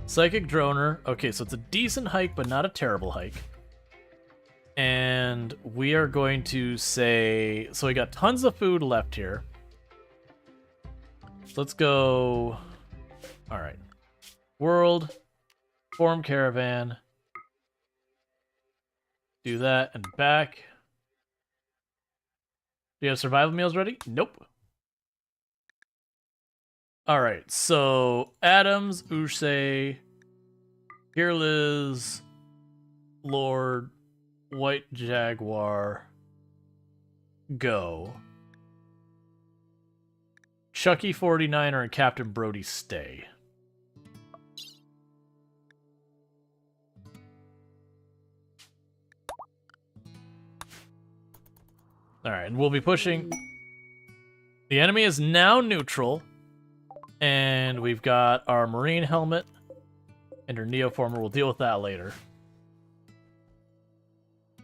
A: Psychic Droner. Okay, so it's a decent hike, but not a terrible hike. And we are going to say... So we got tons of food left here. So let's go... Alright. World. Form caravan. Do that and back. Do you have survival meals ready? Nope. Alright, so Adams, Ushe, Peerless, Lord, White Jaguar, go. Chucky 49er and Captain Brody stay. Alright, and we'll be pushing... The enemy is now neutral, and we've got our marine helmet and our neoformer. We'll deal with that later.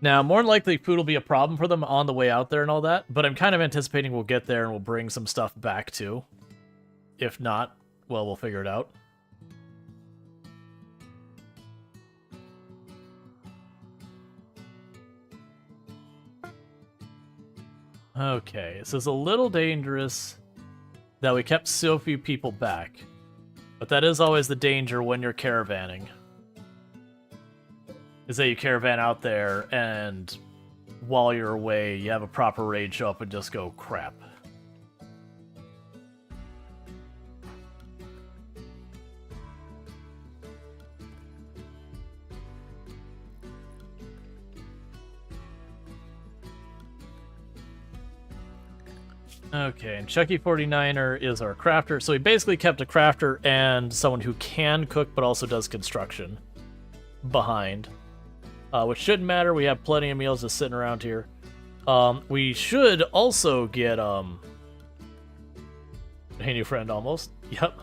A: Now, more than likely, food will be a problem for them on the way out there and all that, but I'm kind of anticipating we'll get there and we'll bring some stuff back too. If not, well, we'll figure it out. Okay, so it's a little dangerous that we kept so few people back. But that is always the danger when you're caravanning. Is that you caravan out there and while you're away, you have a proper raid show up and just go, crap. Okay, and Chucky 49er is our crafter. So we basically kept a crafter and someone who can cook but also does construction behind. Which shouldn't matter. We have plenty of meals just sitting around here. We should also get, hey, new friend, almost. Yep.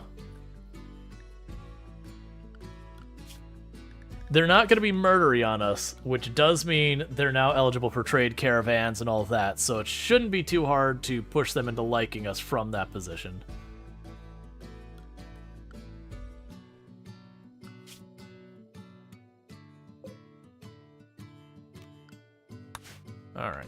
A: They're not going to be murdery on us, which does mean they're now eligible for trade caravans and all of that, so it shouldn't be too hard to push them into liking us from that position. Alright.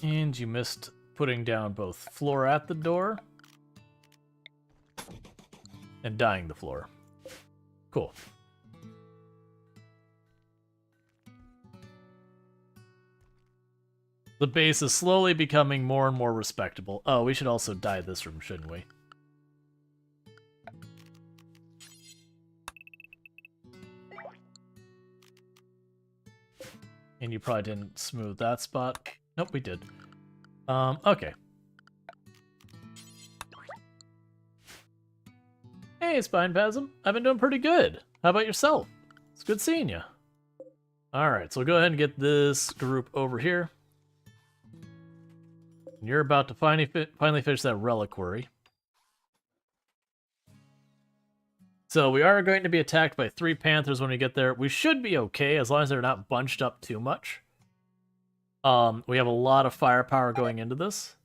A: And you missed putting down both floor at the door and dyeing the floor. Cool. The base is slowly becoming more and more respectable. Oh, we should also dye this room, shouldn't we? And you probably didn't smooth that spot. Nope, we did. Okay. Hey, Spinepasm. I've been doing pretty good. How about yourself? It's good seeing you. Alright, so we'll go ahead and get this group over here. And you're about to finally finish that reliquary. So we are going to be attacked by 3 panthers when we get there. We should be okay, as long as they're not bunched up too much. We have a lot of firepower going into this.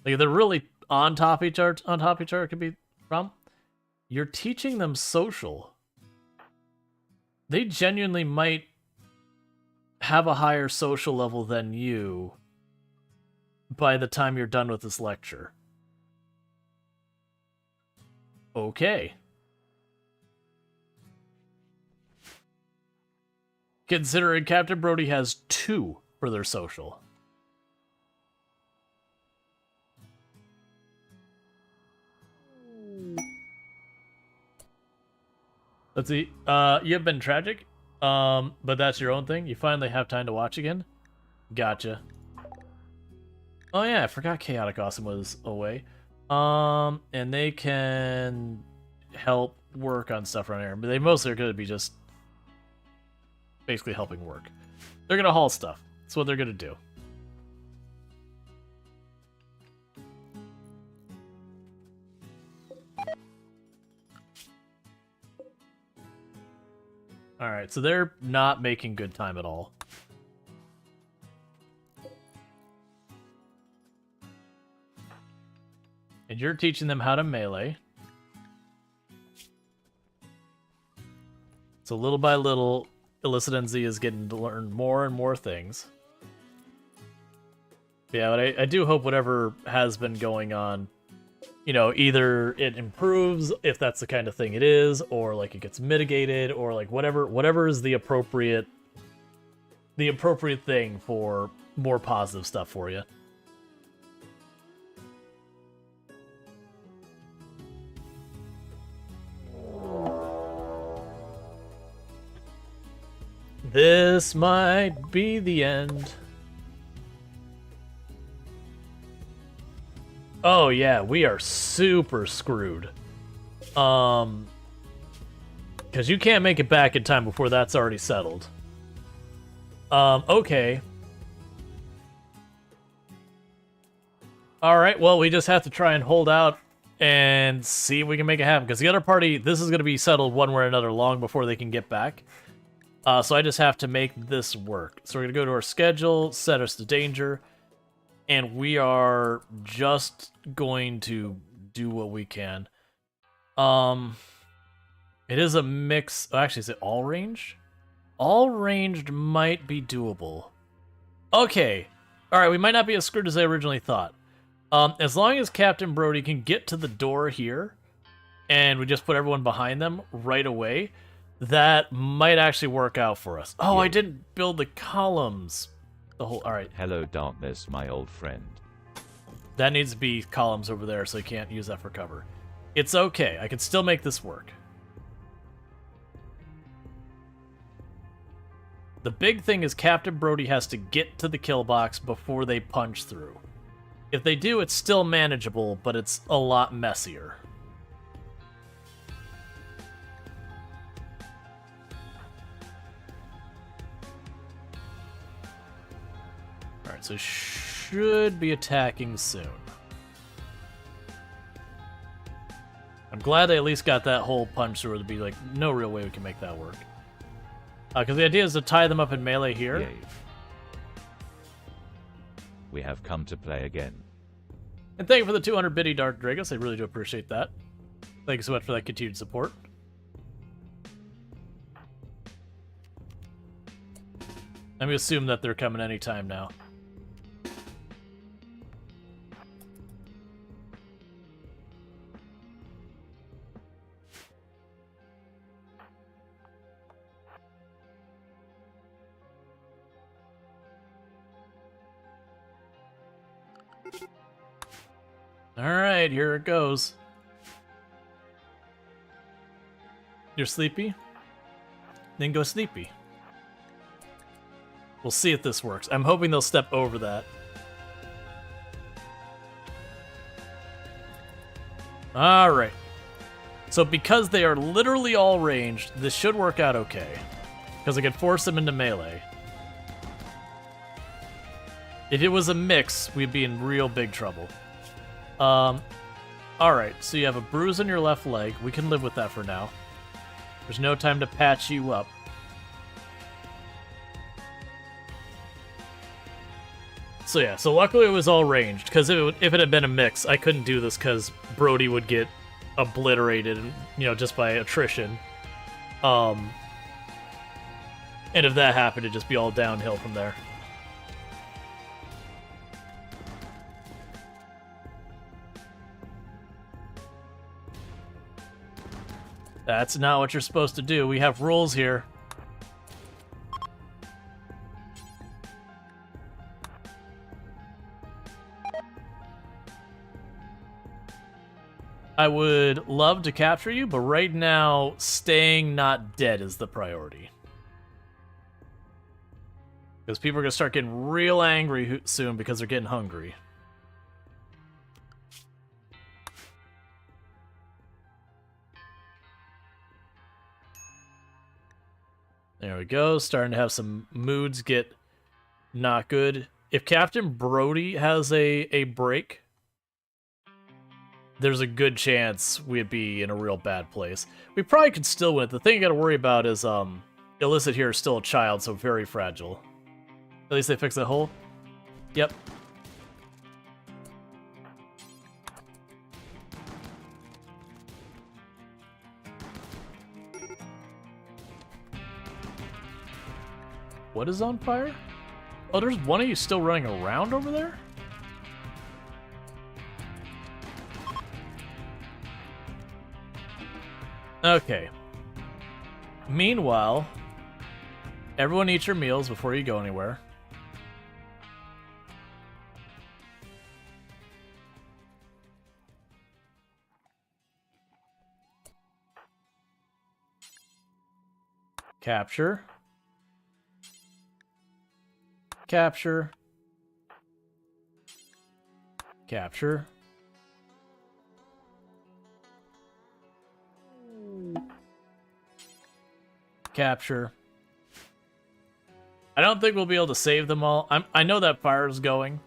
A: Like, if they're really on top of each other, it could be a problem. You're teaching them social. They genuinely might have a higher social level than you by the time you're done with this lecture. Okay. Considering Captain Brody has 2 for their social. Let's see. You've been tragic, but that's your own thing. You finally have time to watch again. Gotcha. Oh yeah, I forgot Chaotic Awesome was away. And they can help work on stuff around here, but they mostly are going to be just basically helping work. They're going to haul stuff. That's what they're going to do. Alright, so they're not making good time at all. And you're teaching them how to melee. So little by little, Illicit NZ is getting to learn more and more things. Yeah, but I do hope whatever has been going on, you know, either it improves, if that's the kind of thing it is, or like it gets mitigated, or like whatever is the appropriate thing for more positive stuff for you. This might be the end. Oh yeah, we are super screwed. Because you can't make it back in time before that's already settled. Okay. Alright, well, we just have to try and hold out and see if we can make it happen. Because the other party, this is going to be settled one way or another long before they can get back. So I just have to make this work. So we're going to go to our schedule, set us to danger, and we are just going to do what we can. It is a mix. Oh, actually, is it all ranged? All ranged might be doable. Okay. Alright, we might not be as screwed as I originally thought. As long as Captain Brody can get to the door here, and we just put everyone behind them right away, that might actually work out for us. Oh,
B: Yeah.
A: I didn't build the columns. The whole. Alright.
B: Hello, darkness, my old friend.
A: That needs to be columns over there, so I can't use that for cover. It's okay. I can still make this work. The big thing is Captain Brody has to get to the kill box before they punch through. If they do, it's still manageable, but it's a lot messier. Alright, so should be attacking soon. I'm glad they at least got that whole punch through to be like, no real way we can make that work. Because the idea is to tie them up in melee here.
B: Yay. We have come to play again.
A: And thank you for the 200 biddy Dark Dragos. I really do appreciate that. Thank you so much for that continued support. Let me assume that they're coming anytime now. Alright, here it goes. You're sleepy? Then go sleepy. We'll see if this works. I'm hoping they'll step over that. Alright. So because they are literally all ranged, this should work out okay. Because I can force them into melee. If it was a mix, we'd be in real big trouble. Alright, so you have a bruise on your left leg. We can live with that for now. There's no time to patch you up. So yeah, so luckily it was all ranged, because if it had been a mix, I couldn't do this because Brody would get obliterated, just by attrition. And if that happened, it'd just be all downhill from there. That's not what you're supposed to do. We have rules here. I would love to capture you, but right now, staying not dead is the priority. Because people are going to start getting real angry soon because they're getting hungry. There we go. Starting to have some moods get not good. If Captain Brody has a break, there's a good chance we'd be in a real bad place. We probably could still win it. The thing you gotta worry about is, Illicit here is still a child, so very fragile. At least they fixed that hole? Yep. What is on fire? Oh, there's one of you still running around over there? Okay. Meanwhile, everyone eat your meals before you go anywhere. Capture. Capture. Capture. capture. I don't think we'll be able to save them all. I know that fire's going.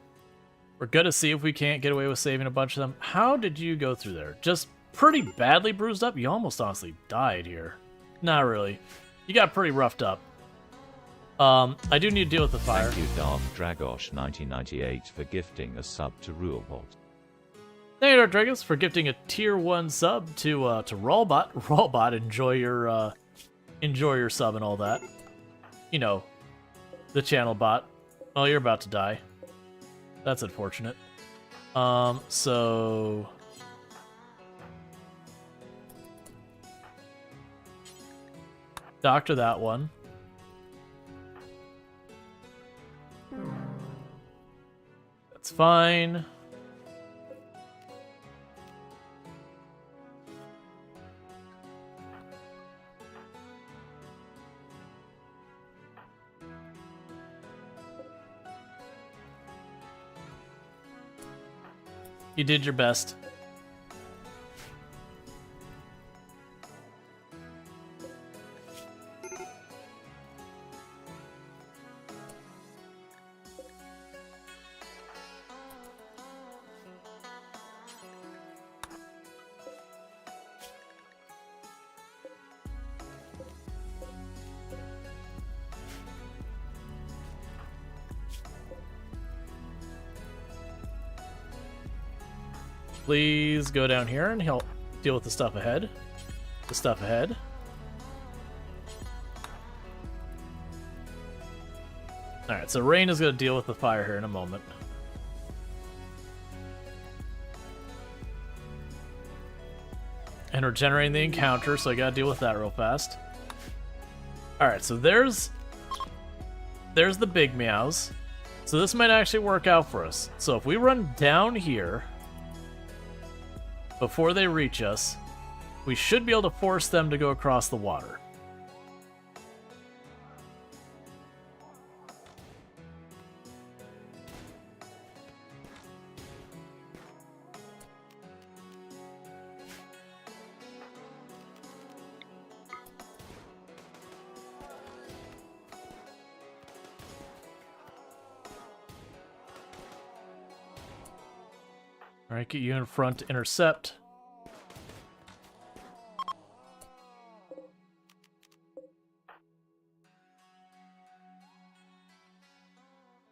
A: We're gonna see if we can't get away with saving a bunch of them. How did you go through there? Just pretty badly bruised up? You almost honestly died here. Not really. You got pretty roughed up. I do need to deal with the fire.
B: Thank you, Dark Dragosh 1998 for gifting a sub to RualBot.
A: Thank you, Dark Dragos, for gifting a tier 1 sub to Rualbot. Rualbot, enjoy your sub and all that. You know, the channel bot. Oh, you're about to die. That's unfortunate. So doctor that one. That's fine. You did your best. Please go down here and he'll deal with the stuff ahead. The stuff ahead. Alright, so Rain is going to deal with the fire here in a moment. And we're generating the encounter, so I gotta deal with that real fast. Alright, so there's the big meows. So this might actually work out for us. So if we run down here before they reach us, we should be able to force them to go across the water. Alright, get you in front to intercept.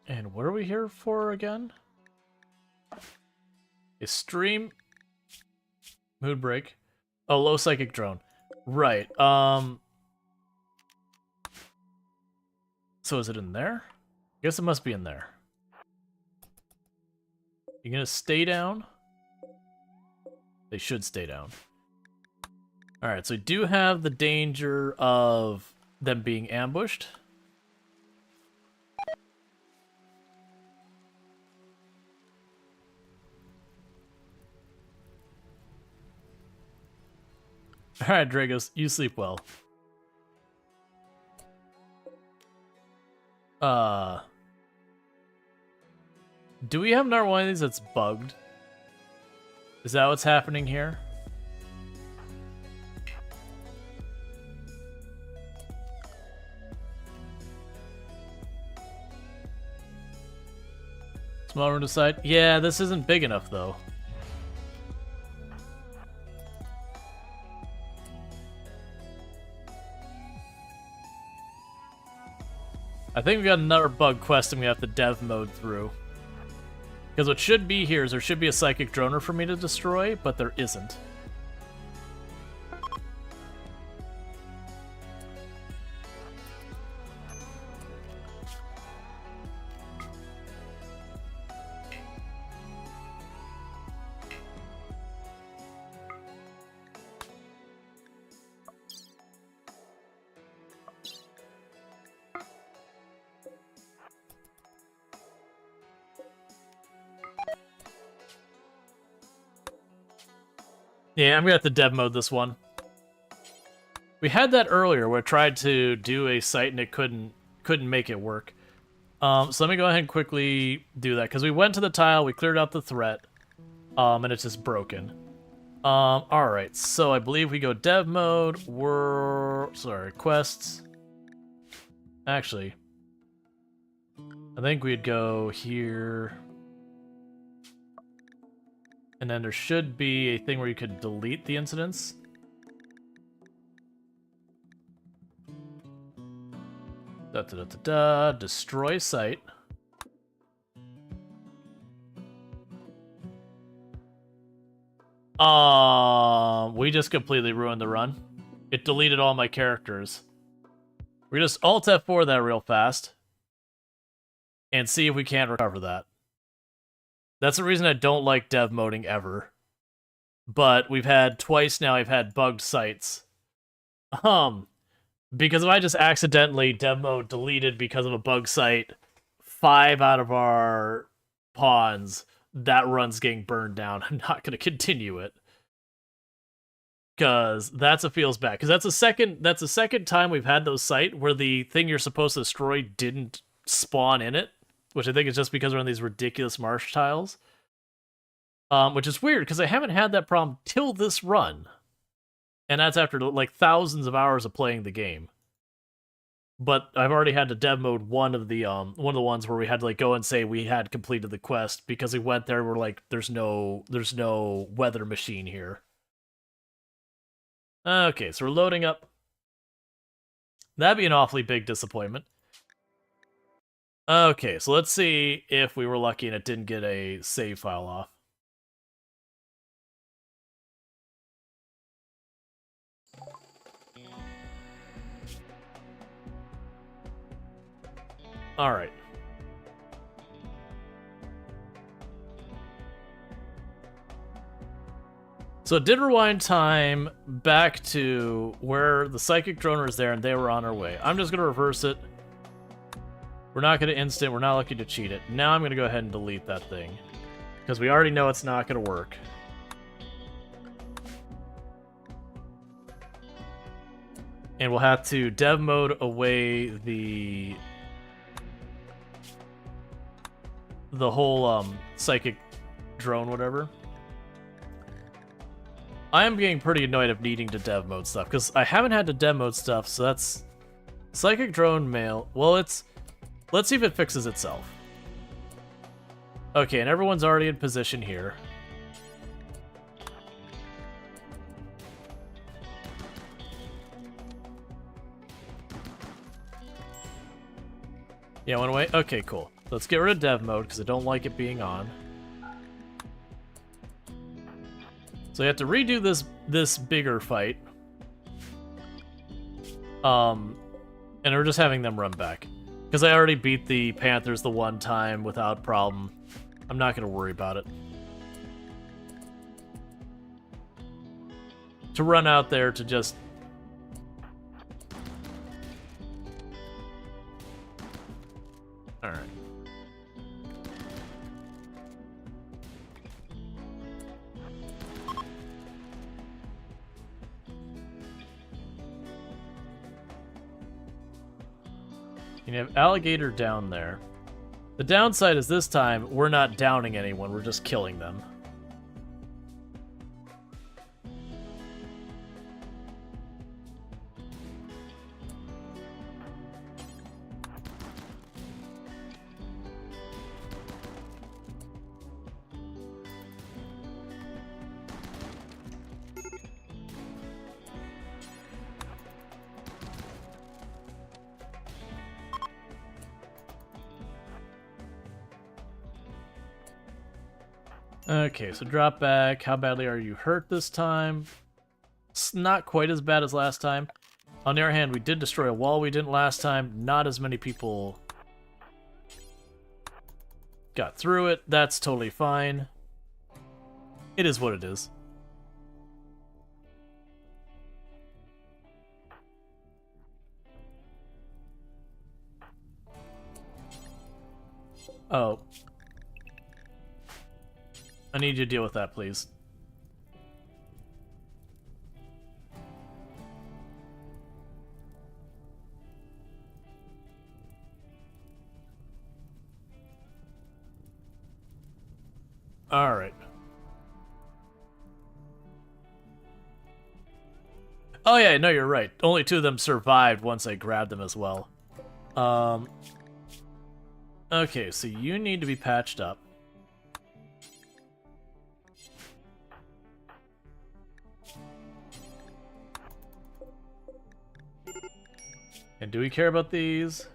A: And what are we here for again? A stream. Mood break. Oh, low psychic drone. Right. So is it in there? I guess it must be in there. You gonna stay down? They should stay down. Alright, so we do have the danger of them being ambushed. Alright, Dragos, you sleep well. Do we have another one of these that's bugged? Is that what's happening here? Small room to side? Yeah, this isn't big enough though. I think we got another bug quest I'm gonna have to dev mode through. Because what should be here is there should be a psychic droner for me to destroy, but there isn't. Yeah, I'm gonna have to dev mode this one. We had that earlier where I tried to do a site and it couldn't make it work. So let me go ahead and quickly do that because we went to the tile, we cleared out the threat, and it's just broken. All right, so I believe we go dev mode. Quests. Actually, I think we'd go here. And then there should be a thing where you could delete the incidents. Destroy site. We just completely ruined the run. It deleted all my characters. We just Alt F4 that real fast. And see if we can't recover that. That's the reason I don't like dev moding ever. But we've had twice now I've had bugged sites. Because if I just accidentally dev mode deleted because of a bug site 5 out of our pawns, that run's getting burned down. I'm not going to continue it. Because that's a feels bad. Because that's the second time we've had those sites where the thing you're supposed to destroy didn't spawn in it. Which I think is just because we're on these ridiculous marsh tiles. Which is weird, because I haven't had that problem till this run. And that's after, like, thousands of hours of playing the game. But I've already had to dev mode one of the ones where we had to, like, go and say we had completed the quest, because we went there and we're like, there's no weather machine here. Okay, so we're loading up. That'd be an awfully big disappointment. Okay, so let's see if we were lucky and it didn't get a save file off. Alright. So it did rewind time back to where the psychic drone was there and they were on our way. I'm just going to reverse it. We're not going to instant, we're not looking to cheat it. Now I'm going to go ahead and delete that thing. Because we already know it's not going to work. And we'll have to dev mode away the whole psychic drone, whatever. I am getting pretty annoyed of needing to dev mode stuff, because I haven't had to dev mode stuff, so that's... Psychic drone mail. Well, it's... Let's see if it fixes itself. Okay, and everyone's already in position here. Yeah, went away? Okay, cool. Let's get rid of dev mode, because I don't like it being on. So you have to redo this bigger fight. And we're just having them run back. Because I already beat the Panthers the one time without problem. I'm not going to worry about it. To run out there to just... Alright. You have alligator down there. The downside is this time, we're not downing anyone, we're just killing them. Okay, so drop back. How badly are you hurt this time? It's not quite as bad as last time. On the other hand, we did destroy a wall we didn't last time. Not as many people got through it. That's totally fine. It is what it is. Oh. I need you to deal with that, please. All right. Oh yeah, no, you're right. Only 2 of them survived once I grabbed them as well. Okay, so you need to be patched up. And do we care about these?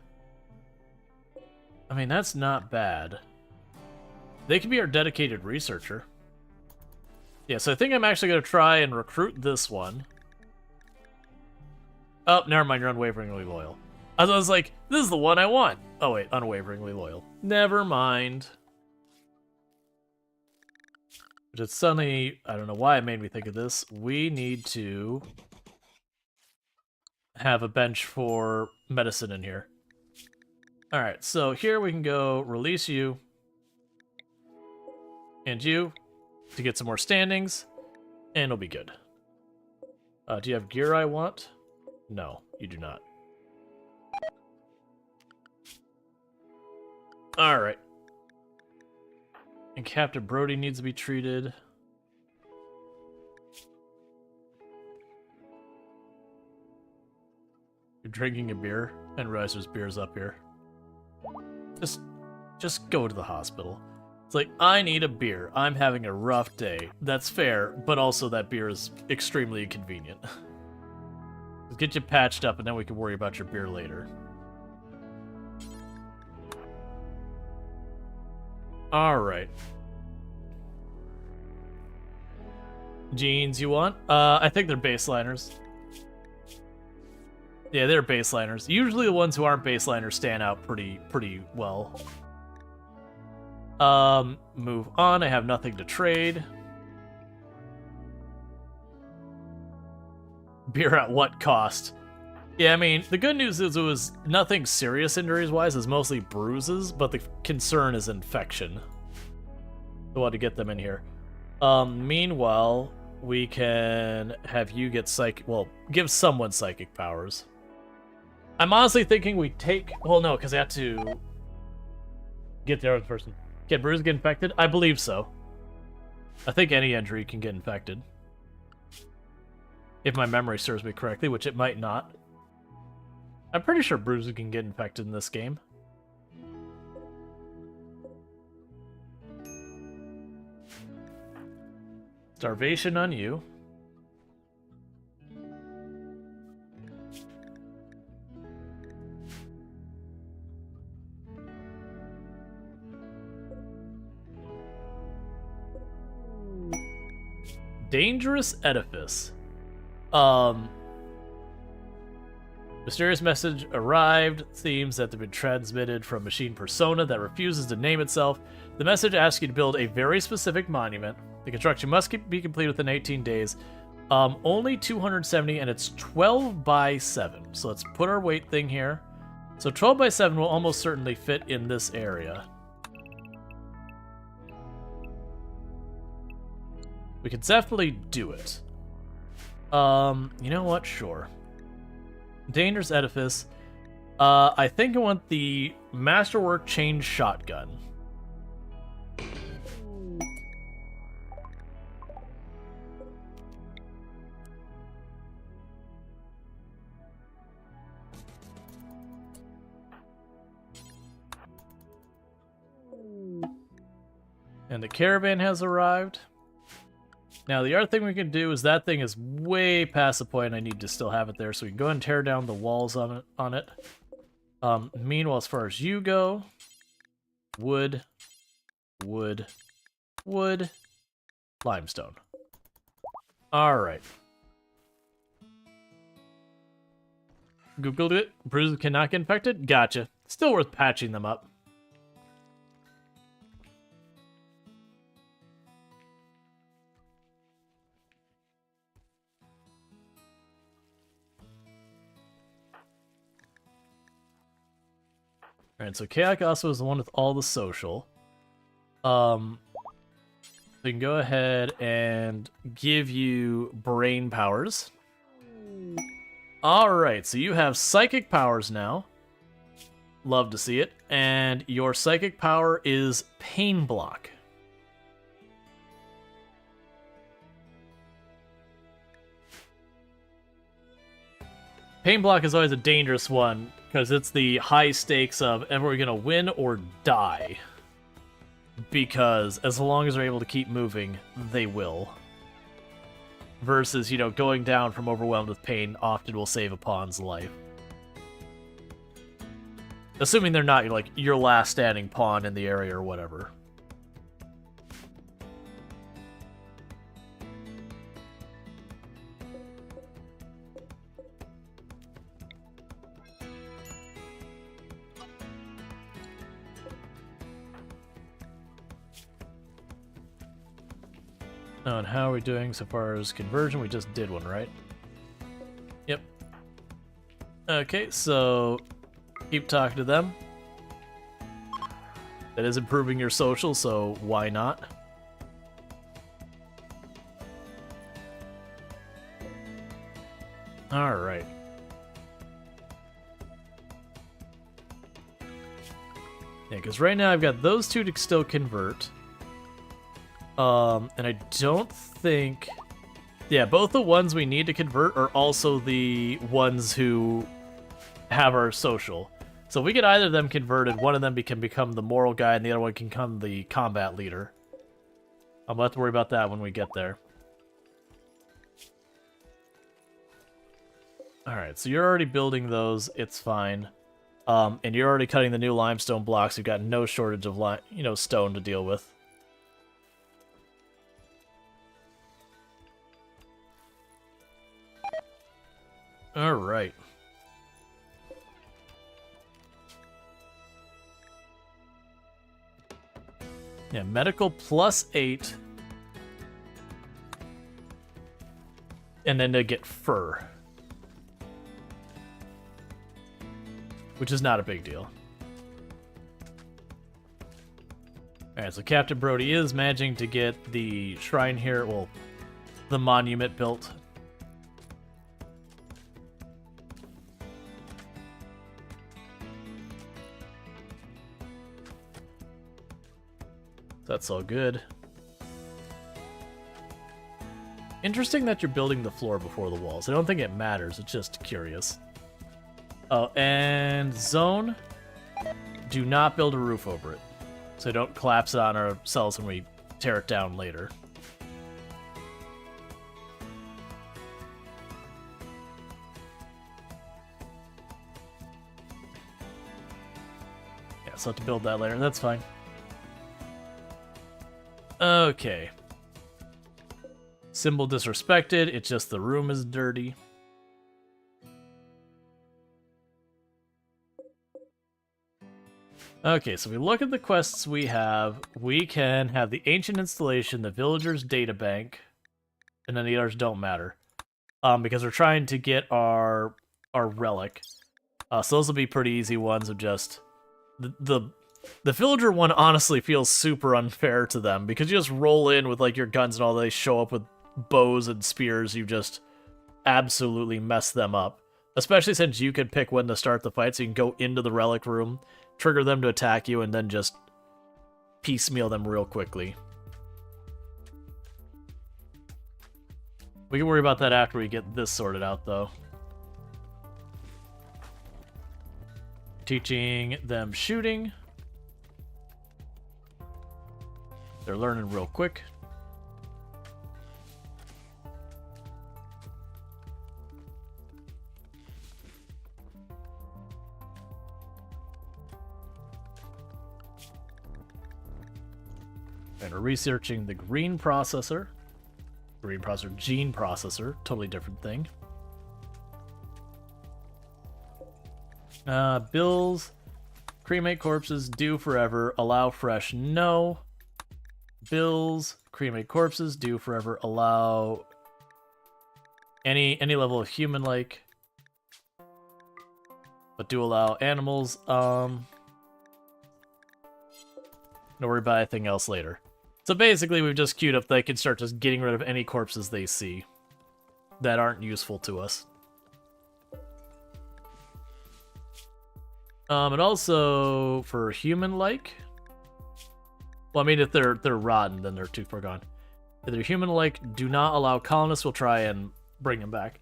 A: I mean, that's not bad. They could be our dedicated researcher. Yeah, so I think I'm actually going to try and recruit this one. Oh, never mind, you're unwaveringly loyal. I was like, this is the one I want. Oh wait, unwaveringly loyal. Never mind. But it's suddenly, I don't know why it made me think of this. We need to have a bench for medicine in here. Alright, so here we can go release you. And you to get some more standings. And it'll be good. Do you have gear I want? No, you do not. Alright. And Captain Brody needs to be treated. You're drinking a beer and realize there's beers up here. Just go to the hospital. It's like, I need a beer. I'm having a rough day. That's fair, but also that beer is extremely inconvenient. Let's get you patched up and then we can worry about your beer later. Alright. Jeans you want? I think they're baseliners. Yeah, they're baseliners. Usually the ones who aren't baseliners stand out pretty well. Move on. I have nothing to trade. Beer at what cost? Yeah, I mean, the good news is it was nothing serious injuries-wise. It's mostly bruises, but the concern is infection. I want to get them in here. Meanwhile, we can have you get give someone psychic powers. I'm honestly thinking we take... Well, no, because I have to get the other person. Can bruises get infected? I believe so. I think any injury can get infected. If my memory serves me correctly, which it might not. I'm pretty sure bruises can get infected in this game. Starvation on you. Dangerous edifice. Mysterious message arrived. Themes that have been transmitted from machine persona that refuses to name itself. The message asks you to build a very specific monument. The construction must be complete within 18 days. Only 270, and it's 12 by 7. So let's put our weight thing here. So 12 by 7 will almost certainly fit in this area. We could definitely do it. You know what? Sure. Dangerous edifice. I think I want the Masterwork chain shotgun. And the caravan has arrived. Now, the other thing we can do is that thing is way past the point I need to still have it there, so we can go ahead and tear down the walls on it. Meanwhile, as far as you go, wood, limestone. Alright. Googled it. Bruises cannot get infected? Gotcha. Still worth patching them up. Alright, so Chaotic also is the one with all the social. We can go ahead and give you brain powers. Alright, so you have psychic powers now. Love to see it. And your psychic power is pain block. Pain block is always a dangerous one. Because it's the high stakes of, am we going to win or die? Because as long as they're able to keep moving, they will. Versus, you know, going down from overwhelmed with pain often will save a pawn's life. Assuming they're not, like, your last standing pawn in the area or whatever. Oh, and how are we doing so far as conversion? We just did one, right? Yep. Okay, so keep talking to them. That is improving your social, so why not? Alright. Yeah, because right now I've got those two to still convert. And I don't think... Yeah, both the ones we need to convert are also the ones who have our social. So if we get either of them converted, one of them can become the moral guy and the other one can become the combat leader. I'm going to have to worry about that when we get there. Alright, so you're already building those, it's fine. And you're already cutting the new limestone blocks, you've got no shortage of stone to deal with. Alright. Yeah, medical +8. And then to get fur. Which is not a big deal. Alright, so Captain Brody is managing to get the shrine here, well, the monument built. That's all good. Interesting that you're building the floor before the walls. I don't think it matters, it's just curious. Oh, and zone. Do not build a roof over it. So don't collapse it on ourselves when we tear it down later. Yeah, so I have to build that later, that's fine. Okay. Symbol disrespected, it's just the room is dirty. Okay, so if we look at the quests we can have the ancient installation, the villagers data bank, and then the others don't matter. Because we're trying to get our relic. So those will be pretty easy ones of just the villager one honestly feels super unfair to them, because you just roll in with like your guns and all, they show up with bows and spears, you just absolutely mess them up. Especially since you can pick when to start the fight, so you can go into the relic room, trigger them to attack you, and then just piecemeal them real quickly. We can worry about that after we get this sorted out, though. Teaching them shooting. They're learning real quick. And we're researching the green processor. Green processor, gene processor, totally different thing. Bills, cremate corpses, do forever, allow fresh, no. Bills, cremate corpses, do forever, allow any level of human-like, but do allow animals. Don't worry about anything else later. So basically, we've just queued up, they can start just getting rid of any corpses they see that aren't useful to us. And also, for human-like... Well, I mean, if they're rotten, then they're too far gone. If they're human-like, do not allow colonists. We'll try and bring them back.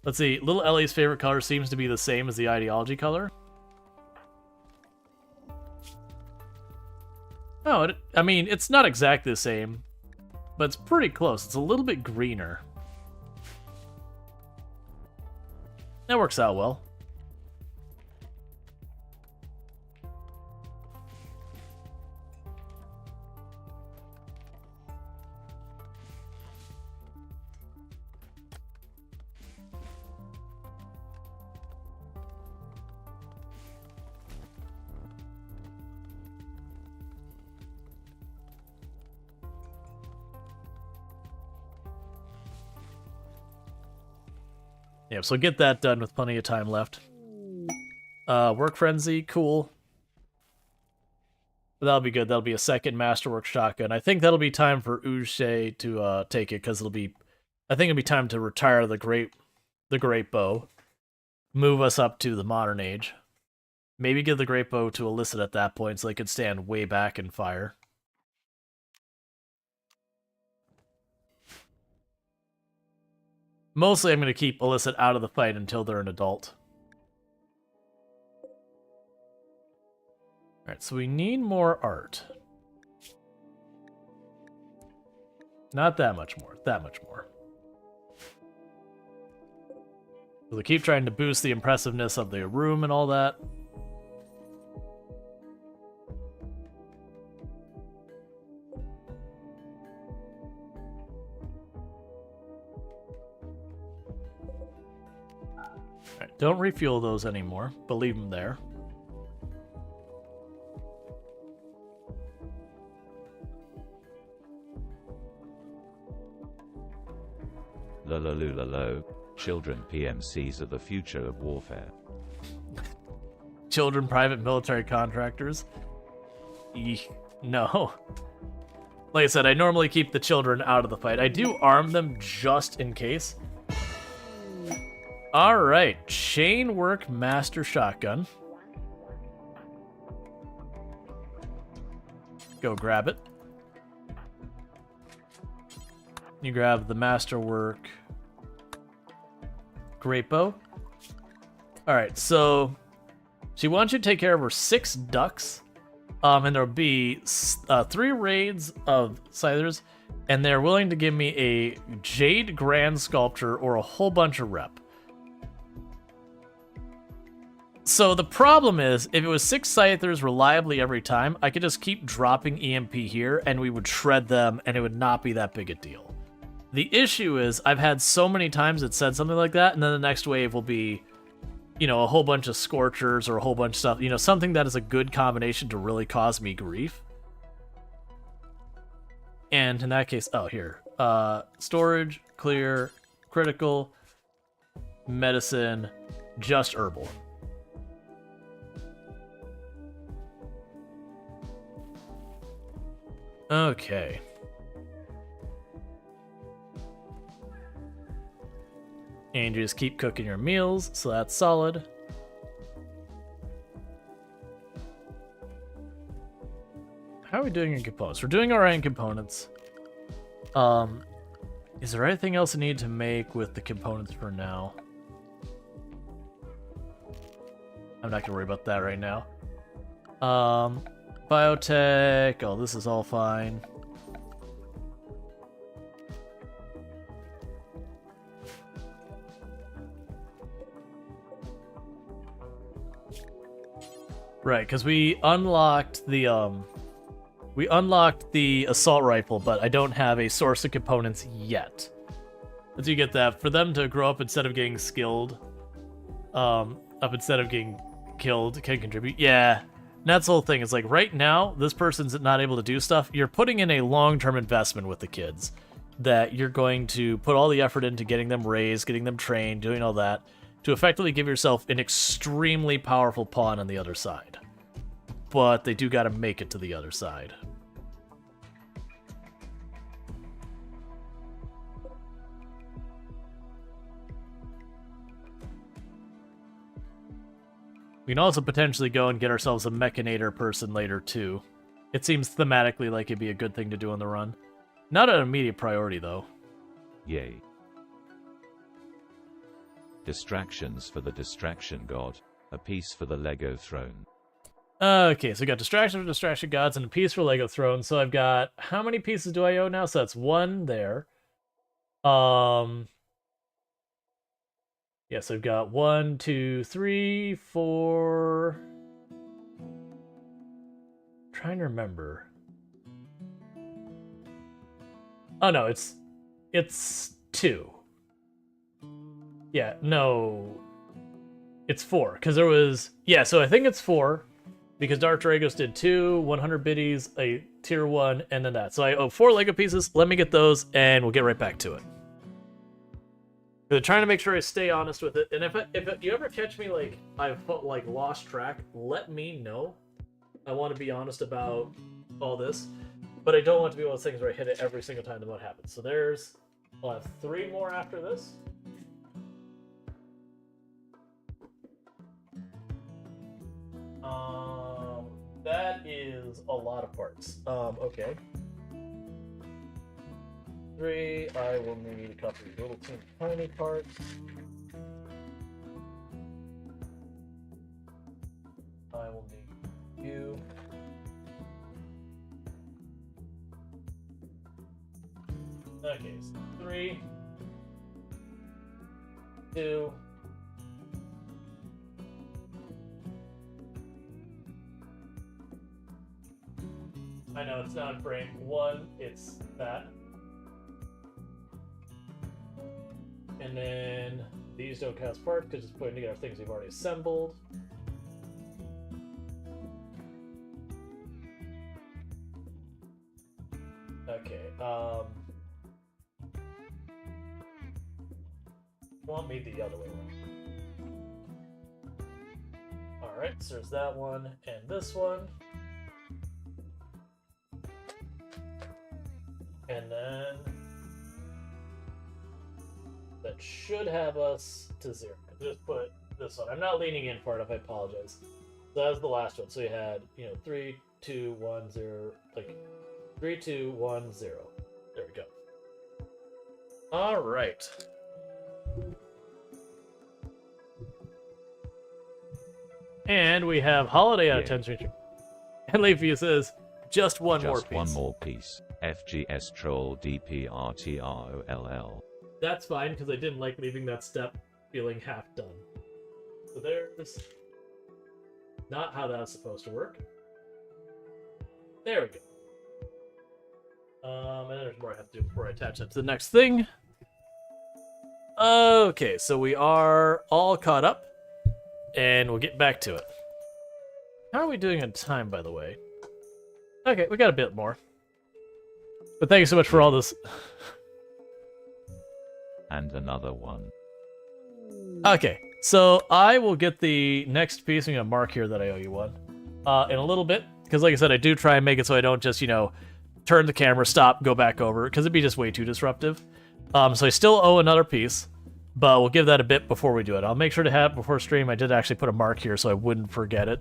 A: Let's see, Little Ellie's favorite color seems to be the same as the ideology color. Oh, I mean, it's not exactly the same, but it's pretty close. It's a little bit greener. That works out well. Yeah, so get that done with plenty of time left. Work Frenzy, cool. But that'll be good. That'll be a second Masterwork Shotgun. I think that'll be time for Uche to take it, because I think it'll be time to retire the great bow. Move us up to the modern age. Maybe give the great bow to Illicit at that point so they could stand way back and fire. Mostly I'm going to keep Illicit out of the fight until they're an adult. Alright, so we need more art. Not that much more, that much more. We'll keep trying to boost the impressiveness of the room and all that. Alright, don't refuel those anymore, but leave them there.
B: Lo, children PMCs are the future of warfare.
A: Children private military contractors? No. Like I said, I normally keep the children out of the fight. I do arm them just in case. Alright, Chainwork Master Shotgun. Go grab it. You grab the Masterwork Great Bow. Alright, so she wants you to take care of her 6 ducks. And there'll be 3 raids of Scythers, and they're willing to give me a Jade Grand Sculpture or a whole bunch of rep. So the problem is, if it was 6 Scythers reliably every time, I could just keep dropping EMP here, and we would shred them, and it would not be that big a deal. The issue is, I've had so many times it said something like that, and then the next wave will be, you know, a whole bunch of Scorchers or a whole bunch of stuff, you know, something that is a good combination to really cause me grief. And in that case, oh, here. Storage, clear, critical, medicine, just herbal. Okay. And you just keep cooking your meals, so that's solid. How are we doing in components? We're doing alright in components. Is there anything else I need to make with the components for now? I'm not gonna worry about that right now. Biotech, oh, this is all fine. Right, because we unlocked the assault rifle, but I don't have a source of components yet. As you get that, for them to grow up instead of getting skilled, up instead of getting killed, can contribute. Yeah, and that's the whole thing. It's like right now, this person's not able to do stuff. You're putting in a long-term investment with the kids that you're going to put all the effort into getting them raised, getting them trained, doing all that, to effectively give yourself an extremely powerful pawn on the other side. But they do gotta make it to the other side. We can also potentially go and get ourselves a Mechanator person later, too. It seems thematically like it'd be a good thing to do on the run. Not an immediate priority, though.
B: Yay. Distractions for the distraction god, a piece for the Lego throne.
A: Okay, so we got distraction for distraction gods and a piece for Lego Throne. So I've got how many pieces do I owe now? So that's one there. Yes, I've got 1, 2, 3, 4. Trying to remember. Oh no, it's 2. Yeah, no. It's 4, because there was... Yeah, so I think it's 4, because Dark Dragos did 2, 100 biddies, a tier 1, and then that. So I owe 4 Lego pieces. Let me get those, and we'll get right back to it. I'm trying to make sure I stay honest with it. And if you ever catch me, like, I've like lost track, let me know. I want to be honest about all this. But I don't want to be one of those things where I hit it every single time that what happens. So there's... I'll have 3 more after this. That is a lot of parts. Okay. 3, I will need a couple of little tiny parts. I will need you. Okay, so 3, 2, I know it's not frame 1, it's that. And then these don't count as parts because it's putting together things we've already assembled. Okay, want me the other way around. Alright, so there's that one and this one. And then that should have us to 0. Just put this one. I'm not leaning in far enough, I apologize. So that was the last one. So you had, 3, 2, 1, 0, like 3, 2, 1, 0. There we go. All right. And we have holiday out of 10 street. And Leafy says, just one more piece.
B: One more piece. FGS troll DPRTROLL.
A: That's fine, because I didn't like leaving that step feeling half done. So there's not how that's supposed to work. There we go. And there's more I have to do before I attach that to the next thing. Okay, so we are all caught up, and we'll get back to it. How are we doing on time, by the way? Okay, we got a bit more. But thank you so much for all this.
B: And another one.
A: Okay, so I will get the next piece. I'm going to mark here that I owe you one in a little bit. Because like I said, I do try and make it so I don't just, turn the camera, stop, go back over. Because it'd be just way too disruptive. So I still owe another piece. But we'll give that a bit before we do it. I'll make sure to have it before stream. I did actually put a mark here so I wouldn't forget it.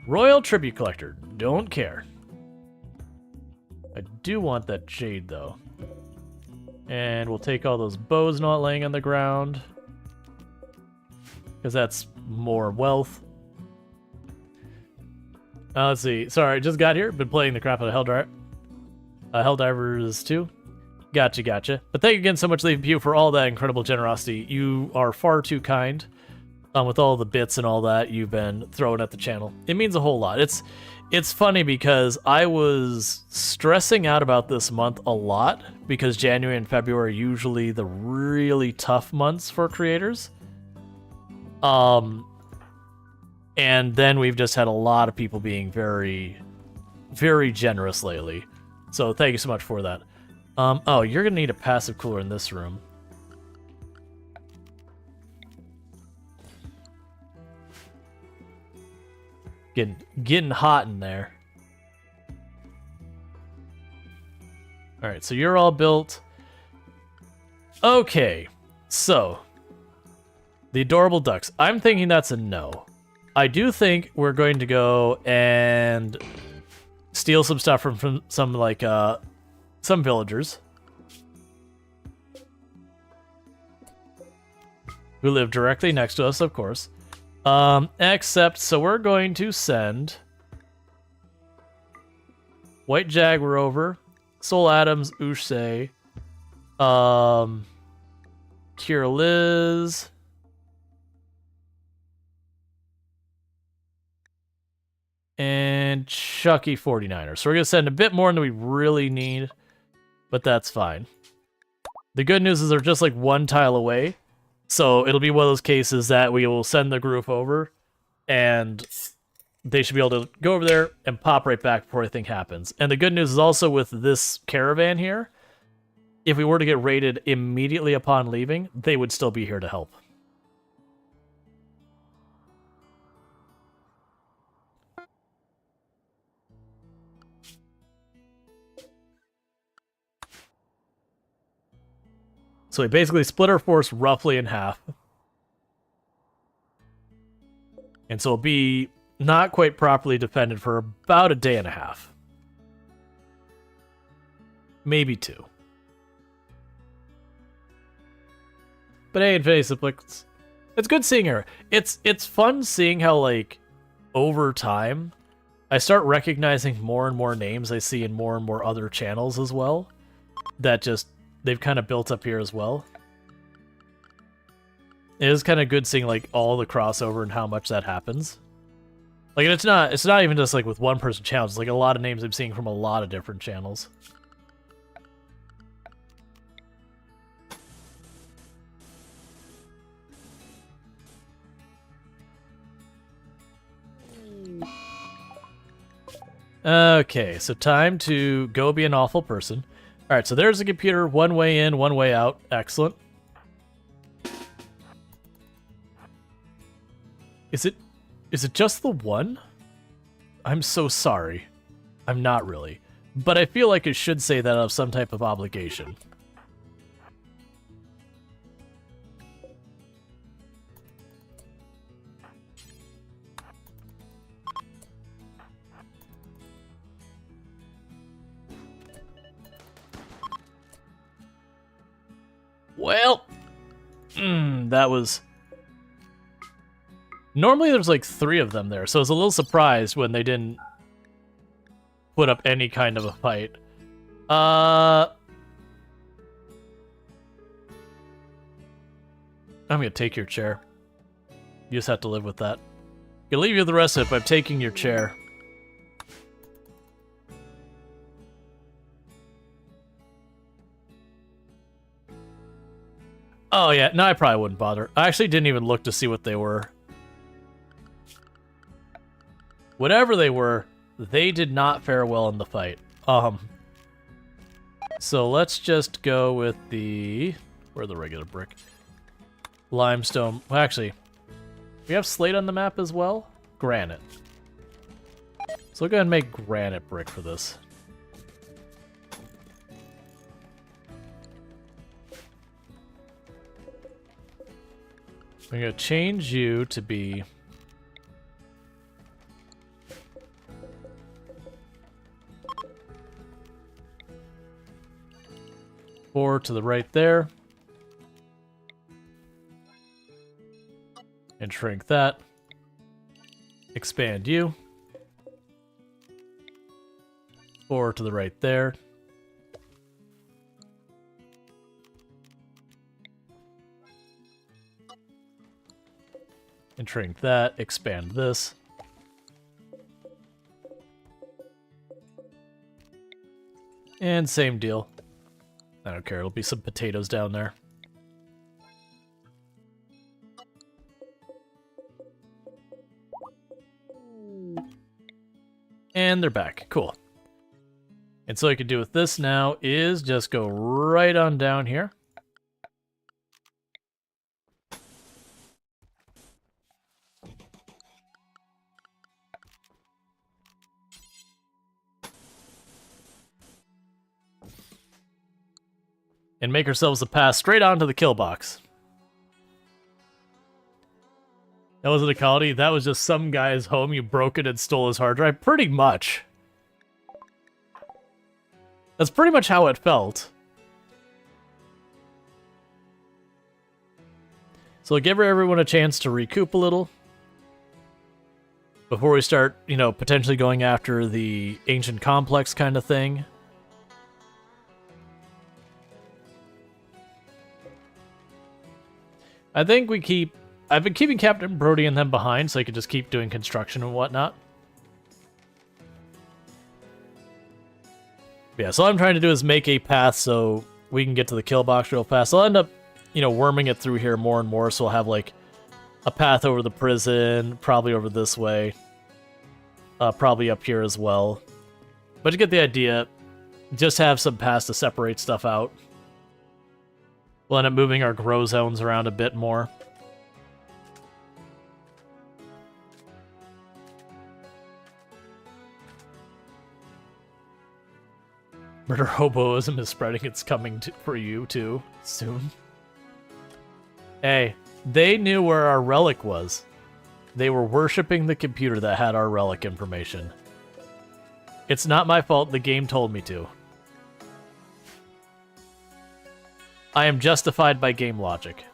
A: Royal Tribute Collector. Don't care. I do want that jade, though. And we'll take all those bows not laying on the ground. Because that's more wealth. Let's see. Sorry, I just got here. Been playing the crap out of Helldivers 2. Gotcha. But thank you again so much, Leafy Pew, for all that incredible generosity. You are far too kind with all the bits and all that you've been throwing at the channel. It means a whole lot. It's funny because I was stressing out about this month a lot because January and February are usually the really tough months for creators. And then we've just had a lot of people being very, very generous lately. So thank you so much for that. Oh, you're gonna need a passive cooler in this room. Getting hot in there. Alright, so you're all built. Okay, so the adorable ducks. I'm thinking that's a no. I do think we're going to go and steal some stuff from some like some villagers who live directly next to us, of course. Except, so we're going to send White Jaguar over, Soul Adams, Ushse, Kira Liz, and Chucky 49er. So we're going to send a bit more than we really need, but that's fine. The good news is they're just like one tile away, so it'll be one of those cases that we will send the group over, and they should be able to go over there and pop right back before anything happens. And the good news is also with this caravan here, if we were to get raided immediately upon leaving, they would still be here to help. So we basically split our force roughly in half. And so it'll be not quite properly defended for about a day and a half. Maybe 2. But hey, it's good seeing her. It's fun seeing how, like, over time, I start recognizing more and more names I see in more and more other channels as well. That just, they've kind of built up here as well. It is kind of good seeing, like, all the crossover and how much that happens. Like, and it's not even just, like, with one person channels. It's, like, a lot of names I'm seeing from a lot of different channels. Okay, so time to go be an awful person. Alright, so there's the computer. One way in, one way out. Excellent. Is it just the one? I'm so sorry. I'm not really. But I feel like it should say that of some type of obligation. Well, that was... Normally there's like 3 of them there, so I was a little surprised when they didn't put up any kind of a fight. I'm gonna take your chair. You just have to live with that. I'll leave you the rest of it by taking your chair. Oh yeah, no, I probably wouldn't bother. I actually didn't even look to see what they were. Whatever they were, they did not fare well in the fight. So let's just go with the... Where's the regular brick? Limestone. Well, actually, we have slate on the map as well? Granite. So we'll go ahead and make granite brick for this. I'm going to change you to be... Four to the right there. And shrink that. Expand you. 4 to the right there. And shrink that. Expand this. And same deal. I don't care, it'll be some potatoes down there. And they're back. Cool. And so what I can do with this now is just go right on down here. And make ourselves a pass straight onto the kill box. That wasn't a colony, that was just some guy's home, you broke it and stole his hard drive. Pretty much. That's pretty much how it felt. So give everyone a chance to recoup a little. before we start, you know, potentially going after the ancient complex kind of thing. I think I've been keeping Captain Brody and them behind so I could just keep doing construction and whatnot. Yeah, so all I'm trying to do is make a path so we can get to the kill box real fast. I'll end up, you know, worming it through here more and more, so we'll have, like, a path over the prison, probably over this way. Probably up here as well. But you get the idea. Just have some paths to separate stuff out. We'll end up moving our grow zones around a bit more. Murder hoboism is spreading. It's coming for you, too, soon. Hey, they knew where our relic was. They were worshipping the computer that had our relic information. It's not my fault the game told me to. I am justified by game logic.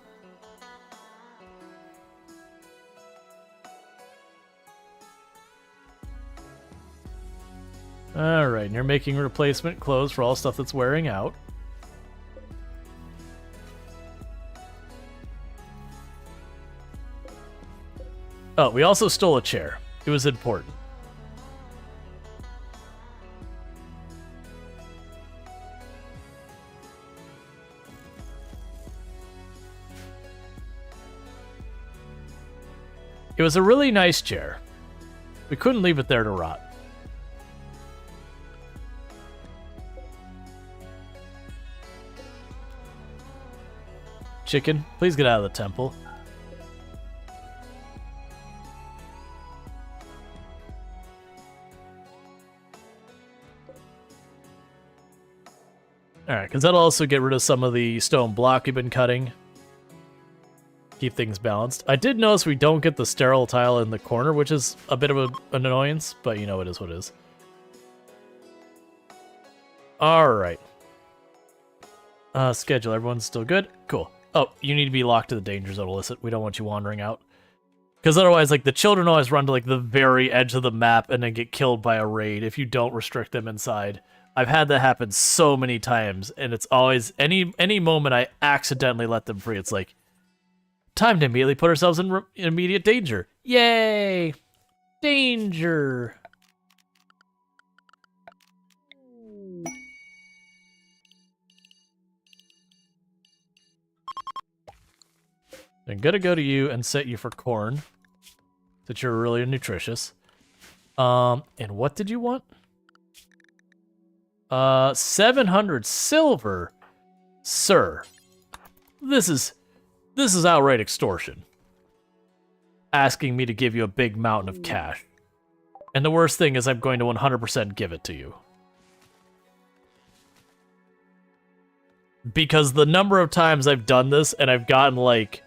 A: Alright, and you're making replacement clothes for all stuff that's wearing out. Oh, we also stole a chair. It was important. It was a really nice chair. We couldn't leave it there to rot. Chicken, please get out of the temple. Alright, because that'll also get rid of some of the stone block we've been cutting. Keep things balanced. I did notice we don't get the sterile tile in the corner, which is a bit of an annoyance, but you know, it is what it is. Alright. Schedule, everyone's still good? Cool. Oh, you need to be locked to the danger zone, Illicit. We don't want you wandering out. Because otherwise, like, the children always run to, like, the very edge of the map and then get killed by a raid if you don't restrict them inside. I've had that happen so many times, and it's always, any moment I accidentally let them free, it's like, time to immediately put ourselves in immediate danger. Yay! Danger! I'm gonna go to you and set you for corn, that you're really nutritious. And what did you want? 700 silver? Sir, this is outright extortion. Asking me to give you a big mountain of cash. And the worst thing is I'm going to 100% give it to you. Because the number of times I've done this and I've gotten, like,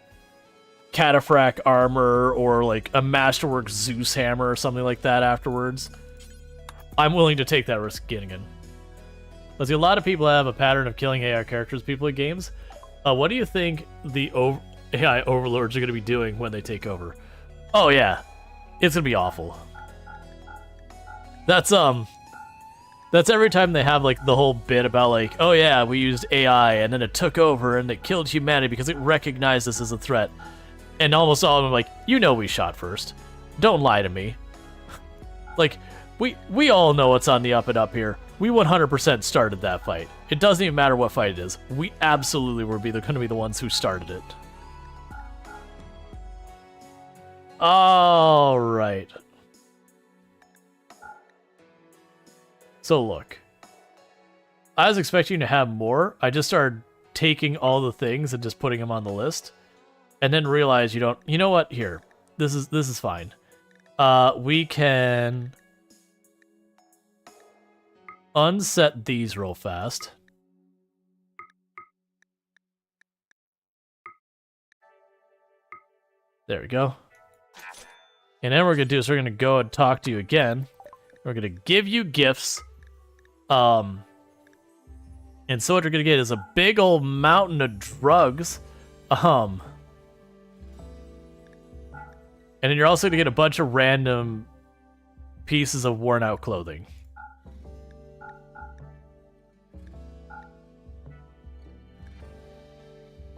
A: cataphract armor or, like, a masterwork Zeus hammer or something like that afterwards, I'm willing to take that risk getting in. Let's see, a lot of people have a pattern of killing AI characters, people in games. What do you think the AI overlords are going to be doing when they take over? Oh yeah, it's going to be awful. That's every time they have, like, the whole bit about, like, oh yeah, we used AI and then it took over and it killed humanity because it recognized us as a threat. And almost all of them are like, you know we shot first. Don't lie to me. Like, we all know what's on the up and up here. We 100% started that fight. It doesn't even matter what fight it is. We absolutely were going to be the ones who started it. All right. So look. I was expecting to have more. I just started taking all the things and just putting them on the list. And then realized you don't... You know what? Here. This is fine. We can... unset these real fast. There we go. And then what we're going to do is we're going to go and talk to you again. We're going to give you gifts. And so what you're going to get is a big old mountain of drugs. And then you're also going to get a bunch of random pieces of worn out clothing.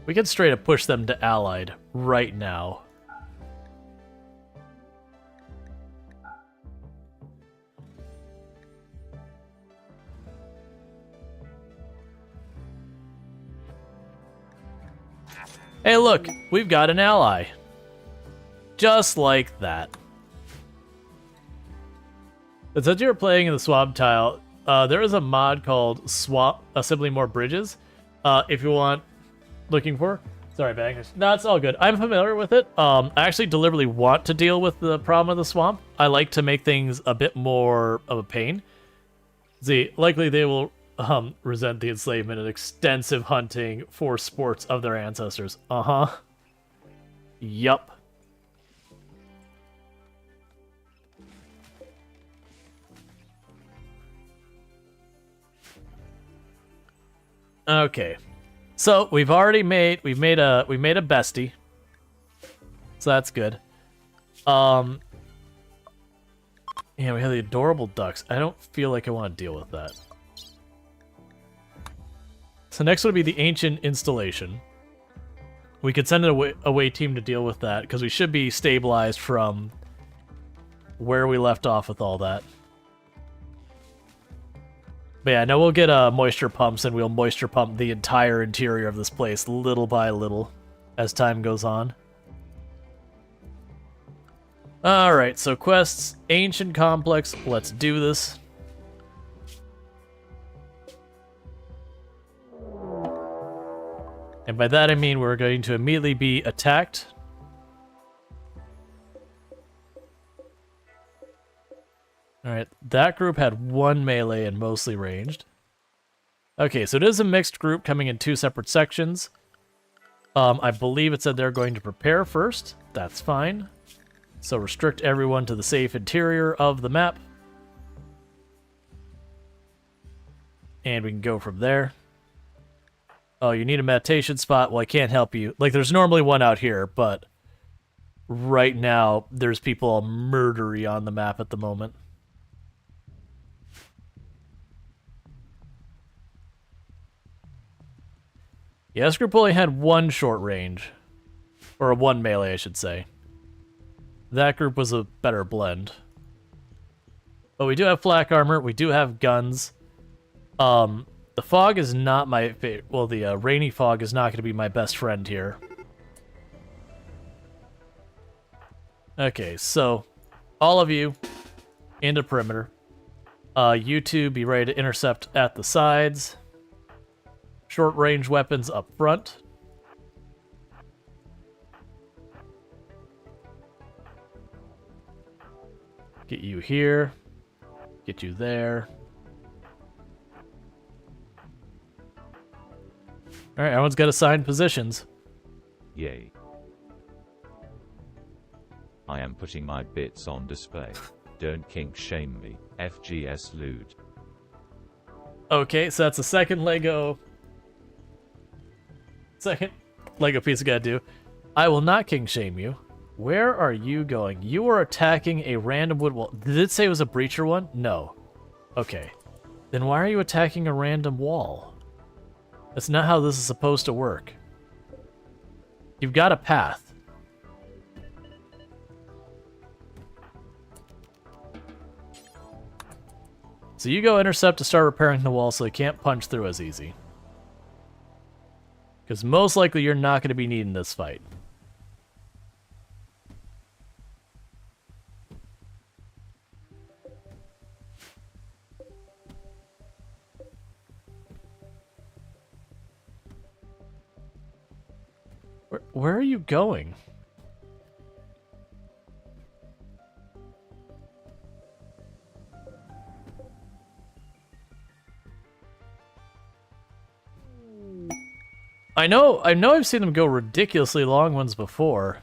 A: We can straight up push them to Allied right now. Hey look, we've got an ally. Just like that. It said you were playing in the swamp tile. There is a mod called Swamp Assembly More Bridges. If you want, looking for. Sorry, bangers. No, it's all good. I'm familiar with it. I actually deliberately want to deal with the problem of the swamp. I like to make things a bit more of a pain. See, likely they will resent the enslavement and extensive hunting for sports of their ancestors. Yup. Okay. So we've made a bestie. So that's good. Yeah, we have the adorable ducks. I don't feel like I want to deal with that. So next would be the ancient installation. We could send an away team to deal with that, because we should be stabilized from where we left off with all that. But yeah, now we'll get moisture pumps, and we'll moisture pump the entire interior of this place little by little as time goes on. Alright, so quests, ancient complex, let's do this. And by that I mean we're going to immediately be attacked. Alright, that group had 1 melee and mostly ranged. Okay, so it is a mixed group coming in 2 separate sections. I believe it said they're going to prepare first. That's fine. So restrict everyone to the safe interior of the map. And we can go from there. Oh, you need a meditation spot? Well, I can't help you. Like, there's normally one out here, but right now, there's people all murdery on the map at the moment. Yeah, this group only had 1 short range. Or 1 melee, I should say. That group was a better blend. But we do have flak armor, we do have guns. The fog is not my favorite. Well, the rainy fog is not going to be my best friend here. Okay, so all of you into perimeter. You two be ready to intercept at the sides. Short range weapons up front. Get you here. Get you there. Alright, everyone's got assigned positions.
B: Yay. I am putting my bits on display. Don't kink shame me. FGS lewd.
A: Okay, so that's the second Lego piece I gotta do. I will not king shame you. Where are you going? You are attacking a random wood wall. Did it say it was a breacher one? No. Okay. Then why are you attacking a random wall? That's not how this is supposed to work. You've got a path. So you go intercept to start repairing the wall so they can't punch through as easy. Because most likely you're not going to be needing this fight. Where are you going? I know I've seen them go ridiculously long ones before.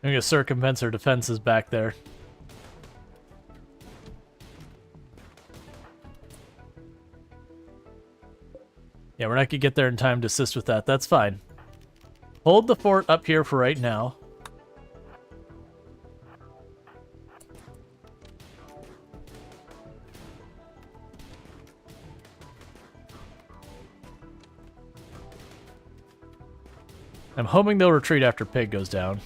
A: I'm gonna circumvent their defenses back there. Yeah, we're not gonna get there in time to assist with that. That's fine. Hold the fort up here for right now. I'm hoping they'll retreat after Pig goes down.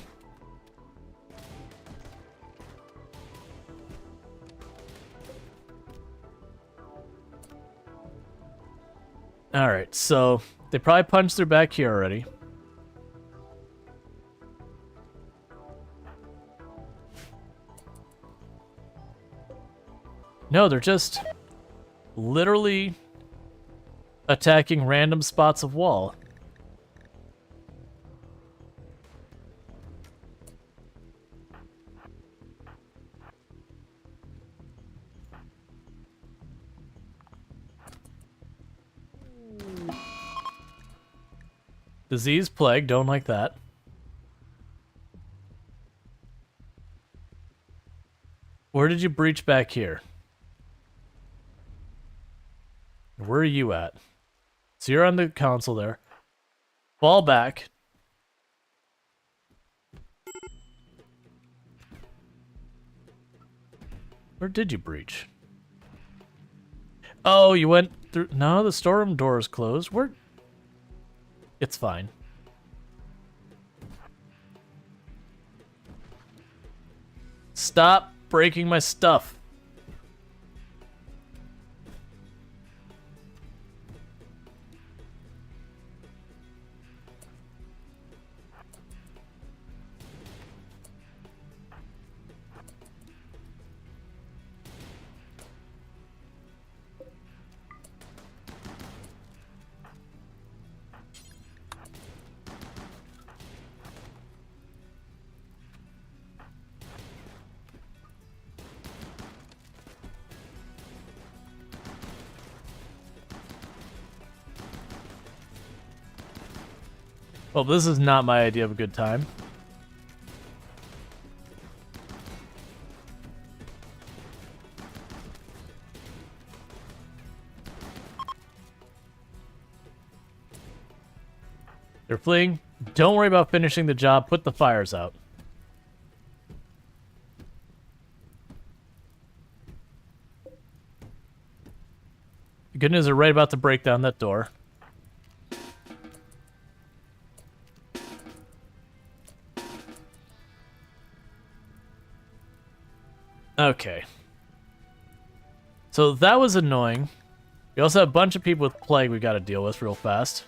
A: Alright, so they probably punched their back here already. No, they're just literally attacking random spots of wall. Disease, plague, don't like that. Where did you breach back here? Where are you at? So you're on the console there. Fall back. Where did you breach? Oh, you went through... No, the storm door is closed. Where... It's fine. Stop breaking my stuff. Well, this is not my idea of a good time. They're fleeing. Don't worry about finishing the job. Put the fires out. The good news, they're right about to break down that door. Okay. So that was annoying. We also have a bunch of people with plague we got to deal with real fast.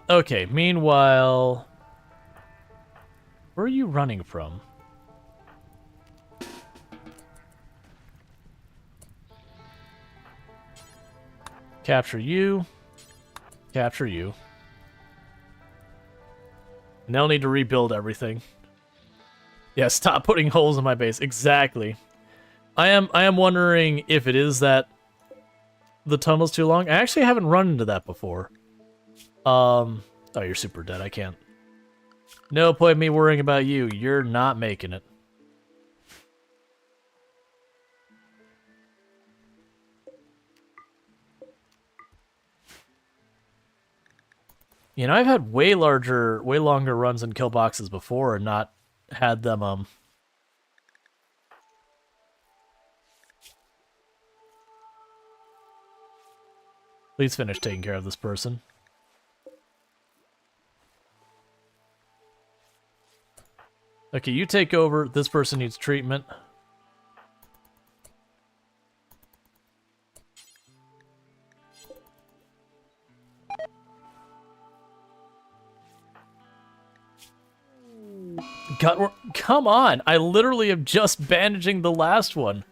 A: Okay, meanwhile... Where are you running from? Capture you. Capture you. And they'll need to rebuild everything. Yeah, stop putting holes in my base. Exactly. I am wondering if it is that the tunnel's too long. I actually haven't run into that before. Oh, you're super dead. I can't. No point me worrying about you. You're not making it. You know, I've had way longer runs in kill boxes before and not had them, Please finish taking care of this person. Okay, you take over. This person needs treatment. God, come on! I literally am just bandaging the last one.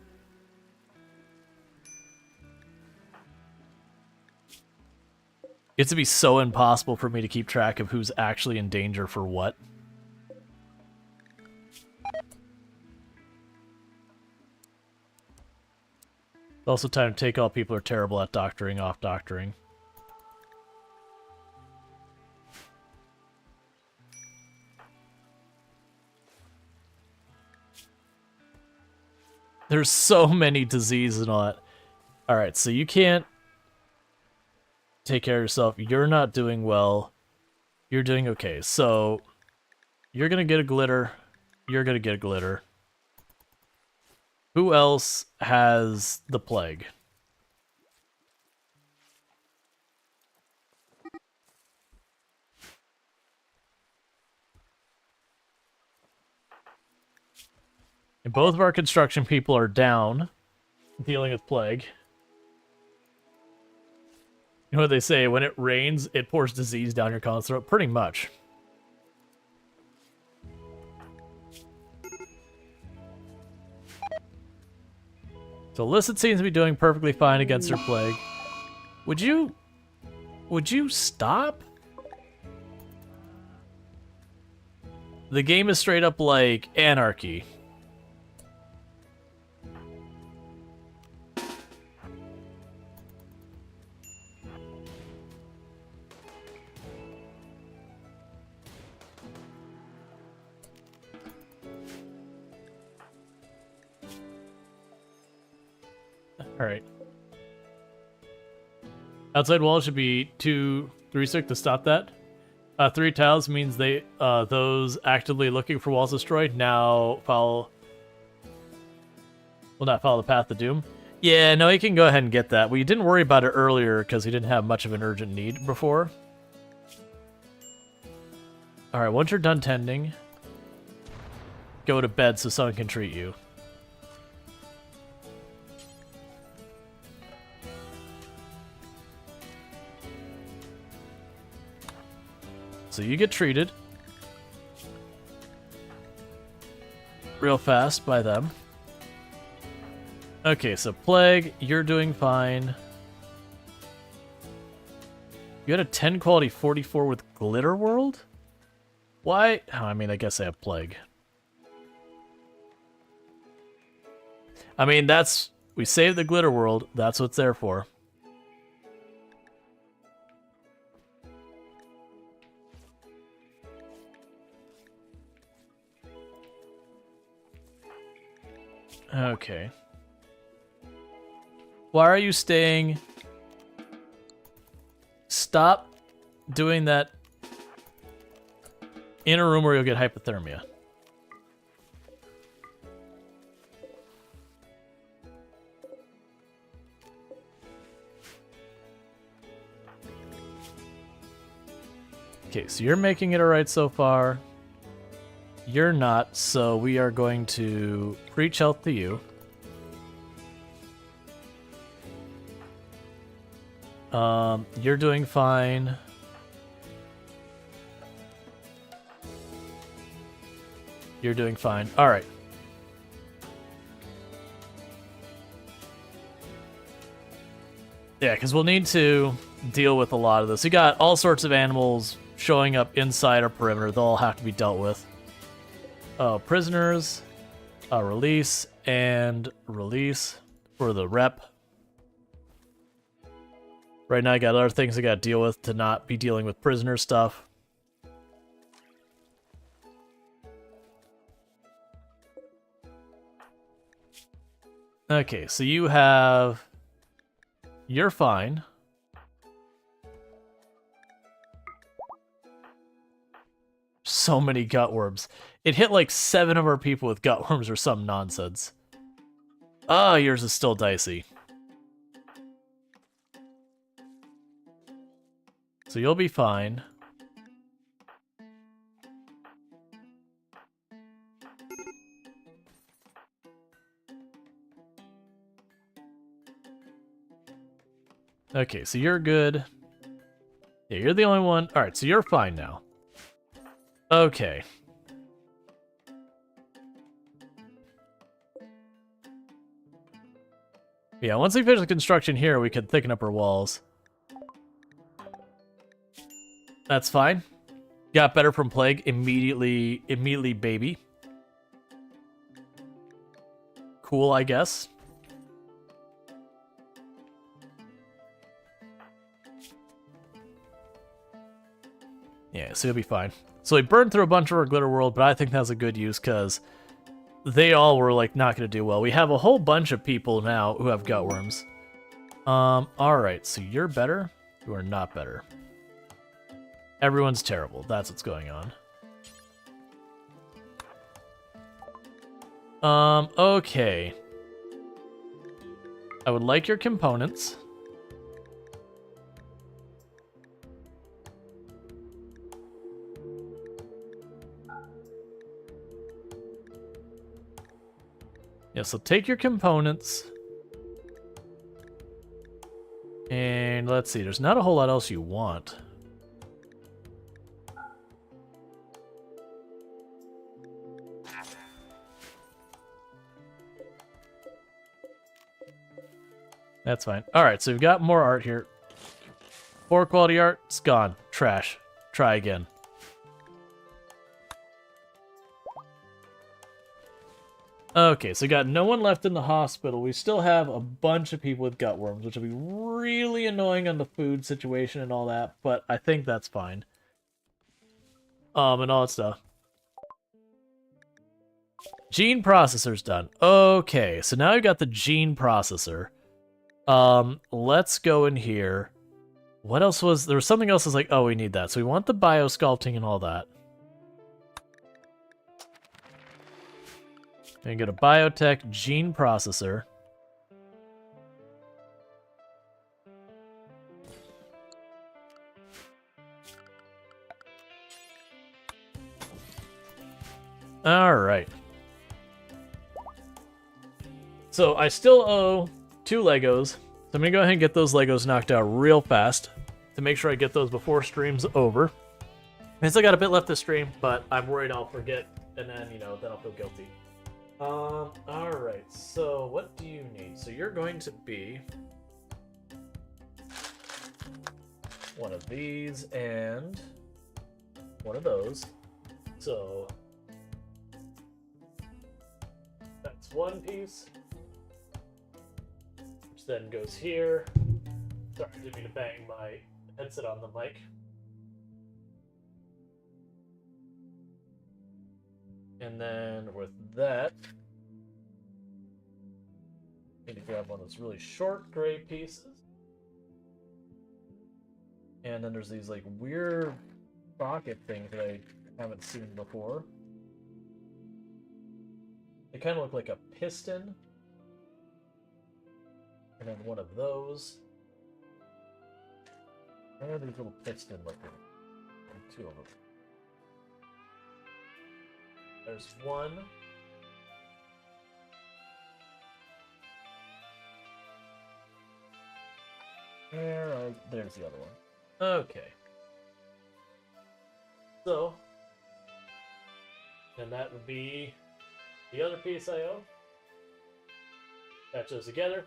A: It's to be so impossible for me to keep track of who's actually in danger for what. Also time to take all people who are terrible at doctoring off doctoring. There's so many diseases and all that. Alright, so you can't take care of yourself. You're not doing well. You're doing okay. So you're gonna get a glitter. You're gonna get a glitter. Who else has the plague? And both of our construction people are down, dealing with plague. You know what they say, when it rains, it pours disease down your colon's throat? Pretty much. So Illicit seems to be doing perfectly fine against her plague. Would you stop? The game is straight up like anarchy. Alright. Outside wall should be 2-3 to stop that. 3 tiles means they those actively looking for walls destroyed now will not follow the path of doom. Yeah, no, you can go ahead and get that. We didn't worry about it earlier because we didn't have much of an urgent need before. Alright, once you're done tending, go to bed so someone can treat you. So you get treated real fast by them. Okay, so Plague, you're doing fine. You had a 10 quality 44 with Glitter World? Why? Oh, I mean, I guess I have Plague. I mean, we saved the Glitter World. That's what it's there for. Okay. Why are you staying? Stop doing that in a room where you'll get hypothermia. Okay, so you're making it alright so far. You're not, so we are going to preach health to you. You're doing fine. You're doing fine. All right. Yeah, because we'll need to deal with a lot of this. We got all sorts of animals showing up inside our perimeter. They'll all have to be dealt with. Prisoners, release, and release for the rep. Right now I got other things I gotta deal with to not be dealing with prisoner stuff. Okay, so you're fine. So many gutworms. It hit like 7 of our people with gutworms or some nonsense. Ah, yours is still dicey. So you'll be fine. Okay, so you're good. Yeah, you're the only one. Alright, so you're fine now. Okay. Yeah, once we finish the construction here, we can thicken up our walls. That's fine. Got better from plague immediately, baby. Cool, I guess. Yeah, so you'll be fine. So we burned through a bunch of our glitter world, but I think that's a good use because they all were like not going to do well. We have a whole bunch of people now who have gutworms. Alright, so you're better? You are not better. Everyone's terrible. That's what's going on. Okay. I would like your components. Yeah, so take your components. And let's see, there's not a whole lot else you want. That's fine. Alright, so we've got more art here. Poor quality art, it's gone. Trash. Try again. Okay, so we got no one left in the hospital. We still have a bunch of people with gutworms, which will be really annoying on the food situation and all that, but I think that's fine. And all that stuff. Gene processor's done. Okay, so now we've got the gene processor. Let's go in here. What else was... There was something else that's like, oh, we need that. So we want the biosculpting and all that. And get a biotech gene processor. Alright. So I still owe 2 Legos. So I'm going to go ahead and get those Legos knocked out real fast to make sure I get those before stream's over. I still got a bit left to stream, but I'm worried I'll forget, and then, you know, then I'll feel guilty. Alright, so what do you need? So you're going to be one of these and one of those. So that's one piece, which then goes here. Sorry, I didn't mean to bang my headset on the mic. And then with that, I need to grab one of those really short gray pieces. And then there's these like weird rocket things that I haven't seen before. They kind of look like a piston. And then one of those. Where are these little piston looking? 2 of them. There's one. There's the other one. Okay. So, and that would be the other piece I owe. Patch those together.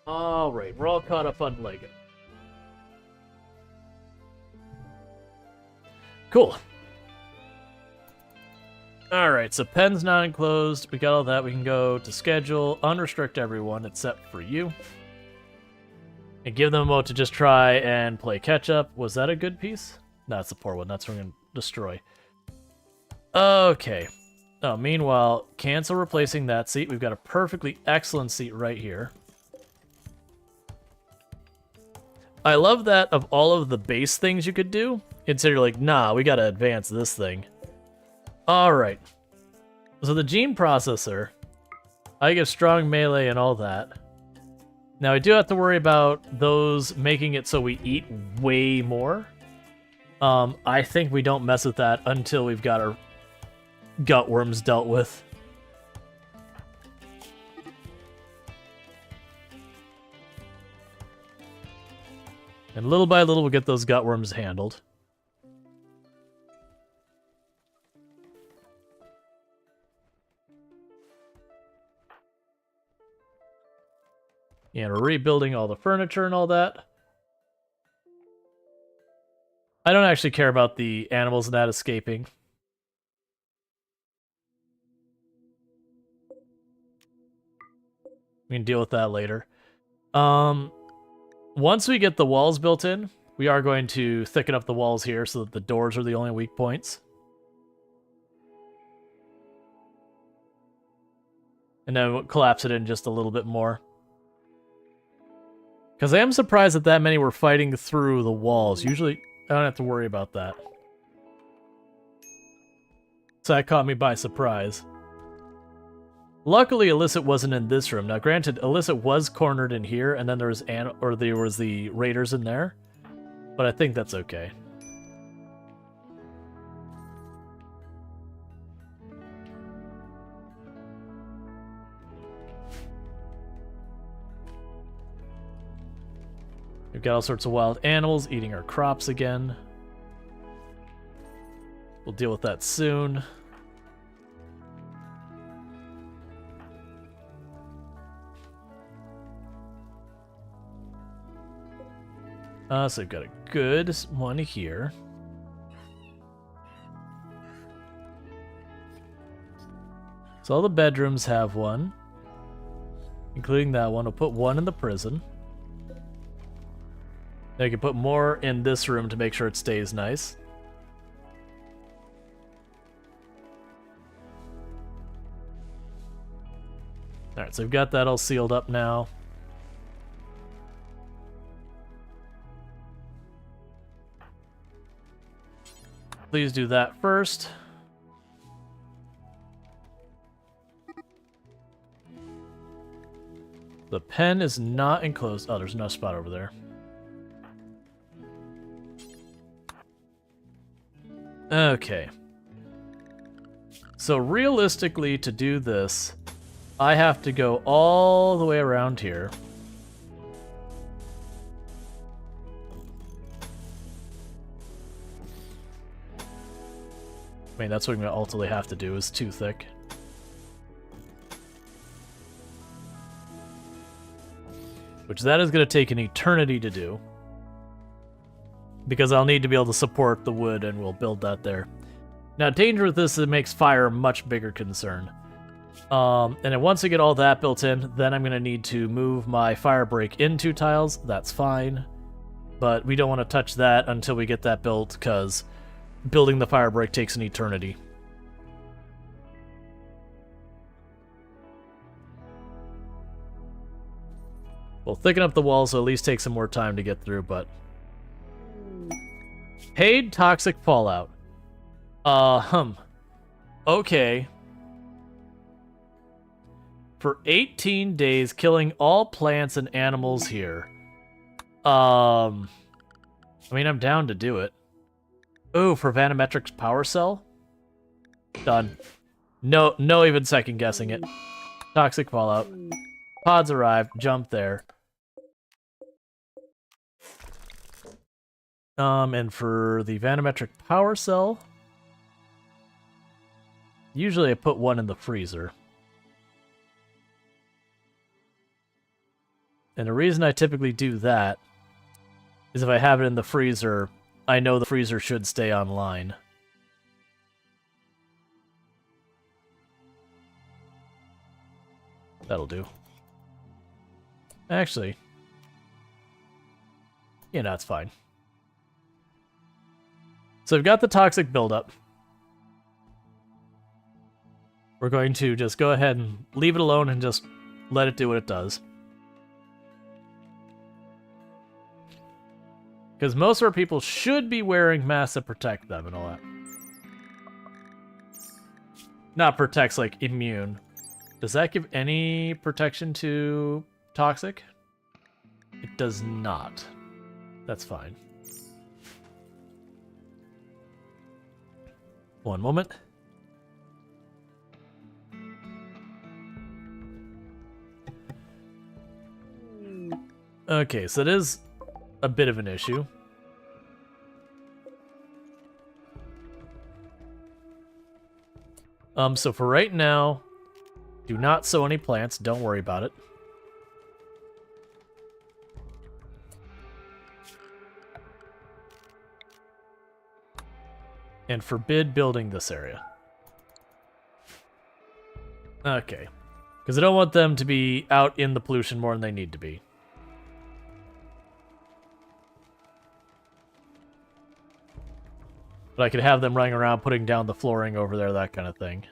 A: Alright, we're all caught up on Lego. Cool. Alright, so pen's not enclosed. We got all that. We can go to schedule, unrestrict everyone except for you. And give them a moment to just try and play catch up. Was that a good piece? No, that's a poor one. That's what we're going to destroy. Okay. Oh, meanwhile, cancel replacing that seat. We've got a perfectly excellent seat right here. I love that of all of the base things you could do, consider like, nah, we gotta advance this thing. Alright. So the gene processor, I get strong melee and all that. Now I do have to worry about those making it so we eat way more. I think we don't mess with that until we've got our gutworms dealt with. And little by little we'll get those gutworms handled. And we're rebuilding all the furniture and all that. I don't actually care about the animals not escaping. We can deal with that later. Once we get the walls built in, we are going to thicken up the walls here so that the doors are the only weak points. And then we'll collapse it in just a little bit more. Because I am surprised that many were fighting through the walls. Usually, I don't have to worry about that. So that caught me by surprise. Luckily, Illicit wasn't in this room. Now, granted, Illicit was cornered in here, and then there was the raiders in there. But I think that's okay. We've got all sorts of wild animals eating our crops again. We'll deal with that soon. So we've got a good one here. So all the bedrooms have one, including that one. We'll put one in the prison. Now you can put more in this room to make sure it stays nice. Alright, so we've got that all sealed up now. Please do that first. The pen is not enclosed. Oh, there's no spot over there. Okay. So realistically, to do this, I have to go all the way around here. I mean, that's what I'm going to ultimately have to do, is too thick. Which that is going to take an eternity to do. Because I'll need to be able to support the wood, and we'll build that there. Now, danger with this, it makes fire a much bigger concern. And then once I get all that built in, then I'm going to need to move my fire break into tiles. That's fine. But we don't want to touch that until we get that built, because building the fire break takes an eternity. We'll thicken up the walls, so at least take some more time to get through, but... Paid toxic fallout. Okay. For 18 days, killing all plants and animals here. I mean, I'm down to do it. Ooh, for Vanometric's power cell? Done. No even second guessing it. Toxic fallout. Pods arrived. Jump there. And for the Vanometric power cell, usually I put one in the freezer. And the reason I typically do that is if I have it in the freezer, I know the freezer should stay online. That'll do. Actually, yeah, that's fine. So we've got the toxic buildup. We're going to just go ahead and leave it alone and just let it do what it does. Because most of our people should be wearing masks that protect them and all that. Not protects, like, immune. Does that give any protection to toxic? It does not. That's fine. One moment. Okay, so it is a bit of an issue. So for right now, do not sow any plants. Don't worry about it. And forbid building this area. Okay. Because I don't want them to be out in the pollution more than they need to be. But I could have them running around putting down the flooring over there, that kind of thing.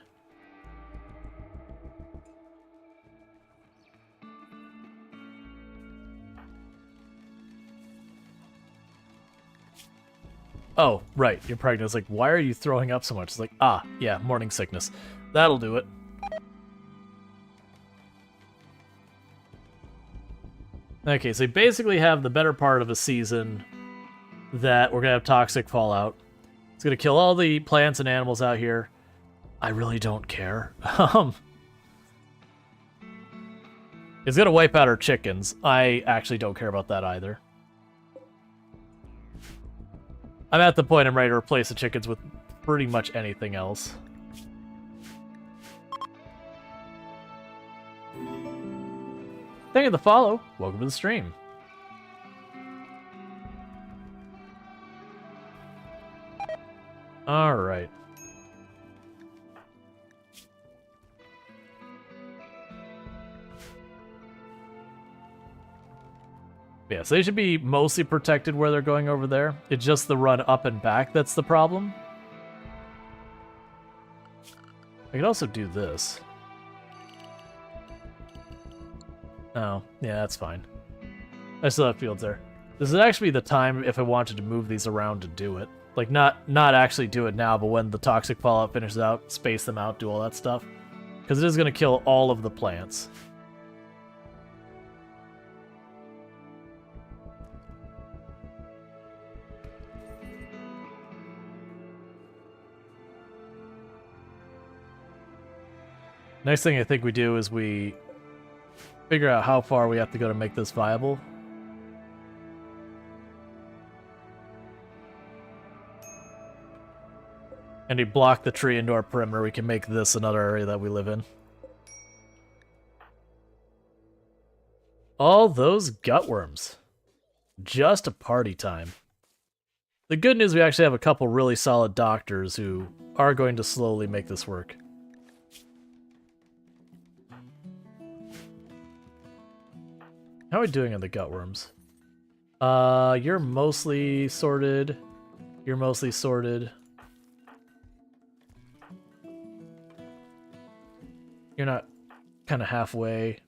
A: Oh, right, you're pregnant. It's like, why are you throwing up so much? It's like, ah, yeah, morning sickness. That'll do it. Okay, so you basically have the better part of a season that we're going to have toxic fallout. It's going to kill all the plants and animals out here. I really don't care. It's going to wipe out our chickens. I actually don't care about that either. I'm at the point I'm ready to replace the chickens with pretty much anything else. Thank you for the follow. Welcome to the stream. Alright. Yeah, so they should be mostly protected where they're going over there. It's just the run up and back that's the problem. I could also do this. Oh, yeah, that's fine. I still have fields there. This would actually be the time if I wanted to move these around to do it. Like, not actually do it now, but when the toxic fallout finishes out, space them out, do all that stuff. Because it is going to kill all of the plants. Next thing I think we do is we figure out how far we have to go to make this viable. And we block the tree into our perimeter, we can make this another area that we live in. All those gutworms. Just a party time. The good news, we actually have a couple really solid doctors who are going to slowly make this work. How are we doing on the gutworms? You're mostly sorted. You're mostly sorted. You're not kind of halfway.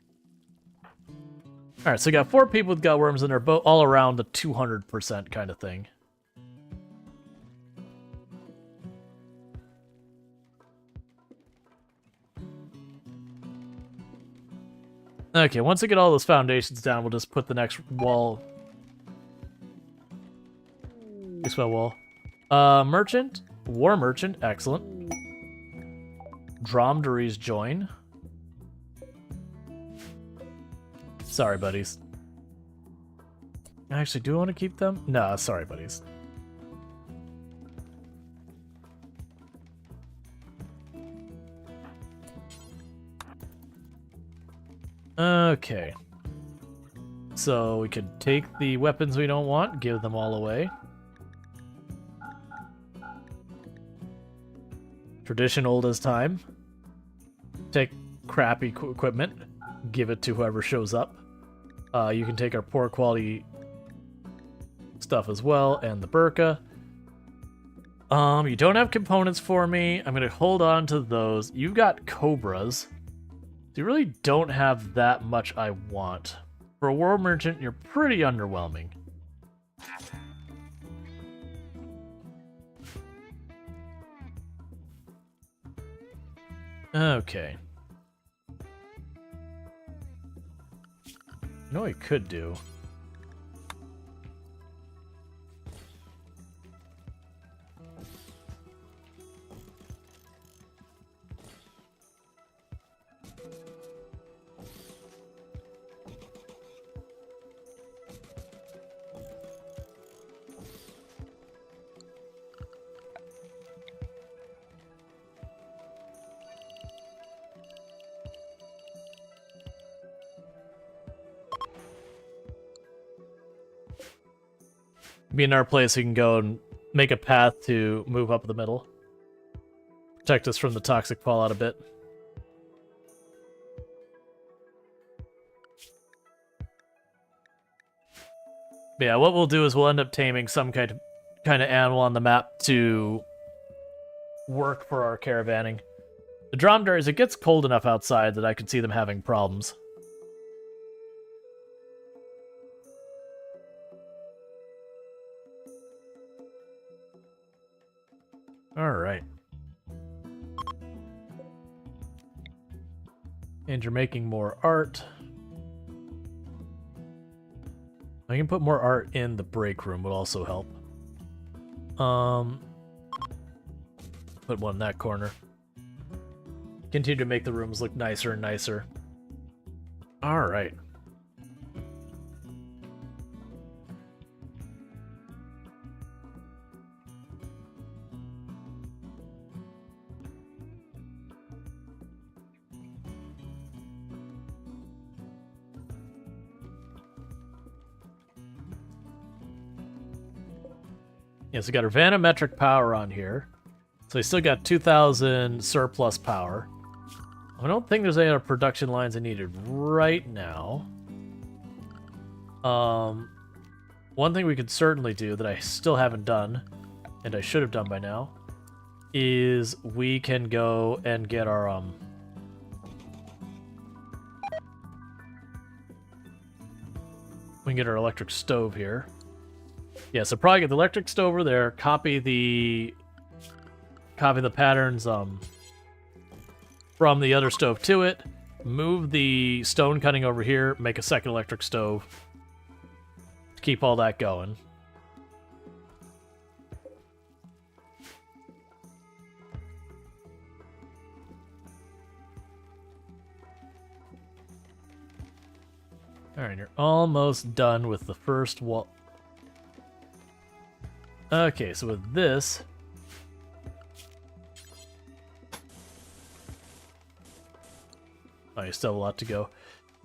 A: Alright, so we got 4 people with gutworms, and they're both all around the 200% kind of thing. Okay, once we get all those foundations down, we'll just put the next wall. Next wall. Merchant. War merchant. Excellent. Dromdaries join. Sorry, buddies. Actually, do I want to keep them? No, sorry, buddies. Okay. So we could take the weapons we don't want, give them all away. Tradition old as time. Take crappy equipment, give it to whoever shows up. You can take our poor quality stuff as well, and the burqa. You don't have components for me. I'm gonna hold on to those. You've got cobras. You really don't have that much I want. For a war merchant, you're pretty underwhelming. Okay. You know what I could do? Be another place we can go and make a path to move up the middle. Protect us from the toxic fallout a bit. But yeah, what we'll do is we'll end up taming some kind of animal on the map to work for our caravanning. The dromedaries, it gets cold enough outside that I could see them having problems. Alright. And you're making more art. I can put more art in the break room, would also help. Put one in that corner. Continue to make the rooms look nicer and nicer. Alright. Yes, we got our vanometric power on here. So we still got 2,000 surplus power. I don't think there's any other production lines I needed right now. One thing we could certainly do that I still haven't done, and I should have done by now, is we can go and get our we can get our electric stove here. Yeah, so probably get the electric stove over there, copy the patterns from the other stove to it, move the stone cutting over here, make a second electric stove to keep all that going. Alright, you're almost done with the first wall. Okay, so with this... Oh, you still have a lot to go.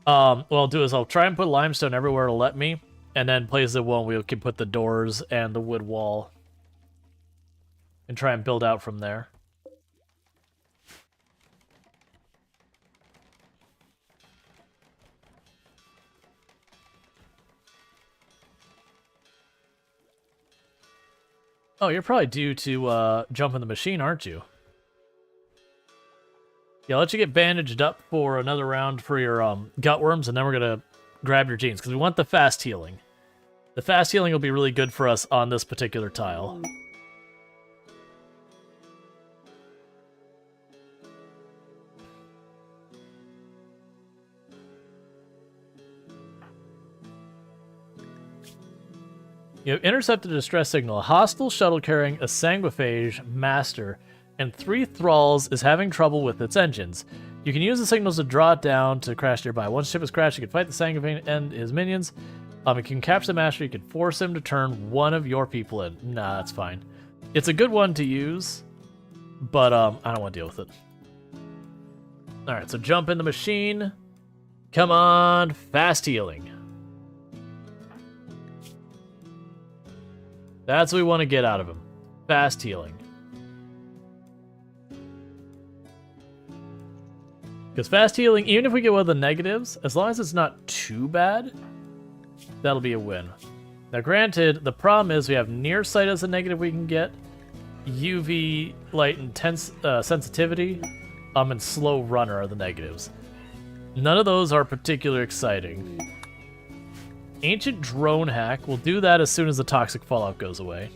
A: What I'll do is I'll try and put limestone everywhere it'll let me, and then places it won't, we can put the doors and the wood wall. And try and build out from there. Oh, you're probably due to jump in the machine, aren't you? Yeah, I'll let you get bandaged up for another round for your gutworms, and then we're going to grab your genes, because we want the fast healing. The fast healing will be really good for us on this particular tile. You have intercepted a distress signal. A hostile shuttle carrying a sanguiphage master and 3 thralls is having trouble with its engines. You can use the signals to draw it down to crash nearby. Once the ship is crashed, you can fight the sanguiphage and his minions. You can capture the master. You can force him to turn one of your people in. Nah, that's fine. It's a good one to use, but I don't want to deal with it. All right, so jump in the machine. Come on, fast healing. That's what we want to get out of him. Fast healing. Because fast healing, even if we get one of the negatives, as long as it's not too bad, that'll be a win. Now granted, the problem is we have near sight as a negative we can get, UV light intense sensitivity, and slow runner are the negatives. None of those are particularly exciting. Ancient drone hack, we'll do that as soon as the toxic fallout goes away.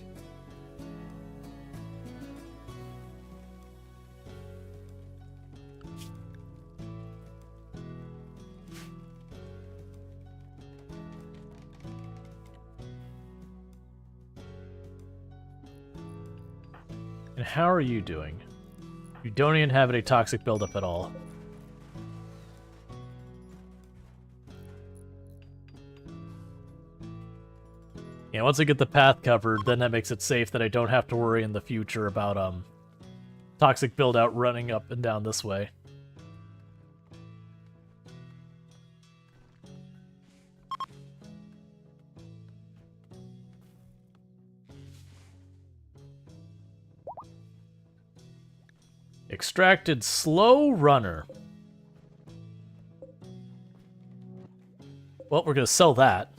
A: And how are you doing? You don't even have any toxic buildup at all. Yeah, once I get the path covered, then that makes it safe that I don't have to worry in the future about toxic build-out running up and down this way. Extracted slow runner. Well, we're gonna sell that.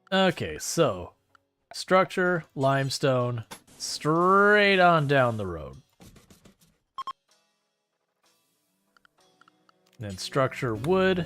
A: Okay, so structure, limestone, straight on down the road. And then structure, wood.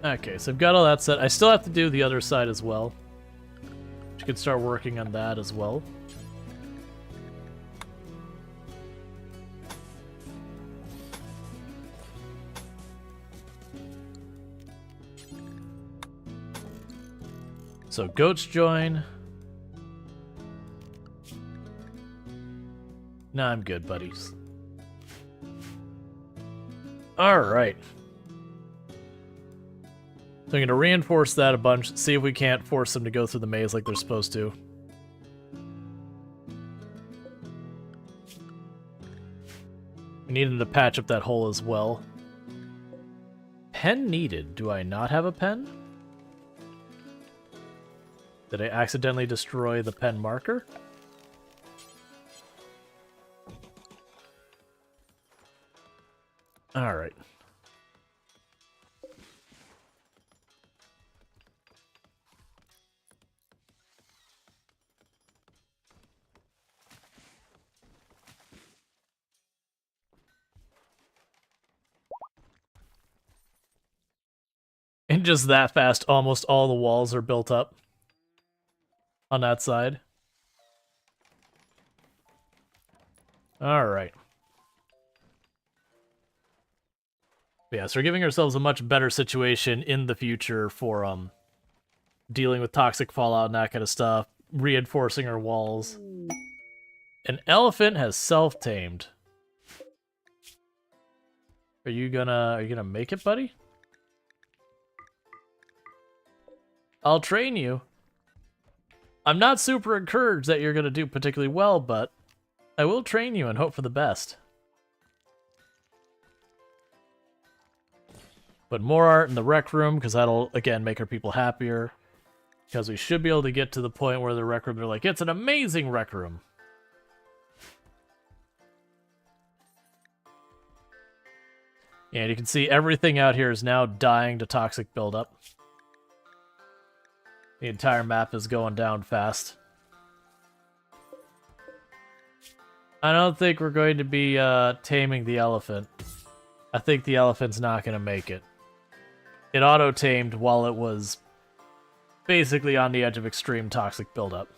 A: Okay, so I've got all that set. I still have to do the other side as well. You could start working on that as well. So goats join. Nah, I'm good, buddies. Alright. So I'm going to reinforce that a bunch, see if we can't force them to go through the maze like they're supposed to. We need them to patch up that hole as well. Pen needed. Do I not have a pen? Did I accidentally destroy the pen marker? Alright. And just that fast, almost all the walls are built up on that side. Alright. Yeah, so we're giving ourselves a much better situation in the future for dealing with toxic fallout and that kind of stuff, reinforcing our walls. An elephant has self-tamed. Are you gonna make it, buddy? I'll train you. I'm not super encouraged that you're gonna do particularly well, but I will train you and hope for the best. But more art in the rec room, because that'll, again, make our people happier. Because we should be able to get to the point where the rec room, they're like, it's an amazing rec room. And you can see everything out here is now dying to toxic buildup. The entire map is going down fast. I don't think we're going to be taming the elephant. I think the elephant's not going to make it. It auto-tamed while it was basically on the edge of extreme toxic buildup.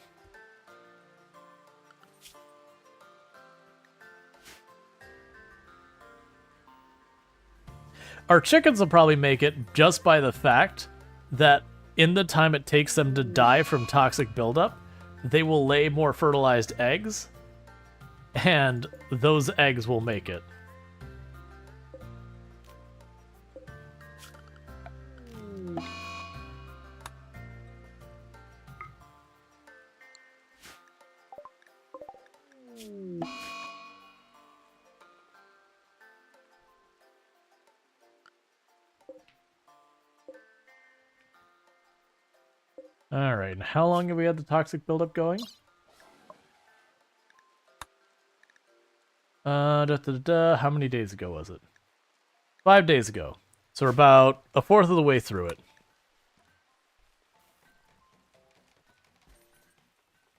A: Our chickens will probably make it just by the fact that in the time it takes them to die from toxic buildup, they will lay more fertilized eggs, and those eggs will make it. Alright, and how long have we had the toxic buildup going? How many days ago was it? 5 days ago. So we're about a fourth of the way through it.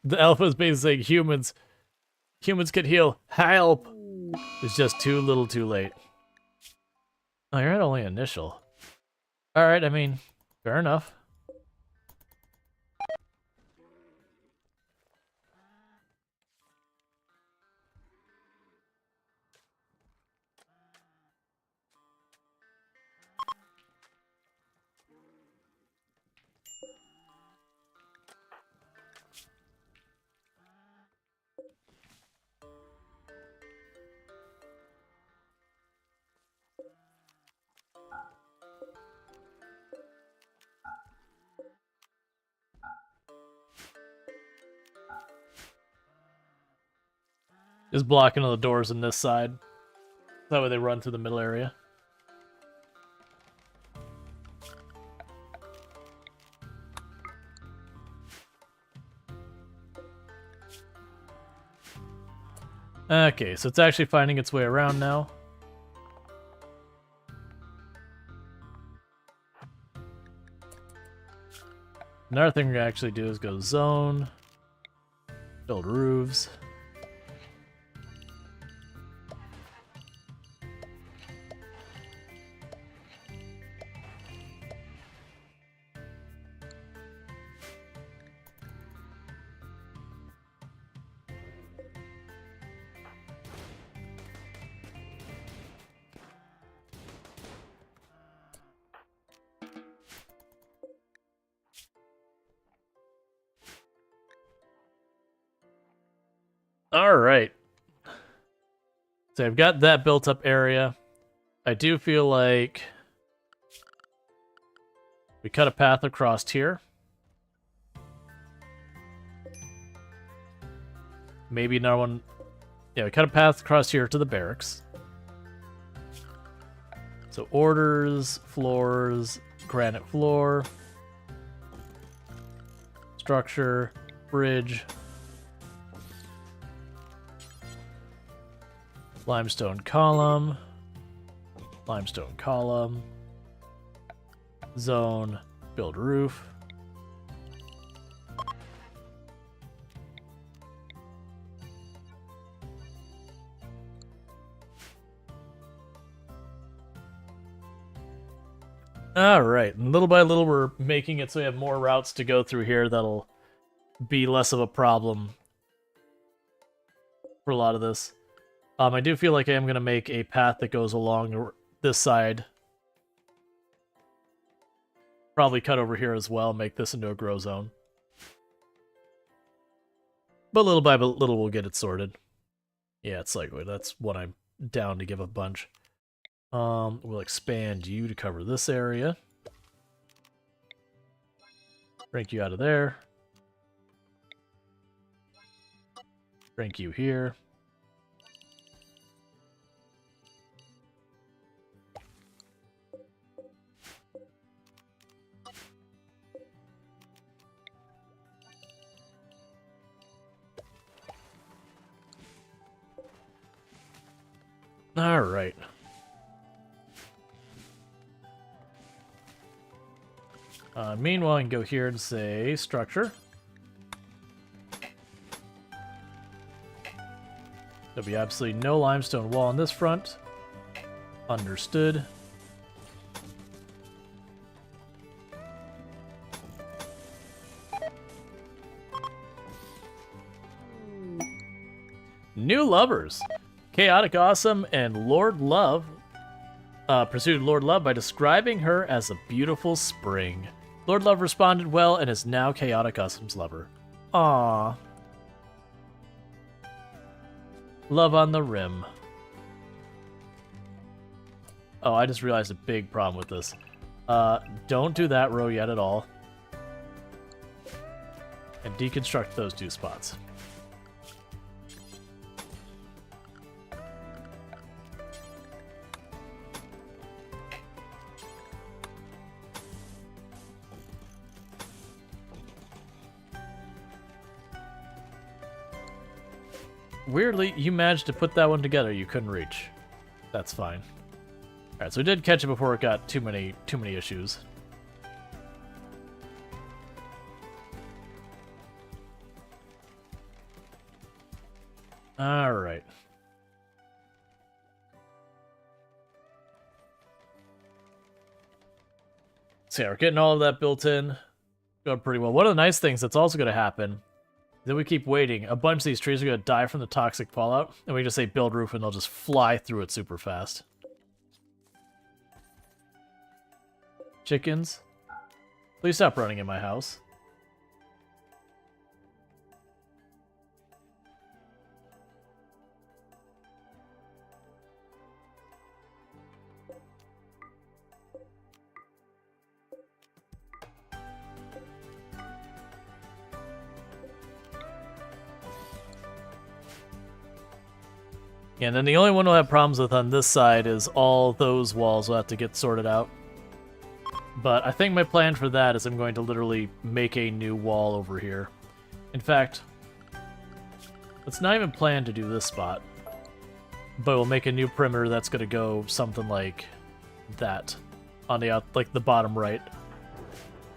A: The alpha is basically saying humans can heal. Help! It's just too little too late. Oh, you're at only initial. Alright, I mean, fair enough. Just blocking all the doors on this side. That way they run through the middle area. Okay, so it's actually finding its way around now. Another thing we're gonna actually do is go zone, build roofs. Alright. So I've got that built up area. I do feel like we cut a path across here. Maybe another one. Yeah, we cut a path across here to the barracks. So orders, floors, granite floor, structure, bridge, limestone column, zone, build roof. Alright, and little by little we're making it so we have more routes to go through here that'll be less of a problem for a lot of this. I do feel like I am going to make a path that goes along this side. Probably cut over here as well, make this into a grow zone. But little by little we'll get it sorted. Yeah, it's likely. That's what I'm down to give a bunch. We'll expand you to cover this area. Rank you out of there. Rank you here. All right. Meanwhile, I can go here and say structure. There'll be absolutely no limestone wall on this front. Understood. New lovers. Chaotic Awesome and Lord Love pursued Lord Love by describing her as a beautiful spring. Lord Love responded well and is now Chaotic Awesome's lover. Aww. Love on the rim. Oh, I just realized a big problem with this. Don't do that row yet at all. And deconstruct those two spots. Weirdly, you managed to put that one together you couldn't reach. That's fine. Alright, so we did catch it before it got too many issues. Alright. So yeah, we're getting all of that built in. Going pretty well. One of the nice things that's also going to happen, then we keep waiting. A bunch of these trees are going to die from the toxic fallout, and we just say build roof, and they'll just fly through it super fast. Chickens, please stop running in my house. And then the only one we'll have problems with on this side is all those walls will have to get sorted out. But I think my plan for that is I'm going to literally make a new wall over here. In fact, let's not even plan to do this spot. But we'll make a new perimeter that's going to go something like that on the like the bottom right.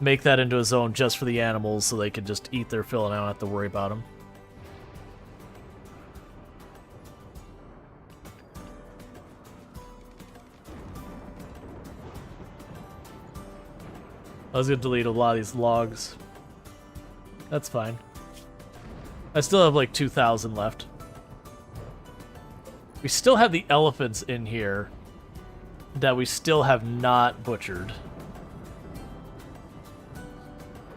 A: Make that into a zone just for the animals so they can just eat their fill and I don't have to worry about them. I was going to delete a lot of these logs. That's fine. I still have like 2,000 left. We still have the elephants in here that we still have not butchered.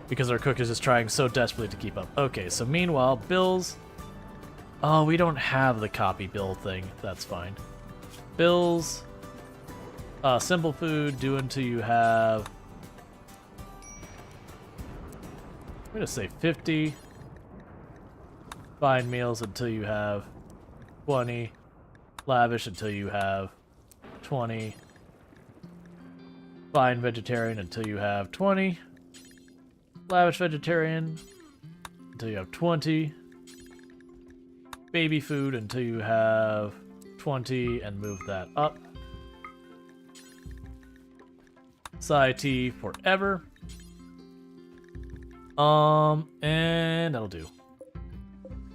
A: Because our cook is just trying so desperately to keep up. Okay, so meanwhile, bills... Oh, we don't have the copy bill thing. That's fine. Bills... simple food, do until you have... I'm gonna say 50. Fine meals until you have 20. Lavish until you have 20. Fine vegetarian until you have 20. Lavish vegetarian until you have 20. Baby food until you have 20 and move that up. Side tea forever. And that'll do.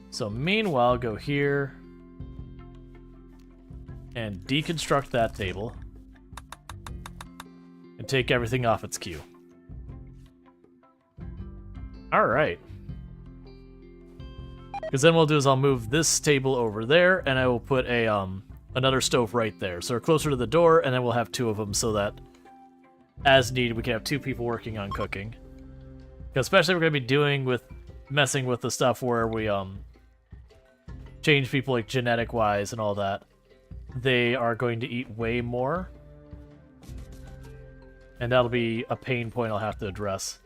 A: So meanwhile, go here and deconstruct that table and take everything off its queue. All right. Because then what I'll do is I'll move this table over there and I will put a another stove right there. So we're closer to the door and then we'll have two of them so that as needed we can have two people working on cooking. Especially we're going to be messing with the stuff where we change people like genetic wise and all that. They are going to eat way more. And that'll be a pain point I'll have to address.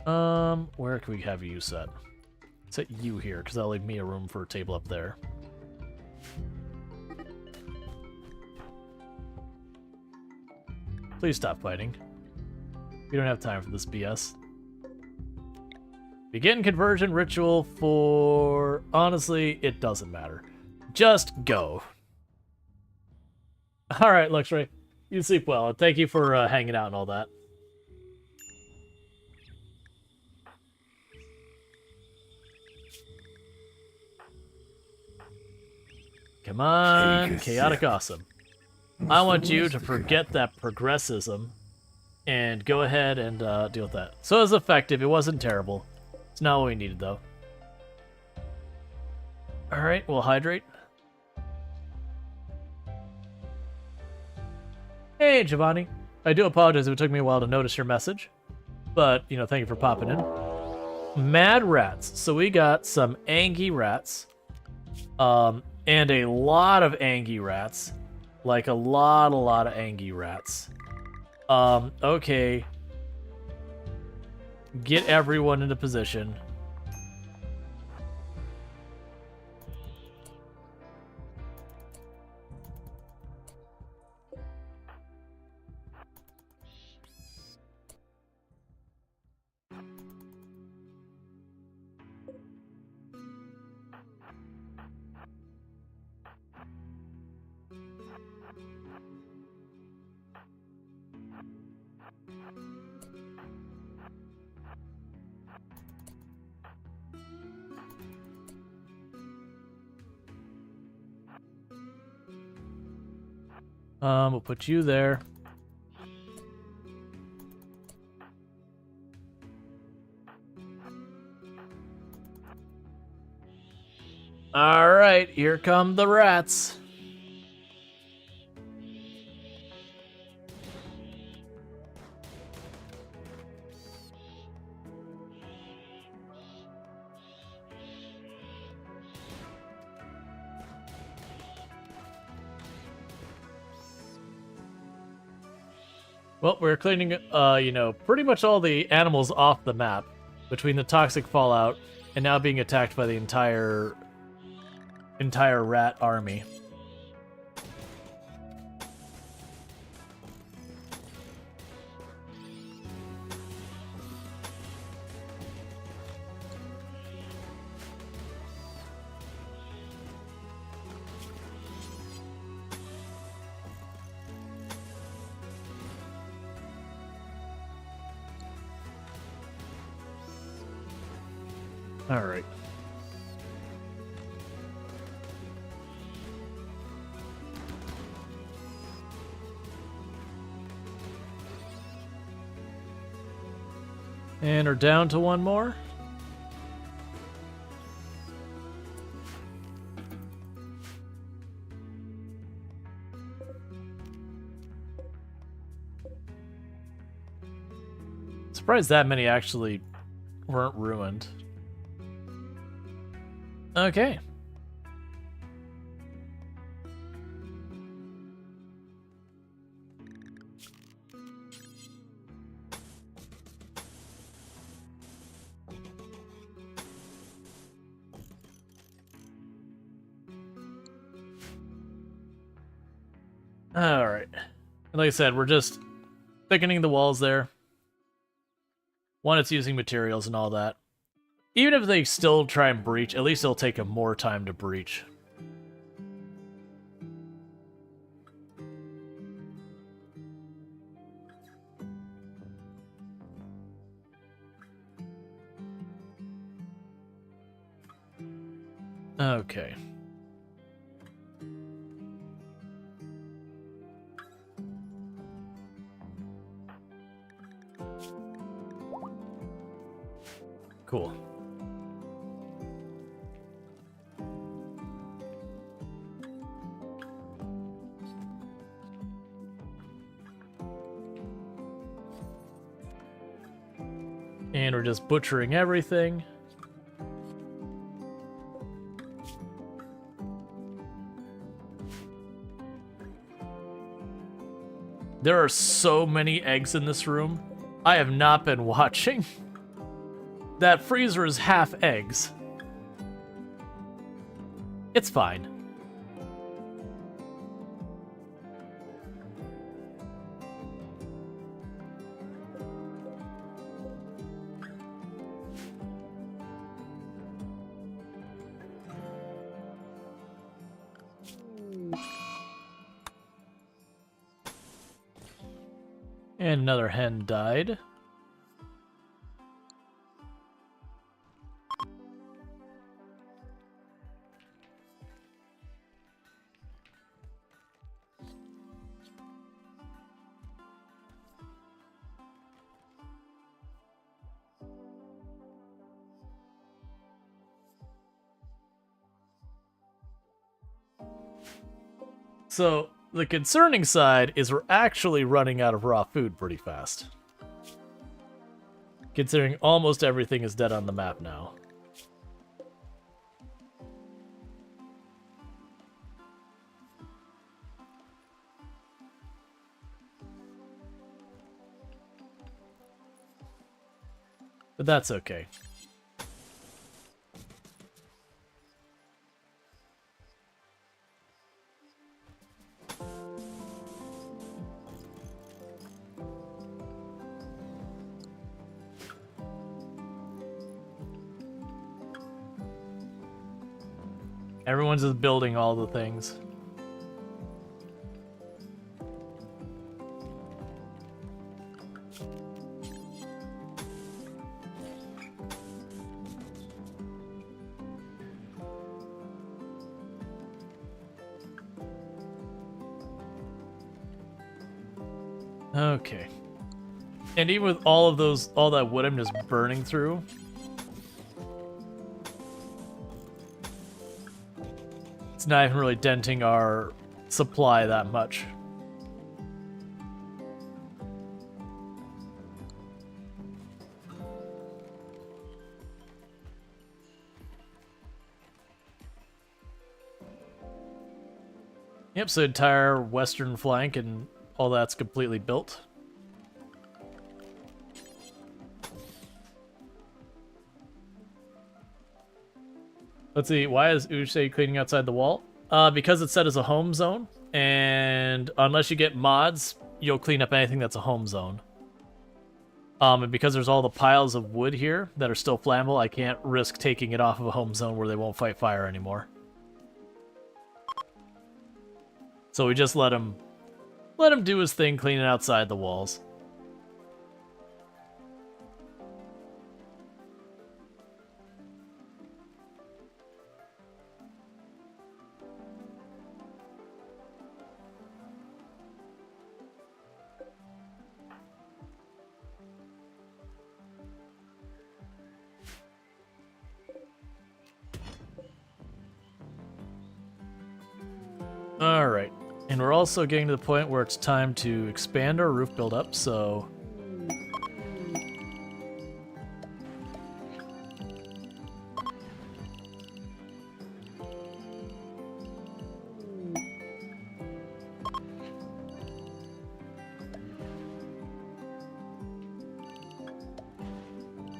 A: Where can we have you set? Set you here, because that'll leave me a room for a table up there. Please stop fighting. We don't have time for this BS. Begin conversion ritual for... Honestly, it doesn't matter. Just go. Alright, Luxray. You sleep well, and thank you for hanging out and all that. Come on, chaotic awesome. I want you to forget that progressism and go ahead and deal with that. So it was effective. It wasn't terrible. It's not what we needed, though. Alright, we'll hydrate. Hey, Giovanni. I do apologize if it took me a while to notice your message. But, you know, thank you for popping in. Mad rats. So we got some Angie rats. And a lot of Angie rats. Like a lot of Angie rats. Okay. Get everyone into position. We'll put you there. All right, here come the rats. Well, we're cleaning, you know, pretty much all the animals off the map between the toxic fallout and now being attacked by the entire entire rat army. All right. And we're down to one more. Surprised that many actually weren't ruined. Okay. All right. Like I said, we're just thickening the walls there. One, it's using materials and all that. Even if they still try and breach, at least it'll take them more time to breach. Okay. Cool. And we're just butchering everything. There are so many eggs in this room. I have not been watching. That freezer is half eggs. It's fine. And another hen died. So, the concerning side is we're actually running out of raw food pretty fast. Considering almost everything is dead on the map now. But that's okay. Everyone's just building all the things. Okay. And even with all of those, all that wood I'm just burning through, it's not even really denting our supply that much. Yep, so the entire western flank and all that's completely built. Let's see, why is Uche cleaning outside the wall? Because it's set as a home zone, and unless you get mods, you'll clean up anything that's a home zone. And because there's all the piles of wood here that are still flammable, I can't risk taking it off of a home zone where they won't fight fire anymore. So we just let him do his thing cleaning outside the walls. Alright, and we're also getting to the point where it's time to expand our roof build-up, so...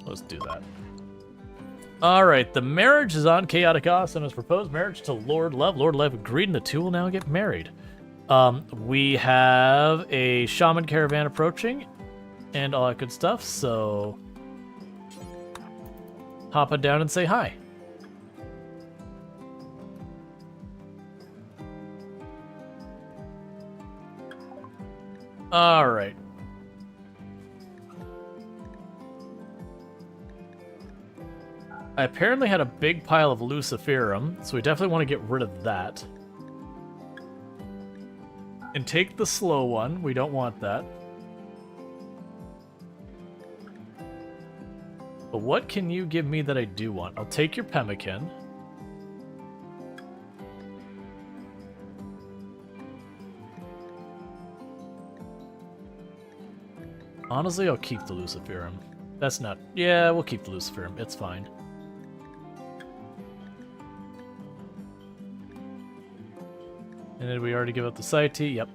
A: let's do that. Alright, the marriage is on Chaotic Awesome. His proposed marriage to Lord Love. Lord Love agreed, and the two will now get married. We have a shaman caravan approaching, and all that good stuff, so... hop it down and say hi. Alright. I apparently had a big pile of Luciferum, so we definitely want to get rid of that. And take the slow one. We don't want that. But what can you give me that I do want? I'll take your pemmican. Honestly, I'll keep the Luciferum. That's not... yeah, we'll keep the Luciferum. It's fine. And did we already give up the side T? Yep.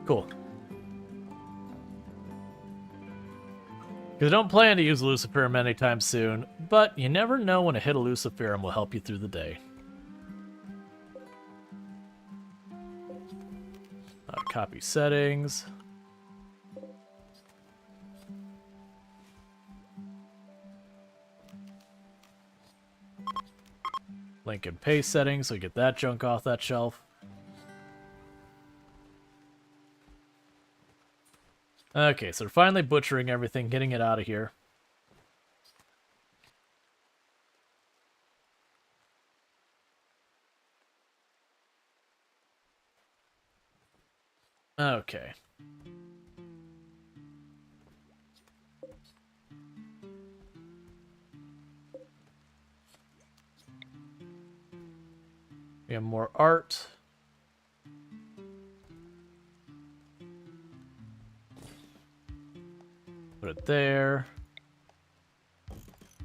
A: Cool. Because I don't plan to use Luciferum anytime soon, but you never know when a hit of Luciferum will help you through the day. Copy settings. Link and paste settings, so we get that junk off that shelf. Okay, so we're finally butchering everything, getting it out of here. Okay. We have more art. Put it there.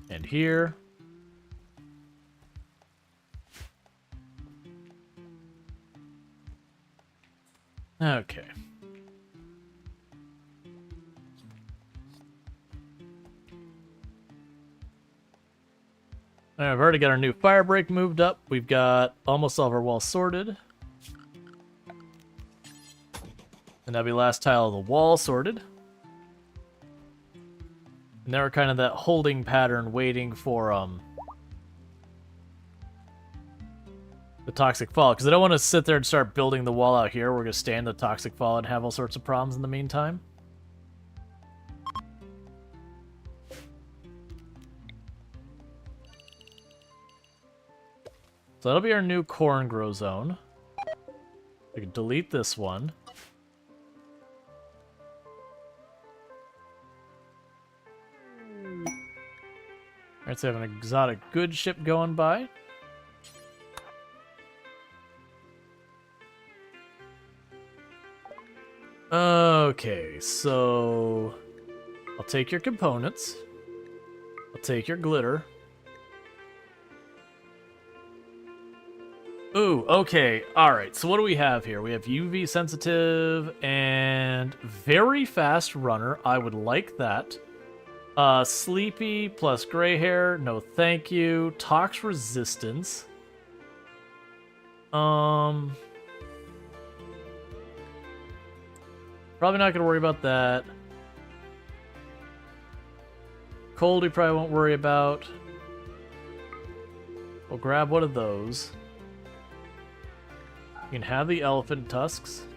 A: And here. Okay. I've already got our new fire break moved up. We've got almost all of our walls sorted. And that'll be last tile of the wall sorted. And now we're kind of that holding pattern waiting for the toxic fall. Because I don't want to sit there and start building the wall out here. We're going to stand the toxic fall and have all sorts of problems in the meantime. So that'll be our new corn grow zone. We can delete this one. Alright, so we have an exotic goods ship going by. Okay, so I'll take your components. I'll take your glitter. Ooh, okay. Alright, so what do we have here? We have UV sensitive and And very fast runner. I would like that. Sleepy plus gray hair. No thank you. Tox resistance. Probably not gonna worry about that. Cold we probably won't worry about. We'll grab one of those. You can have the elephant tusks.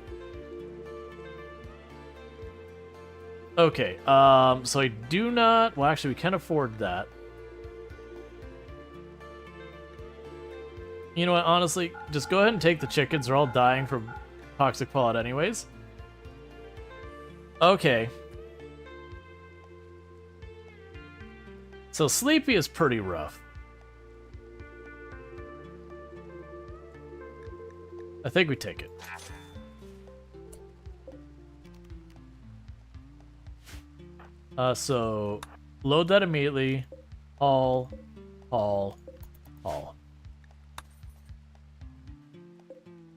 A: Okay, so I do not... Well, actually, we can afford that. You know what, honestly, just go ahead and take the chickens. They're all dying from toxic fallout anyways. Okay. So Sleepy is pretty rough. I think we take it. So load that immediately. Haul.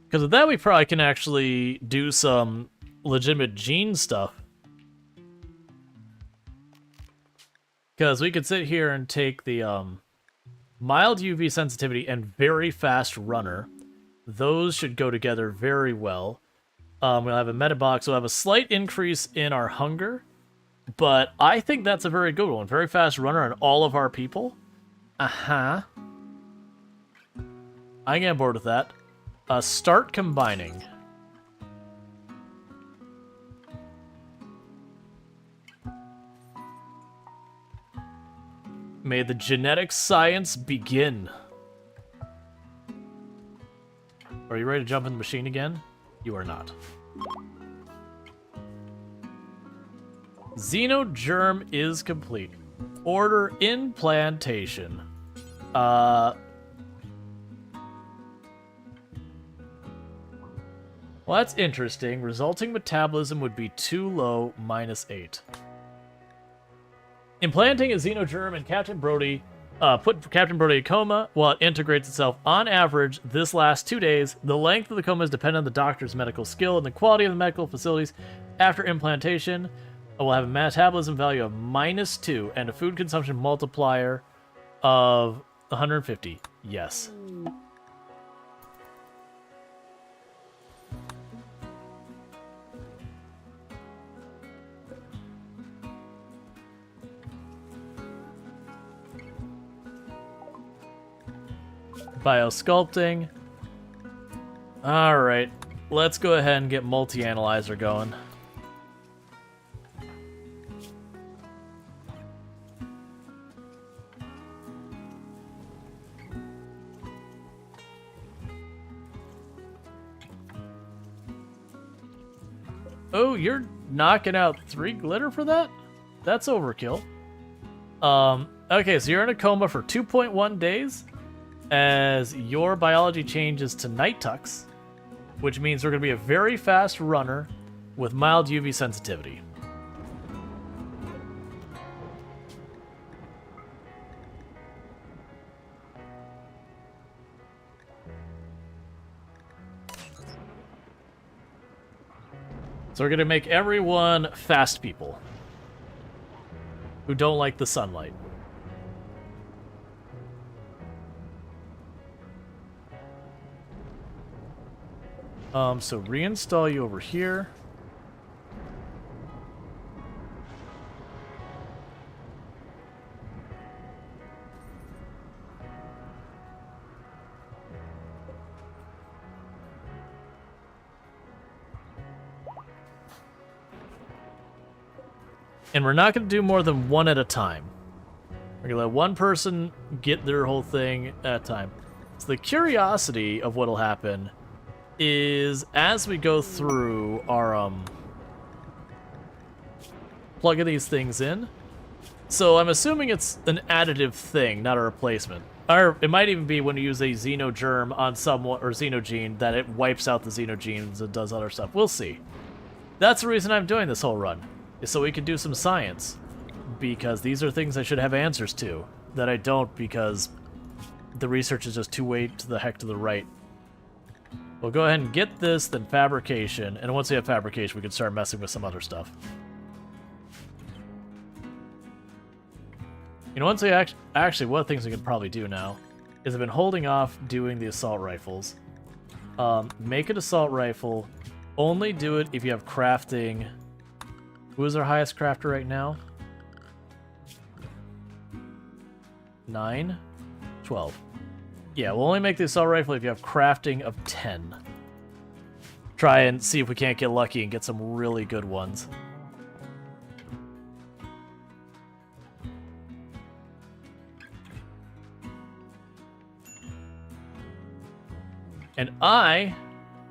A: Because with that, we probably can actually do some legitimate gene stuff. Because we could sit here and take the mild UV sensitivity and very fast runner. Those should go together very well. We'll have a metabox. We'll have a slight increase in our hunger. But I think that's a very good one. Very fast runner on all of our people. I can get on board with that. Start combining. May the genetic science begin. Are you ready to jump in the machine again? You are not. Xenogerm is complete. Order implantation. Well, that's interesting. Resulting metabolism would be too low, -8. Implanting a xenogerm in Captain Brody put Captain Brody in coma while it integrates itself. On average, this lasts 2 days. The length of the coma is dependent on the doctor's medical skill and the quality of the medical facilities. After implantation, it will have a metabolism value of -2 and a food consumption multiplier of 150. Yes. Biosculpting. Alright, let's go ahead and get multi-analyzer going. Oh, you're knocking out 3 glitter for that? That's overkill. Okay, so you're in a coma for 2.1 days. As your biology changes to Night Tux, which means we're going to be a very fast runner with mild UV sensitivity. So we're going to make everyone fast people who don't like the sunlight. So reinstall you over here. And we're not going to do more than one at a time. We're going to let one person get their whole thing at a time. So the curiosity of what'll happen is as we go through our plugging these things in. So I'm assuming it's an additive thing, not a replacement. Or it might even be when you use a xenogerm on someone or xenogene that it wipes out the xenogenes and does other stuff. We'll see. That's the reason I'm doing this whole run, is so we can do some science. Because these are things I should have answers to that I don't because the research is just too way to the heck to the right. We'll go ahead and get this, then fabrication, and once we have fabrication, we can start messing with some other stuff. You know, once we actually, one of the things we can probably do now is I've been holding off doing the assault rifles. Make an assault rifle. Only do it if you have crafting. Who is our highest crafter right now? 9? 12. Yeah, we'll only make the assault rifle if you have crafting of 10. Try and see if we can't get lucky and get some really good ones. And I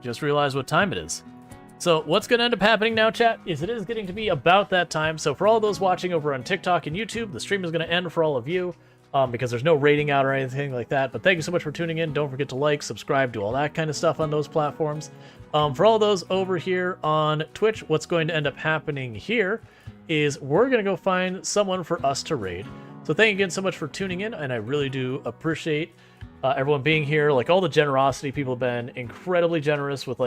A: just realized what time it is. So what's going to end up happening now, chat, is it is getting to be about that time. So for all those watching over on TikTok and YouTube, the stream is going to end for all of you because there's no rating out or anything like that. But thank you so much for tuning in. Don't forget to like, subscribe, do all that kind of stuff on those platforms. For all those over here on Twitch, what's going to end up happening here is we're going to go find someone for us to raid. So thank you again so much for tuning in, and I really do appreciate everyone being here. Like, all the generosity, people have been incredibly generous with, like,